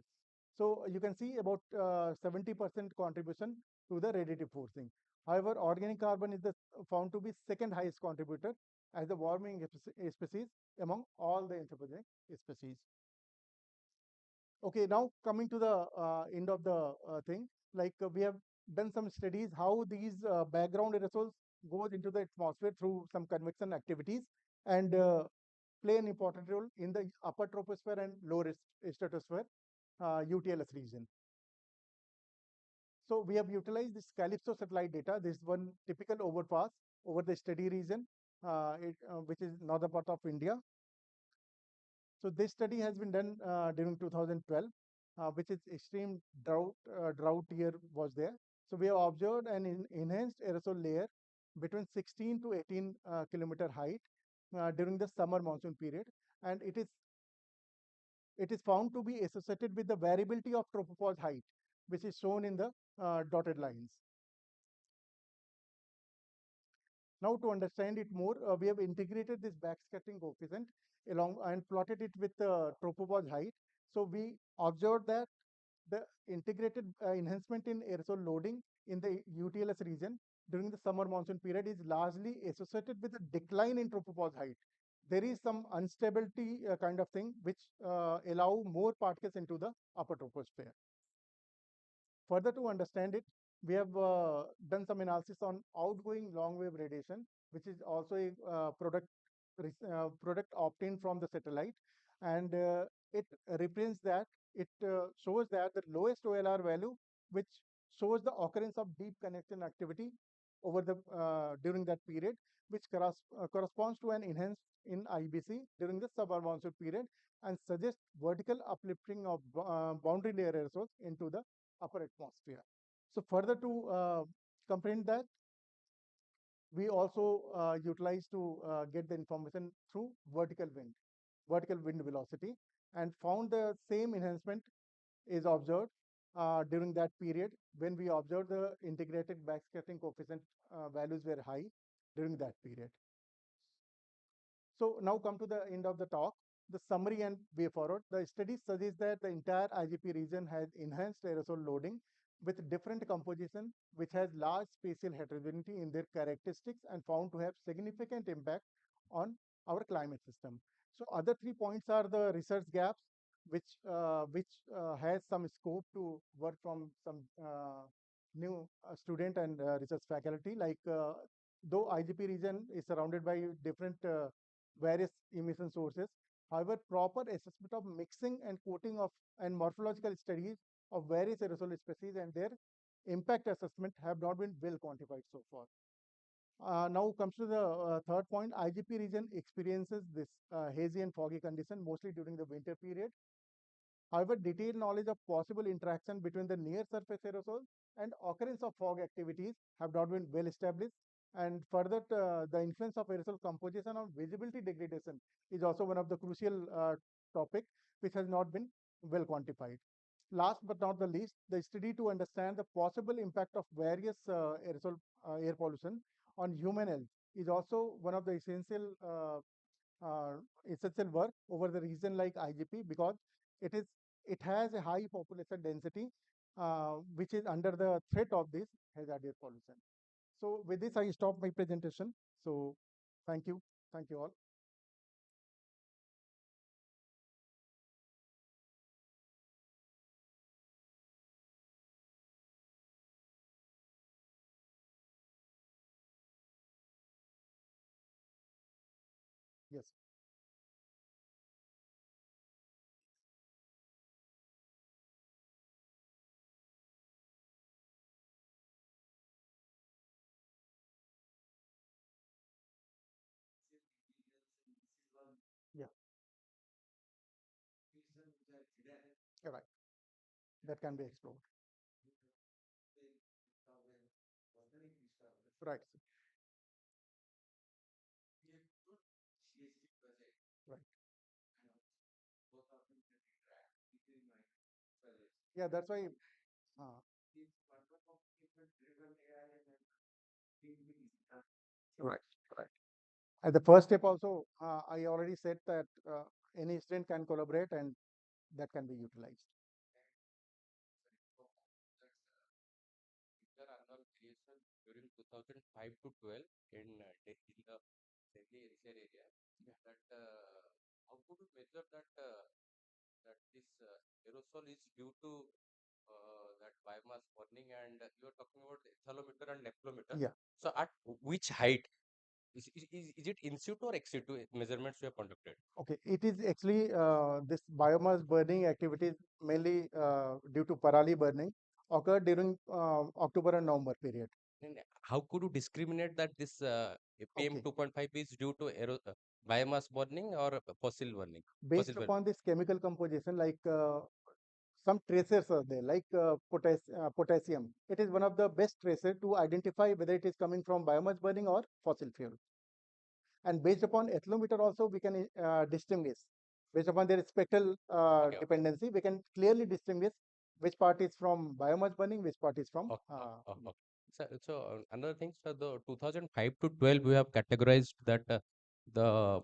So you can see about 70% contribution to the radiative forcing. However, organic carbon is found to be second highest contributor as the warming species among all the anthropogenic species. Okay, now coming to the end of the thing, like we have done some studies how these background aerosols goes into the atmosphere through some convection activities and play an important role in the upper troposphere and lower stratosphere UTLS region. So we have utilized this Calypso satellite data. This is one typical overpass over the study region, which is northern part of India. So this study has been done during 2012, which is extreme drought year was there. So we have observed an enhanced aerosol layer between 16 to 18 kilometer height during the summer monsoon period, and it is found to be associated with the variability of tropopause height, which is shown in the dotted lines. Now, to understand it more, we have integrated this backscattering coefficient along and plotted it with tropopause height. So we observed that the integrated enhancement in aerosol loading in the UTLS region during the summer monsoon period is largely associated with a decline in tropopause height. There is some instability kind of thing which allow more particles into the upper troposphere. Further to understand it, we have done some analysis on outgoing long wave radiation, which is also a product obtained from the satellite, and it represents that it shows that the lowest OLR value, which shows the occurrence of deep connection activity over the during that period, which corresponds to an enhanced in IBC during the summer monsoon period, and suggests vertical uplifting of boundary layer aerosols into the upper atmosphere. So further to comprehend that, we also utilize to get the information through vertical wind velocity, and found the same enhancement is observed during that period when we observed the integrated backscattering coefficient values were high during that period. So now come to the end of the talk. The summary and way forward. The study suggests that the entire IGP region has enhanced aerosol loading with different composition, which has large spatial heterogeneity in their characteristics and found to have significant impact on our climate system. So other 3 points are the research gaps, which has some scope to work from some new student and research faculty. Like though IGP region is surrounded by different various emission sources. However, proper assessment of mixing and coating of and morphological studies of various aerosol species and their impact assessment have not been well quantified so far. Now comes to the third point. IGP region experiences this hazy and foggy condition mostly during the winter period. However, detailed knowledge of possible interaction between the near surface aerosols and occurrence of fog activities have not been well established. And further, the influence of aerosol composition on visibility degradation is also one of the crucial topic which has not been well quantified. Last but not the least, the study to understand the possible impact of various aerosol air pollution on human health is also one of the essential work over the region like IGP, because it has a high population density which is under the threat of this hazard air pollution. So with this, I stop my presentation. So thank you. Thank you all. Yes. Yeah. You're right. That can be explored. Right. Right. Yeah, that's why. Right. Right. At the first step also, I already said that any student can collaborate and that can be utilized. Annual creation during 2005 to 12 in the Delhi NCR area. That how could you measure that that this aerosol is due to that biomass burning, and you are talking about ethalometer and nephelometer. Yeah. So at which height? Is it in situ or ex situ measurements you have conducted? Okay, it is actually this biomass burning activities mainly due to parali burning occurred during October and November period. And how could you discriminate that this PM Okay. 2.5 is due to biomass burning or fossil burning? Based Fossil burning. upon this chemical composition, like some tracers are there, like potassium. It is one of the best tracer to identify whether it is coming from biomass burning or fossil fuel. And based upon ethylene also, we can distinguish. Based upon their spectral Okay. dependency, we can clearly distinguish which part is from biomass burning, which part is from. Okay. So another thing, so the 2005 to 12, we have categorized that the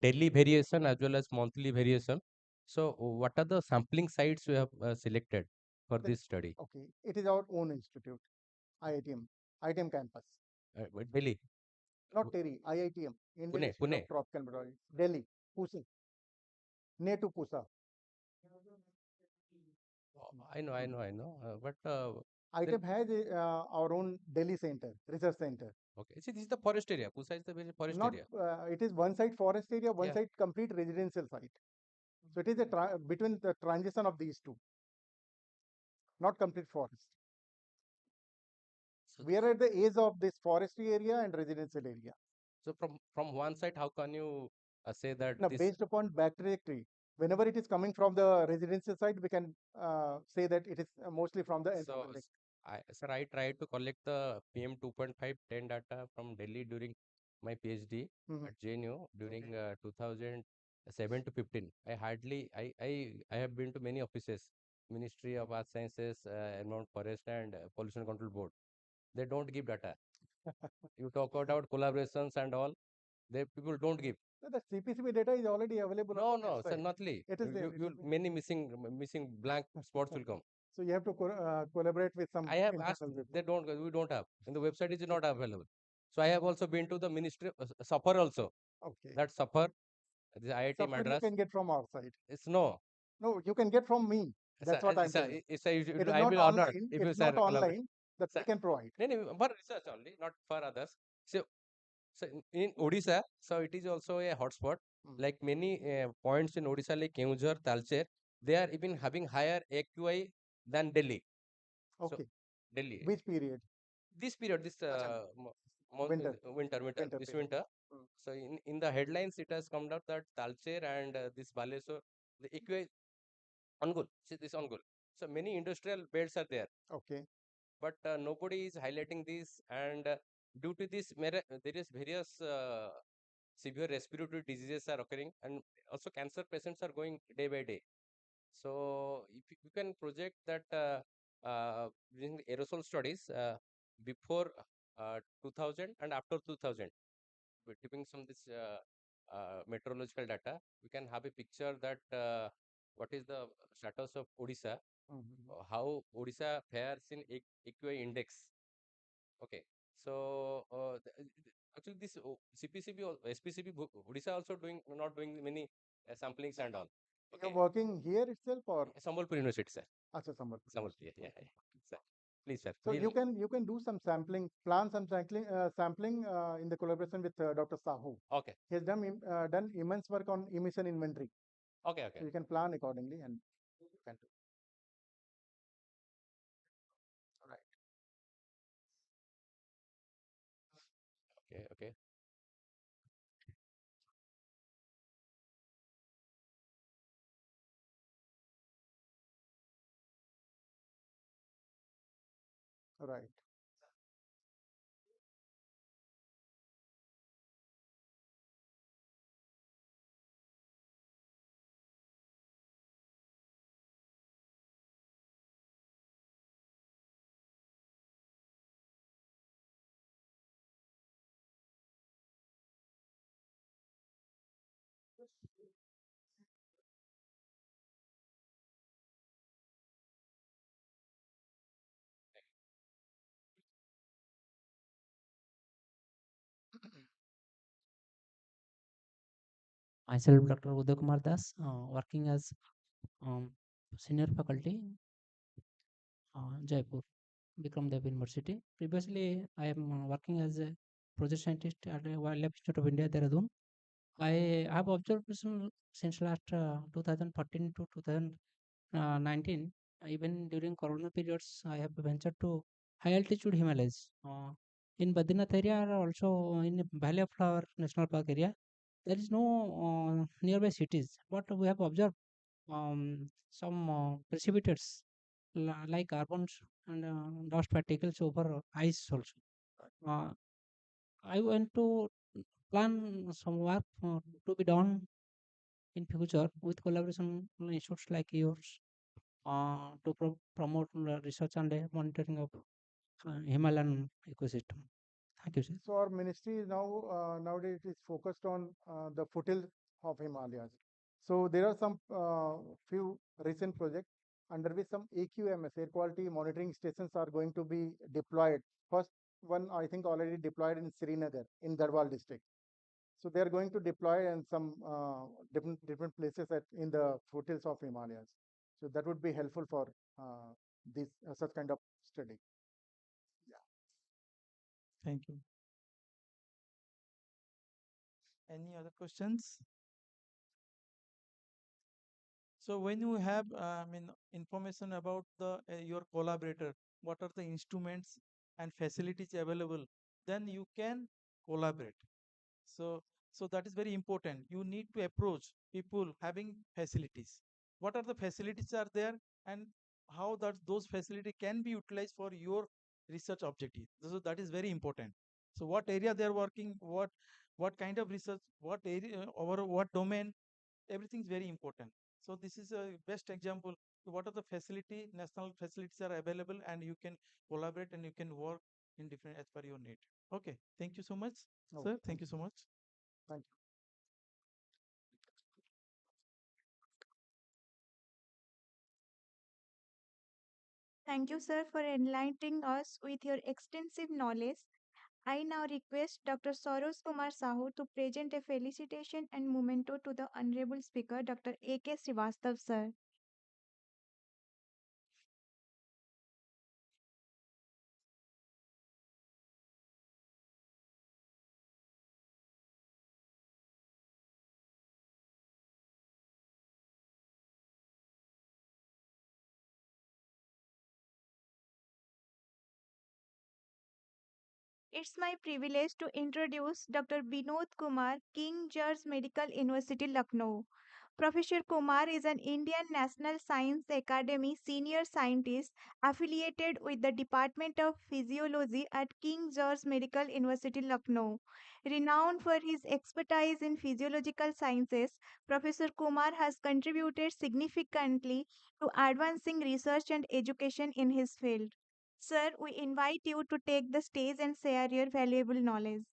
daily variation as well as monthly variation. So what are the sampling sites we have selected for this study? Okay, it is our own institute, IITM campus. Delhi, Not Terry, IITM, Indian Pune, Institute Pune. of Tropical Meteorology, Delhi, Pusa, near to Pusa. I know. But IITM has our own Delhi center, research center. okay, see, this is the forest area. Pusa is the very forest Not, area. it is one side forest area, one Yeah. side complete residential site. So it is a between the transition of these two, not complete forest. So We are at the edge of this forestry area and residential area. So from one side, how can you say that Now, this? based upon back trajectory, whenever it is coming from the residential side, we can say that it is mostly from the So sir, I tried to collect the PM 2.5 10 data from Delhi during my PhD at JNU during 2007 to 15. I have been to many offices, Ministry of Earth Sciences, Environment Forest and Pollution Control Board. They don't give data. You talk about collaborations and all, they people don't give. So the CPCB data is already available on the No, sir, website. notly. It is there. You many missing blank spots will come. So you have to collaborate with some I have internal asked, people. they don't, we don't have. In the website is not available. So I have also been to the ministry, SAFAR also. Okay. That SAFAR, the IIT Support you Madras. can get from our side. It's no. No, you can get from me. That's what I'm saying. It is It is I not will honor online. if It you is not share collaborate. online that we can provide. No, for research only, not for others. So in Odisha, so it is also a hotspot. Like many points in Odisha, like Keonjhar, Talcher, they are even having higher AQI than Delhi. Okay. So Delhi. Which period? This period, this Winter. this Period. winter. So in the headlines, it has come out that Talcher and this Balesur, the AQI Angul. See this Angul. So many industrial beds are there. Okay. But nobody is highlighting this, and due to this, there is various severe respiratory diseases are occurring, and also cancer patients are going day by day. So if you can project that during the aerosol studies before 2000 and after 2000, we're giving some this meteorological data, we can have a picture that what is the status of Odisha, how Odisha fares in AQI index. Okay, so actually this CPCB, SPCB, Odisha also not doing many samplings and all. You're working here itself or? Sambalpur University, sir. Acha, Sambalpur. Sambalpur, yeah. Sir. Please, sir. So you can do some sampling, plan some sampling in the collaboration with Dr. Sahu. Okay. He has done immense work on emission inventory. Okay. So you can plan accordingly and you can do. Right. Okay. Right. Myself, Dr. Uday Kumar Das, working as senior faculty, Jaipur, Bikram Dev University. Previously, I am working as a project scientist at Wildlife Institute of India, Dehradun. I have observed since last 2014 to 2019, even during corona periods, I have ventured to high altitude Himalayas. In Badrinath area, also in Valley of Flower National Park area. there is no nearby cities, but we have observed some precipitates like carbon and dust particles over ice also. Uh, I want to plan some work to be done in future with collaboration institutes like yours to promote research and monitoring of Himalayan ecosystem. Thank you, sir. So our ministry is now nowadays it is focused on the foothills of Himalayas. So there are some few recent projects under which some AQMS air quality monitoring stations are going to be deployed. First one I think already deployed in Srinagar in Garhwal district. So they are going to deploy in some different places in the foothills of Himalayas. So that would be helpful for this such kind of study. Thank you. Any other questions? So when you have, information about the your collaborator, what are the instruments and facilities available, then you can collaborate. So, so that is very important. You need to approach people having facilities. What are the facilities are there, and how that those facility can be utilized for your research objective. So that is very important. So what area they are working, what kind of research, what area or what domain, everything is very important. So this is a best example. What are the facility, national facilities are available, and you can collaborate and you can work in different as per your need. Okay, thank you so much, sir. Thank you so much. Thank you. Thank you, sir, for enlightening us with your extensive knowledge. I now request Dr. Sarosh Kumar Sahu to present a felicitation and memento to the Honorable Speaker, Dr. A.K. Srivastav, sir. It's my privilege to introduce Dr. Binod Kumar, King George Medical University, Lucknow. Professor Kumar is an Indian National Science Academy senior scientist affiliated with the Department of Physiology at King George Medical University, Lucknow. Renowned for his expertise in physiological sciences, Professor Kumar has contributed significantly to advancing research and education in his field. Sir, we invite you to take the stage and share your valuable knowledge.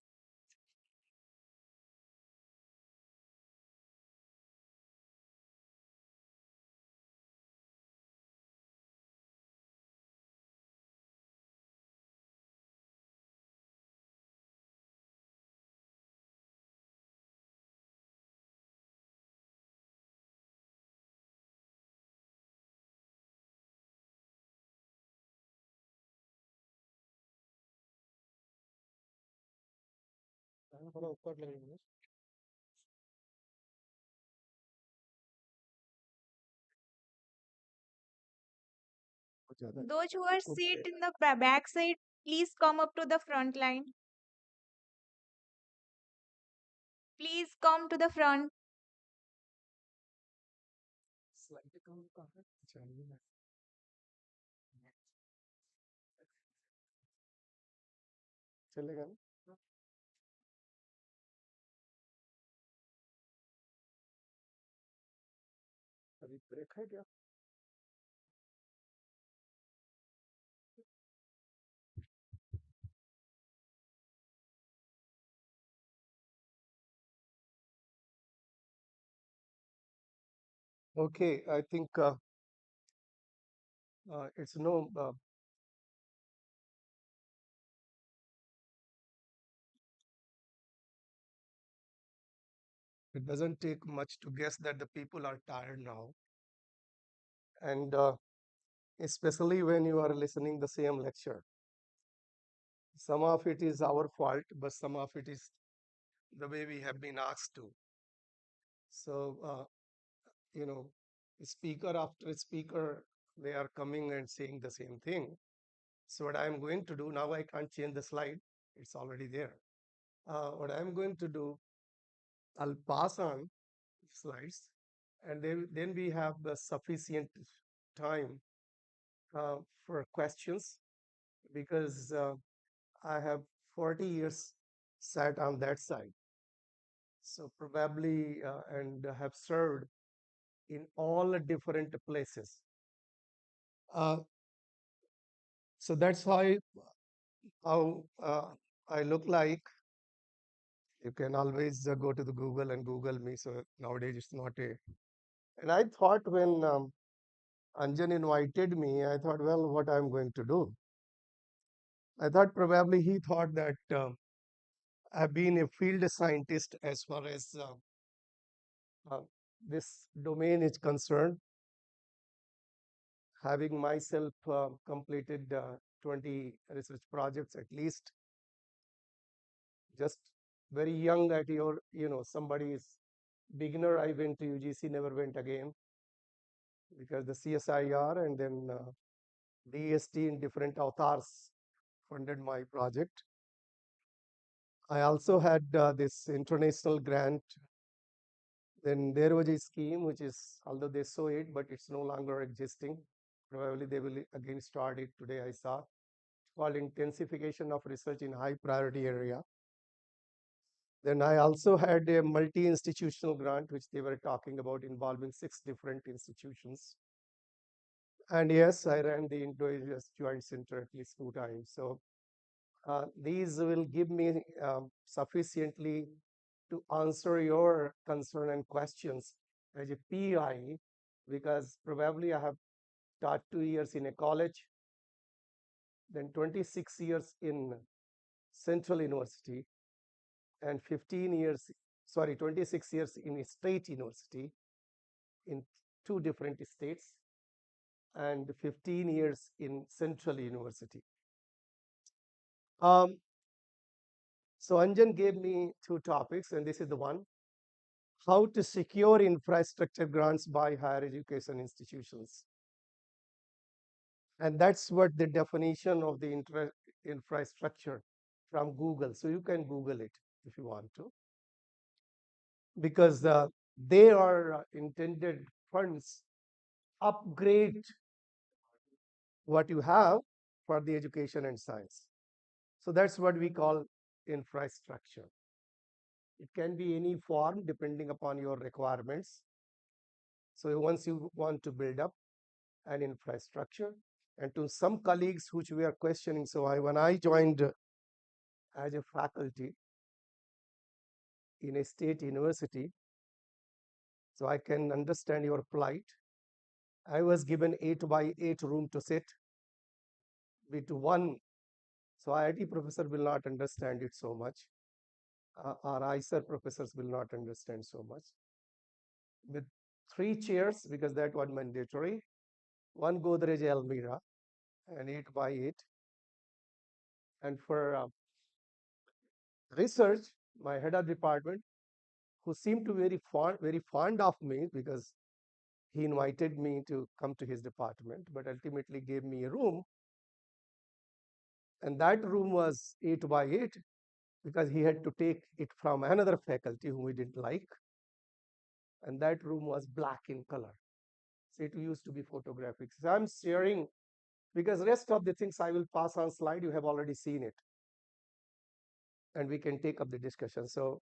थोड़ा ऊपर लगेंगे Those who are seated in the back side, please come up to the front line. Please come to the front. Slide कम कहाँ चाहिए चलेगा ना अभी break है क्या Okay, I think it's no, it doesn't take much to guess that the people are tired now. And especially when you are listening the same lecture. Some of it is our fault, but some of it is the way we have been asked to. So, you know, speaker after speaker, they are coming and saying the same thing. So what I'm going to do now, I can't change the slide. It's already there. What I'm going to do I'll pass on slides, and then we have the sufficient time for questions, because I have 40 years sat on that side. So probably, and have served in all different places. So that's how I look like. You can always go to the Google and Google me. So nowadays it's not a. And I thought when Anjan invited me, I thought, well, what I'm going to do. I thought probably he thought that I've been a field scientist as far as this domain is concerned, having myself completed 20 research projects at least, just very young at somebody is beginner. I went to UGC, never went again, because the CSIR and then DST in different avatars funded my project. I also had this international grant. Then there was a scheme which is, although they saw it, but it's no longer existing. Probably they will again start it today, I saw, called Intensification of Research in High Priority Area. Then I also had a multi-institutional grant, which they were talking about, involving 6 different institutions. And yes, I ran the Indo-US Joint Center at least 2 times. So these will give me sufficiently to answer your concern and questions as a PI, because probably I have taught 2 years in a college, then 26 years in Central University, and 26 years in a state university in 2 different states, and 15 years in Central University. So Anjan gave me 2 topics, and this is the one: how to secure infrastructure grants by higher education institutions. And that's what the definition of the infrastructure from Google. So you can Google it if you want to, because they are intended funds upgrade what you have for the education and science. So that's what we call infrastructure. It can be any form depending upon your requirements. So once you want to build up an infrastructure, and to some colleagues which we are questioning, so when I joined as a faculty in a state university, so I can understand your plight. I was given 8 by 8 room to sit with one. So IIT professor will not understand it so much. Our ISER professors will not understand so much. With 3 chairs, because that was mandatory, 1 Godrej Almira, and 8 by 8. And for research, my head of department, who seemed to be very fond of me, because he invited me to come to his department, but ultimately gave me a room. And that room was 8 by 8, because he had to take it from another faculty whom we didn't like. And that room was black in color. So it used to be photographic. So I'm sharing, because rest of the things I will pass on slide, you have already seen it. And we can take up the discussion. So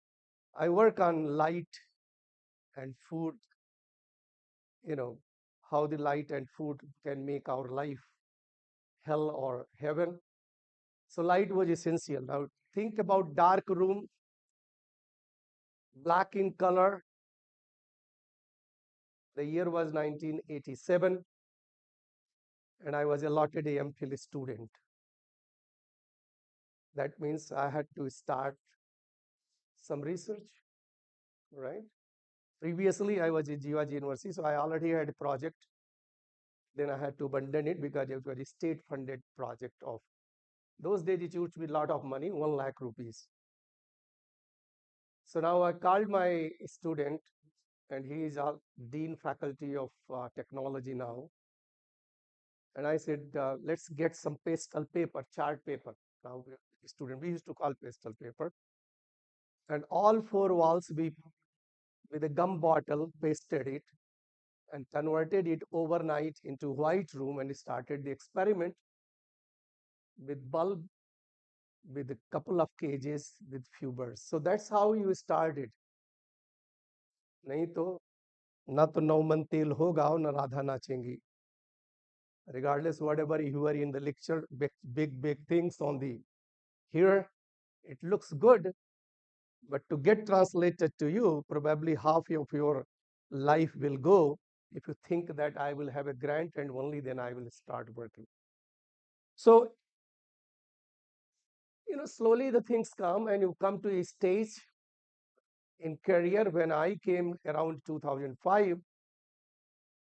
I work on light and food, how the light and food can make our life hell or heaven. So light was essential. Now think about dark room, black in color. The year was 1987, and I was allotted a MPhil student. That means I had to start some research, right? Previously, I was in Geology University, so I already had a project. Then I had to abandon it because it was a state-funded project of those days. It used to be a lot of money, 1 lakh rupees. So now I called my student, and he is a dean faculty of technology now. And I said, let's get some pastel paper, chart paper. Now, we used to call pastel paper. And all 4 walls be with a gum bottle, pasted it, and converted it overnight into white room and started the experiment with bulb, with a couple of cages, with few birds. So that's how you started. नहीं तो Naumann तेल होगा और न Radha नाचेंगी. Regardless, whatever you are in the lecture, big things on the here, it looks good, but to get translated to you, probably half of your life will go if you think that I will have a grant and only then I will start working. So, slowly the things come and you come to a stage in career. When I came around 2005,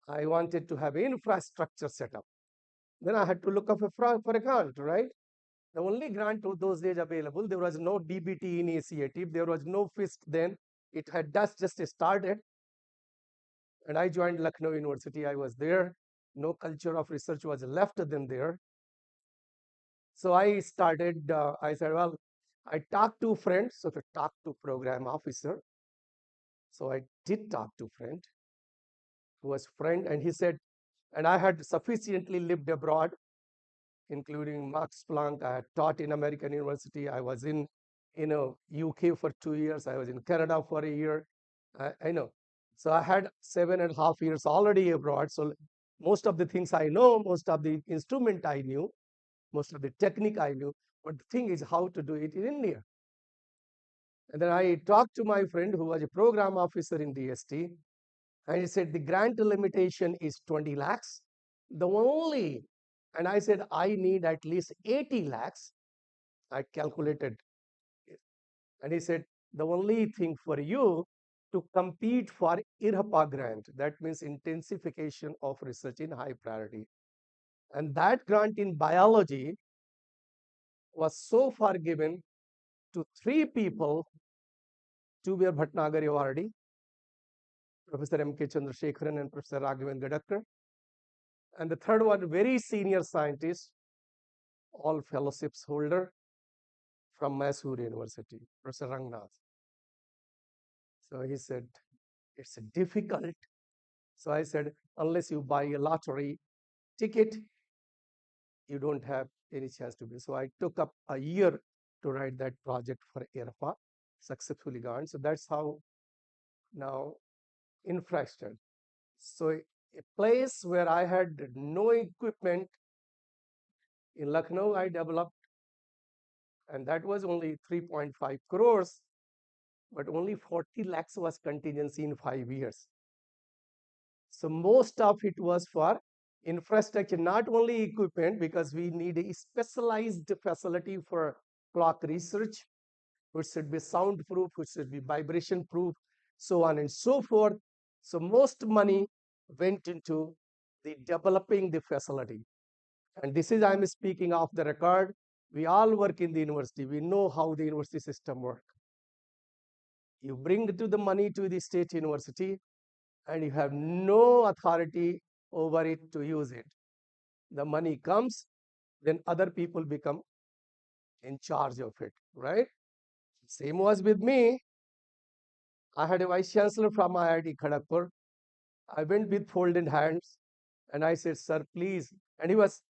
I wanted to have infrastructure set up. Then I had to look up for a grant, right? The only grant of those days available, there was no DBT initiative, there was no FISC then. It had just started. And I joined Lucknow University. I was there. No culture of research was left then there. So I started, I said, well, I talked to friends, so to talk to program officer. So I did talk to friend, who was friend, and he said, and I had sufficiently lived abroad, including Max Planck. I had taught in American University. I was in UK for 2 years. I was in Canada for a year. I know. So I had 7.5 years already abroad. So most of the things I know, most of the instrument I knew, most of the technique I knew, but the thing is how to do it in India. And then I talked to my friend who was a program officer in DST, and he said the grant limitation is 20 lakhs. The only, and I said I need at least 80 lakhs. I calculated it. And he said the only thing for you to compete for IRHPA grant, that means intensification of research in high priority. And that grant in biology was so far given to 3 people. 2 were Bhatnagar awardee, Professor M.K. Chandrasekharan and Professor Raghavendra Gadakar. And the third one, very senior scientist, all fellowships holder from Mysore University, Professor Rangnath. So he said, it's difficult. So I said, unless you buy a lottery ticket, you don't have any chance to be. So I took up a year to write that project for ANRF, successfully gone. So that's how now infrastructure. So a place where I had no equipment in Lucknow, I developed, and that was only 3.5 crores, but only 40 lakhs was contingency in 5 years. So most of it was for infrastructure, not only equipment, because we need a specialized facility for clock research, which should be soundproof, which should be vibration proof, so on and so forth. So most money went into the developing the facility. And this is, I'm speaking off the record. We all work in the university. We know how the university system works. You bring to the money to the state university, and you have no authority over it to use it. The money comes, then other people become in charge of it, right? Same was with me. I had a vice chancellor from IIT Kharagpur. I went with folded hands and I said, sir, please. And he was,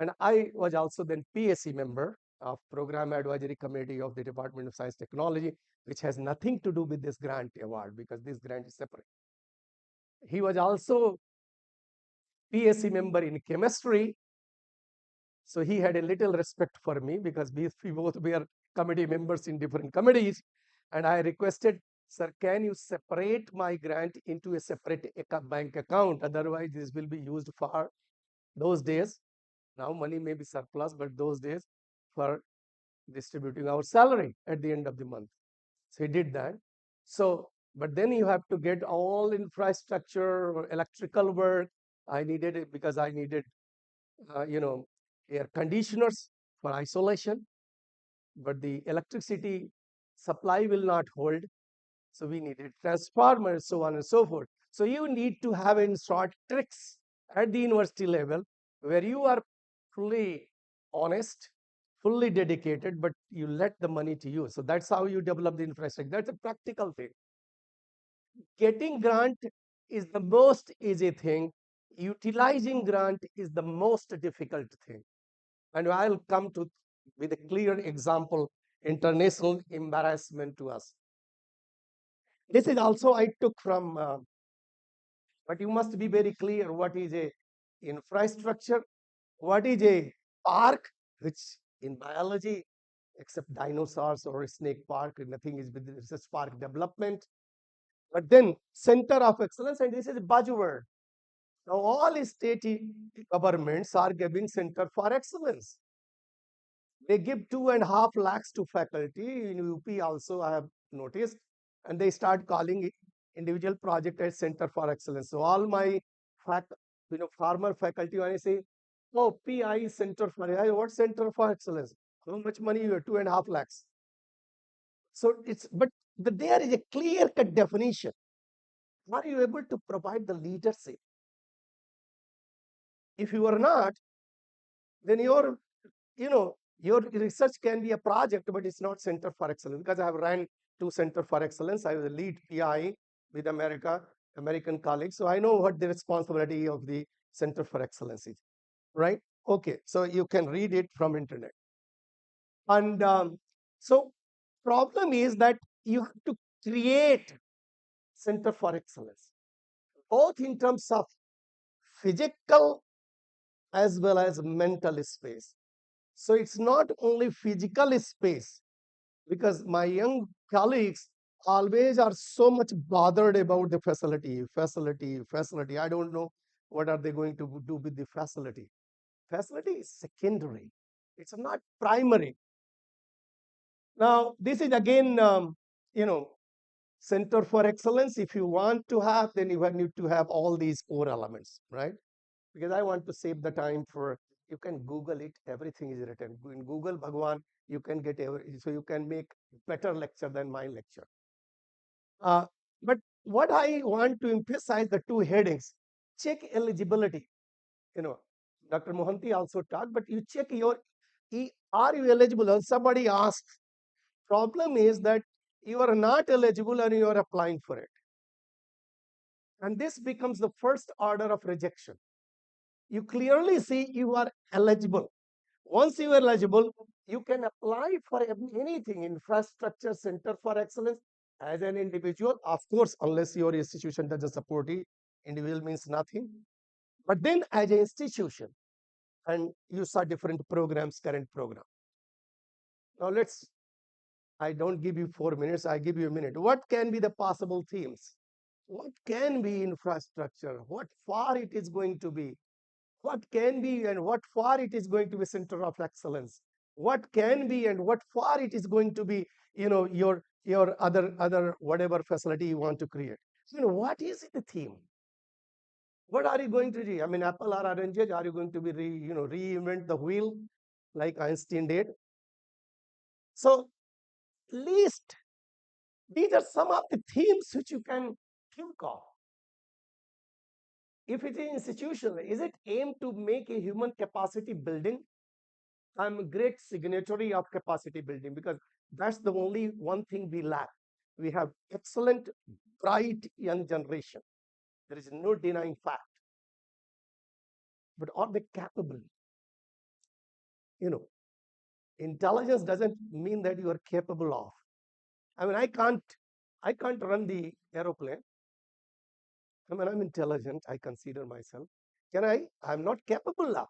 and I was also then PSC member of Program Advisory Committee of the Department of Science Technology, which has nothing to do with this grant award because this grant is separate. He was also PSC member in chemistry. So he had a little respect for me because we both were committee members in different committees. And I requested, sir, can you separate my grant into a separate bank account? Otherwise, this will be used for those days. Now money may be surplus, but those days for distributing our salary at the end of the month. So he did that. So, but then you have to get all infrastructure, electrical work. I needed it because I needed, air conditioners for isolation, but the electricity supply will not hold. So we needed transformers, so on and so forth. So you need to have in short tricks at the university level where you are fully honest, fully dedicated, but you let the money to you. So that's how you develop the infrastructure. That's a practical thing. getting grant is the most easy thing. Utilizing grant is the most difficult thing. And I'll come to with a clear example, international embarrassment to us. This is also I took from, but you must be very clear what is a infrastructure, what is a park, which in biology, except dinosaurs or a snake park, nothing is with the research park development. But then center of excellence, and this is a buzzword. Now all state governments are giving center for excellence. They give 2.5 lakhs to faculty. In UP also I have noticed, and they start calling individual project as center for excellence. So all my former faculty, when I say, oh, PI center for, what center for excellence? How much money you have? 2.5 lakhs. So but there is a clear cut definition. Are you able to provide the leadership? If you are not, then your research can be a project, but it's not center for excellence. Because I have ran 2 center for excellence. I was a lead PI with American colleagues. So I know what the responsibility of the center for excellence is, right? Okay, so you can read it from internet. And so problem is that you have to create center for excellence, both in terms of physical as well as mental space. So it's not only physical space, because my young colleagues always are so much bothered about the facility. I don't know what are they going to do with the facility. Facility is secondary. It's not primary. Now, this is again, center for excellence. If you want to have, then you need to have all these 4 elements, right? Because I want to save the time for, you can Google it, everything is written. In Google, Bhagwan, you can get so you can make better lecture than my lecture. But what I want to emphasize the 2 headings, check eligibility. Dr. Mohanty also talked, but you check are you eligible? And somebody asks, problem is that you are not eligible and you are applying for it. And this becomes the first order of rejection. You clearly see you are eligible. Once you are eligible, you can apply for anything, infrastructure, center for excellence, as an individual. Of course, unless your institution doesn't support it, individual means nothing. But then as an institution, and you saw different programs, current program. Now I don't give you 4 minutes, I give you a minute. What can be the possible themes? What can be infrastructure? What far it is going to be? What can be and what far it is going to be center of excellence? What can be and what far it is going to be, your other whatever facility you want to create. What is the theme? What are you going to do? I mean, Apple or oranges, are you going to be reinvent the wheel like Einstein did? So least these are some of the themes which you can think of. If it is institutional, is it aimed to make a human capacity building? I'm a great signatory of capacity building, because that's the only one thing we lack. We have excellent, bright young generation. There is no denying fact. But are they capable? Intelligence doesn't mean that you are capable of. I mean, I can't run the aeroplane. I mean, I'm intelligent, I consider myself. Can I? I'm not capable of.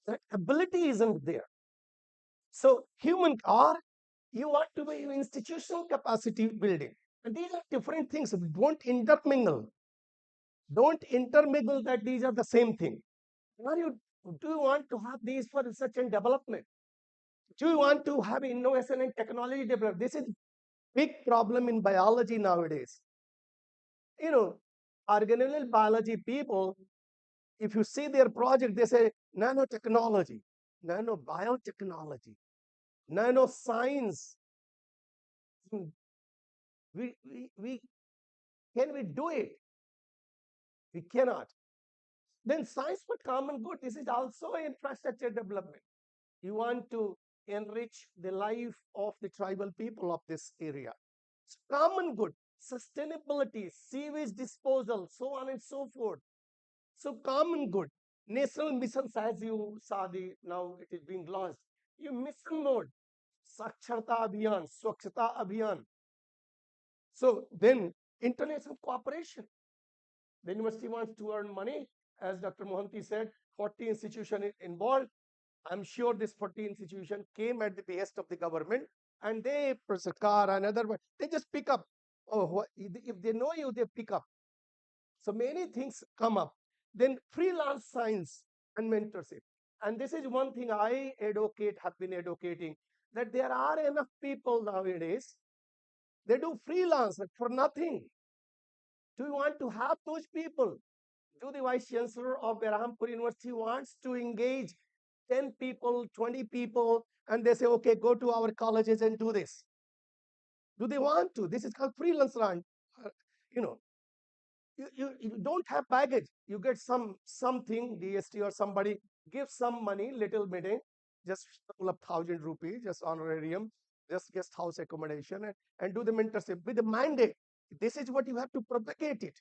That ability isn't there. So human, or you want to be institutional capacity building. And these are different things. Don't intermingle. Don't intermingle that these are the same thing. Do you want to have these for research and development? Do you want to have innovation and technology development? This is big problem in biology nowadays. Organelle biology people, if you see their project, they say nanotechnology, nanobiotechnology, nanoscience. Can we do it? We cannot. Then science for common good. This is also infrastructure development. You want to enrich the life of the tribal people of this area. It's common good. sustainability, sewage disposal, so on and so forth. So common good. National missions, as you saw, now it is being launched. You mission mode, Saksharta Abhiyan, Swachhata Abhiyan. So then international cooperation. The university wants to earn money. As Dr. Mohanty said, 40 institutions involved. I'm sure this 40 institution came at the behest of the government, and they, Prasakar and other, they just pick up. Oh, if they know you, they pick up. So many things come up. Then freelance science and mentorship. And this is one thing I have been advocating, that there are enough people nowadays, they do freelance for nothing. Do you want to have those people? Do the Vice Chancellor of Berhampur University wants to engage 10 people, 20 people, and they say, okay, go to our colleges and do this? Do they want to? This is called freelance run. You know, you don't have baggage. You get something, DST or somebody give some money, little bidding, just a couple of ₹1,000, just honorarium, just guest house accommodation, and do the mentorship with the mandate. This is what you have to propagate it.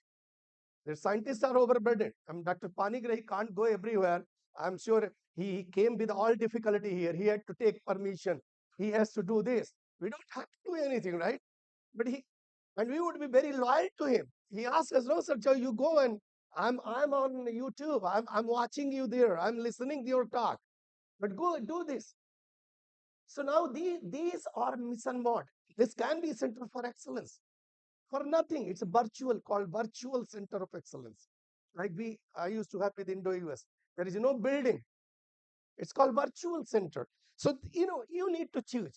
The scientists are overburdened. Dr. Panigrahi can't go everywhere. I'm sure he came with all difficulty here. He had to take permission. He has to do this. We don't have to do anything, right? But we would be very loyal to him. He asked us, no, sir, so you go and I'm on YouTube. I'm watching you there. I'm listening to your talk. But go do this. So now these are mission mode. This can be center for excellence. For nothing. It's a called virtual center of excellence. Like I used to have with Indo-US. There is no building. It's called virtual center. So, you need to choose.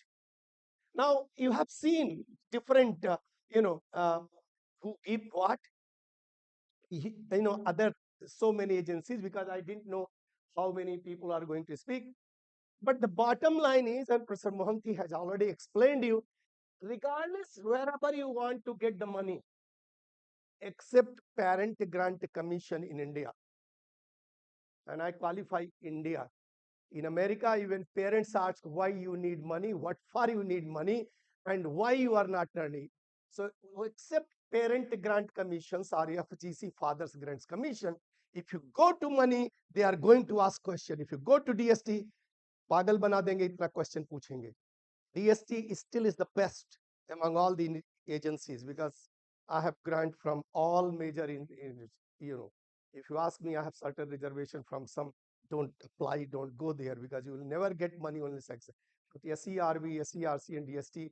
Now, you have seen different, who give what, other so many agencies, because I didn't know how many people are going to speak. But the bottom line is, and Professor Mohanty has already explained you, regardless wherever you want to get the money, except parent grant commission in India. And I qualify India. In America, even parents ask why you need money, what for you need money, and why you are not earning. So except parent grant commissions or FGC, Fathers Grants Commission, if you go to money, they are going to ask question. If you go to DST, pagal bana denge, itna question puchenge. DST still is the best among all the agencies, because I have grant from all major if you ask me, I have certain reservation from some. Don't apply, don't go there, because you will never get money only success. But SERB, SERC, and DST,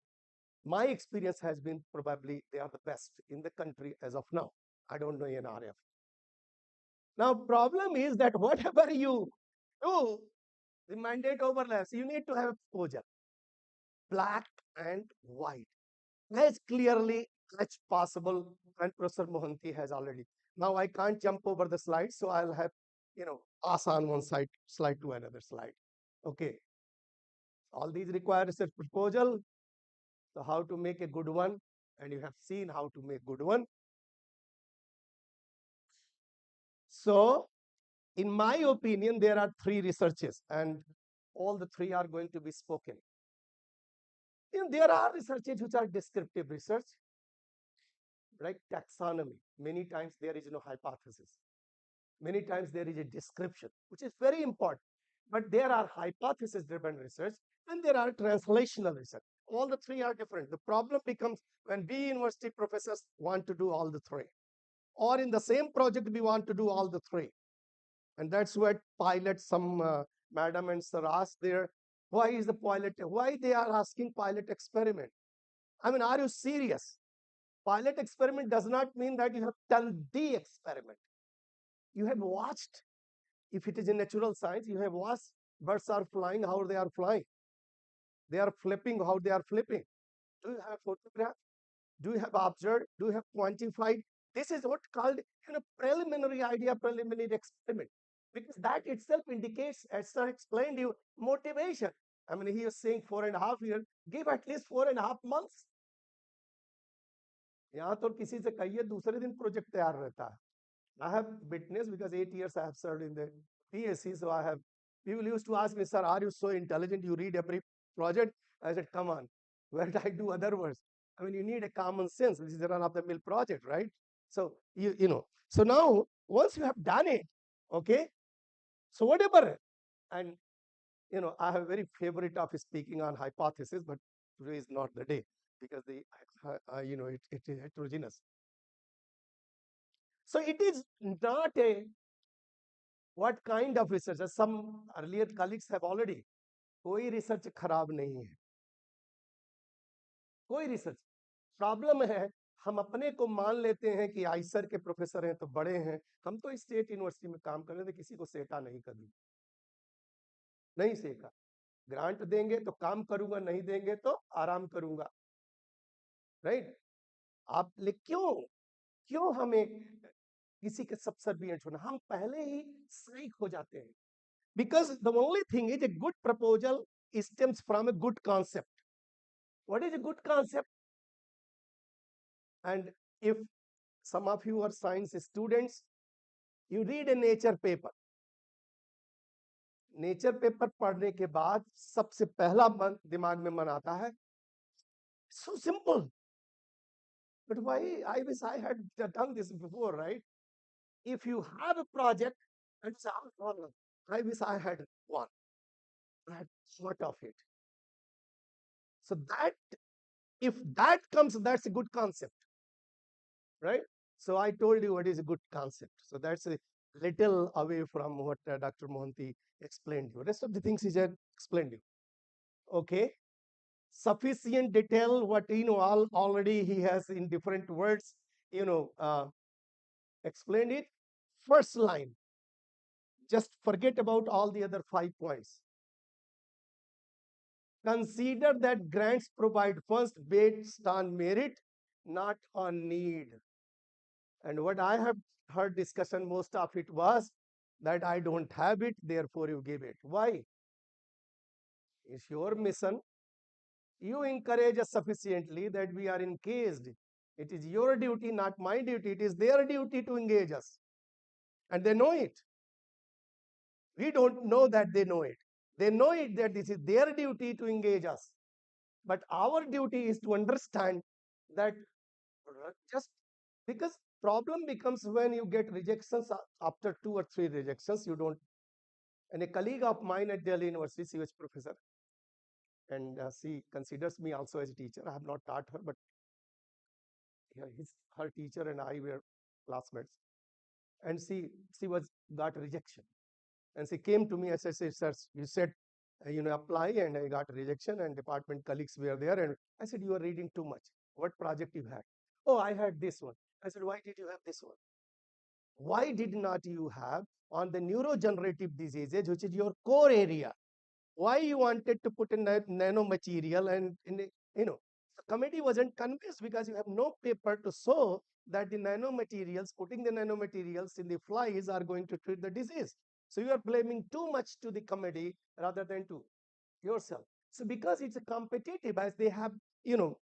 my experience has been probably they are the best in the country as of now. I don't know ANRF. Now, problem is that whatever you do, the mandate overlaps. You need to have exposure, black and white, as clearly as possible. And Professor Mohanty has already. Now I can't jump over the slide, so I'll have pass on one slide to another slide. Okay. All these require research proposal. So how to make a good one, and you have seen how to make good one. So, in my opinion, there are 3 researches, and all the 3 are going to be spoken. There are researches which are descriptive research, like taxonomy. Many times there is no hypothesis. Many times there is a description, which is very important. But there are hypothesis-driven research, and there are translational research. All the 3 are different. The problem becomes when we university professors want to do all the 3. Or in the same project, we want to do all the 3. And that's what pilot, some madam and sir asked there, why is the pilot, why they are asking pilot experiment? I mean, are you serious? Pilot experiment does not mean that you have done the experiment. You have watched, if it is in natural science, you have watched birds are flying, how they are flying. They are flipping, how they are flipping. Do you have photograph? Do you have observed? Do you have quantified? This is what called preliminary idea, preliminary experiment. Because that itself indicates, as sir explained you, motivation. I mean, he is saying 4.5 years, give at least 4.5 months. यहाँ तो किसी से कहिए दूसरे दिन project तैयार रहता है. I have witnessed, because 8 years I have served in the PSC, so people used to ask me, sir, are you so intelligent? You read every project? I said, come on, where did I do other words? I mean, you need a common sense. This is a run-of-the-mill project, right? So you know. So now once you have done it, okay. So whatever, and I have a very favorite of speaking on hypothesis, but today is not the day because it is heterogeneous. So it is not a what kind of research. As some earlier colleagues have already, कोई research खराब नहीं है, कोई research. Problem है हम अपने को मान लेते हैं कि आइसर के प्रोफेसर हैं तो बड़े हैं. हम तो स्टेट यूनिवर्सिटी में काम कर रहे थे, किसी को सेका नहीं, कभी नहीं सेका. ग्रांट देंगे तो काम करूंगा, नहीं देंगे तो आराम करूंगा, राइट? आप क्यों क्यों हमें किसी के सबसर्विएंट होना? हम पहले ही साइक हो जाते हैं. Because the only thing is a good proposal stems from a good concept. What is a good concept? And if some of you are science students, you read a nature paper. Nature paper पढ़ने के बाद सबसे पहला दिमाग में मन आता है, so simple. But why? I wish I had done this before, right? If you have a project and it's our problem, I wish I had one. I had thought of it. So that, if that comes, that's a good concept, right? So I told you what is a good concept. So that's a little away from what Dr. Mohanty explained you. Rest of the things he just explained you. Okay. Sufficient detail, what already he has in different words, explained it. First line, just forget about all the other 5 points. Consider that grants provide funds based on merit, not on need. And what I have heard discussion, most of it was that I don't have it, therefore you give it. Why? It's your mission. You encourage us sufficiently that we are engaged. It is your duty, not my duty. It is their duty to engage us. And they know it. We don't know that they know it. They know it that this is their duty to engage us. But our duty is to understand that just because problem becomes when you get rejections after 2 or 3 rejections, you don't. And a colleague of mine at Delhi University, she was professor, and she considers me also as a teacher. I have not taught her, but her teacher and I were classmates. And she got rejection. And she came to me and said, "Sir, you said, apply," and I got rejection, and department colleagues were there. And I said, "You are reading too much. What project you had?" "Oh, I had this one." I said, "Why did you have this one? Why did not you have on the neurodegenerative diseases, which is your core area? Why you wanted to put in nanomaterial?" And the committee wasn't convinced because you have no paper to show that the nanomaterials, putting the nanomaterials in the flies are going to treat the disease. So you are blaming too much to the committee rather than to yourself. So because it's a competitive, as they have,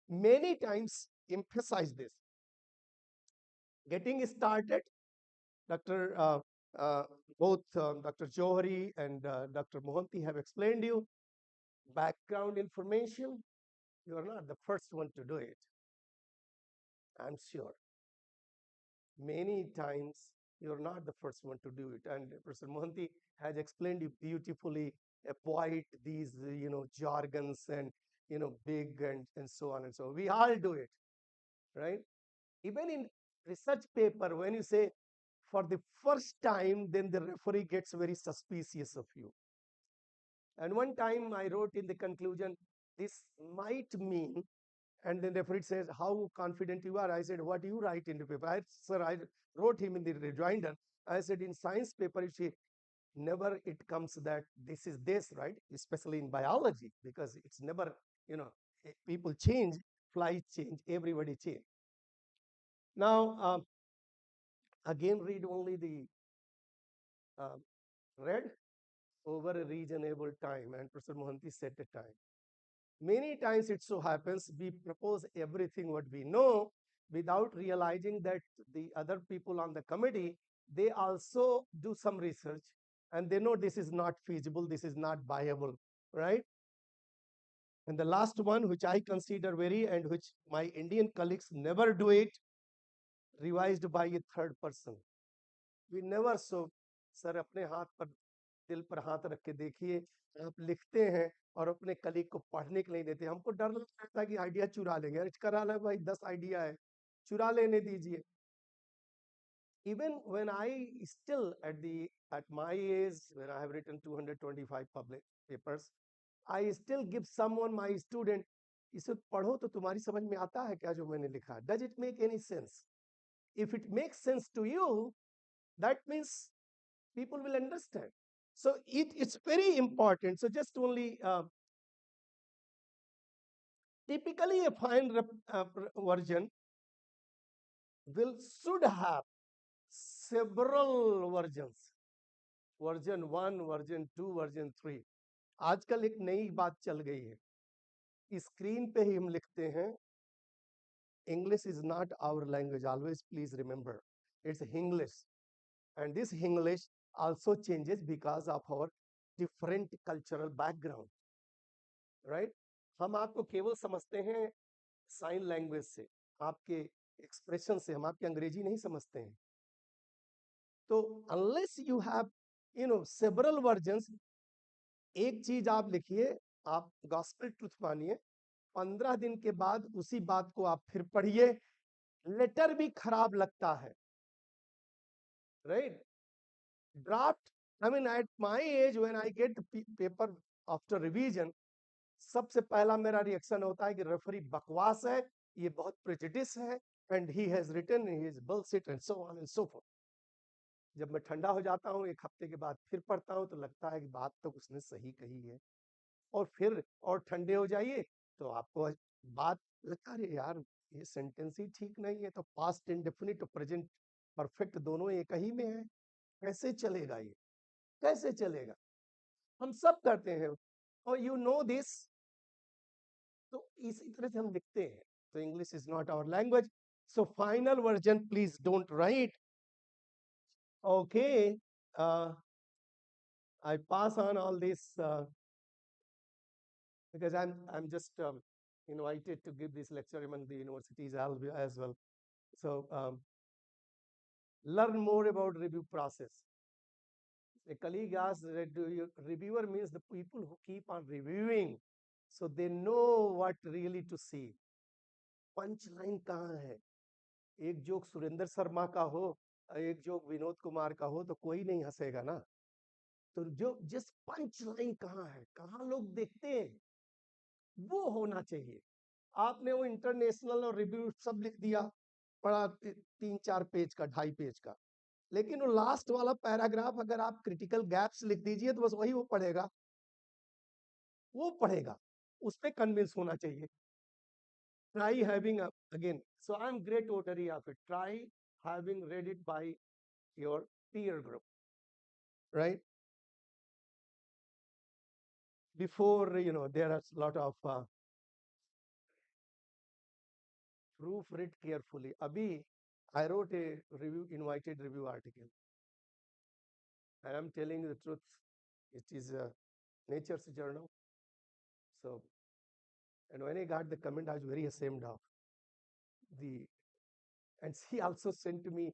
many times emphasized this. Getting started, Dr. Both Dr. Johari and Dr. Mohanty have explained you background information. You are not the first one to do it, I'm sure. Many times you're not the first one to do it. And Professor Mohanty has explained you beautifully, avoid these, jargons and, big and so on and so on. We all do it, right? Even in research paper, when you say for the first time, then the referee gets very suspicious of you. And one time I wrote in the conclusion, this might mean, and then the referee says, "How confident you are?" I said, "What do you write in the paper?" I wrote him in the rejoinder. I said, "In science paper, you see, never it comes that this is this, right? Especially in biology, because it's never, people change, flies change, everybody change." Now, again, read only the read over a reasonable time, and Professor Mohanty set a time. Many times it so happens we propose everything what we know without realizing that the other people on the committee, they also do some research and they know this is not feasible, this is not viable, right? And the last one, which I consider very, and which my Indian colleagues never do it, revised by a third person. We never so, sir अपने हाथ पर दिल पर हाथ रख के देखिए, आप लिखते हैं और अपने कलीग को पढ़ने के लिए देते हैं, हमको डर लगता है कि आइडिया चुरा लेंगे, अरे करा ले भाई 10 आइडिया है, चुरा लेने दीजिए. Even when I still at my age, when I have written 225 public papers, I still give someone, my student, इसे पढ़ो तो तुम्हारी समझ में आता है क्या जो मैंने लिखा है? Does it make any sense? If it makes sense to you, that means people will understand. So it's very important. So just only typically a fine version should have several versions. Version 1, version 2, version 3. आजकल एक नई बात चल गई है, screen पे ही हम लिखते हैं. English is not our language, always please remember, it's English, and this English also changes because of our different cultural background, right? हम आपको केवल समझते हैं साइन लैंग्वेज से, आपके एक्सप्रेशन से, हम आपकी अंग्रेजी नहीं समझते हैं. तो unless you have several versions, एक चीज आप लिखिए, आप गॉस्पेल ट्रुथ मानिए, 15 दिन के बाद उसी बात को आप फिर पढ़िए, लेटर भी खराब लगता है, right? Draft, I mean at my age when I get the paper after revision, सबसे पहला मेरा रिएक्शन होता है कि रेफरी बकवास है, ये बहुत प्रेजुडिस है, and he has written his bullshit and so on and so forth. जब मैं ठंडा हो जाता हूँ, एक हफ्ते के बाद फिर पढ़ता हूँ, तो लगता है कि बात तो उसने सही कही है. और फिर और ठंडे हो जाइए तो आपको बात लगता है यार ये सेंटेंस ही ठीक नहीं है, तो पास्ट इंडेफिनिट और प्रेजेंट परफेक्ट दोनों एक ही में है, कैसे चलेगा ये, कैसे चलेगा? हम सब करते हैं, और यू नो दिस. तो इसी तरह से हम लिखते हैं. तो English is not our language. So final version please don't write. Okay, I pass on all this because I'm just invited to give this lecture among the universities as well. So learn more about review process. A colleague asked, reviewer means the people who keep on reviewing, so they know what really to see. Punchline कहाँ है? एक joke Surendra Sharma का हो, एक joke Vinod Kumar का हो, तो कोई नहीं हंसेगा ना. तो जो जिस पंचलाइन कहाँ है, कहाँ लोग देखते हैं, वो होना चाहिए. आपने वो इंटरनेशनल और रिव्यू सब लिख दिया, पढ़ा 3-4 पेज का, 2.5 पेज का, लेकिन वो लास्ट वाला पैराग्राफ अगर आप क्रिटिकल गैप्स लिख दीजिए तो बस वही वो पढ़ेगा, उस पर कन्विंस होना चाहिए. Try having again, so I'm great votary of it. Try having read it by your peer group, right? Before there are a lot of proofread carefully. Abhi, I wrote a invited review article. I am telling you the truth. It is a Nature's journal. So, and when I got the comment, I was very ashamed of the. And she also sent to me,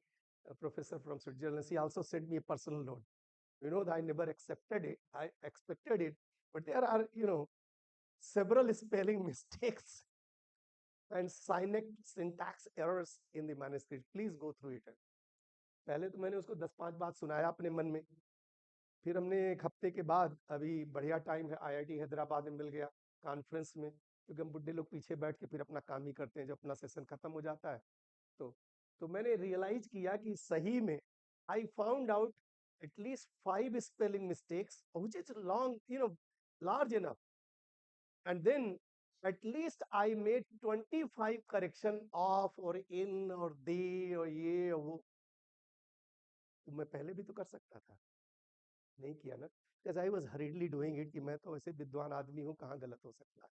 a professor from Switzerland. She also sent me a personal note. I never accepted it. I expected it, but there are several spelling mistakes and syntax errors in the manuscript. Please go through it. पहले तो मैंने उसको 10-5 बात सुनाया अपने मन में, फिर हमने एक हफ्ते के बाद, अभी बढ़िया टाइम है, IIT हैदराबाद में मिल गया कॉन्फ्रेंस में, क्योंकि हम बुढ़े लोग पीछे बैठ के फिर अपना काम ही करते हैं, जब अपना सेशन खत्म हो जाता है. तो मैंने रियलाइज किया कि सही में I found out at least 5 spelling mistakes, which is large enough. And then at least I made 25 correction of or in or they or ye or wo. तो मैं पहले भी तो कर सकता था, नहीं किया ना, because I was hurriedly doing it कि मैं तो ऐसे विद्वान आदमी हूँ, कहाँ गलत हो सकता है,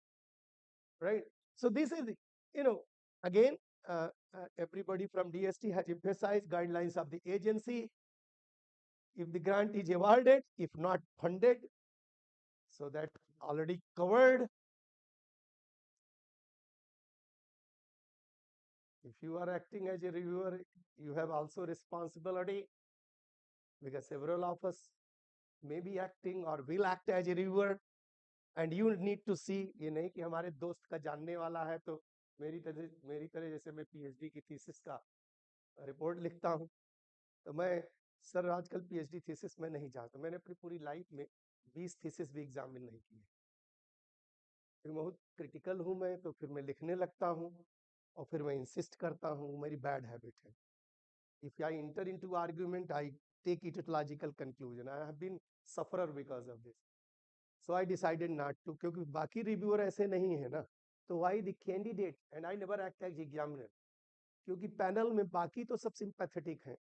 right? So this is, again, everybody from DST has emphasized guidelines of the agency. If the grant is awarded, if not funded, so that already covered. If you are acting as a reviewer, you have also responsibility, because several of us may be acting or will act as a reviewer, and you need to see, ये नहीं कि हमारे दोस्त का जानने वाला है तो मेरी तरह जैसे मैं पीएचडी की थीसिस का रिपोर्ट लिखता हूँ, तो मैं सर आजकल पीएचडी थीसिस में नहीं जाता, मैंने अपनी पूरी लाइफ में 20 थीसिस भी एग्जाम में नहीं किए, फिर बहुत क्रिटिकल हूँ मैं, तो फिर मैं लिखने लगता हूँ और फिर मैं इंसिस्ट करता हूँ, मेरी बैड हैबिट है. If I enter into argument, I take it to logical conclusion. I have been sufferer because of this. So I decided not to, क्योंकि बाकी रिव्यूअर ऐसे नहीं है ना, तो why the candidate, and I never act as examiner, क्योंकि panel में बाकी तो सब सिंपैथेटिक हैं,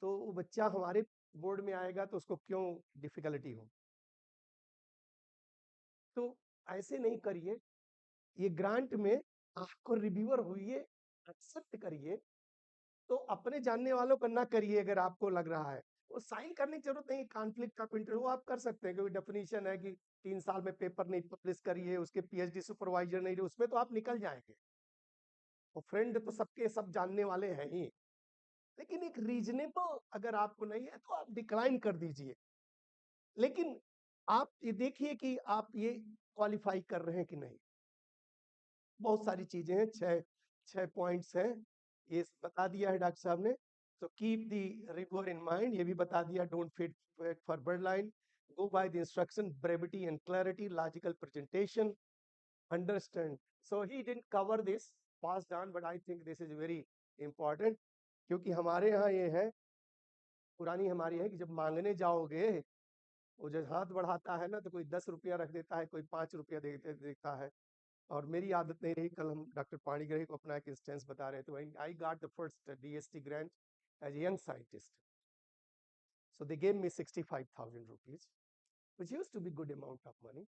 तो वो बच्चा हमारे बोर्ड में आएगा तो उसको क्यों डिफिकल्टी हो. तो ऐसे नहीं करिए, ये ग्रांट में आपको रिव्यूअर हुई एक्सेप्ट करिए, तो अपने जानने वालों को ना करिए. अगर आपको लग रहा है वो साइन करने की जरूरत नहीं, कॉन्फ्लिक्ट ऑफ इंटरेस्ट वो आप कर सकते हैं, क्योंकि डेफिनेशन है कि 3 साल में पेपर नहीं पब्लिश करिए, उसके पीएचडी सुपरवाइजर नहीं, उसमें तो आप निकल जाएंगे. और फ्रेंड तो सबके सब जानने वाले हैं ही, लेकिन एक रीजनेबल अगर आपको नहीं है तो आप डिक्लाइन कर दीजिए. लेकिन आप ये देखिए कि आप ये क्वालिफाई कर रहे हैं कि नहीं. बहुत सारी चीजें हैं, छह पॉइंट्स हैं, ये बता दिया है डॉक्टर साहब ने. तो keep the reviewer in mind, ये भी बता दिया. Don't fit for bird line, go by the instruction, brevity and clarity, logical presentation, understand. So he didn't cover this, passed on, but I think this is very important, क्योंकि हमारे यहाँ ये है, पुरानी हमारी है कि जब मांगने जाओगे, वो जब हाथ बढ़ाता है ना, तो कोई 10 रुपया रख देता है, कोई 5 रुपया देता है. और मेरी आदत नहीं रही. कल हम डॉक्टर पाणिग्रही को अपना एक इंस्टेंस बता रहे थे. I got the first DST grant as a young scientist, so they gave me 65,000 rupees, which used to be good amount of money,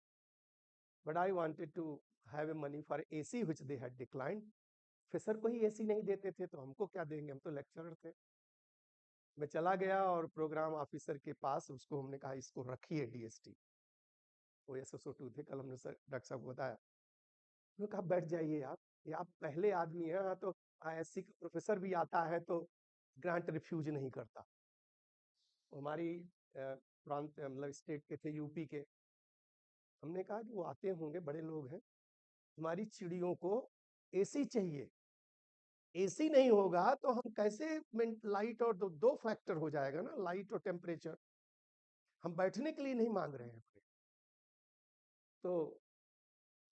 but I wanted to have a money for AC, which they had declined. Professor को ही AC नहीं देते थे तो हमको क्या देंगे, हम तो लेक्चरर थे. मैं चला गया और प्रोग्राम ऑफिसर के पास, उसको हमने कहा इसको रखिए डीएसटी, वो SSO2 थे, कल हमने डॉक्टर साहब को बताया. उन्होंने कहा बैठ जाइए आप, ये आप पहले आदमी हैं, तो ISC का प्रोफेसर भी आता है तो ग्रांट रिफ्यूज नहीं करता. हमारी प्रांत मतलब स्टेट के थे, यूपी के. हमने कहा कि वो आते होंगे, बड़े लोग हैं, हमारी चिड़ियों को एसी चाहिए, एसी नहीं होगा तो हम कैसे, लाइट और दो फैक्टर हो जाएगा ना, लाइट और टेम्परेचर. हम बैठने के लिए नहीं मांग रहे हैं. तो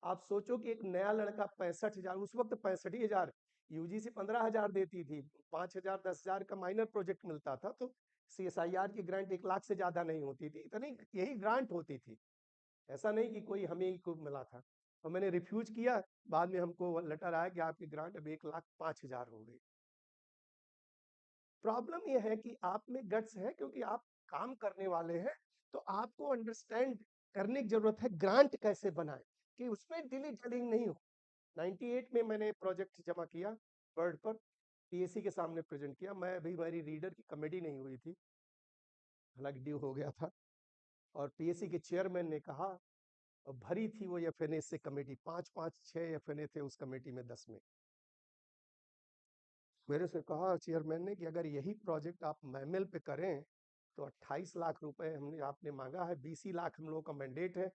आप सोचो कि एक नया लड़का 65,000, उस वक्त 65,000, यूजीसी 15,000 देती थी, 5,000 10,000 का माइनर प्रोजेक्ट मिलता था, तो CSIR की ग्रांट 1 लाख से ज्यादा नहीं होती थी, इतनी यही ग्रांट होती थी. ऐसा नहीं कि कोई हमें ही को मिला था. और मैंने रिफ्यूज किया, बाद में हमको लेटर आया कि आपकी ग्रांट अब 1,05,000 हो गई. प्रॉब्लम यह है कि आप में गट्स है, क्योंकि आप काम करने वाले हैं, तो आपको अंडरस्टैंड करने की जरूरत है ग्रांट कैसे बनाए, कि उसमें डिली डलिंग नहीं हो. 98 में मैंने प्रोजेक्ट जमा किया वर्ड पर, पीएससी के सामने प्रेजेंट किया. मैं अभी, मेरी रीडर की कमेटी नहीं हुई थी, हालांकि ड्यू हो गया था, और पीएससी के चेयरमैन ने कहा, और भरी थी वो एफएनए से कमेटी, 5-5-6 एफएनए थे उस कमेटी में, 10 में. मेरे से कहा चेयरमैन ने कि अगर यही प्रोजेक्ट आप मैमल पे करें तो 28 लाख रुपए हमने आपने मांगा है, 20 ही लाख हम लोगों का मैंडेट है,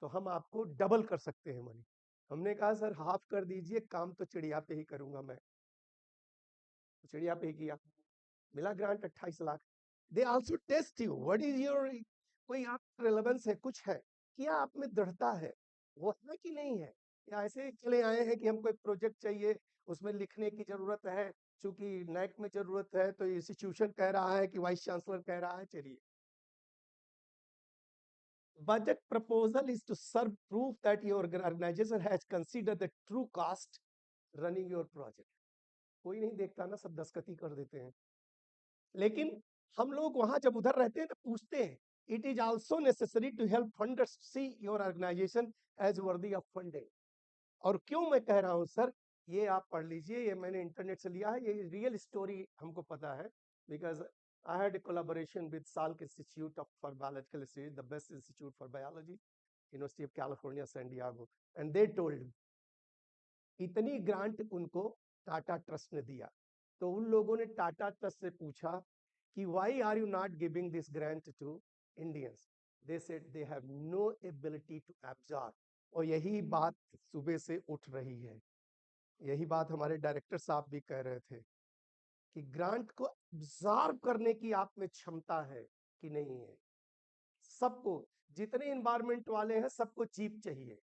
तो हम आपको डबल कर सकते हैं मनी. हमने कहा सर हाफ कर दीजिए, काम तो चिड़िया पे ही करूंगा मैं. चिड़िया पे ही किया, मिला ग्रांट 28 लाख. They also test you, what is your, कोई आप रिलेवेंस है, कुछ है, क्या आप में दृढ़ता है, वो है कि नहीं है, या ऐसे चले आए हैं कि हमको एक प्रोजेक्ट चाहिए, उसमें लिखने की जरूरत है, चूंकि नैक में जरूरत है, तो इंस्टीट्यूशन कह रहा है कि वाइस चांसलर कह रहा है. चलिए, budget proposal is to serve proof that your organization has considered the true cost running your project. कोई नहीं देखता ना, सब दस्तखती कर देते हैं. लेकिन हम लोग वहां जब उधर रहते हैं तो पूछते हैं, it is also necessary to help funders see your organization as worthy of funding. और क्यों मैं कह रहा हूं सर, ये आप पढ़ लीजिए, ये मैंने इंटरनेट से लिया है, ये रियल स्टोरी हमको पता है, because I had a collaboration with Salk Institute for Biological Studies, the best institute for biology, University of California, San Diego, and they told me इतनी ग्रांट उनको टाटा ट्रस्ट ने दिया। तो उन लोगों ने टाटा ट्रस्ट से पूछा कि why are you not giving this grant to Indians? They said they have no ability to absorb. और यही बात सुबह से उठ रही है, यही बात हमारे डायरेक्टर साहब भी कह रहे थे कि ग्रांट को एब्जॉर्ब करने की आप में क्षमता है कि नहीं है। सबको, जितने एनवायरमेंट वाले हैं सबको चीप चाहिए,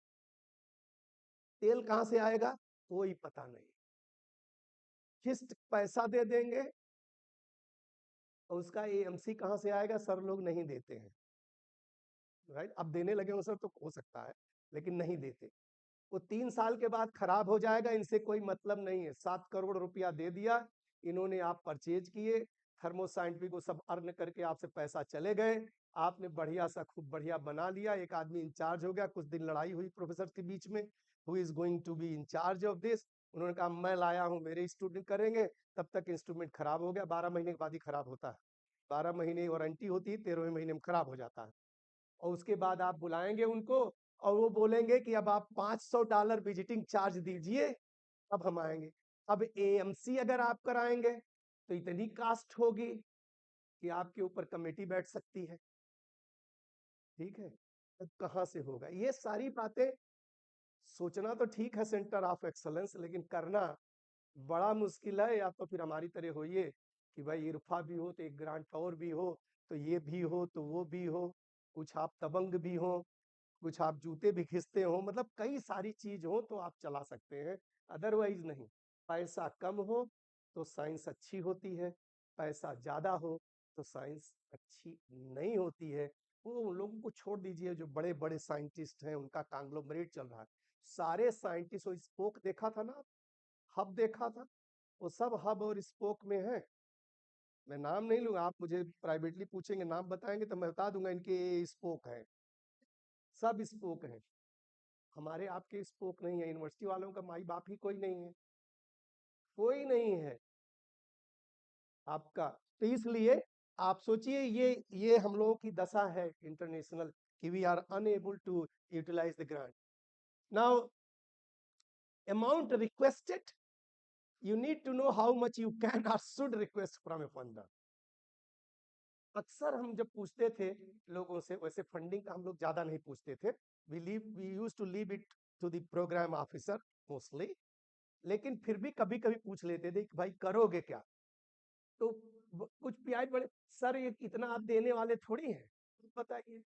तेल कहां से आएगा कोई पता नहीं, फिक्स्ड पैसा दे देंगे और उसका एएमसी कहां से आएगा सर, लोग नहीं देते हैं, राइट? अब देने लगे हो सर तो हो सकता है, लेकिन नहीं देते। वो 3 साल के बाद खराब हो जाएगा, इनसे कोई मतलब नहीं है। 7 करोड़ रुपया दे दिया इन्होंने, आप परचेज किए, थर्मोसाइंटिफिक को सब अर्न करके आपसे पैसा चले गए, आपने बढ़िया सा खूब बढ़िया बना लिया, एक आदमी इंचार्ज हो गया, कुछ दिन लड़ाई हुई प्रोफेसर के बीच में, who is going to be incharge of this. उन्होंने कहा मैं लाया हूं, मेरे स्टूडेंट करेंगे, तब तक इंस्ट्रूमेंट खराब हो गया, 12 महीने के बाद ही खराब होता है, 12 महीने वारंटी होती है, 13वें महीने में खराब हो जाता है। और उसके बाद आप बुलाएंगे उनको और वो बोलेंगे कि अब आप $500 विजिटिंग चार्ज दीजिए अब हम आएंगे। अब एएमसी अगर आप कराएंगे तो इतनी कास्ट होगी कि आपके ऊपर कमेटी बैठ सकती है, ठीक है? तो कहां से होगा ये सारी बातें? सोचना तो ठीक है सेंटर ऑफ एक्सलेंस, लेकिन करना बड़ा मुश्किल है। या तो फिर हमारी तरह होइए कि भाई इरफा भी हो तो एक ग्रांट और भी हो, तो ये भी हो तो वो भी हो, कुछ आप दबंग भी हो, कुछ आप जूते भी खींचते हो, मतलब कई सारी चीज हो तो आप चला सकते हैं, अदरवाइज नहीं। पैसा कम हो तो साइंस अच्छी होती है, पैसा ज्यादा हो तो साइंस अच्छी नहीं होती है। वो उन लोगों को छोड़ दीजिए जो बड़े बड़े साइंटिस्ट हैं, उनका कांग्लोमरेट चल रहा है। सारे साइंटिस्ट, वो स्पोक देखा था ना, हब देखा था, वो सब हब और स्पोक में है। मैं नाम नहीं लूंगा, आप मुझे प्राइवेटली पूछेंगे नाम बताएंगे तो मैं बता दूंगा इनके स्पोक है, सब स्पोक है। हमारे आपके स्पोक नहीं है, यूनिवर्सिटी वालों का माई बाप ही कोई नहीं है, कोई नहीं है आपका। तो इसलिए आप सोचिए ये हम लोगों की दशा है इंटरनेशनल कि we are unable to utilise the grant. Now amount requested, you need to know how much you can or should request from a funder. अक्सर हम जब पूछते थे लोगों से, वैसे फंडिंग का हम लोग ज्यादा नहीं पूछते थे, we used to leave it to the program officer mostly, लेकिन फिर भी कभी कभी पूछ लेते थे कि भाई करोगे क्या? तो कुछ पियाज बड़े, सर ये इतना आप देने वाले थोड़ी हैं, बताइए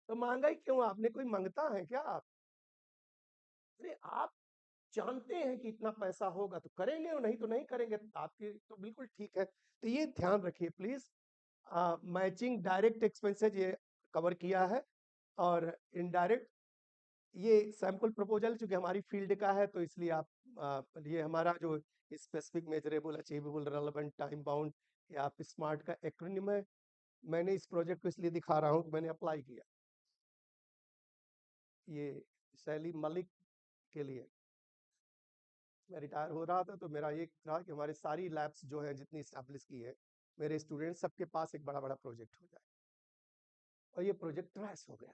तो महंगा ही क्यों, आपने कोई मांगता है क्या आप? अरे आप जानते हैं कि इतना पैसा होगा तो करेंगे और नहीं तो नहीं करेंगे, आपके तो बिल्कुल ठीक है। तो ये ध्यान रखिए प्लीज। मैचिंग डायरेक्ट एक्सपेंसेस ये कवर किया है, और इनडायरेक्ट ये सैंपल प्रपोजल चूंकि हमारी फील्ड का है तो इसलिए आप ये हमारा जो specific measurable achievable relevant time bound, ये आप स्मार्ट का एक्रोनिम है। मैंने इस प्रोजेक्ट को इसलिए दिखा रहा हूँ कि मैंने अप्लाई किया, ये शैली मलिक के लिए। मैं रिटायर हो रहा था तो मेरा ये था कि हमारे सारी लैब्स जो है जितनी स्टैब्लिश की है, मेरे स्टूडेंट सबके पास एक बड़ा बड़ा प्रोजेक्ट हो जाए, और ये प्रोजेक्ट क्रैश हो गया,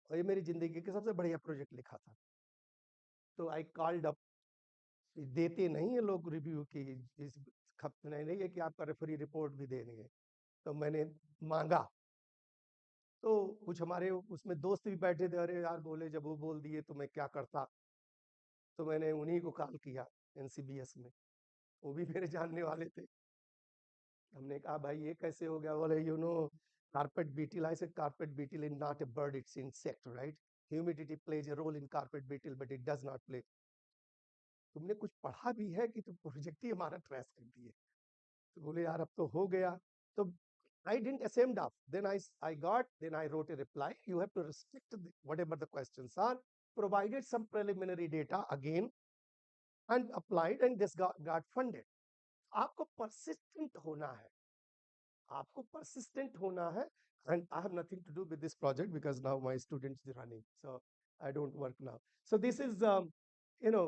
और ये मेरी जिंदगी का सबसे बढ़िया प्रोजेक्ट लिखा था। तो आई कॉल्ड अप, देते नहीं है लोग रिव्यू की, इस नहीं है कि आपका रेफरी रिपोर्ट भी देंगे, तो मैंने मांगा। तो कुछ हमारे उसमें दोस्त भी बैठे थे, अरे यार बोले जब वो बोल दिए तो मैं क्या करता, तो मैंने उन्हीं को कॉल किया एनसीबीएस में, वो भी मेरे जानने वाले थे। हमने कहा भाई ये कैसे हो गया? बोले you know carpet beetle. I said carpet beetle is not a bird, it's insect, right? Humidity plays a role in carpet beetle but it does not play. तुमने कुछ पढ़ा भी है कि तुम प्रोजेक्ट ही हमारा ट्रेस कर दिए? तो बोले यार अब तो हो गया। तो I didn't ashamed of. Then I wrote a reply. You have to restrict whatever the questions are. Provided some preliminary data again and applied, and this got funded. आपको persistent होना है, आपको persistent होना है, and I have nothing to do with this project because now my students are running, so I don't work now. So this is you know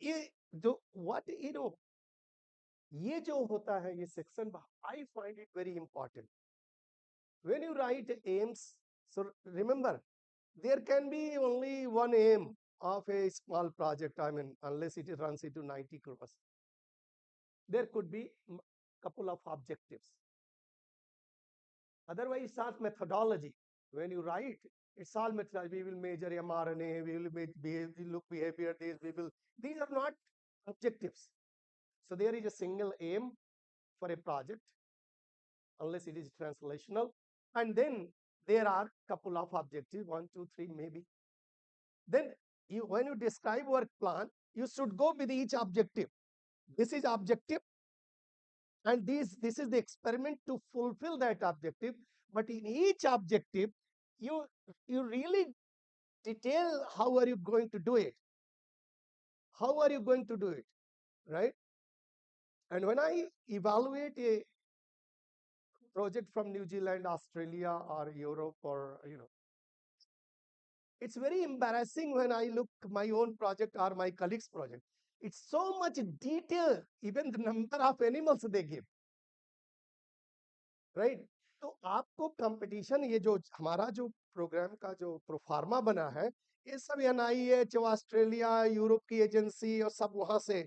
ये जो what you know ये जो होता है ये section, I find it very important. When you write aims, so remember there can be only one aim of a small project, I mean, unless it runs into 90 crores, there could be couple of objectives. Otherwise, it's not methodology. When you write, it's all methodology. We will measure mRNA, we will look behavior, these are not objectives. So there is a single aim for a project, unless it is translational. And then there are couple of objectives, 1, 2, 3, maybe. Then when you describe work plan, you should go with each objective. This is objective, and this is the experiment to fulfill that objective. But in each objective, you really detail how are you going to do it. How are you going to do it, right? And when I evaluate a project from New Zealand, Australia, or Europe, or it's very embarrassing when I look my own project or my colleagues' project. It's so much detail, even the number of animals they give, right? तो आपको competition, ये जो हमारा जो programme का जो proforma बना है, ये सब NIH, ऑस्ट्रेलिया, यूरोप की एजेंसी और सब वहां से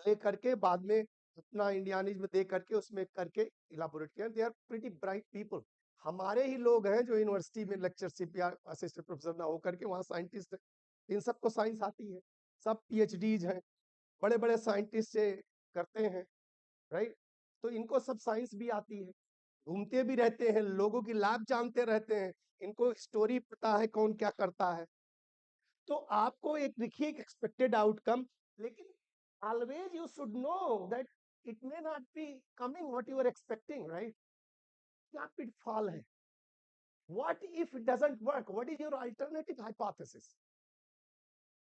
ले करके बाद में अपना इंडियानिज में दे करके उसमें करके इलाबोरेट किया. They are pretty bright people. हमारे ही लोग हैं जो यूनिवर्सिटी में लेक्चरशिप या असिस्टेंट प्रोफेसर ना होकर के वहाँ साइंटिस्ट है. इन सबको साइंस आती है, सब PhDs हैं, बड़े बड़े साइंटिस्ट से करते हैं, राइट? तो इनको सब साइंस भी आती है, घूमते भी रहते हैं, लोगों की लैब जानते रहते हैं, इनको स्टोरी पता है कौन क्या करता है. तो आपको एक देखिए एक्सपेक्टेड आउटकम, लेकिन always you should know that it may not be coming what you are expecting, right? क्या pitfall है? What if it doesn't work? What is your alternative hypothesis?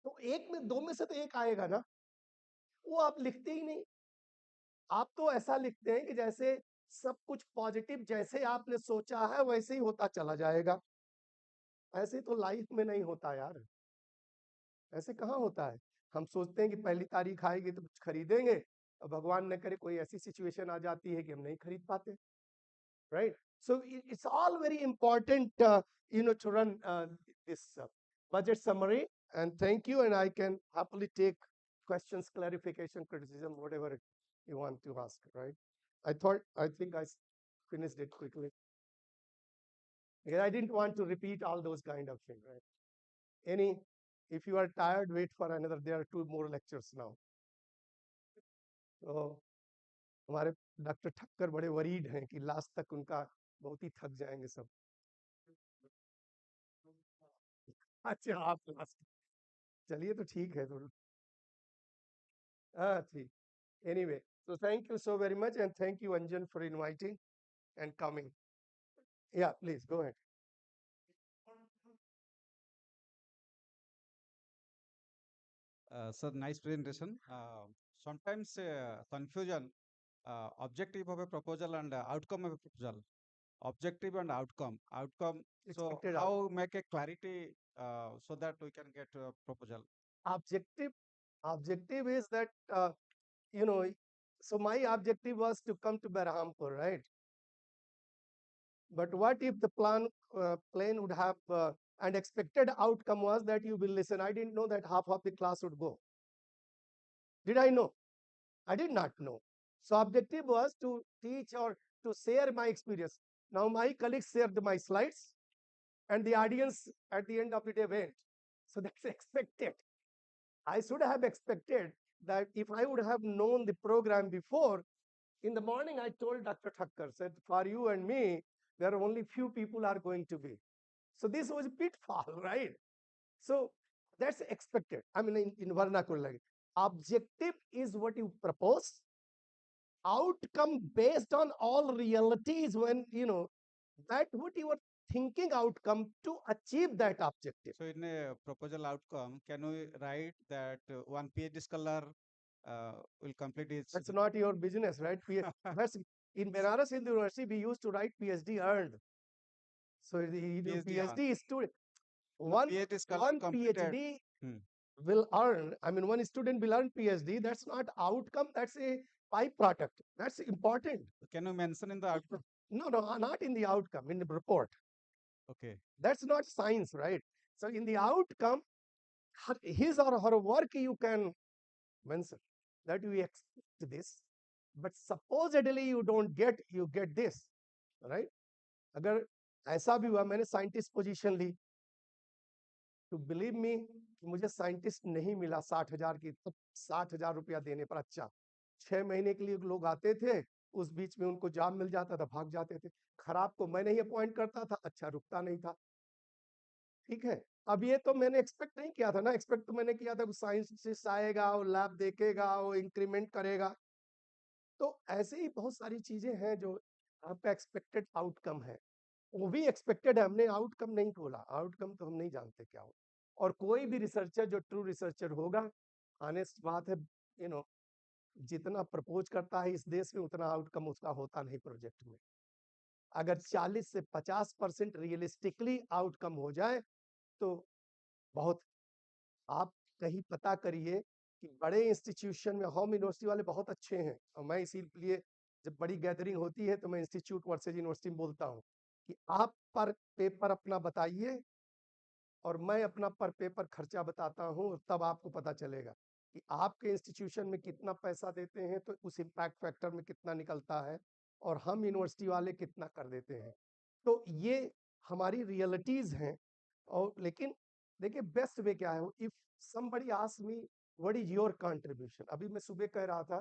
तो एक में दो में से तो एक आएगा ना, वो आप लिखते ही नहीं. आप तो ऐसा लिखते हैं कि जैसे सब कुछ पॉजिटिव जैसे आपने सोचा है वैसे ही होता चला जाएगा. ऐसे तो लाइफ में नहीं होता यार, ऐसे कहाँ होता है. हम सोचते हैं कि पहली तारीख आएगी तो कुछ खरीदेंगे, और भगवान न करे कोई ऐसी सिचुएशन आ जाती है कि हम नहीं खरीद पाते, right? So it's all very important, to run this budget summary. And thank you, and I can happily take questions, clarification, criticism, whatever you want to ask, right? I think I finished it quickly. Yeah, I didn't want to repeat all those kind of things, right? If you are tired, wait for another. There are 2 more lectures now. तो हमारे doctor Thakkar बड़े worried हैं कि last तक उनका बहुत ही थक जाएंगे सब. अच्छा, आप लास्ट, चलिए तो ठीक है. तो हाँ ठीक. Anyway, so thank you so very much, and thank you Anjan for inviting and coming. Yeah, please go ahead. Sir, nice presentation. Sometimes confusion, objective of a proposal and outcome of a proposal. Objective and outcome. So Expected how make a clarity so that we can get a proposal? Objective is that so my objective was to come to Berhampur, right? But what if the plane would have and expected outcome was that you will listen. I didn't know that half of the class would go. Did I know? I did not know. So objective was to teach or to share my experience. Now my colleagues shared my slides, and the audience at the end of the day went. So that's expected. I should have expected that if I would have known the program before, in the morning I told Dr. Thakkar, said, for you and me, there are only few people are going to be. So this was a pitfall, right? So that's expected. I mean, in vernacular language, objective is what you propose. Outcome based on all realities when, that what you are thinking outcome to achieve that objective. So in a proposal outcome, can we write that one PhD scholar will complete his... That's not your business, right? That's in Benares University, we used to write PhD earned. So the PhD student, one PhD will earn, I mean, one student will earn PhD. That's not outcome, that's a byproduct. That's important. Can you mention in the outcome? No, not in the outcome, in the report. Okay. That's not science, right? So in the outcome, his or her work you can mention that you expect this, but supposedly you get this, right? अगर ऐसा भी हुआ, मैंने scientist position ली, तो believe me मुझे scientist नहीं मिला 60,000 की, तो 60,000 रुपया देने पर। अच्छा 6 महीने के लिए लोग आते थे, उस बीच में उनको जॉब मिल जाता था, भाग जाते थे। खराब को मैं नहीं अपॉइंट करता था, अच्छा रुकता नहीं था। ठीक है, अब ये तो मैंने एक्सपेक्ट नहीं किया था ना, एक्सपेक्ट तो मैंने किया था कि साइंटिस्ट आएगा, वो लैब देखेगा, वो इंक्रीमेंट करेगा। तो ऐसे ही बहुत सारी चीजें हैं जो आपका एक्सपेक्टेड आउटकम है, वो भी एक्सपेक्टेड है, हमने आउटकम नहीं बोला, आउटकम तो हम नहीं जानते क्या हो। और कोई भी रिसर्चर जो ट्रू रिसर्चर होगा, ऑनेस्ट बात है, जितना प्रपोज करता है इस देश में उतना आउटकम उसका होता नहीं प्रोजेक्ट में। अगर 40 से 50% रियलिस्टिकली आउटकम हो जाए तो बहुत। आप कहीं पता करिए कि बड़े इंस्टीट्यूशन में, होम यूनिवर्सिटी वाले बहुत अच्छे हैं, और मैं इसीलिए जब बड़ी गैदरिंग होती है तो मैं इंस्टीट्यूट वर्सेज यूनिवर्सिटी में बोलता हूँ कि आप पर पेपर अपना बताइए और मैं अपना पर पेपर खर्चा बताता हूँ, तब आपको पता चलेगा कि आपके इंस्टीट्यूशन में कितना पैसा देते हैं, तो उस इम्पैक्ट फैक्टर में कितना निकलता है, और हम यूनिवर्सिटी वाले कितना कर देते हैं। तो ये हमारी रियलिटीज हैं। और लेकिन देखिए बेस्ट वे क्या है, if somebody asked me what is your contribution, अभी मैं सुबह कह रहा था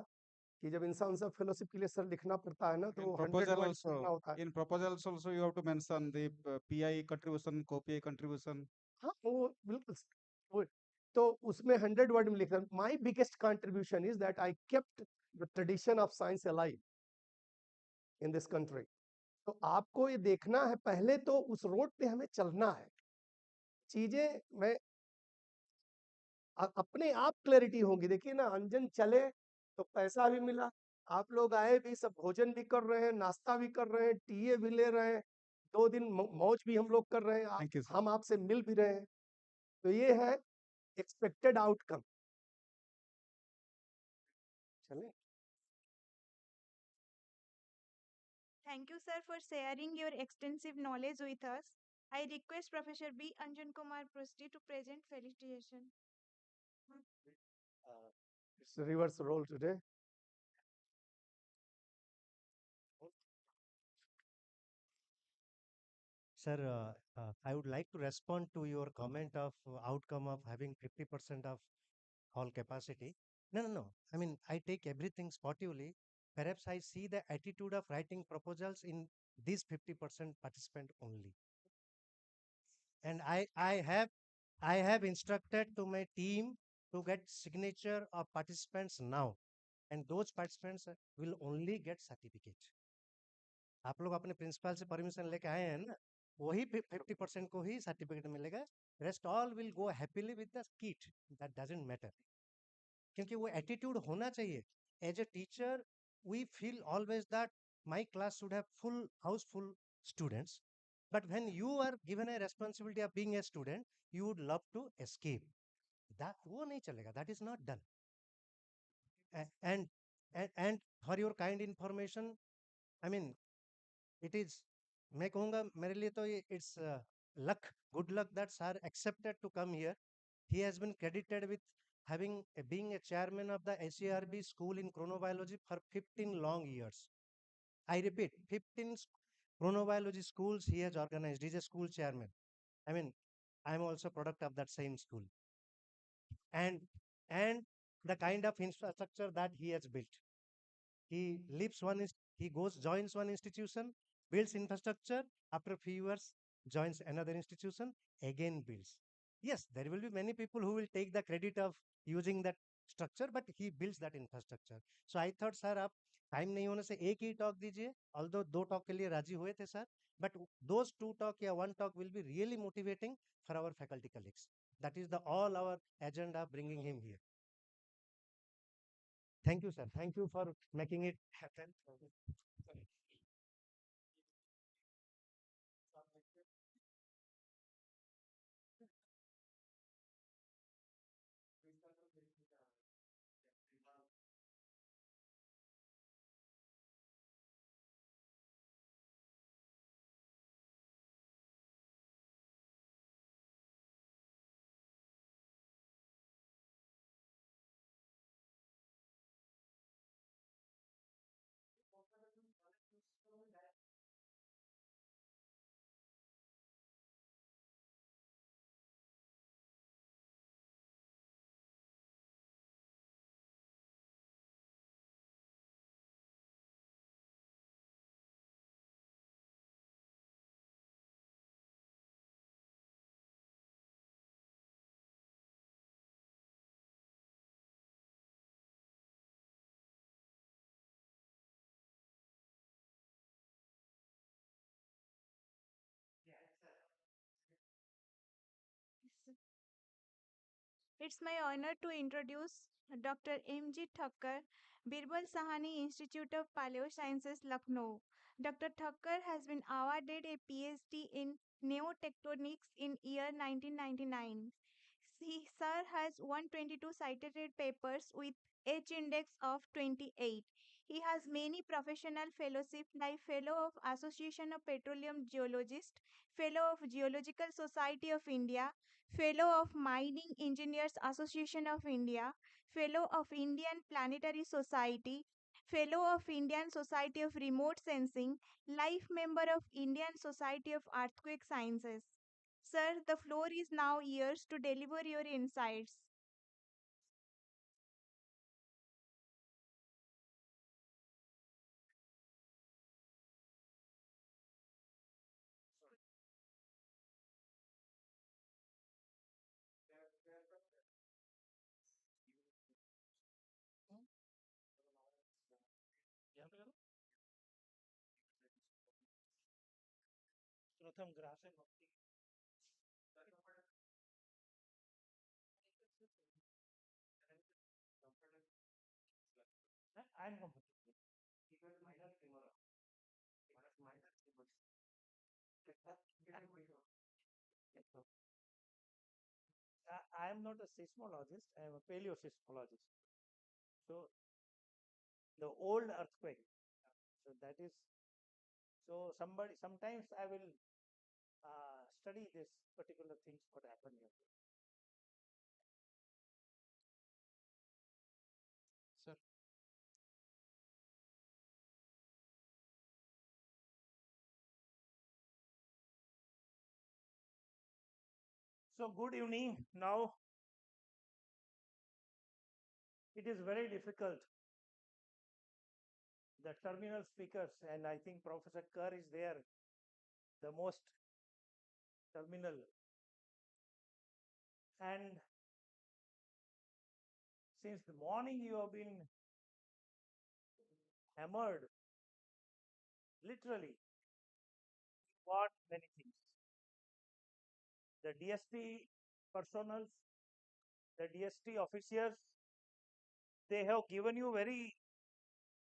कि जब इंसान सब फेलोशिप के लिए सर लिखना पड़ता है ना, तो In 100 proposal वर्ड also, लिखना होता है। in proposals also you have to mention the PI contribution, co-PI contribution. हाँ वो बिल्कुल वो, तो उसमें 100 वर्ड में लिखा, my biggest contribution is that I kept the tradition of science alive in this country. तो आपको ये देखना है, पहले तो उस रोड पे हमें चलना है। चीजें मैं अपने आप क्लैरिटी होगी। देखिए ना, अंजन चले तो पैसा भी मिला, आप लोग आए भी, सब भोजन भी कर रहे हैं, नाश्ता भी कर रहे हैं, टीए भी ले रहे हैं, 2 दिन मौज भी हम लोग कर रहे हैं, Thank you, sir. हम आपसे मिल भी रहे हैं। तो ये है एक्सपेक्टेड आउटकम। चले। Thank you, sir, for sharing your extensive knowledge with us. I request Professor B. Anjan Kumar Prusty to present felicitation. It's a reverse role today. Sir, I would like to respond to your comment of outcome of having 50% of hall capacity. No, no, no. I mean, I take everything sportively. Perhaps I see the attitude of writing proposals in these 50% participant only. And I have instructed to my team to get signature of participants now. And those participants will only get certificate. आप लोग अपने principal से permission लेके आए हैं ना, वही 50% को ही सर्टिफिकेट मिलेगा, rest all will go happily with the kit, that doesn't matter. क्योंकि वो एटीट्यूड होना चाहिए। As a teacher we feel always that my class should have full house full students, but when you are given a responsibility of being a student you would love to escape, that वो नहीं चलेगा, that is not done. And and for your kind information, I mean it is, मैं कहूँगा मेरे लिए तो ये it's luck, good luck that sir accepted to come here. He has been credited with having being a chairman of the ACRB school in chronobiology for 15 long years. I repeat, 15 chronobiology schools he has organized. He's a school chairman. I mean, I'm also product of that same school. And the kind of infrastructure that he has built. He leaves one, he goes, joins one institution, builds infrastructure, after a few years, joins another institution, again builds. Yes, there will be many people who will take the credit of using that structure, but he builds that infrastructure. So I thought, sir, आप time नहीं होने से एक ही talk दीजिए, although 2 talk के लिए राजी हुए थे सर, but those 2 talk या 1 talk will be really motivating for our faculty colleagues. That is the all our agenda bringing him here. Thank you, sir. Thank you for making it happen. It's my honor to introduce Dr. M.G. Thakkar, Birbal Sahani Institute of Paleosciences, Lucknow. Dr. Thakkar has been awarded a PhD in neotectonics in year 1999. Sir has 122 cited papers with H index of 28. He has many professional fellowships like Fellow of Association of Petroleum Geologists, Fellow of Geological Society of India, Fellow of Mining Engineers Association of India, Fellow of Indian Planetary Society, Fellow of Indian Society of Remote Sensing, Life Member of Indian Society of Earthquake Sciences. Sir, the floor is now yours to deliver your insights. प्रथम graph है I'm comfortable. I am not a seismologist, I am a paleoseismologist. So the old earthquake, so that is, so sometimes I will study this particular things what happened here. Sir. So good evening. Now it is very difficult. The terminal speakers, and I think Professor Kerr is there, the most terminal. And since the morning you have been hammered, literally, what many things. The DST personnel, the DST officers, they have given you very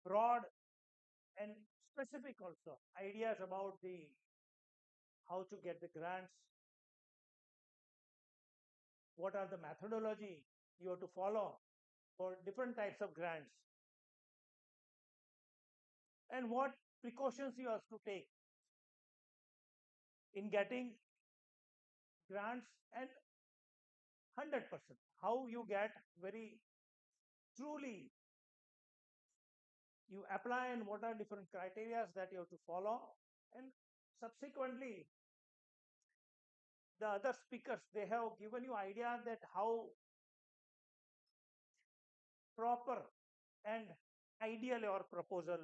broad and specific also ideas about the how to get the grants, what are the methodology you have to follow for different types of grants, and what precautions you have to take in getting grants, and 100% how you get very truly you apply, and what are different criteria that you have to follow. And subsequently the other speakers, they have given you idea that how proper and ideal your proposal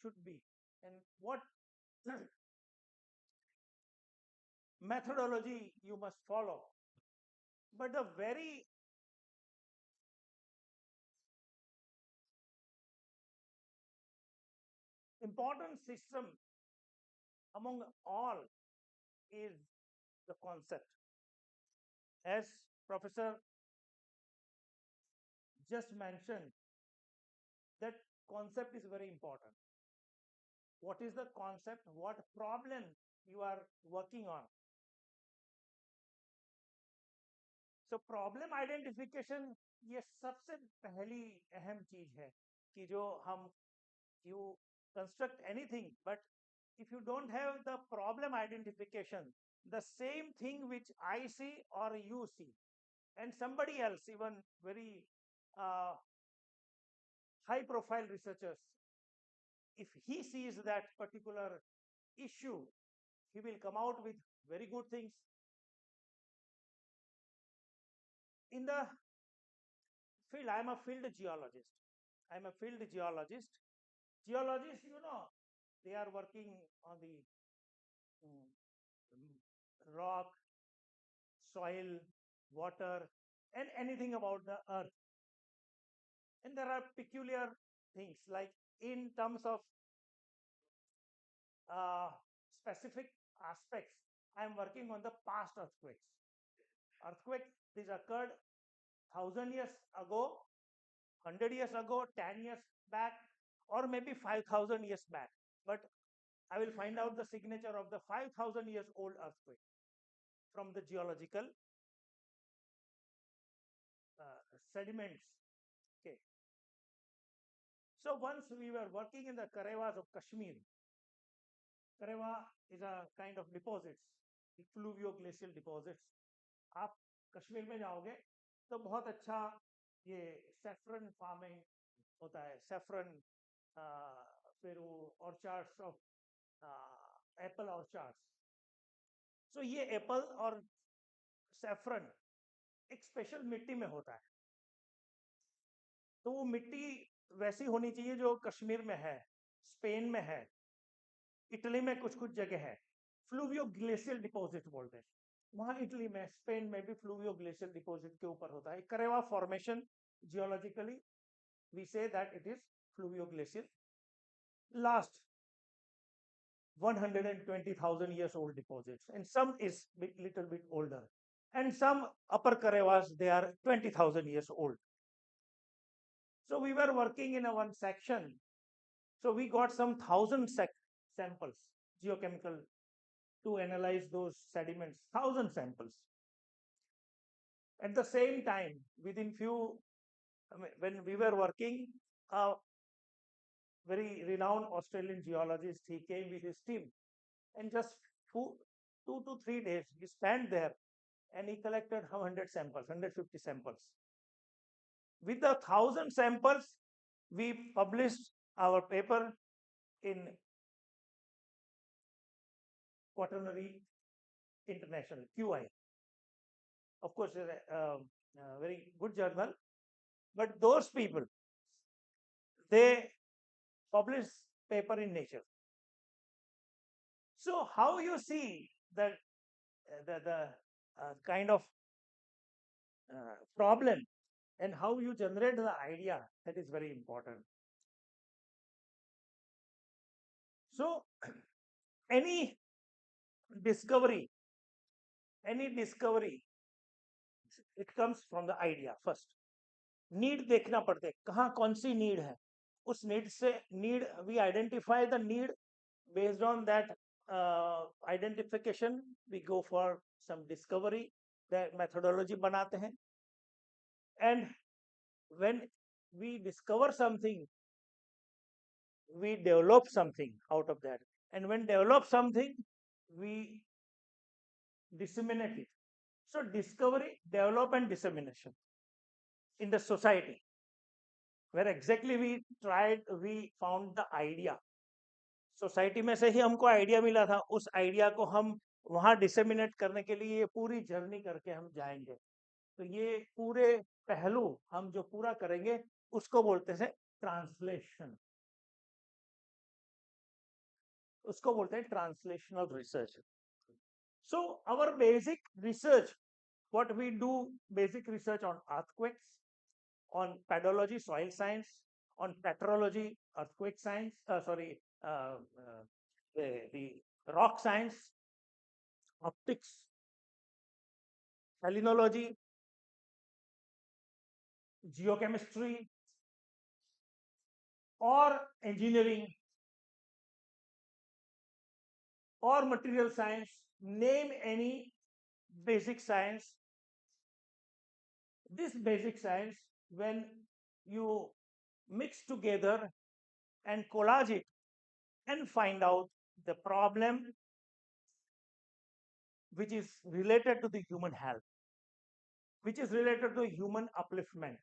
should be, and what methodology you must follow. But the very important system among all is the concept. As Professor just mentioned, that concept is very important. What is the concept? What problem you are working on? So problem identification ये सबसे पहली अहम चीज है कि जो हम you construct anything, but if you don't have the problem identification, the same thing which I see or you see, and somebody else, even very high profile researchers, if he sees that particular issue, he will come out with very good things. In the field, I am a field geologist. I am a field geologist. Geologists, you know, they are working on the rock, soil, water, and anything about the earth. And there are peculiar things like in terms of specific aspects. I am working on the past earthquakes. earthquake this occurred 1,000 years ago, 100 years ago, 10 years back, or maybe 5,000 years back. But I will find out the signature of the 5,000 years old earthquake from the geological sediments. Okay. So once we were working in the Karewas of Kashmir. Karewa is a kind of deposits, fluvio-glacial deposits. आप कश्मीर में जाओगे तो बहुत अच्छा ये saffron farming होता है, saffron फिर वो orchards of apple orchards. So ये apple और saffron एक स्पेशल मिट्टी में होता है, तो वो मिट्टी वैसी होनी चाहिए जो कश्मीर में है, स्पेन में है, इटली में कुछ कुछ जगह है, फ्लूवियो ग्लेशियल डिपॉजिट बोलते हैं, वहां इटली में, स्पेन में भी फ्लूवियो ग्लेशियल डिपॉजिट के ऊपर होता है. Karewa formation geologically we say that it is fluvio glacial. Last 120,000 years old deposits, and some is little bit older, and some upper Karevas they are 20,000 years old. So we were working in a one section, so we got some 1,000 samples geochemical to analyze those sediments, 1,000 samples. At the same time, within few, when we were working, a very renowned Australian geologist, he came with his team, and just 2 to 3 days he spent there, and he collected 100 samples, 150 samples. With the 1,000 samples, we published our paper in Quaternary International, QI. Of course, a very good journal, but those people, they publish paper in Nature. So how you see the kind of problem and how you generate the idea, that is very important. So any discovery, it comes from the idea first. Need देखना पड़ते, कहाँ कौन सी need है, उस need से we identify the need. Based on that identification, we go for some discovery, the methodology बनाते हैं, and when we discover something, we develop something out of that, and when develop something, we disseminate it. So discovery, develop, and dissemination in the society, where exactly we found the idea. Society में से ही हमको idea मिला था, उस idea को हम वहां disseminate करने के लिए ये पूरी जर्नी करके हम जाएंगे. तो ये पूरे पहलू हम जो पूरा करेंगे उसको बोलते हैं ट्रांसलेशन, उसको बोलते हैं translational research. So our basic research, what we do basic research on earthquakes, on pedology, soil science, on petrology, earthquake science, the rock science, optics, salinology, geochemistry, or engineering, or material science, name any basic science. This basic science, when you mix together and collage it and find out the problem which is related to the human health, which is related to human upliftment,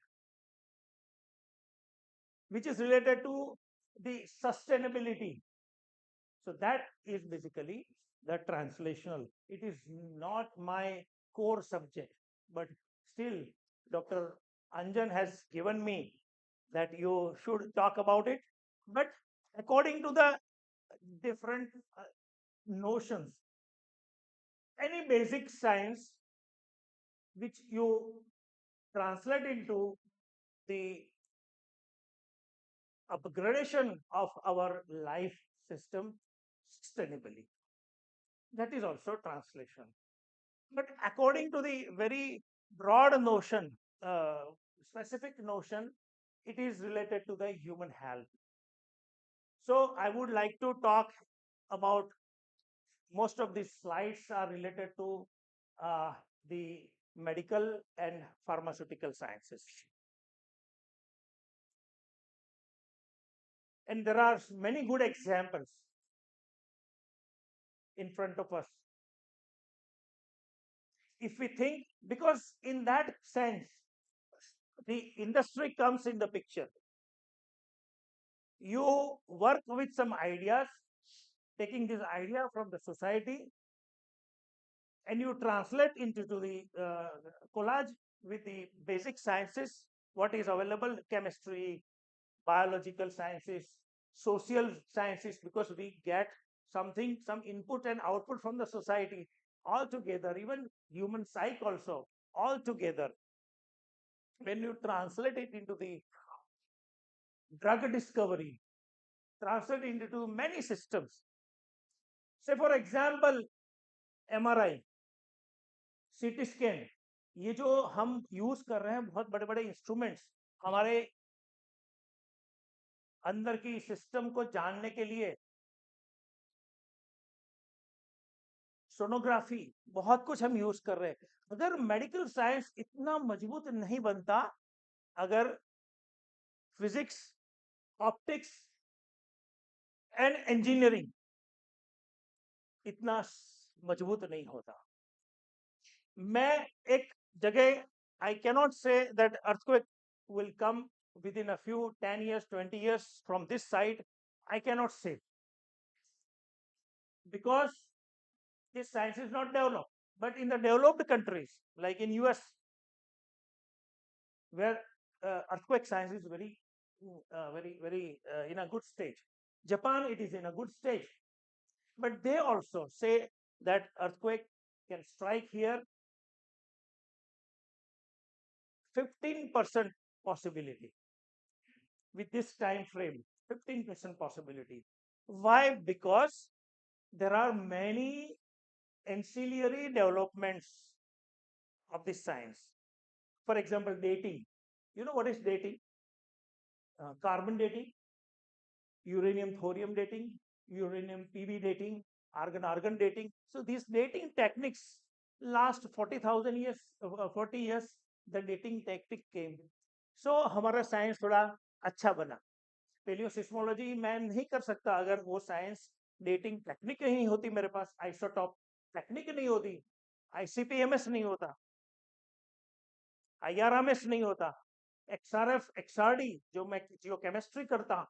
which is related to the sustainability. So that is basically the translational. It is not my core subject, but still Dr. Anjan has given me that you should talk about it. But according to the different notions, any basic science which you translate into the upgradation of our life system sustainably, that is also translation. But according to the very broad notion, specific notion, it is related to the human health. So I would like to talk about, most of these slides are related to uh, the medical and pharmaceutical sciences. And there are many good examples in front of us. If we think, because in that sense, the industry comes in the picture. You work with some ideas, taking this idea from the society, and you translate into the collage with the basic sciences, what is available, chemistry, biological sciences, social sciences, because we get something, some input and output from the society all together, even human psyche also all together. When you translate it into the drug discovery, translate it into many systems. Say for example, MRI, CT scan, ये जो हम use कर रहे हैं बहुत बड़े बड़े instruments हमारे अंदर की सिस्टम को जानने के लिए, सोनोग्राफी, बहुत कुछ हम यूज कर रहे हैं. अगर मेडिकल साइंस इतना मजबूत नहीं बनता, अगर फिजिक्स, ऑप्टिक्स एंड इंजीनियरिंग इतना मजबूत नहीं होता. मैं एक जगह, I cannot say that earthquake will come within a few 10 years, 20 years from this side. I cannot say, because this science is not developed. But in the developed countries, like in US, where earthquake science is very, very in a good stage. Japan, it is in a good stage. But they also say that earthquake can strike here, 15% possibility with this time frame, 15% possibility. Why? Because there are many ancillary developments of this science. For example, dating. You know what is dating? Carbon dating, uranium thorium dating, uranium PV dating, argon argon dating. So these dating techniques last 40,000 years, 40 years, the dating technique came. So हमारा science थोड़ा अच्छा बना. पेलियोसिस्मोलॉजी मैं नहीं कर सकता अगर वो साइंस डेटिंग टेक्निक नहीं होती, मेरे पास आइसोटॉप टेक्निक नहीं होती, ICP-MS नहीं होता, IRMS नहीं होता, XRF XRD जो मैं जियो केमिस्ट्री करता,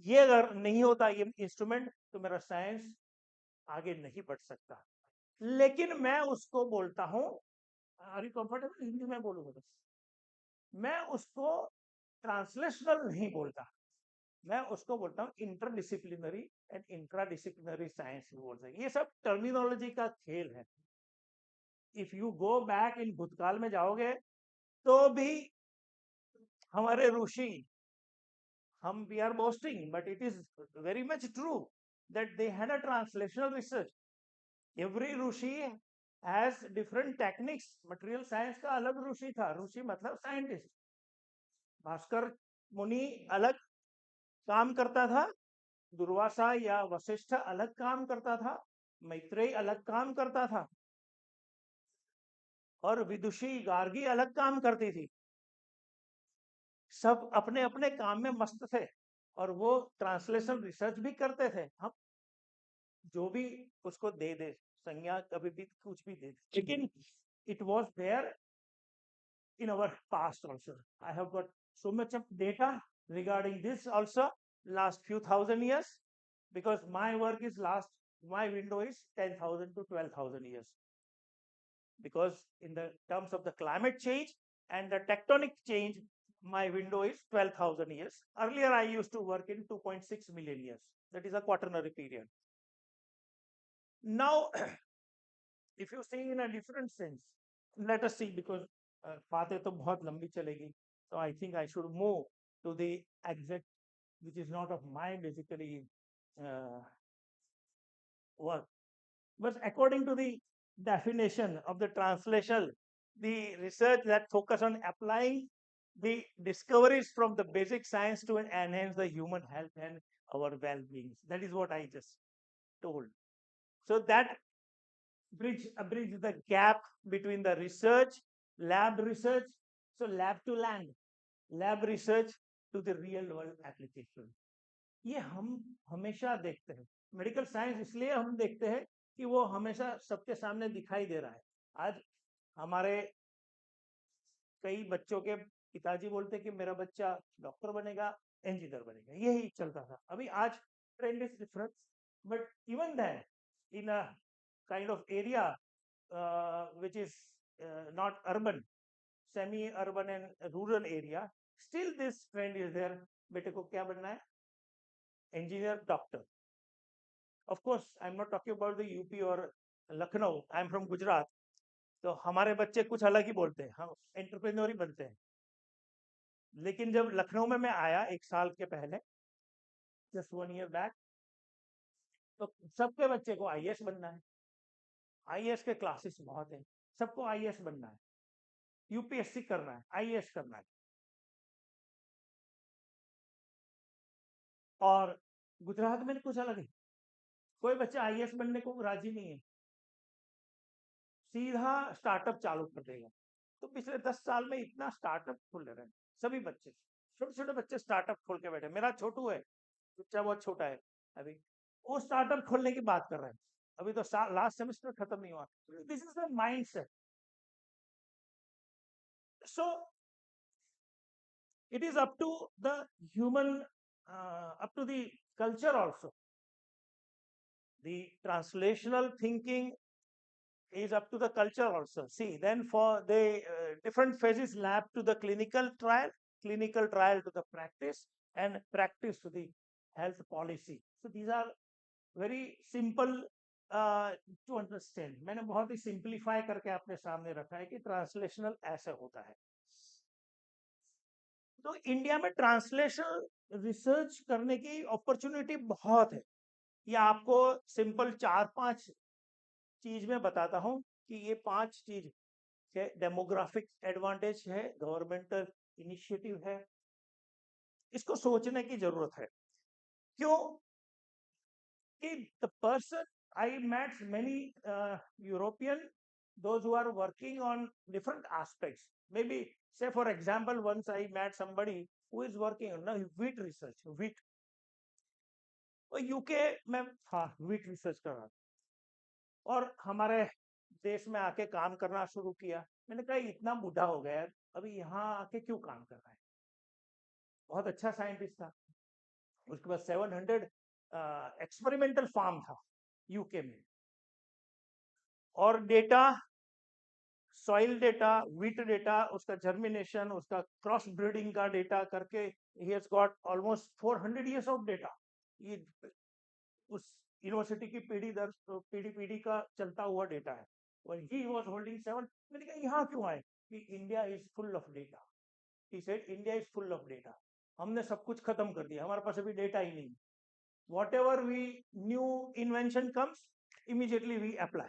ये अगर नहीं होता ये इंस्ट्रूमेंट, तो मेरा साइंस आगे नहीं बढ़ सकता. लेकिन मैं उसको बोलता हूँ, आर यू कंफर्टेबल हिंदी में बोलूंगा? बस मैं उसको ट्रांसलेशनल नहीं बोलता, मैं उसको बोलता हूँ इंटरडिसिप्लिनरी एंड इंट्राडिसिप्लिनरी साइंस बोलते हैं. ये सब टर्मिनोलॉजी का खेल है. If you go back in भूतकाल में जाओगे तो भी हमारे ऋषि, हम we are boasting, but it is very much true that they had a translational research. Every rishi has different techniques. Material science का अलग ऋषि था, ऋषि मतलब साइंटिस्ट. भास्कर मुनि अलग काम करता था, दुर्वासा या वशिष्ठ अलग काम करता था, मैत्रेय अलग काम करता था, और विदुषी गार्गी अलग काम करती थी. सब अपने अपने काम में मस्त थे और वो ट्रांसलेशन रिसर्च भी करते थे. हम जो भी उसको दे दे संज्ञा, कभी भी कुछ भी दे, लेकिन it was there in our past also. I have got so much of data regarding this also last few thousand years, because my work is last, my window is 10,000 to 12,000 years, because in the terms of the climate change and the tectonic change, my window is 12,000 years. Earlier I used to work in 2.6 million years, that is a quaternary period. Now if you see in a different sense, let us see, because बातें तो बहुत लंबी चलेगी, so I think I should move to the exact, which is not of my basically work. But according to the definition of the translation, the research that focus on applying the discoveries from the basic science to enhance the human health and our well-being. That is what I just told. So that bridge the gap between the research, lab research, so lab to land, lab research to the real world application. ये हम हमेशा देखते हैं, medical science इसलिए हम देखते हैं कि वो हमेशा सबके सामने दिखाई दे रहा है. आज हमारे कई बच्चों के पिताजी बोलते कि मेरा बच्चा डॉक्टर बनेगा, इंजीनियर बनेगा, यही चलता था. अभी आज trend is different, but even then in a kind of area which is not urban, semi urban and rural area, still this trend is there. बेटे को क्या बनना है? Engineer, doctor. Of course I'm not talking about the UP or Lucknow, I'm from Gujarat. तो हमारे बच्चे कुछ अलग ही बोलते हैं, हम एंटरप्रेन्योर ही बनते हैं. लेकिन जब लखनऊ में मैं आया 1 साल के पहले, जस्ट 1 year बैक, तो सबके बच्चे को आईएएस बनना है. आईएएस के क्लासेस बहुत हैं, सबको आईएएस बनना है, यूपीएससी करना है, आईएएस करना है. और गुजरात में कुछ अलग है, कोई बच्चा आईएएस बनने को राजी नहीं है, सीधा स्टार्टअप चालू कर देगा. तो पिछले 10 साल में इतना स्टार्टअप खुल रहे हैं, सभी बच्चे, छोटे छोटे बच्चे स्टार्टअप खोल के बैठे. मेरा छोटू है, बच्चा बहुत छोटा है अभी, वो स्टार्टअप खोलने की बात कर रहे हैं. अभी तो लास्ट सेमेस्टर खत्म नहीं हुआ. This is the mindset. So it is up to the human, up to the culture also. The translational thinking is up to the culture also. See, then for the different phases, lab to the clinical trial to the practice, and practice to the health policy. So these are very simple to understand. मैंने बहुत ही simplify करके आपने सामने रखा है कि translational ऐसे होता है. तो इंडिया में ट्रांसलेशनल रिसर्च करने की अपॉर्चुनिटी बहुत है. ये आपको सिंपल 4-5 चीज में बताता हूं कि ये 5 चीज है. डेमोग्राफिक एडवांटेज है, गवर्नमेंटल इनिशिएटिव है, इसको सोचने की जरूरत है. क्यों? कि the person I met many European, those who are working on different aspects. Maybe, say for example, once I met somebody who is working on wheat research, wheat. और यूके में हाँ wheat research कर रहा था, और हमारे देश में आके काम करना शुरू किया. मैंने कहा इतना बूढ़ा हो गया, अभी यहाँ आके क्यों काम कर रहा है? बहुत अच्छा साइंटिस्ट था. उसके बाद 700 एक्सपेरिमेंटल फार्म था यूके में, और data, soil data, wheat data, उसका जर्मिनेशन, उसका क्रॉस ब्रीडिंग का डेटा करके he has got almost 400 years of data. ये उस यूनिवर्सिटी की पीढ़ी का चलता हुआ डेटा है. When he was holding 7, मैंने कहा यहाँ क्यों आए? कि India is full of data. He said India is full of data. हमने सब कुछ खत्म कर दिया, हमारे पास अभी डेटा ही नहीं. Whatever we new invention comes, immediately we apply.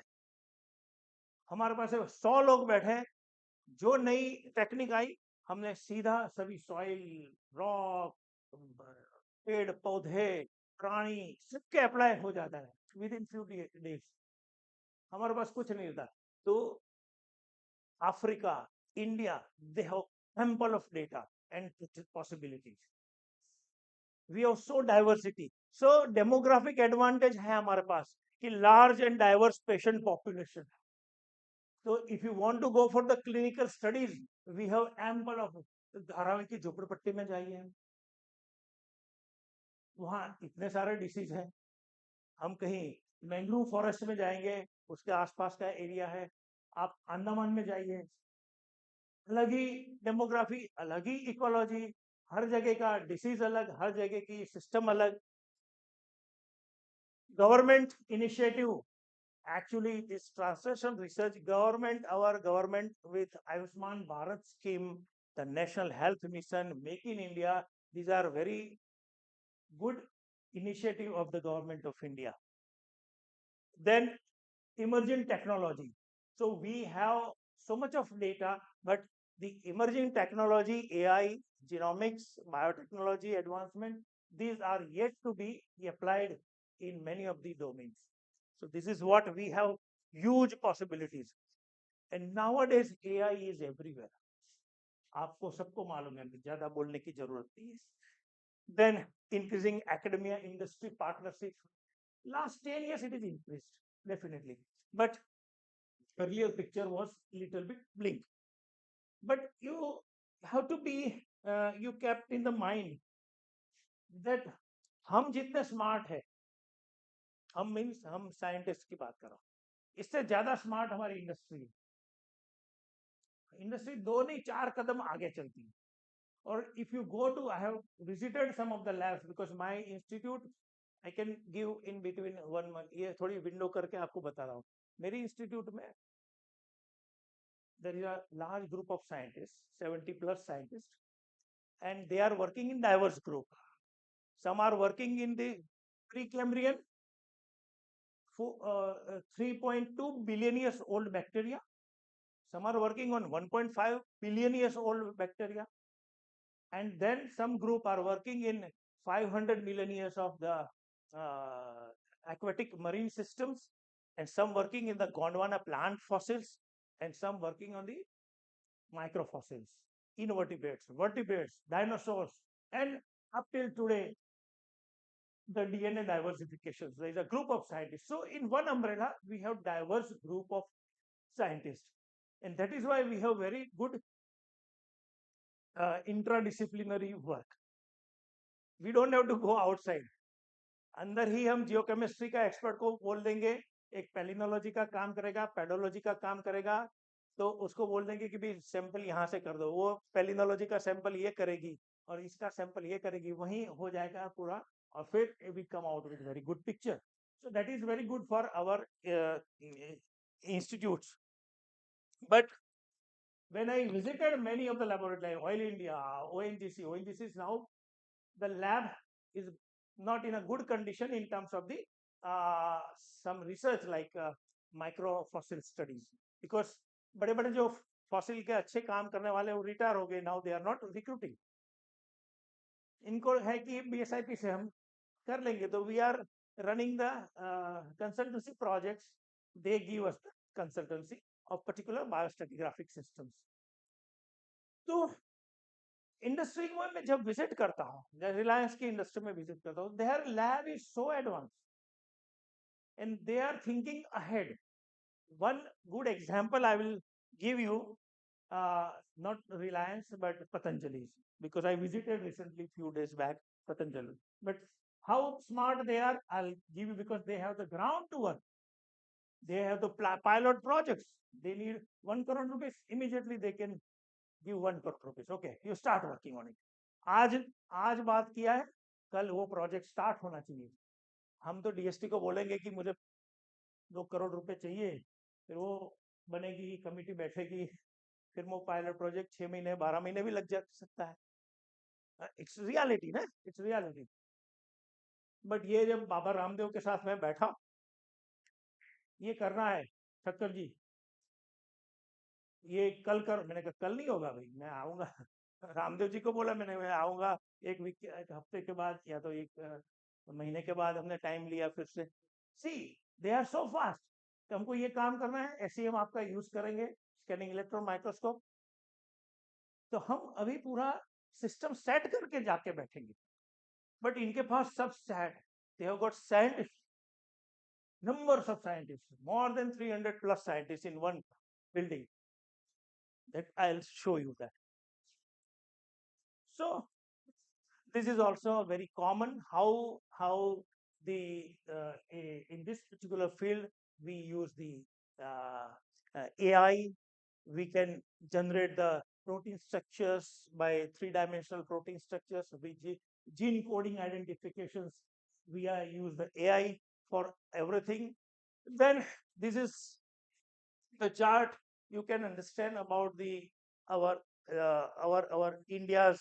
हमारे पास 100 लोग बैठे, जो नई टेक्निक आई हमने सीधा सभी सॉइल, रॉक, पेड़ पौधे, प्राणी, सबके अप्लाई हो जाता है विद इन फ्यू डेज. हमारे पास कुछ नहीं होता. तो Africa, India, they have ample of data and possibilities. We have so diversity, so demographic advantage है हमारे पास कि large and diverse patient population. So if you want to go for the clinical studies, we have ample of. Dharavi की झोपड़पट्टी में जाइए, वहाँ इतने सारे disease हैं. हम कहीं मैंग्रोव फॉरेस्ट में जाएंगे, उसके आसपास का एरिया है. आप अंडमान में जाइए, अलग ही डेमोग्राफी, अलग ही इकोलॉजी, हर जगह का डिसीज अलग, हर जगह की सिस्टम अलग. Government initiative, actually this translation research, our government with Ayushman Bharat scheme, the National Health Mission, Make in India, these are very good initiative of the government of India. Then emerging technology, So we have so much of data, but the emerging technology, AI, genomics, biotechnology advancement, these are yet to be applied in many of the domains. So this is what we have huge possibilities. And nowadays AI is everywhere. आपको सबको मालूम है, ज्यादा बोलने की जरूरत नहीं है. Then increasing academia industry partnership. Last 10 years it is increased, definitely. But earlier picture was little bit blink. But you have to be you kept in the mind that हम जितने स्मार्ट है, हम मीन्स हम scientist की बात कर रहा हूँ, इससे ज्यादा स्मार्ट हमारी इंडस्ट्री है. इंडस्ट्री 2 नहीं 4 कदम आगे चलती है. और if you go to, I have visited some of the labs because my institute, I can give in between 1 month. ये थोड़ी विंडो करके आपको बता रहा हूँ. मेरी इंस्टीट्यूट में there is a large group of scientists, 70 plus scientists, and they are working in diverse group. Some are working in the Precambrian, 3.2 billion years old bacteria. Some are working on 1.5 billion years old bacteria. And then some group are working in 500 million years of the aquatic marine systems, and some working in the Gondwana plant fossils, and some working on the microfossils, invertebrates, vertebrates, dinosaurs, and up till today, the DNA diversification. There is a group of scientists. So in one umbrella, we have diverse group of scientists. And that is why we have very good interdisciplinary work. We don't have to go outside. अंदर ही हम geochemistry का expert को बोल देंगे, एक palynology का काम करेगा, पेडोलॉजी का काम करेगा, तो उसको बोल देंगे कि भी सैंपल यहाँ से कर दो, वो पेलिनोलॉजी का सैंपल ये करेगी और इसका सैंपल ये करेगी, वहीं हो जाएगा पूरा, और फिर we come out with very good picture. So that is very good for our institutes. But when I visited many of the laboratories, like Oil India, ONGC is now, the lab is not in a good condition in terms of the some research like micro fossil studies, because बड़े बड़े जो fossil के अच्छे काम करने वाले वो retire हो गए. Now they are not recruiting. इनको है कि BSIP से हम कर लेंगे, तो we are running the consultancy projects. They give us the consultancy of particular biostratigraphic systems. तो इंडस्ट्री में मैं जब विजिट करता हूँ, रिलायंस की इंडस्ट्री में विजिट करता हूँ, their lab is so advance and they are thinking ahead. One good example I will give you, not Reliance but Patanjali, because I visited recently few days back Patanjali. But how smart they are, I'll give you, because they have the ground to work. They have the pilot projects. They need 1 crore rupees, immediately they can give 1 crore rupees. Okay, you start working on it. आज बात किया है, कल वो project start होना चाहिए. हम तो DST को बोलेंगे कि मुझे 2 करोड़ रुपए चाहिए, फिर वो बनेगी, कमिटी बैठेगी, फिर वो पायलट प्रोजेक्ट 6 महीने 12 महीने भी लग जा सकता है. इट्स रियलिटी ना, इट्स रियलिटी. बट ये जब बाबा रामदेव के साथ मैं बैठा, ये करना है ठक्कर जी, ये कल कर, मैंने कहा कल नहीं होगा भाई, मैं आऊंगा. रामदेव जी को बोला मैंने, मैं आऊंगा एक हफ्ते के बाद या तो 1 महीने के बाद. हमने टाइम लिया फिर से. सी दे आर सो फास्ट. तो हमको ये काम करना है, SEM आपका यूज करेंगे, स्कैनिंग इलेक्ट्रॉन माइक्रोस्कोप. तो हम अभी पूरा सिस्टम सेट करके जाके बैठेंगे. बट इनके पास सब set, they have got scientist, numbers of scientists, more than 300 plus scientists in one building. That I'll show you that. So this is also very common, how the in this particular field we use the AI. We can generate the protein structures by 3-dimensional protein structures with gene coding identifications. We use the AI for everything. Then this is the chart. You can understand about the our India's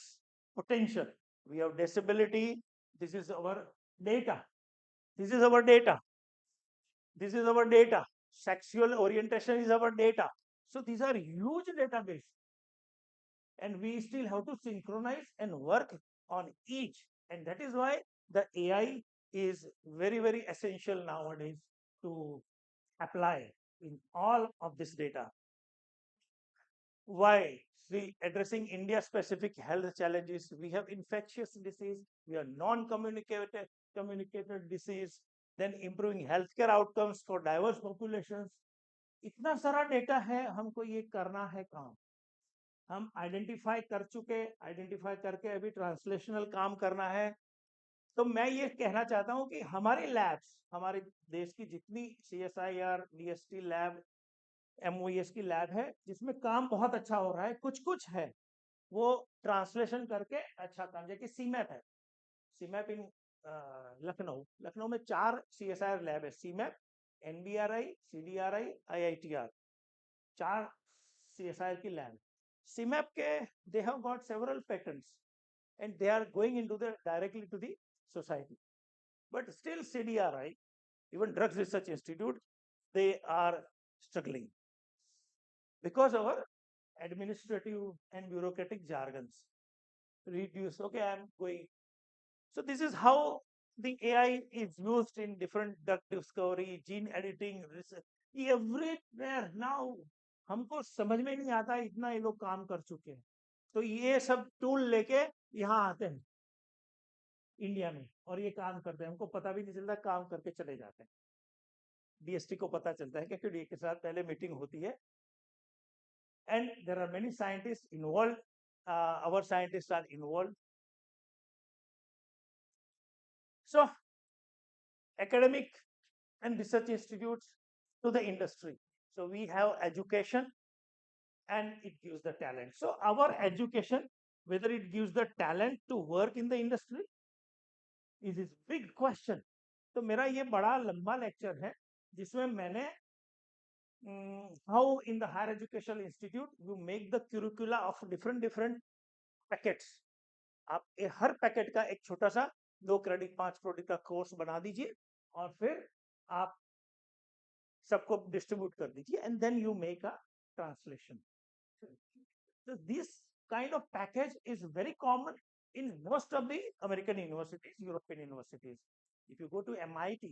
potential. We have disability. This is our data. This is our data. This is our data. sexual orientation is our data. So these are huge database, and we still have to synchronize and work on each. And that is why the AI is very, very essential nowadays to apply in all of this data. Why? See, addressing India specific health challenges, we have infectious disease, we have non-communicated communicated disease, then improving healthcare outcomes for diverse populations. इतना सारा data है, हमको ये करना है काम. हम identify कर चुके, आइडेंटिफाई करके अभी ट्रांसलेशनल काम करना है. तो मैं ये कहना चाहता हूँ कि हमारे लैब्स, हमारे देश की जितनी CSIR, DST लैब, MOES की लैब है, जिसमें काम बहुत अच्छा हो रहा है, कुछ है वो ट्रांसलेशन करके अच्छा काम, जैसे सीमैप है. सीमैप इन लखनऊ में 4 CSIR लैब है. सीमैप, NBRI, CDRI, IITR, 4 CSIR की लैब. सीमैप के they have got several patents and they are going into the directly to the society. But still CDRI, even Drugs Research Institute, they are struggling because of our administrative and bureaucratic jargons. Reduce, okay, I'm going. So this is how the AI is used in different drug discovery, gene editing, research, everywhere now. हमको समझ में नहीं आता, इतना ये लोग काम कर चुके हैं. तो ये सब टूल लेके यहाँ आते हैं इंडिया में और ये काम करते हैं. हमको पता भी नहीं चलता, काम करके चले जाते हैं. DST को पता चलता है कि DST के साथ पहले मीटिंग होती है. And there are many scientists involved. Our scientists are involved. So, academic and research institutes to the industry. So, we have education and it gives the talent. So, our education, whether it gives the talent to work in the industry, is this big question. तो मेरा ये बड़ा लंबा lecture है जिसमें मैंने how in the higher educational institute you make the curricula of different packets. आप हर packet का एक छोटा सा 2 क्रेडिट 5 क्रेडिट का कोर्स बना दीजिए और फिर आप सबको डिस्ट्रीब्यूट कर दीजिए and then you make a translation. So this kind of package is very common in most of the American universities, European universities. If you go to MIT,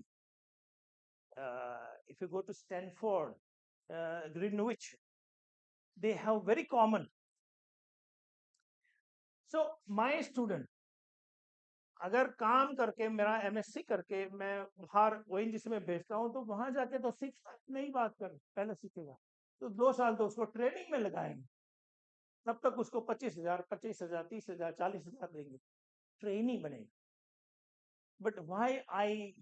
if you go to Stanford, Greenwich, they have very common. So my student, अगर काम करके मेरा MSc करके मैं बाहर ONGC में भेजता हूँ तो वहां जाके तो नहीं बात कर पहले सीखेगा. तो 2 साल तो उसको ट्रेनिंग में लगाएंगे, तब तक उसको 25,000, 25,000, 30,000, 40,000 देंगे, ट्रेनिंग बनेगा. But why I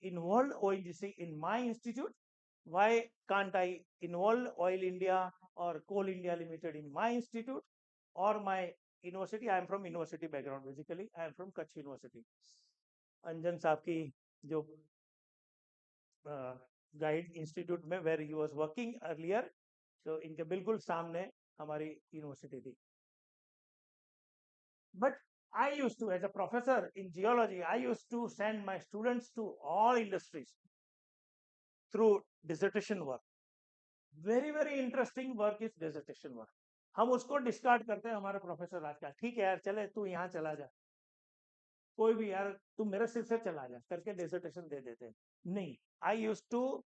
involved ONGC in my institute? Why can't I involve Oil India or Coal India Limited in my institute or my university? I am from university background basically. I am from Kutch University. अंजन साहब की जो guide institute में where he was working earlier, so इनके बिल्कुल सामने हमारी university थी. But I used to, as a professor in geology, I used to send my students to all industries through dissertation work. Very, very interesting work is dissertation work. हम उसको discard करते हैं हमारे प्रोफेसर आजकल. ठीक है यार, चले तू यहाँ चला जा, कोई भी यार तू मेरे सिर से चला जा करके डिसर्टेशन दे देते हैं. नहीं, I used to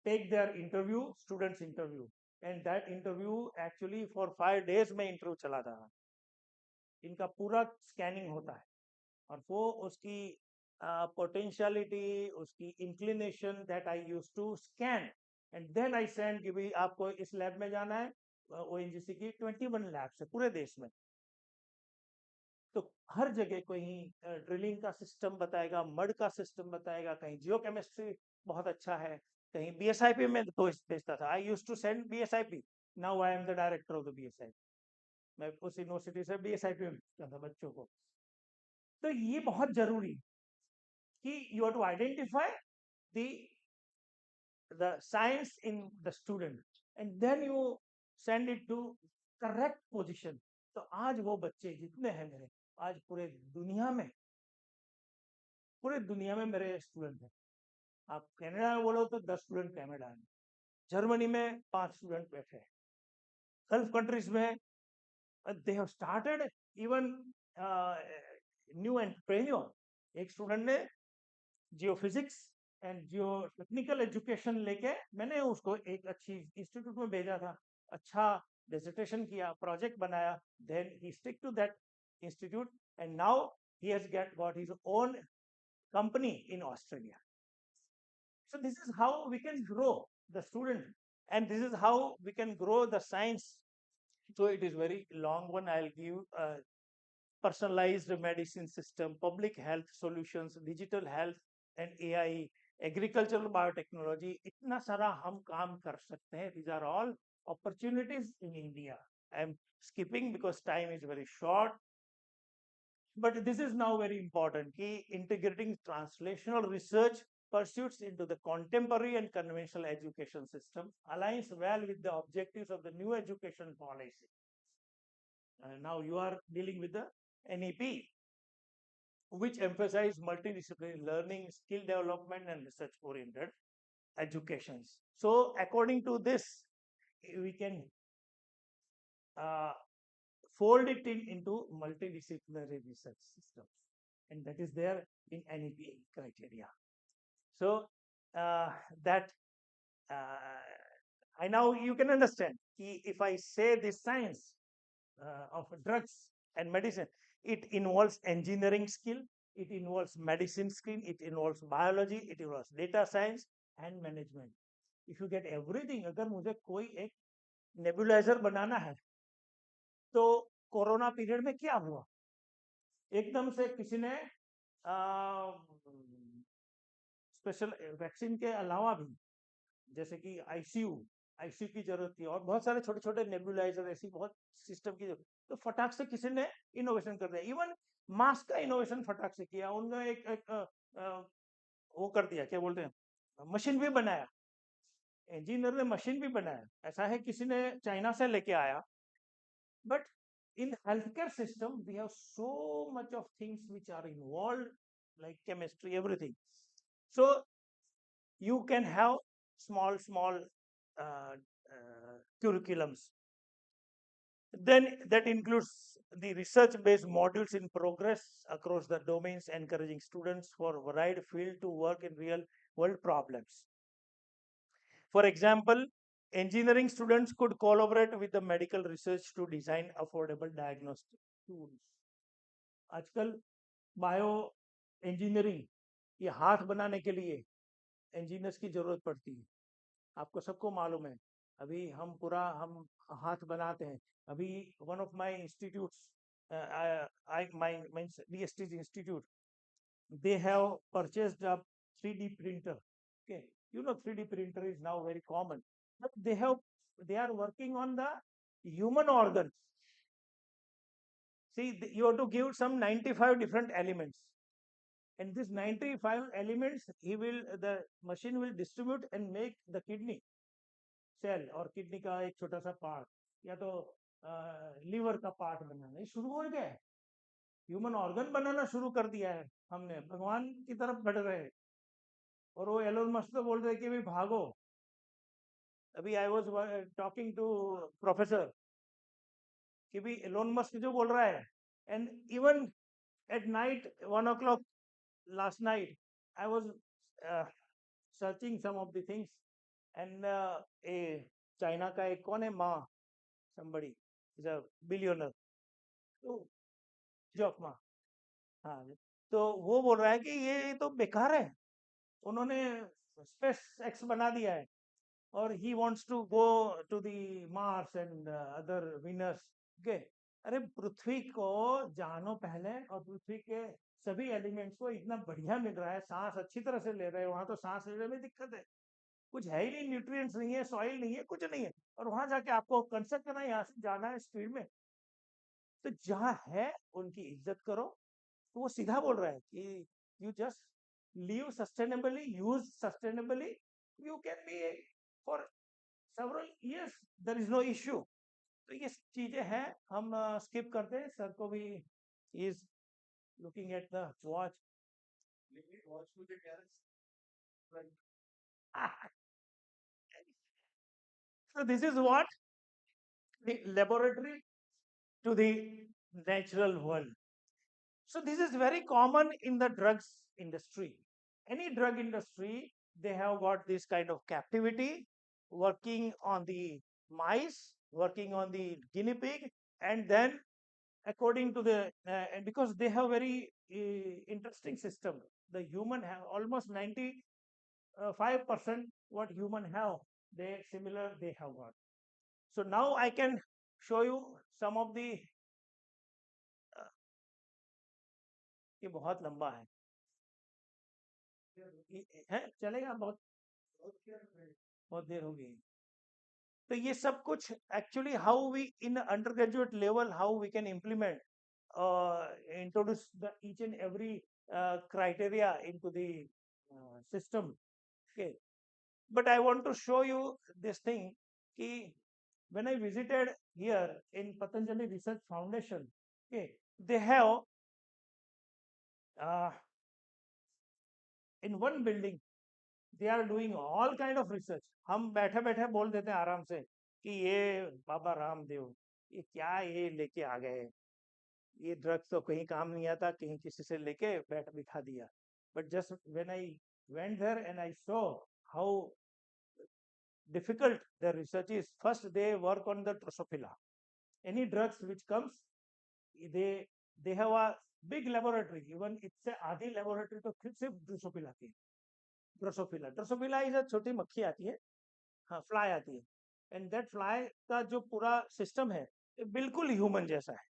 take their interview, students interview, and that interview actually for 5 days में इंटरव्यू चला था. इनका पूरा स्कैनिंग होता है और वो उसकी पोटेंशियलिटी, उसकी inclination that I use to scan and then I send कि भाई आपको इस लैब में जाना है. ONGC की 21 लैब्स है पूरे देश में. तो हर जगह कहीं ड्रिलिंग का सिस्टम बताएगा, मड का सिस्टम बताएगा, कहीं जियोकेमिस्ट्री बहुत अच्छा है, कहीं BSIP में तो भेजता था. I use to send BSIP. Now I am the director of the BSIP. मैं उस यूनिवर्सिटी से BSIP में भेजता था बच्चों को. तो ये बहुत जरूरी कि you have to identify the science in the student and then you send it to correct position. तो आज वो बच्चे जितने हैं मेरे, आज पूरे दुनिया में मेरे स्टूडेंट हैं. आप कनाडा में बोलो तो 10 स्टूडेंट कनाडा में, जर्मनी में 5 स्टूडेंट बैठे, गल्फ कंट्रीज में they have started even new entrepreneur. एक स्टूडेंट ने geophysics and Jio technical education लेके मैंने उसको एक अच्छी इंस्टीट्यूट में भेजा था, अच्छा डिसर्टेशन किया, प्रोजेक्ट बनाया, then he stick to that institute and now he has got his own company in Australia. So this is how we can grow the student, and this is how we can grow the science. So it is very long one. I'll give personalized medicine system, public health solutions, digital health and AI, agricultural biotechnology. इतना सारा हम काम कर सकते हैं. These are all opportunities in India. I am skipping because time is very short. But this is now very important. Key integrating translational research pursuits into the contemporary and conventional education system aligns well with the objectives of the new education policy. Now you are dealing with the NEP, which emphasize multidisciplinary learning, skill development, and research-oriented educations. So according to this, we can fold it into multidisciplinary research systems, and that is there in NEP criteria. So that I now you can understand if I say this science of drugs and medicine, it involves engineering skill, it involves medicine skill, it involves biology, it involves data science and management. If you get everything, अगर मुझे कोई एक nebuliser बनाना है, तो corona period में क्या हुआ, एकदम से किसी ने स्पेशल वैक्सीन के अलावा भी, जैसे कि आईसीयू की जरूरत थी और बहुत सारे छोटे छोटे नेबुलाइजर ऐसी बहुत सिस्टम की जरूरत, तो फटाक से किसी ने इनोवेशन कर दिया. इवन मास्क का इनोवेशन फटाक से किया, उन्होंने एक वो कर दिया, क्या बोलते हैं, मशीन भी बनाया, इंजीनियर ने मशीन भी बनाया. ऐसा है किसी ने चाइना से लेके आया. But in healthcare system we have so much of things which are involved, like chemistry, everything. So you can have small curriculums. Then that includes the research based modules in progress across the domains, encouraging students for varied field to work in real world problems. For example, engineering students could collaborate with the medical research to design affordable diagnostic tools. आजकल bio engineering, ये हाथ बनाने के लिए engineers की जरूरत पड़ती है. आपको सबको मालूम है, अभी हम हाथ बनाते हैं. अभी one of my institutes, my DST institute, they have purchased a 3D printer. Okay, you know 3D printer is now very common, but they are working on the human organs. See, you have to give some 95 different elements, and these 95 elements the machine will distribute and make the kidney cell और kidney का एक छोटा सा part या तो liver का part बनाना शुरू हो गया है. ह्यूमन ऑर्गन बनाना शुरू कर दिया है हमने, भगवान की तरफ बढ़ रहे हैं. और वो एलोन मस्क तो बोल रहे कि भाई भागो. अभी I was talking to professor कि भाई एलोन मस्क जो बोल रहा है, and even at night 1 o'clock last night I was searching some of the things, and a China का एक कौन है, Ma, somebody is a billionaire, तो जॉक मा, हाँ, तो वो बोल रहा है कि ये तो बेकार है, उन्होंने स्पेस एक्स बना दिया है और he wants to go to the Mars and other Venus. Okay, अरे पृथ्वी को जानो पहले, और पृथ्वी के सभी एलिमेंट्स को इतना बढ़िया मिल रहा है, सांस अच्छी तरह से ले रहे हैं, वहां तो सांस लेने में दिक्कत है, कुछ है ही नहीं, न्यूट्रिएंट्स नहीं है, सॉइल नहीं है, कुछ नहीं है, और वहां जाके आपको कंसर्ट करना है, यहाँ से जाना है स्पीड में. तो जहाँ है उनकी इज्जत करो. तो वो सीधा बोल रहा है कि you just live sustainably, use sustainably, you can be for several years, there is no issue. तो ये चीजें हैं, हम स्किप करते हैं. सर को भी is looking at the watch. So this is what the laboratory to the natural world. So this is very common in the drugs industry. Any drug industry, they have got this kind of captivity, working on the mice, working on the guinea pig, and then according to the and because they have very interesting system. The human have almost 95% what human have. They similar they have got. So now I can show you some of the ये बहुत लंबा है है चलेगा बहुत देर हो गई तो ये सब कुछ actually how we in undergraduate level how we can implement introduce the each and every criteria into the system. Okay, but I want to show you this thing ki when I visited here in Patanjali Research Foundation, okay, they have in one building they are doing all kind of research. हम बैठे बैठे बोल देते हैं आराम से कि ये बाबा रामदेव ये क्या ये लेके आ गए, ये ड्रग्स तो कहीं काम नहीं आता, कहीं किसी से लेके बैठ बिठा दिया. But just when I went there and I saw how difficult their research is, first they work on the Drosophila. Any drugs which comes, they have a big laboratory. Even it's a आधी laboratory तो सिर्फ Drosophila की. Drosophila is a छोटी मक्खी आती है, हाँ fly आती है, एंड दैट फ्लाई का जो पूरा सिस्टम है बिल्कुल ह्यूमन जैसा है,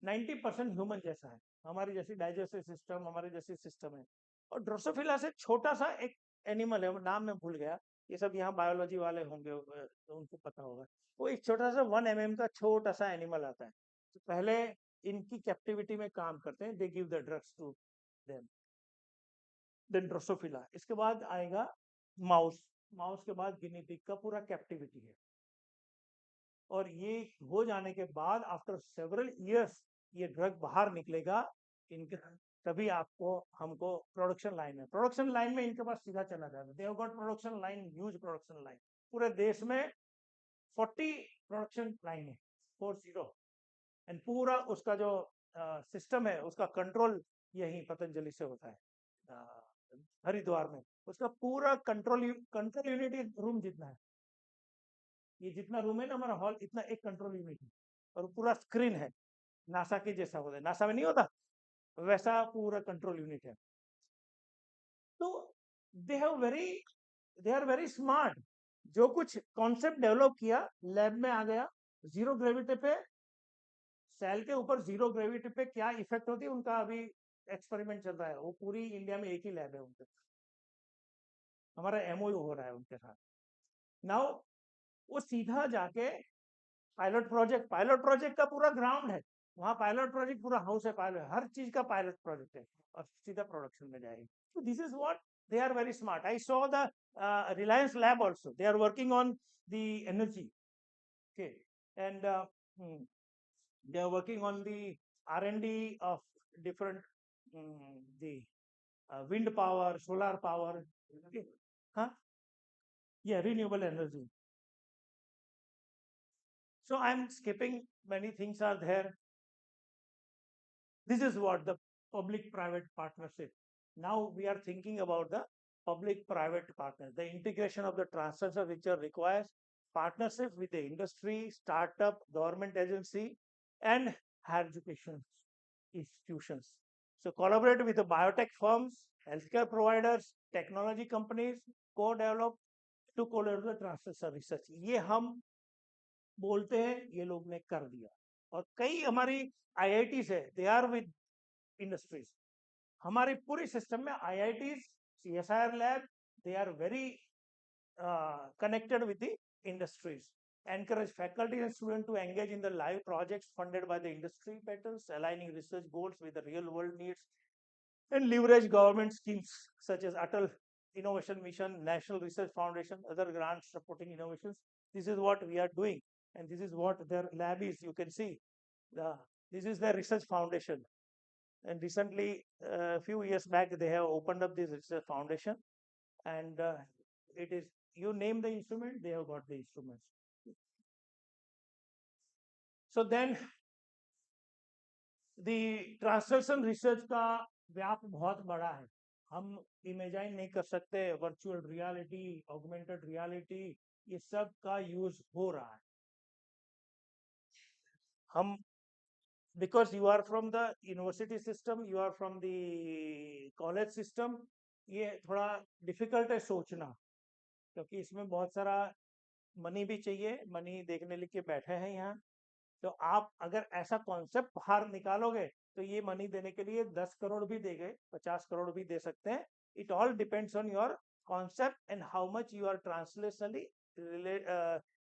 90% ह्यूमन जैसा है, हमारी जैसी डाइजेस्टिव सिस्टम, हमारे जैसी सिस्टम है. और ड्रोसोफिला से छोटा सा एक एनिमल है, नाम मैं भूल गया, ये सब यहाँ बायोलॉजी वाले होंगे तो उनको पता होगा. वो एक छोटा सा 1 mm का छोटा सा एनिमल आता है. तो पहले इनकी कैप्टिविटी में काम करते हैं, they give the drugs to them, then drosophila. इसके बाद आएगा माउस, माउस के बाद गिनी पिग का पूरा कैप्टिविटी है. और ये हो जाने के बाद आफ्टर सेवरल इयर्स ये ड्रग बाहर निकलेगा इनके, तभी आपको हमको प्रोडक्शन लाइन है. प्रोडक्शन लाइन में इनके पास सीधा चला जाता है. They have got production line, huge production line. पूरे देश में 40 प्रोडक्शन लाइन है, 40, एंड पूरा उसका जो सिस्टम है उसका कंट्रोल यही पतंजलि से होता है हरिद्वार में. उसका पूरा कंट्रोल यूनिट रूम जितना है, ये जितना रूम है ना हमारा हॉल, इतना एक कंट्रोल यूनिट है, और पूरा स्क्रीन है, नासा के जैसा होता है, नासा में नहीं होता वैसा पूरा कंट्रोल यूनिट है. तो दे आर वेरी स्मार्ट. जो कुछ कॉन्सेप्ट डेवलप किया लैब में आ गया, जीरो ग्रेविटी पे, सेल के ऊपर जीरो ग्रेविटी पे क्या इफेक्ट होती है उनका अभी एक्सपेरिमेंट चल रहा है. वो पूरी इंडिया में एक ही लैब है उनके, हमारा एमओयू हो रहा है उनके साथ. नाउ वो सीधा जाके पायलट प्रोजेक्ट का पूरा ग्राउंड है वहाँ, पायलट प्रोजेक्ट पूरा हाउस है, पायलट हर चीज का पायलट प्रोजेक्ट है, और सीधा प्रोडक्शन में जाएगी. तो this is what they are very smart. I saw the Reliance lab also, they are working on the energy. Okay, and they are working on the R&D of different the wind power, solar power. Okay, huh? Yeah, renewable energy. So I'm skipping, many things are there. This is what the public-private partnership. Now we are thinking about the public-private partner. The integration of the translational research requires partnership with the industry, startup, government agency, and higher education institutions. So collaborate with the biotech firms, healthcare providers, technology companies, co-develop to collaborate the translational research. ये हम बोलते हैं, ये लोग ने कर दिया. और कई हमारी IITs है, दे आर विद इंडस्ट्रीज. हमारी पूरी सिस्टम में IITs, CSIR lab, they are very connected with the industries. Encourage faculty and students to engage in the live projects funded by the industry patterns, aligning research goals with the real world needs, and leverage government schemes such as Atal Innovation Mission, National Research Foundation, other grants supporting innovations. This is what we are doing, and this is what their lab is. You can see, this is their research foundation. And recently, a few years back, they have opened up this research foundation. and it is, you name the instrument, they have got the instruments. So then the translation research का व्याप बहुत बड़ा है. हम imagine नहीं कर सकते. Virtual reality, augmented reality, ये सब का यूज हो रहा है. हम, because you are from the university system, you are from the college system, ये थोड़ा डिफिकल्ट है सोचना, क्योंकि इसमें बहुत सारा मनी भी चाहिए. मनी देखने लेके बैठे हैं यहाँ. तो आप अगर ऐसा कॉन्सेप्ट बाहर निकालोगे तो ये मनी देने के लिए 10 करोड़ भी देंगे, 50 करोड़ भी दे सकते हैं. It all depends on your concept and how much you are translationally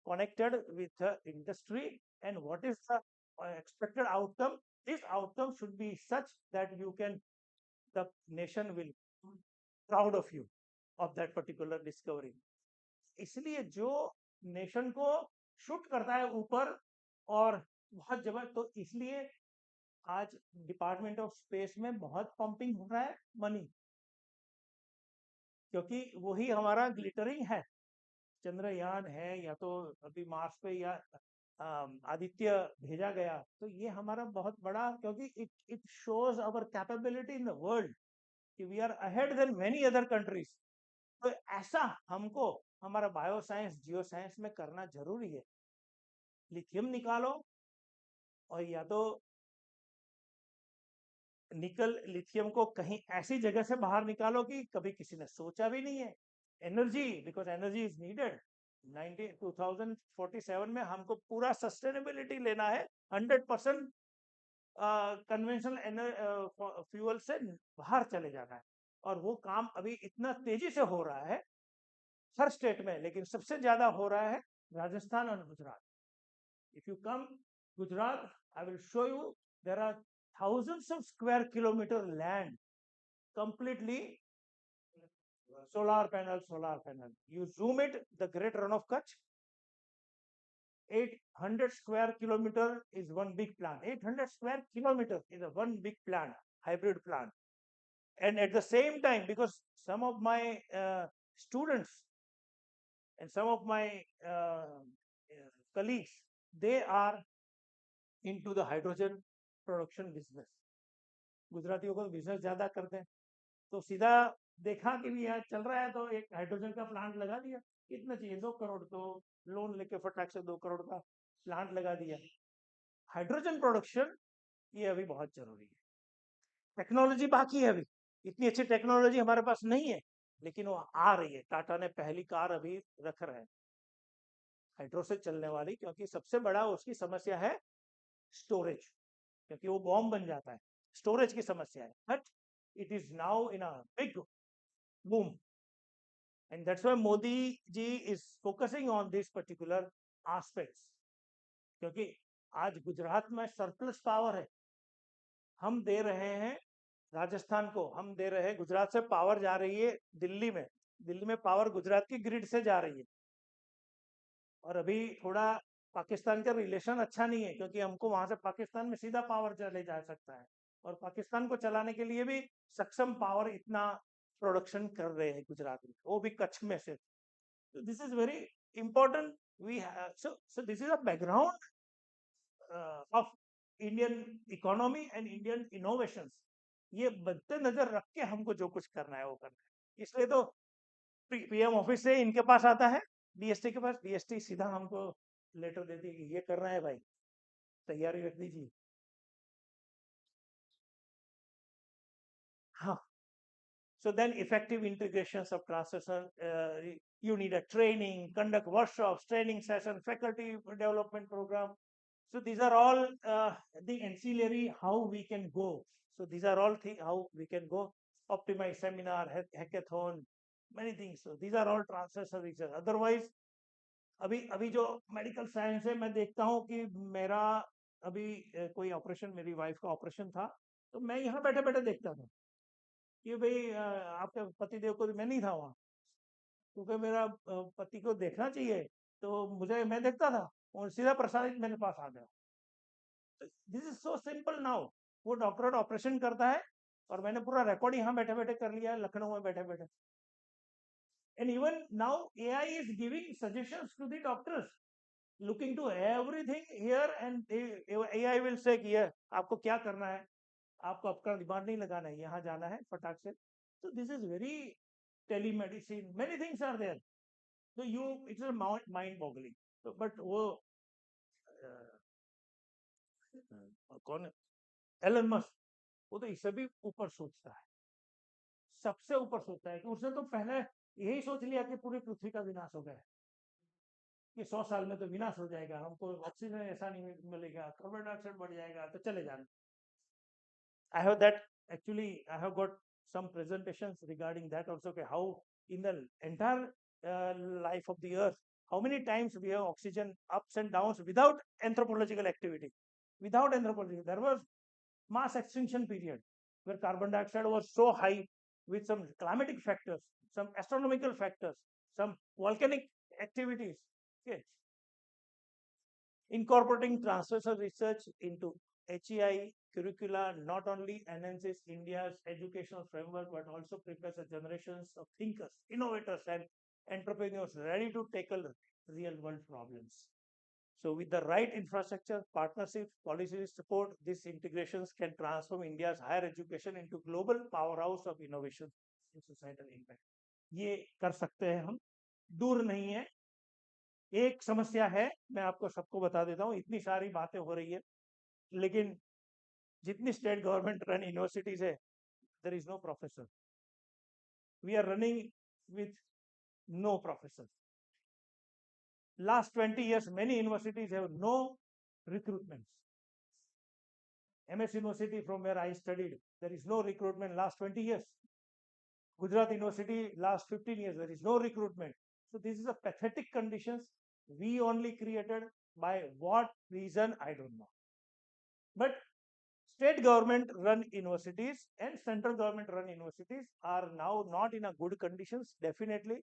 connected with the industry and what is the expected outcome. This outcome should be such that you can, the nation will proud of you of that particular discovery. इसलिए जो nation को shoot करता है ऊपर और बहुत जबरदस्त, तो इसलिए आज डिपार्टमेंट ऑफ स्पेस में बहुत पंपिंग हो रहा है मनी, क्योंकि वही हमारा ग्लिटरिंग है. चंद्रयान है, या तो अभी मार्स पे या आदित्य भेजा गया, तो ये हमारा बहुत बड़ा, क्योंकि it shows our capability in the world कि we are ahead than many other countries. तो ऐसा हमको हमारा बायो साइंस, जियो साइंस में करना जरूरी है. लिथियम निकालो, और या तो निकल लिथियम को कहीं ऐसी जगह से बाहर निकालो कि कभी किसी ने सोचा भी नहीं है. Energy, because energy is needed. 2047 में हमको पूरा सस्टेनेबिलिटी लेना है. 100% कन्वेंशनल फ्यूल से बाहर चले जाना है. और वो काम अभी इतना तेजी से हो रहा है हर स्टेट में, लेकिन सबसे ज्यादा हो रहा है राजस्थान और Gujarat. If you come Gujarat, I will show you, there are thousands of square kilometer land completely solar panel. You zoom it, the Great Run of Kutch, 800 square kilometer is one big plant. 800 square kilometer is a one big plant, hybrid plant. And at the same time, because some of my students and some of my colleagues, they are into the hydrogen production business. गुजरातियों को business ज्यादा करते हैं, तो सीधा देखा कि भी यहाँ चल रहा है तो एक हाइड्रोजन का प्लांट लगा दिया. कितना चाहिए? 2 करोड़. तो लोन लेके फटाक से 2 करोड़ का प्लांट लगा दिया. हाइड्रोजन प्रोडक्शन ये अभी बहुत जरूरी है. टेक्नोलॉजी बाकी है, अभी इतनी अच्छी टेक्नोलॉजी हमारे पास नहीं है, लेकिन वो आ रही है. टाटा ने पहली कार अभी रख रहे हैं हाइड्रो से चलने वाली, क्योंकि सबसे बड़ा उसकी समस्या है स्टोरेज, क्योंकि वो बॉम्ब बन जाता है. स्टोरेज की समस्या है, but it is now in a big boom, and that's why Modi ji is focusing on this particular aspects. क्योंकि आज गुजरात में सरप्लस पावर है. हम दे रहे हैं राजस्थान को, हम दे रहे हैं, गुजरात से पावर जा रही है दिल्ली में, दिल्ली में पावर गुजरात की ग्रिड से जा रही है. और अभी थोड़ा पाकिस्तान का रिलेशन अच्छा नहीं है, क्योंकि हमको वहां से पाकिस्तान में सीधा पावर चले जा सकता है, और पाकिस्तान को चलाने के लिए भी सक्षम पावर इतना प्रोडक्शन कर रहे हैं गुजरात में, वो भी कच्छ में से. This is very important. We so this is a background of Indian economy and Indian innovations. ये मद्दे नजर रख के हमको जो कुछ करना है वो करना है. इसलिए तो पीएम ऑफिस से इनके पास आता है, डीएसटी के पास, डीएसटी सीधा हमको लेटर देती है कि ये करना है भाई, तैयारी रख दीजिए. हाँ. So then effective integrations of translation, you need a training, conduct workshops, training session, faculty development program. So these are all the ancillary how we can go. So these are all things how we can go. Optimize seminar, hackathon, many things. So these are all translation research. Otherwise, अभी जो medical science है, मैं देखता हूँ कि मेरा अभी कोई ऑपरेशन, मेरी वाइफ का ऑपरेशन था, तो मैं यहाँ बैठे बैठे देखता था कि भाई आपके पतिदेव को, मैं नहीं था वहाँ, क्योंकि मेरा पति को देखना चाहिए, तो मुझे, मैं देखता था और सीधा प्रसारित मेरे पास आ गया. This is so simple now. वो डॉक्टर ऑपरेशन करता है और मैंने पूरा रिकॉर्ड यहाँ बैठे बैठे कर लिया है, लखनऊ में बैठे बैठे. And even now, AI is giving suggestions to the doctors, looking to everything here, and AI will say कि ये आपको क्या करना है, आपको आपका दिमाग नहीं लगाना है, यहाँ जाना है फटाक से. So this is very telemedicine. Many things are there. So it's a mind-boggling. So, but वो कौन है? एलन मस्क, वो तो इससे भी ऊपर सोचता है, सबसे ऊपर सोचता है कि उसने तो पहले यही सोच लिया कि पूरी पृथ्वी का विनाश हो गया, कि 100 साल में तो विनाश हो जाएगा, हमको ऑक्सीजन ऐसा नहीं मिलेगा, कार्बन डाइऑक्साइड बढ़ जाएगा, तो चले जाना. I have that actually. I have got some presentations regarding that also. Okay, how in the entire life of the Earth, how many times we have oxygen ups and downs without anthropological activity. Without anthropology, there was mass extinction period where carbon dioxide was so high with some climatic factors, some astronomical factors, some volcanic activities. Okay, incorporating translational research into HEI curricula not only enhances India's educational framework but also prepares a generations of thinkers, innovators, and entrepreneurs ready to tackle real world problems. So, with the right infrastructure, partnerships, policy support, these integrations can transform India's higher education into global powerhouse of innovation and societal impact. ये कर सकते हैं हम, दूर नहीं है. एक समस्या है, मैं आपको सबको बता देता हूँ, इतनी सारी बातें हो रही है, लेकिन जितनी स्टेट गवर्नमेंट रन यूनिवर्सिटीज है, there is no professor. We are running with no professor. Last 20 years, many universities have no recruitments. MS University, from where I studied, there is no recruitment last 20 years. Gujarat University, last 15 years, there is no recruitment. So this is a pathetic conditions we only created. By what reason, I don't know. But state government run universities and central government run universities are now not in a good conditions. Definitely,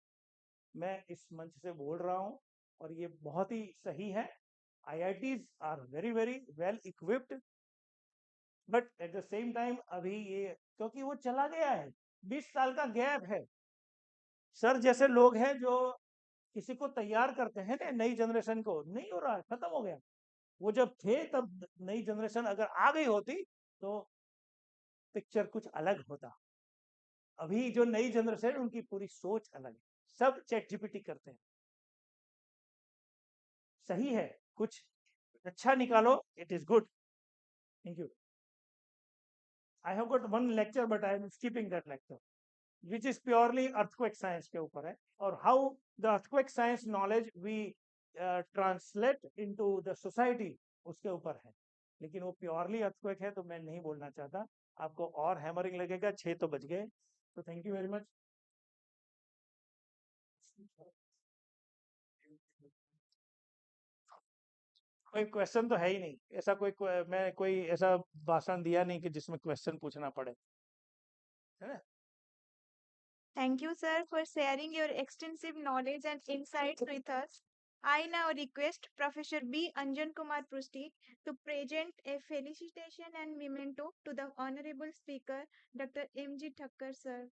मैं इस मंच से बोल रहा हूँ और ये बहुत ही सही है. IITs are very well equipped, but at the same time अभी ये क्योंकि वो चला गया है, 20 साल का गैप है. सर जैसे लोग हैं जो किसी को तैयार करते हैं ना, नई जनरेशन को, नहीं हो रहा है, खत्म हो गया. वो जब थे तब नई जनरेशन अगर आ गई होती तो पिक्चर कुछ अलग होता. अभी जो नई जनरेशन उनकी पूरी सोच अलग है, सब चैट जीपीटी करते हैं. सही है, कुछ अच्छा निकालो, it is good. Thank you. I have got one lecture, but I am skipping that lecture, which is purely earthquake science के ऊपर है, और how the earthquake science knowledge we translate into the society उसके ऊपर है. लेकिन वो purely earthquake है तो मैं नहीं बोलना चाहता. आपको और हैमरिंग लगेगा. 6 तो बज गए. तो थैंक यू वेरी मच. कोई क्वेश्चन तो है ही नहीं ऐसा. मैं कोई ऐसा भाषण दिया नहीं कि जिसमें क्वेश्चन पूछना पड़े, है ना. Thank you, sir, for sharing your extensive knowledge and insights with us. I now request Professor B. Anjan Kumar Prusti to present a felicitation and memento to the Honorable Speaker, Dr. M.G. Thakkar, sir.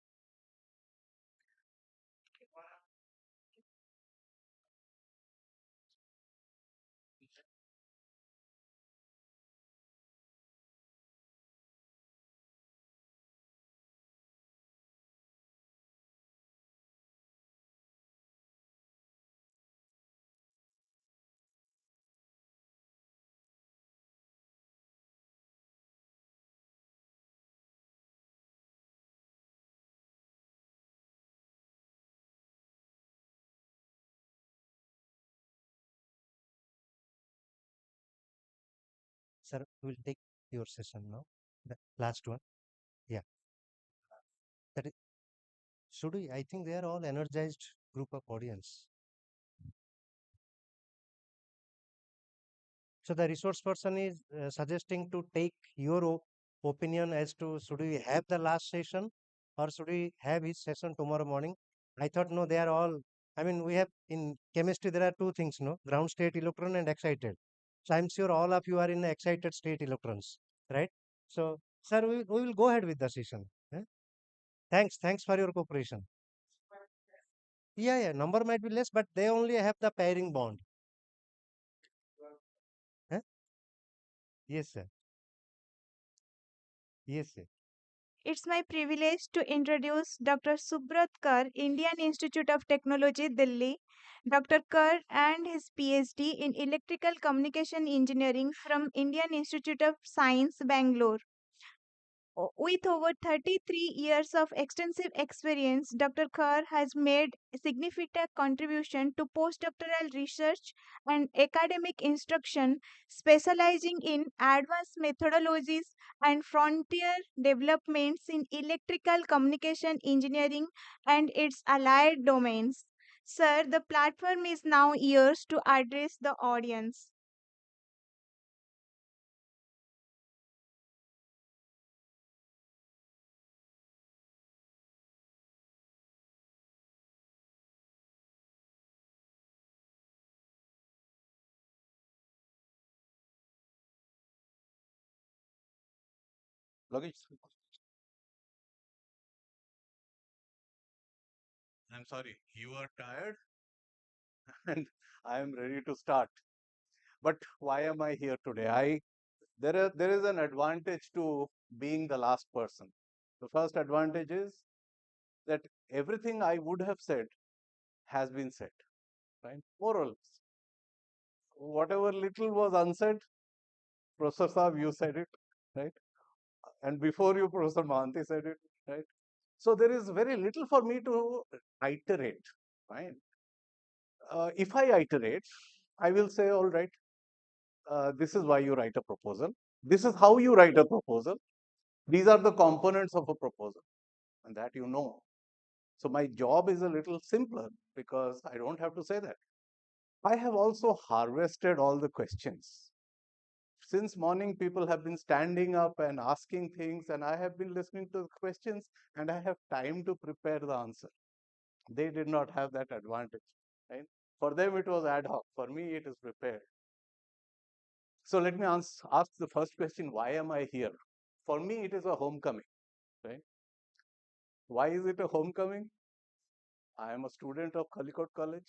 Sir, we'll take your session now. The last one. Yeah. That is, should we? I think they are all energized group of audience. So the resource person is suggesting to take your opinion as to should we have the last session or should we have his session tomorrow morning. I thought no, they are all. I mean, we have in chemistry there are two things, no, ground state electron and excited. So I'm sure all of you are in excited state electrons, right? So, sir, we will go ahead with the session. Eh? Thanks for your cooperation. Yeah, number might be less, but they only have the pairing bond. Huh? Yes, sir. Yes, sir. It's my privilege to introduce Dr. Subrat Kar, Indian Institute of Technology, Delhi. Dr. Kar and his PhD in Electrical Communication Engineering from Indian Institute of Science, Bangalore. With over 33 years of extensive experience, Dr. Kar has made a significant contribution to postdoctoral research and academic instruction, specializing in advanced methodologies and frontier developments in electrical communication engineering and its allied domains. Sir, the platform is now yours to address the audience. Logesh, I'm sorry, you are tired and I am ready to start. But why am I here today? There is an advantage to being the last person. The first advantage is that everything I would have said has been said, right? More or less. Whatever little was unsaid, Professor Saab, you said it, right? And before you, Professor Mahanti said it, right? So there is very little for me to iterate, right? If I iterate, I will say, all right, this is why you write a proposal. This is how you write a proposal. These are the components of a proposal, and that you know. So my job is a little simpler because I don't have to say that. I have also harvested all the questions. Since morning, people have been standing up and asking things, and I have been listening to the questions, and I have time to prepare the answer. They did not have that advantage, right? For them, it was ad hoc. For me, it is prepared. So let me ask the first question, why am I here? For me, it is a homecoming, right? Why is it a homecoming? I am a student of Calicut College.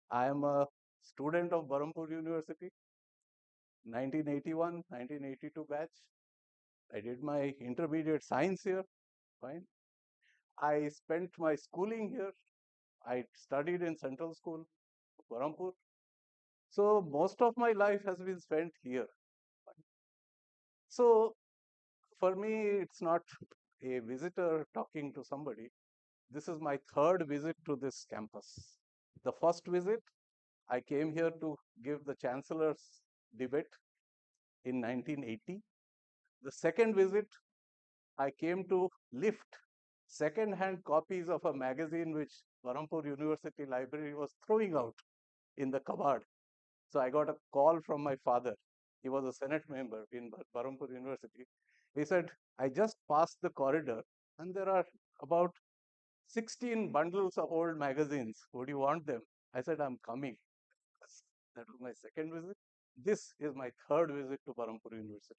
I am a student of Berhampur University, 1981, 1982 batch. I did my intermediate science here, fine. I spent my schooling here. I studied in Central School, Berhampur. So most of my life has been spent here. So for me, it's not a visitor talking to somebody. This is my third visit to this campus. The first visit, I came here to give the Chancellor's debate in 1980. The second visit, I came to lift second-hand copies of a magazine which Berhampur University Library was throwing out in the cupboard. So I got a call from my father. He was a Senate member in Berhampur University. He said, I just passed the corridor and there are about 16 bundles of old magazines. Would you want them? I said, I'm coming. That was my second visit. This is my third visit to Berhampur University.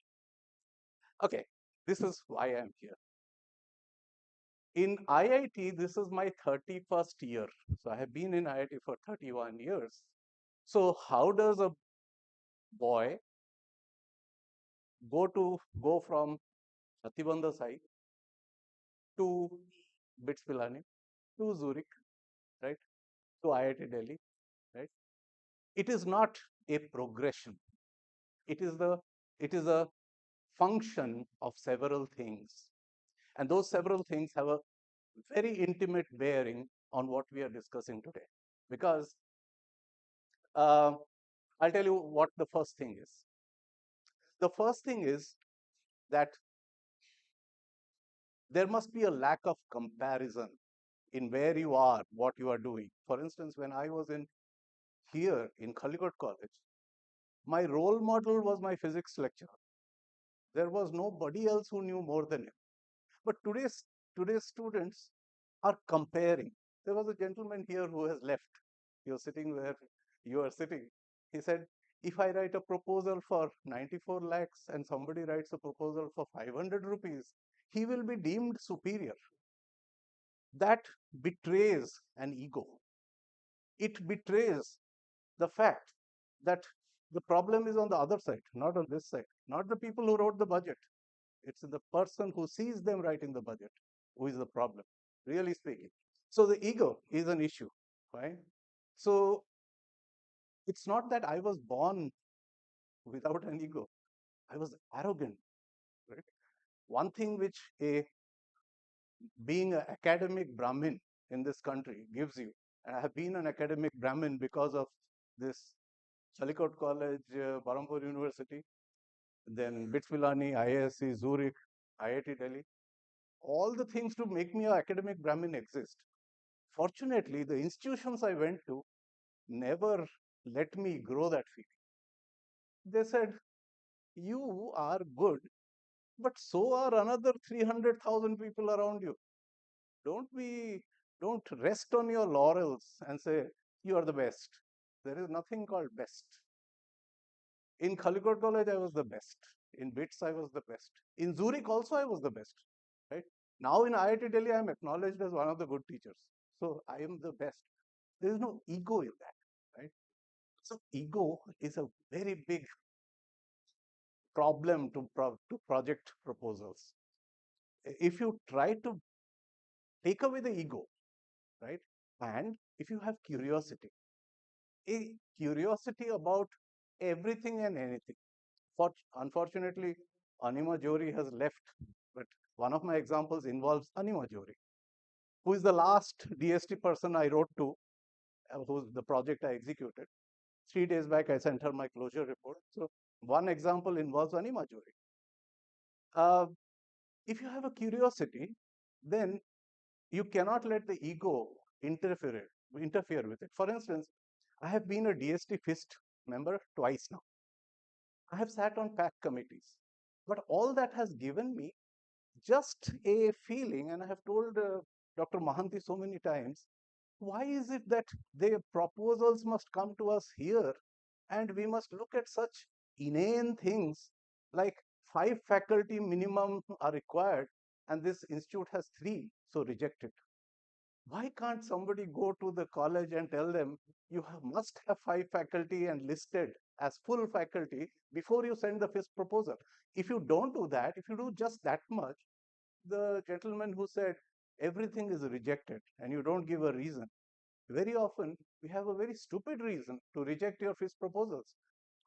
Okay, this is why I'm here. In IIT, this is my 31st year. So I have been in IIT for 31 years. So how does a boy go from Hatibanda Sai to BITS Pilani to Zurich, right? To IIT Delhi, right? It is not a progression. It is a function of several things. And those several things have a very intimate bearing on what we are discussing today. Because I'll tell you what the first thing is. The first thing is that there must be a lack of comparison in where you are, what you are doing. For instance, when I was here in Calicut College, my role model was my physics lecturer. There was nobody else who knew more than him. But today's students are comparing. There was a gentleman here who has left. He was sitting where you are sitting. He said, if I write a proposal for 94 lakhs and somebody writes a proposal for 500 rupees, he will be deemed superior. that betrays an ego. It betrays the fact that the problem is on the other side, not on this side, not the people who wrote the budget. It's the person who sees them writing the budget who is the problem, really speaking. So the ego is an issue, right? So it's not that I was born without an ego. I was arrogant, right? One thing which a being an academic Brahmin in this country gives you, and I have been an academic Brahmin because of this Chalikot College, Berhampur University, then BITS Pilani, IISc, Zurich, IIT Delhi, all the things to make me an academic Brahmin exist. Fortunately, the institutions I went to never let me grow that feeling. They said, you are good, but so are another 300,000 people around you. Don't rest on your laurels and say, you are the best. There is nothing called best. In Chalikot College, I was the best. In BITS, I was the best. In Zurich also, I was the best. Right? Now in IIT Delhi, I am acknowledged as one of the good teachers. So I am the best. There is no ego in that. Right? So ego is a very big problem to project proposals. If you try to take away the ego, right, and if you have curiosity, a curiosity about everything and anything. Unfortunately, Anima Jori has left, but one of my examples involves Anima Jori, who is the last DST person I wrote to, who's the project I executed. 3 days back, I sent her my closure report. So one example involves Anima Jori. If you have a curiosity, then you cannot let the ego interfere with it. For instance, I have been a DST FIST member twice now. I have sat on PAC committees, but all that has given me just a feeling, and I have told Dr. Mahanti so many times, why is it that their proposals must come to us here and we must look at such inane things like 5 faculty minimum are required and this institute has 3, so reject it. Why can't somebody go to the college and tell them you must have 5 faculty and listed as full faculty before you send the FIST proposal? If you don't do that, if you do just that much, the gentleman who said everything is rejected and you don't give a reason, very often we have a very stupid reason to reject your FIST proposals.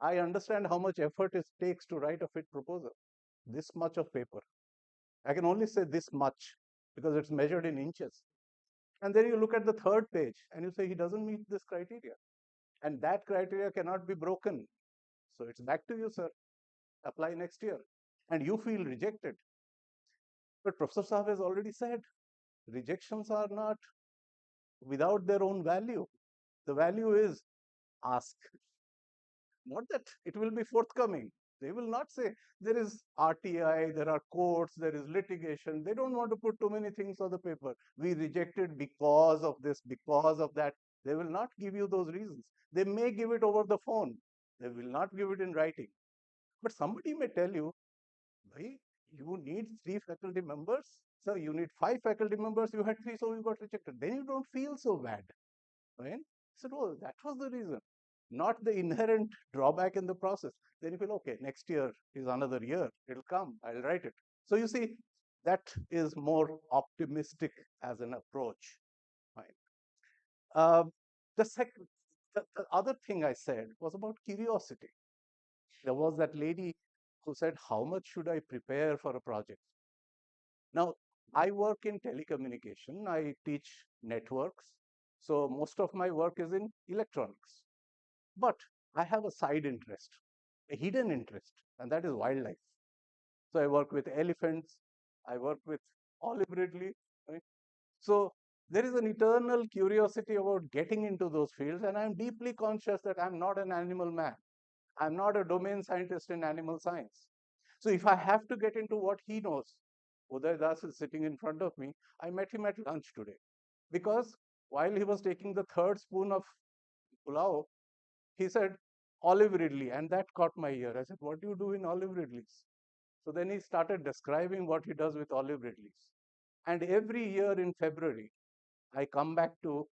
I understand how much effort it takes to write a FIT proposal. This much of paper. I can only say this much because it's measured in inches. And then you look at the third page and you say he doesn't meet this criteria. And that criteria cannot be broken. So it's back to you, sir. Apply next year. And you feel rejected. But Professor Saab has already said rejections are not without their own value. The value is ask. Not that it will be forthcoming. They will not say there is RTI, there are courts, there is litigation. They don't want to put too many things on the paper. We rejected because of this, because of that. They will not give you those reasons. They may give it over the phone. They will not give it in writing. But somebody may tell you, hey, you need 3 faculty members. So you need 5 faculty members. You had 3, so you got rejected. Then you don't feel so bad. Right? So, oh, that was the reason, not the inherent drawback in the process. Then you feel, okay, next year is another year. It'll come. I'll write it. So you see, that is more optimistic as an approach. Right? The other thing I said was about curiosity. There was that lady who said, how much should I prepare for a project? Now, I work in telecommunication. I teach networks. So most of my work is in electronics. But I have a side interest, a hidden interest, and that is wildlife. So I work with elephants. I work with olive ridley. Right? So there is an eternal curiosity about getting into those fields, and I'm deeply conscious that I'm not an animal man. I'm not a domain scientist in animal science. So if I have to get into what he knows, Uday Das is sitting in front of me. I met him at lunch today because while he was taking the third spoon of pulao, he said olive ridley, and that caught my ear. I said, what do you do in olive ridleys? So then he started describing what he does with olive ridleys. And every year in February, I come back to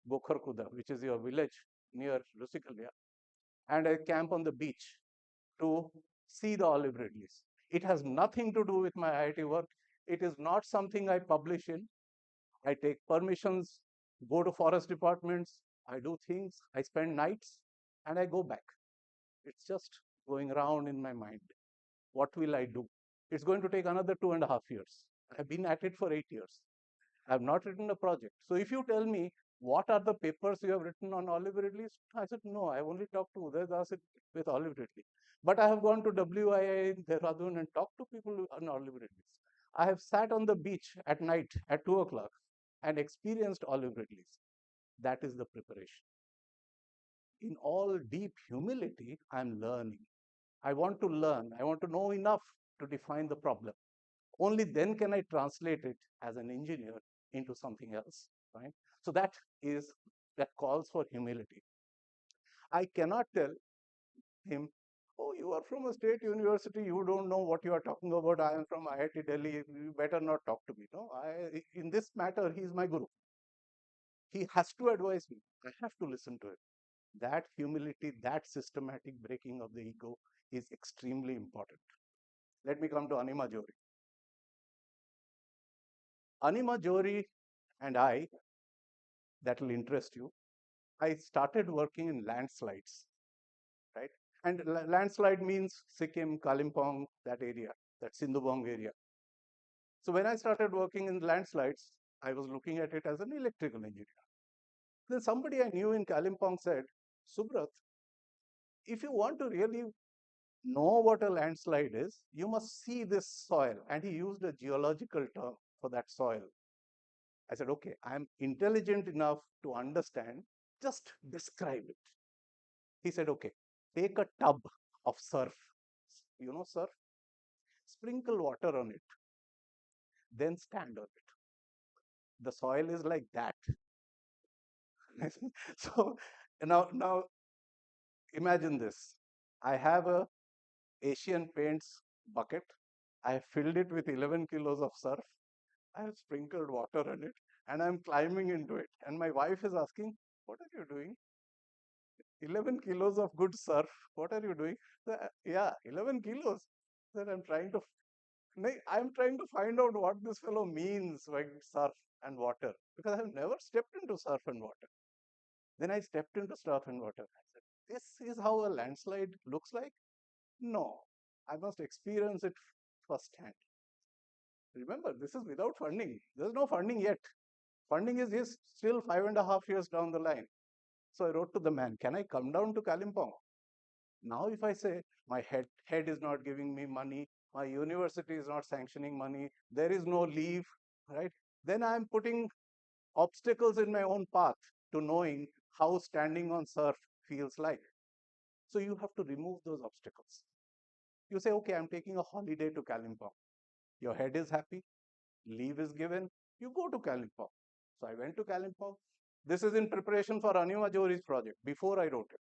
Bokharkuda, which is your village near Rusikalia, and I camp on the beach to see the olive ridleys. It has nothing to do with my IIT work. It is not something I publish in. I take permissions, go to forest departments, I do things, I spend nights, and I go back. It's just going around in my mind. What will I do? It's going to take another 2.5 years. I've been at it for 8 years. I've not written a project. So if you tell me what are the papers you have written on olive ridleys, I said, no, I only talked to Uday Das with olive ridley. But I have gone to WII in Dehradun and talked to people on olive ridleys. I have sat on the beach at night at 2 o'clock and experienced olive ridleys. That is the preparation. In all deep humility, I'm learning. I want to learn. I want to know enough to define the problem. Only then can I translate it as an engineer into something else, right? So that calls for humility. I cannot tell him, oh, you are from a state university, you don't know what you are talking about. I am from IIT Delhi, you better not talk to me. No, in this matter, he is my guru. He has to advise me. I have to listen to him. That humility, that systematic breaking of the ego is extremely important. Let me come to Anima Jori. Anima Jori and I, that will interest you. I started working in landslides, right? And landslide means Sikkim, Kalimpong, that area, that Sindhubong area. So when I started working in landslides, I was looking at it as an electrical engineer. Then somebody I knew in Kalimpong said, Subrat, if you want to really know what a landslide is, you must see this soil. And he used a geological term for that soil. I said, okay, I'm intelligent enough to understand, just describe it. He said, okay, take a tub of surf. You know surf? Sprinkle water on it, then stand on it. The soil is like that. So now imagine this. I have a Asian Paints bucket. I have filled it with 11 kilos of surf. I have sprinkled water on it and I'm climbing into it. And my wife is asking, what are you doing? 11 kilos of good surf. What are you doing? Yeah, 11 kilos. Then I'm trying to find out what this fellow means by surf and water, because I've never stepped into surf and water. Then I stepped into surf and water. I said, this is how a landslide looks like? No, I must experience it firsthand. Remember, this is without funding. There's no funding yet. Funding is still 5.5 years down the line. So I wrote to the man, can I come down to Kalimpong? Now, if I say my head is not giving me money, my university is not sanctioning money, there is no leave, right? Then I'm putting obstacles in my own path to knowing how standing on surf feels like. So you have to remove those obstacles. You say, okay, I'm taking a holiday to Kalimpong. Your head is happy, leave is given, you go to Kalimpong. So I went to Kalimpong. This is in preparation for Anima Jori's project, before I wrote it.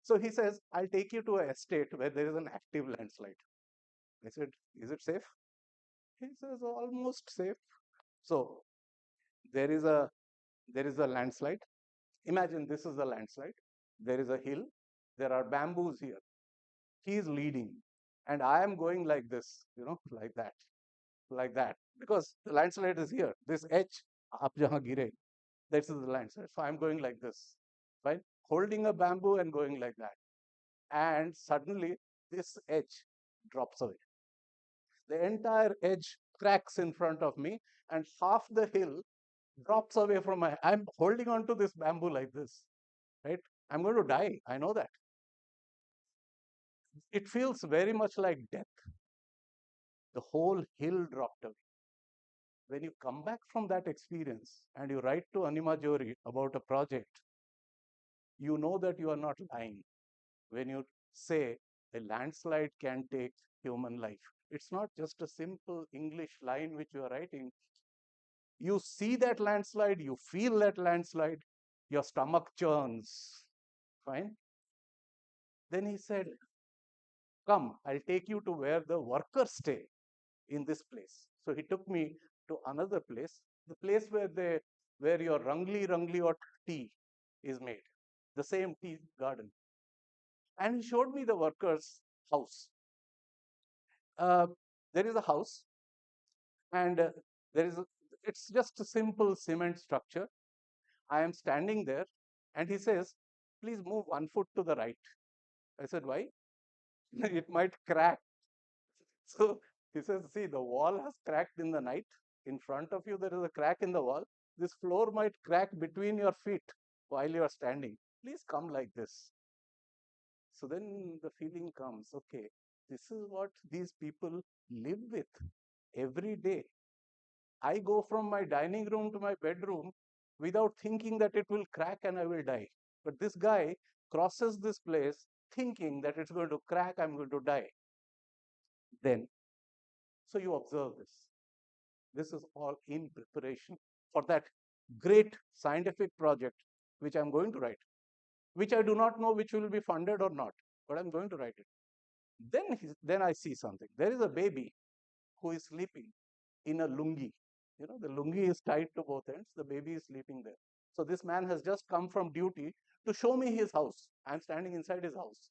So he says, I'll take you to an estate where there is an active landslide. I said, is it safe? He says, almost safe. So there is a landslide. Imagine this is a landslide. There is a hill. There are bamboos here. He is leading. And I am going like this, like that. Because the landslide is here. This edge, aap jahan gire, this is the landslide. So I'm going like this, right? Holding a bamboo and going like that. And suddenly this edge drops away. The entire edge cracks in front of me and half the hill drops away from I'm holding on to this bamboo like this, right? I'm going to die. I know that. It feels very much like death. The whole hill dropped away. When you come back from that experience and you write to Anima Jori about a project, you know that you are not lying when you say a landslide can take human life. It's not just a simple English line which you are writing. You see that landslide, you feel that landslide, your stomach churns. Fine. Then he said, come, I'll take you to where the workers stay in this place. So he took me to another place, the place where your rangli or tea is made, the same tea garden. And he showed me the worker's house. There is a house, and it's just a simple cement structure. I am standing there, and he says, "Please move 1 foot to the right." I said, "Why?" "It might crack." So he says, "See, the wall has cracked in the night. In front of you, there is a crack in the wall. This floor might crack between your feet while you are standing. Please come like this." So then the feeling comes, okay, this is what these people live with every day. I go from my dining room to my bedroom without thinking that it will crack and I will die. But this guy crosses this place thinking that it's going to crack, I'm going to die. Then, so you observe this. This is all in preparation for that great scientific project which I'm going to write, which I do not know which will be funded or not, but I'm going to write it. Then I see something. There is a baby who is sleeping in a lungi. You know, the lungi is tied to both ends. The baby is sleeping there. So this man has just come from duty to show me his house. I'm standing inside his house.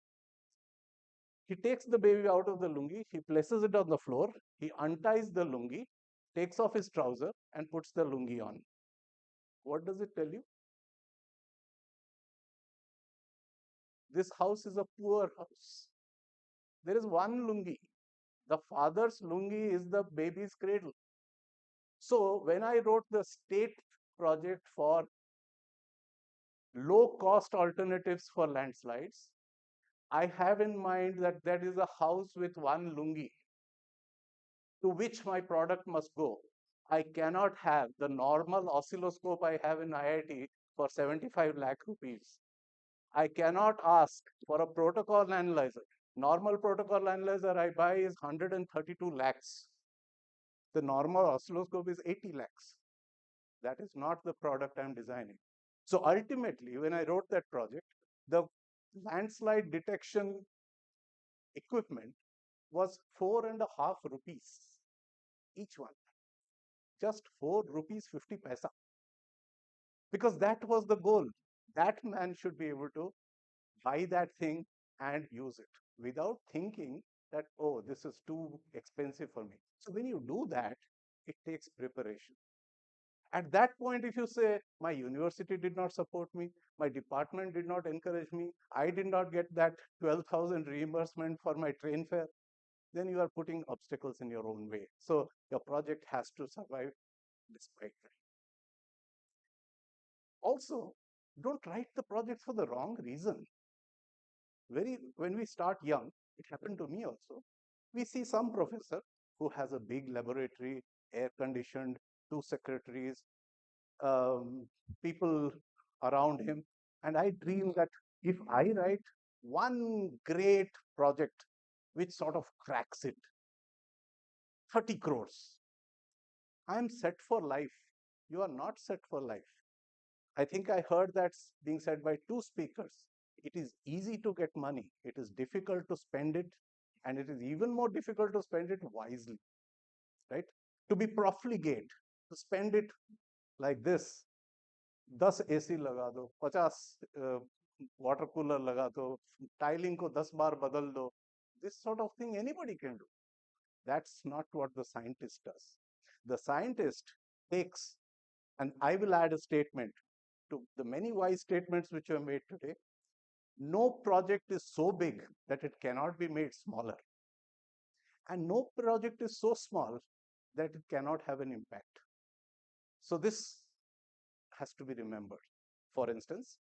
He takes the baby out of the lungi, he places it on the floor, he unties the lungi, takes off his trouser, and puts the lungi on. What does it tell you? This house is a poor house. There is one lungi. The father's lungi is the baby's cradle. So when I wrote the state project for low cost alternatives for landslides, I have in mind that that is a house with one lungi to which my product must go. I cannot have the normal oscilloscope I have in IIT for 75 lakh rupees. I cannot ask for a protocol analyzer. Normal protocol analyzer I buy is 132 lakhs. The normal oscilloscope is 80 lakhs. That is not the product I'm designing. So ultimately, when I wrote that project, the landslide detection equipment was 4.5 rupees each one. Just 4 rupees 50 paisa. Because that was the goal. That man should be able to buy that thing and use it without thinking that, oh, this is too expensive for me. So when you do that, it takes preparation. At that point, if you say, my university did not support me, my department did not encourage me, I did not get that 12,000 reimbursement for my train fare, then you are putting obstacles in your own way. So your project has to survive despite that. Also, don't write the project for the wrong reason. When we start young, it happened to me also, we see some professor who has a big laboratory, air conditioned, 2 secretaries, people around him. And I dream that if I write one great project which sort of cracks it, 30 crores, I am set for life. You are not set for life. I think I heard that's being said by 2 speakers. It is easy to get money. It is difficult to spend it. And it is even more difficult to spend it wisely, right? To be profligate, to spend it like this, 10 AC लगा दो, 50 water cooler लगा दो, tiling को 10 बार बदल दो. This sort of thing anybody can do. That's not what the scientist does. The scientist takes, and I will add a statement to the many wise statements which were made today. No project is so big that it cannot be made smaller. And no project is so small that it cannot have an impact. So this has to be remembered. For instance,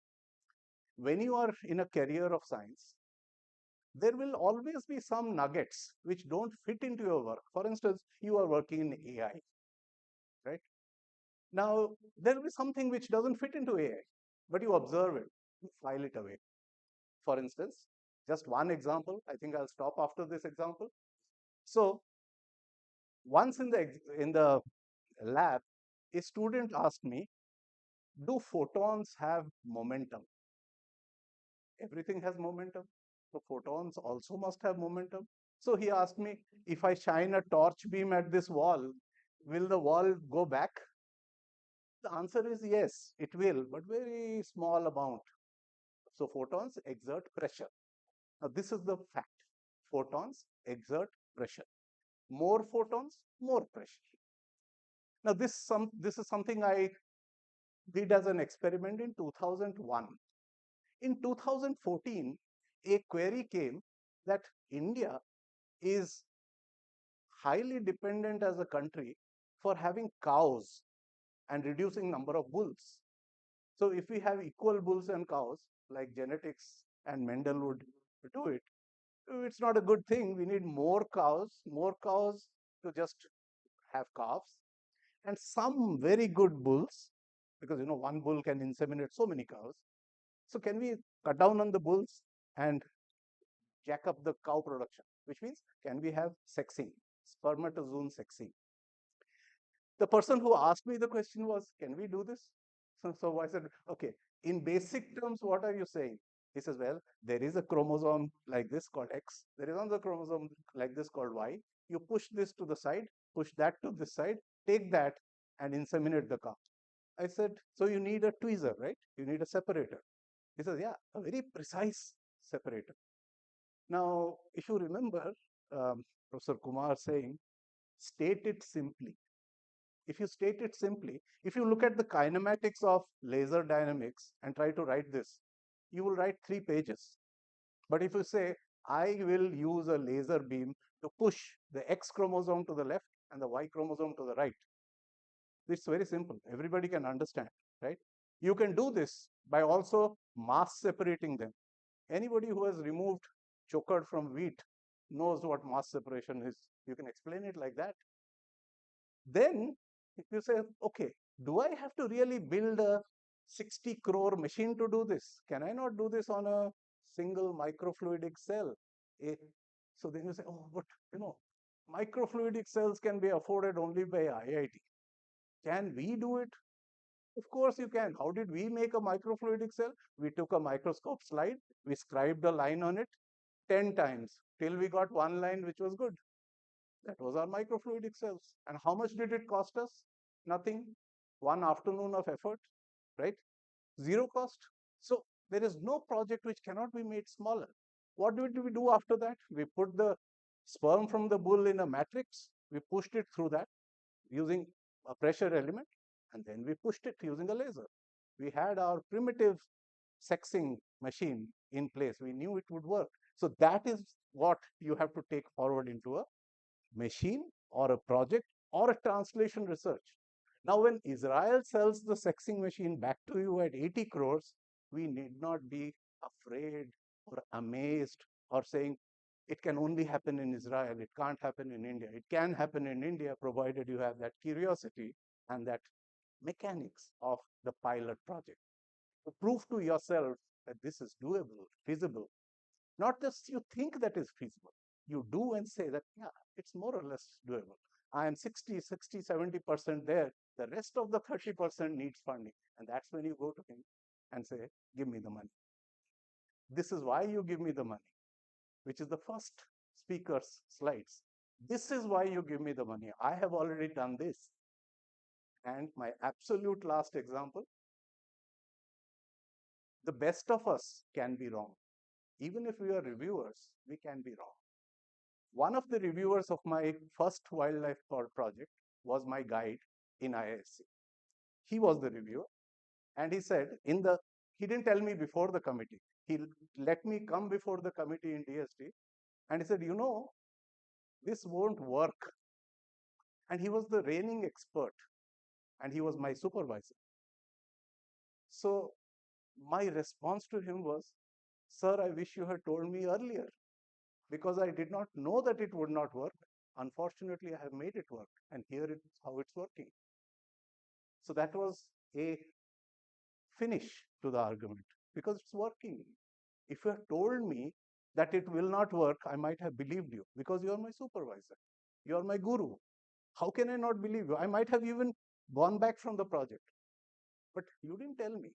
when you are in a career of science, there will always be some nuggets which don't fit into your work. For instance, you are working in AI, right? Now, there will be something which doesn't fit into AI, but you observe it, you file it away. For instance, just one example, I think I'll stop after this example. So once in the lab, a student asked me, do photons have momentum? Everything has momentum. So photons also must have momentum. So he asked me, if I shine a torch beam at this wall, will the wall go back? The answer is yes, it will, but very small amount. So photons exert pressure. Now this is the fact. Photons exert pressure. More photons, more pressure. Now this is something I did as an experiment in 2001. In 2014, a query came that India is highly dependent as a country for having cows and reducing number of bulls. So if we have equal bulls and cows, like genetics and Mendel would do it, it's not a good thing. We need more cows to just have calves, and some very good bulls, because one bull can inseminate so many cows. So can we cut down on the bulls and jack up the cow production? Which means, can we have sexing, spermatozoon sexing? The person who asked me the question was, can we do this? So I said, okay, in basic terms, what are you saying? He says, well, there is a chromosome like this called X. There is another chromosome like this called Y. You push this to the side, push that to this side, take that and inseminate the cow. I said, so you need a tweezer, right? You need a separator. He says, yeah, a very precise separator. Now, if you remember Professor Kumar saying, state it simply. If you state it simply, if you look at the kinematics of laser dynamics and try to write this, you will write 3 pages. But if you say, I will use a laser beam to push the X chromosome to the left and the Y chromosome to the right, it's very simple. Everybody can understand, right? You can do this by also mass separating them. Anybody who has removed choker from wheat knows what mass separation is. You can explain it like that. Then if you say, okay, do I have to really build a 60 crore machine to do this? Can I not do this on a single microfluidic cell? So then you say, oh, but microfluidic cells can be afforded only by IIT. Can we do it? Of course you can. How did we make a microfluidic cell? We took a microscope slide, we scribed a line on it 10 times till we got one line which was good. That was our microfluidic cells. And how much did it cost us? Nothing. One afternoon of effort, right? Zero cost. So there is no project which cannot be made smaller. What did we do after that? We put the sperm from the bull in a matrix. We pushed it through that using a pressure element, and then we pushed it using a laser. We had our primitive sexing machine in place. We knew it would work. So that is what you have to take forward into a machine or a project or a translation research. Now, when Israel sells the sexing machine back to you at 80 crores, we need not be afraid or amazed or saying it can only happen in Israel, it can't happen in India. It can happen in India provided you have that curiosity and that mechanics of the pilot project. To prove to yourself that this is doable, feasible, not just you think that is feasible, you do and say that, yeah, it's more or less doable. I am 60, 70% there. The rest of the 30% needs funding. And that's when you go to him and say, give me the money. This is why you give me the money, which is the first speaker's slides. This is why you give me the money. I have already done this. And my absolute last example, the best of us can be wrong. Even if we are reviewers, we can be wrong. One of the reviewers of my first wildlife project was my guide in IISc. He was the reviewer, and he said, he didn't tell me before the committee. He let me come before the committee in DST, and he said, this won't work. And he was the reigning expert, and he was my supervisor. So my response to him was, sir, I wish you had told me earlier, because I did not know that it would not work. Unfortunately, I have made it work, and here is how it's working. So that was a finish to the argument, because it's working. If you had told me that it will not work, I might have believed you, because you are my supervisor. You are my guru. How can I not believe you? I might have even gone back from the project. But you didn't tell me.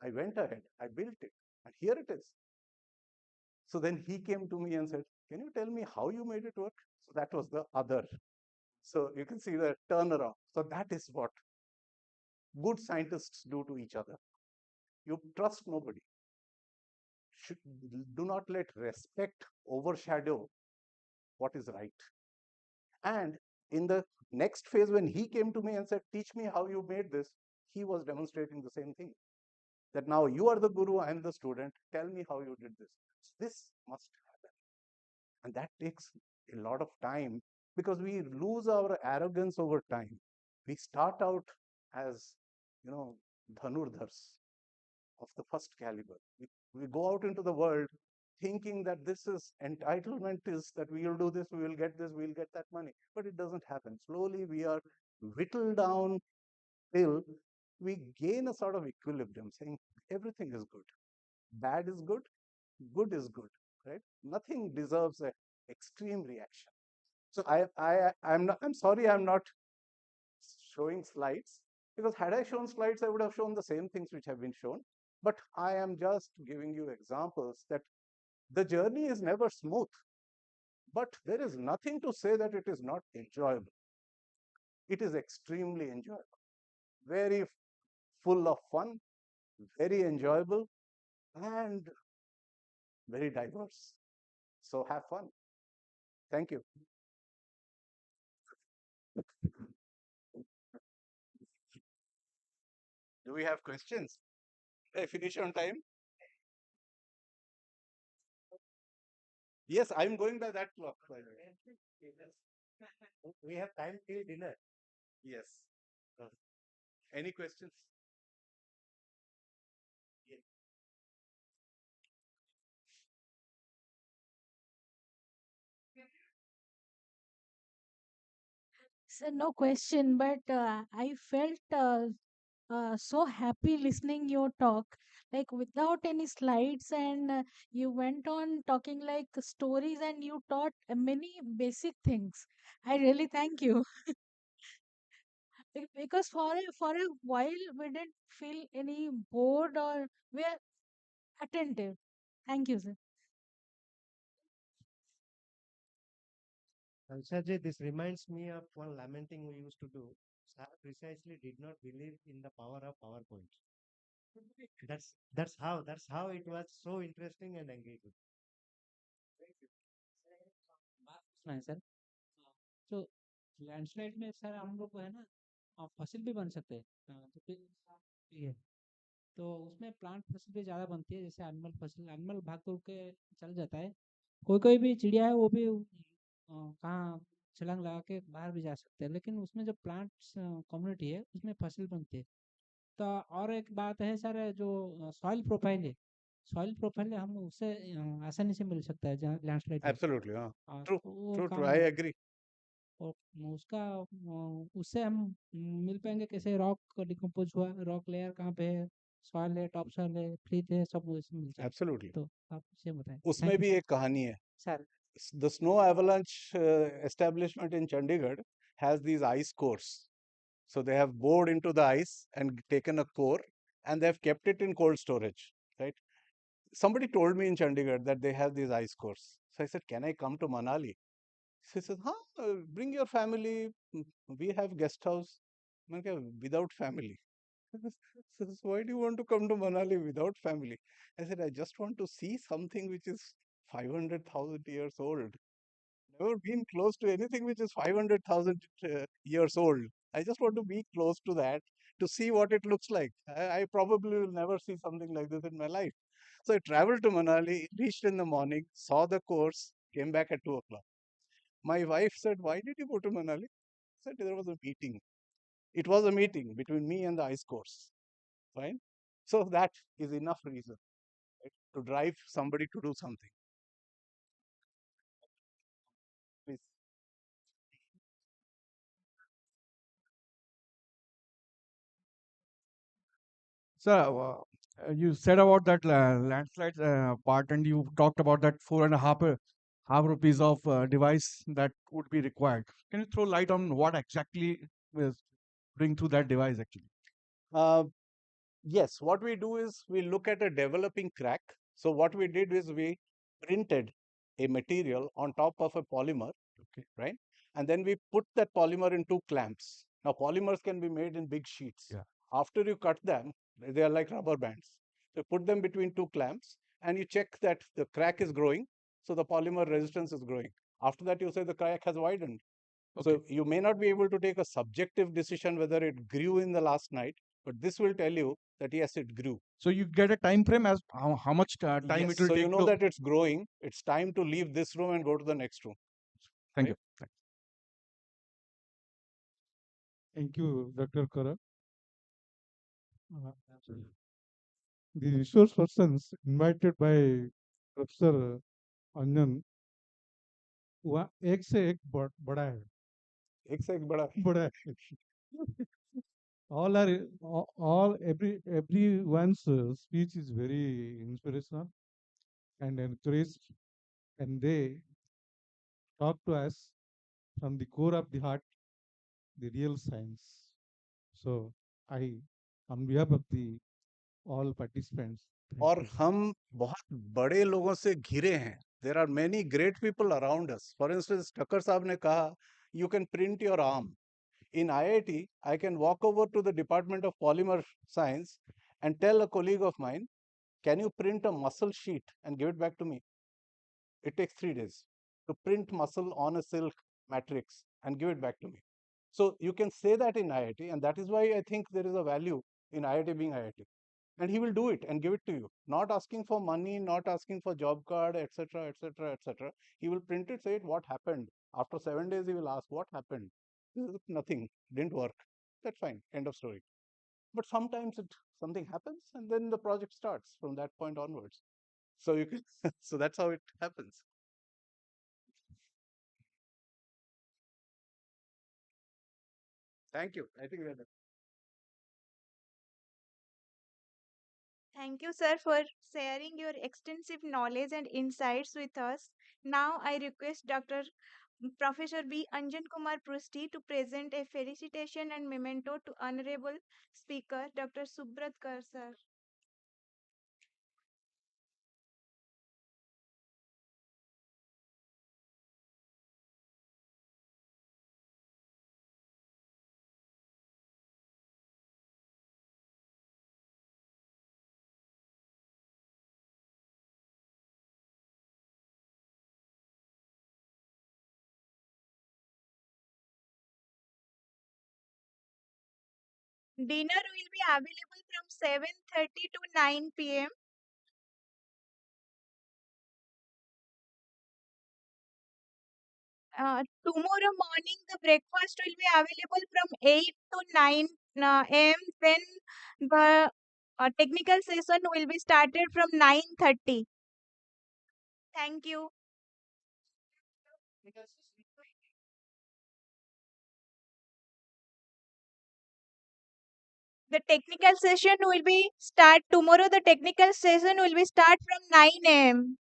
I went ahead, I built it, and here it is. So then he came to me and said, can you tell me how you made it work? So that was the other So you can see the turnaround. So that is what good scientists do to each other. You trust nobody. Do not let respect overshadow what is right. And in the next phase, when he came to me and said, teach me how you made this, he was demonstrating the same thing. That now you are the guru, I am the student, tell me how you did this. This must happen. And that takes a lot of time because we lose our arrogance over time. We start out as, Dhanurdhars of the first caliber. We go out into the world thinking that this is entitlement is that we will do this, we will get this, we will get that money. But it doesn't happen. Slowly we are whittled down till we gain a sort of equilibrium, saying everything is good. Bad is good is good, right? Nothing deserves an extreme reaction. So I'm sorry I'm not showing slides, because had I shown slides, I would have shown the same things which have been shown. But I am just giving you examples that the journey is never smooth, but there is nothing to say that it is not enjoyable. It is extremely enjoyable, very full of fun, very enjoyable, and very diverse. So have fun. Thank you. Do we have questions? Did I finish on time? Yes, I'm going by that clock. By the way. We have time till dinner. Yes. Any questions? Yes. So no question, but I felt so happy listening your talk, like without any slides, and you went on talking like stories, and you taught many basic things. I really thank you. Because for a while we didn't feel any bored, or we are attentive. Thank you, sir. Ansharji, this reminds me of one lamenting we used to do. Sir precisely did not believe in the power of PowerPoint. That's how it was so interesting and engaging. बात पूछना है sir. तो landslide में sir हम लोग को है ना फसल भी बन सकते हैं। तो फिर ये तो उसमें प्लांट फसल भी ज़्यादा बनती है, जैसे एनिमल फसल, एनिमल भाग दौड़ के चल जाता है। कोई भी चिड़िया है वो भी कहाँ छलांग लगा के बाहर भी जा सकते हैं, लेकिन उसमें जो प्लांट्स कम्युनिटी है उसमें फसल बनती है। तो और एक बात है सर, जो सॉइल प्रोफाइल है, सॉइल प्रोफाइल हम उससे आसानी से मिल सकता है जहाँ लैंडस्लाइड में। Absolutely, हाँ. तो True, वो true, true. कहाँ I है? agree. और उसका उससे हम मिल पाएंगे कैसे? रॉक डिकम्पोज हुआ, रॉक लेयर कहाँ पे है, सॉइल है, टॉप सॉइल है, फ्लीट है, सब उसमें मिल जाएगा। Absolutely. तो आप इसे बताएं। उसमें थैंक भी यू एक कहानी है. Sir. The snow avalanche establishment in Chandigarh has these ice cores. So they have bored into the ice and taken a core, and they've kept it in cold storage, right? Somebody told me in Chandigarh that they have these ice cores. So I said, can I come to Manali? She says, bring your family. We have guest house. मैं क्या, without family. Says, why do you want to come to Manali without family? I said, I just want to see something which is 500,000 years old. Never been close to anything which is 500,000 years old. I just want to be close to that to see what it looks like. I probably will never see something like this in my life. So I traveled to Manali, reached in the morning, saw the course, came back at 2 o'clock. My wife said, why did you go to Manali? I said, there was a meeting. It was a meeting between me and the ice course. Fine. So that is enough reason, right, to drive somebody to do something. Please. So you said about that landslide part, and you talked about that 4.5 rupees of device that would be required. Can you throw light on what exactly is bring through that device actually? Yes, what we do is we look at a developing crack. So what we did is we printed a material on top of a polymer, Okay. right? and then we put that polymer in two clamps. Now, polymers can be made in big sheets. Yeah. After you cut them, they are like rubber bands. So put them between two clamps, and you check that the crack is growing, so the polymer resistance is growing. After that, you say the crack has widened. So you may not be able to take a subjective decision whether it grew in the last night, but this will tell you that yes, it grew. So you get a time frame as how much time Yes, it will so take you know to. that it's growing. It's time to leave this room and go to the next room. Thank you. Thank you, Dr. Kara. The resource persons invited by Professor Anjan, एक से एक बड़ा है. एक से एक बड़ा है. बड़ा है. all are all everyone's speech is very inspirational and encouraged, and they talk to us from the core of the heart, the real science. So I, on behalf of the all participants, और हम बहुत बड़े लोगों से घिरे हैं. There are many great people around us. For instance, Thakkar साहब ने कहा, you can print your arm. In IIT, I can walk over to the Department of Polymer Science and tell a colleague of mine, can you print a muscle sheet and give it back to me? It takes 3 days to print muscle on a silk matrix and give it back to me. So you can say that in IIT, and that is why I think there is a value in IIT being IIT. And he will do it and give it to you, not asking for money, not asking for job card, etc., etc., etc. He will print it, say it, what happened. After 7 days, he will ask, what happened? Nothing, didn't work. That's fine, end of story. But sometimes something happens, and then the project starts from that point onwards. So you can, so that's how it happens. Thank you. I think we're done. Thank you, sir, for sharing your extensive knowledge and insights with us. Now, I request Dr. Professor B. Anjan Kumar Prusti to present a felicitation and memento to Honorable Speaker Dr. Subrat Kar, sir. Dinner will be available from 7:30 to 9 p.m. Tomorrow morning, the breakfast will be available from 8 to 9 a.m. Then the technical session will be started from 9:30. Thank you. The technical session will be start tomorrow. The technical session will be start from 9 a.m.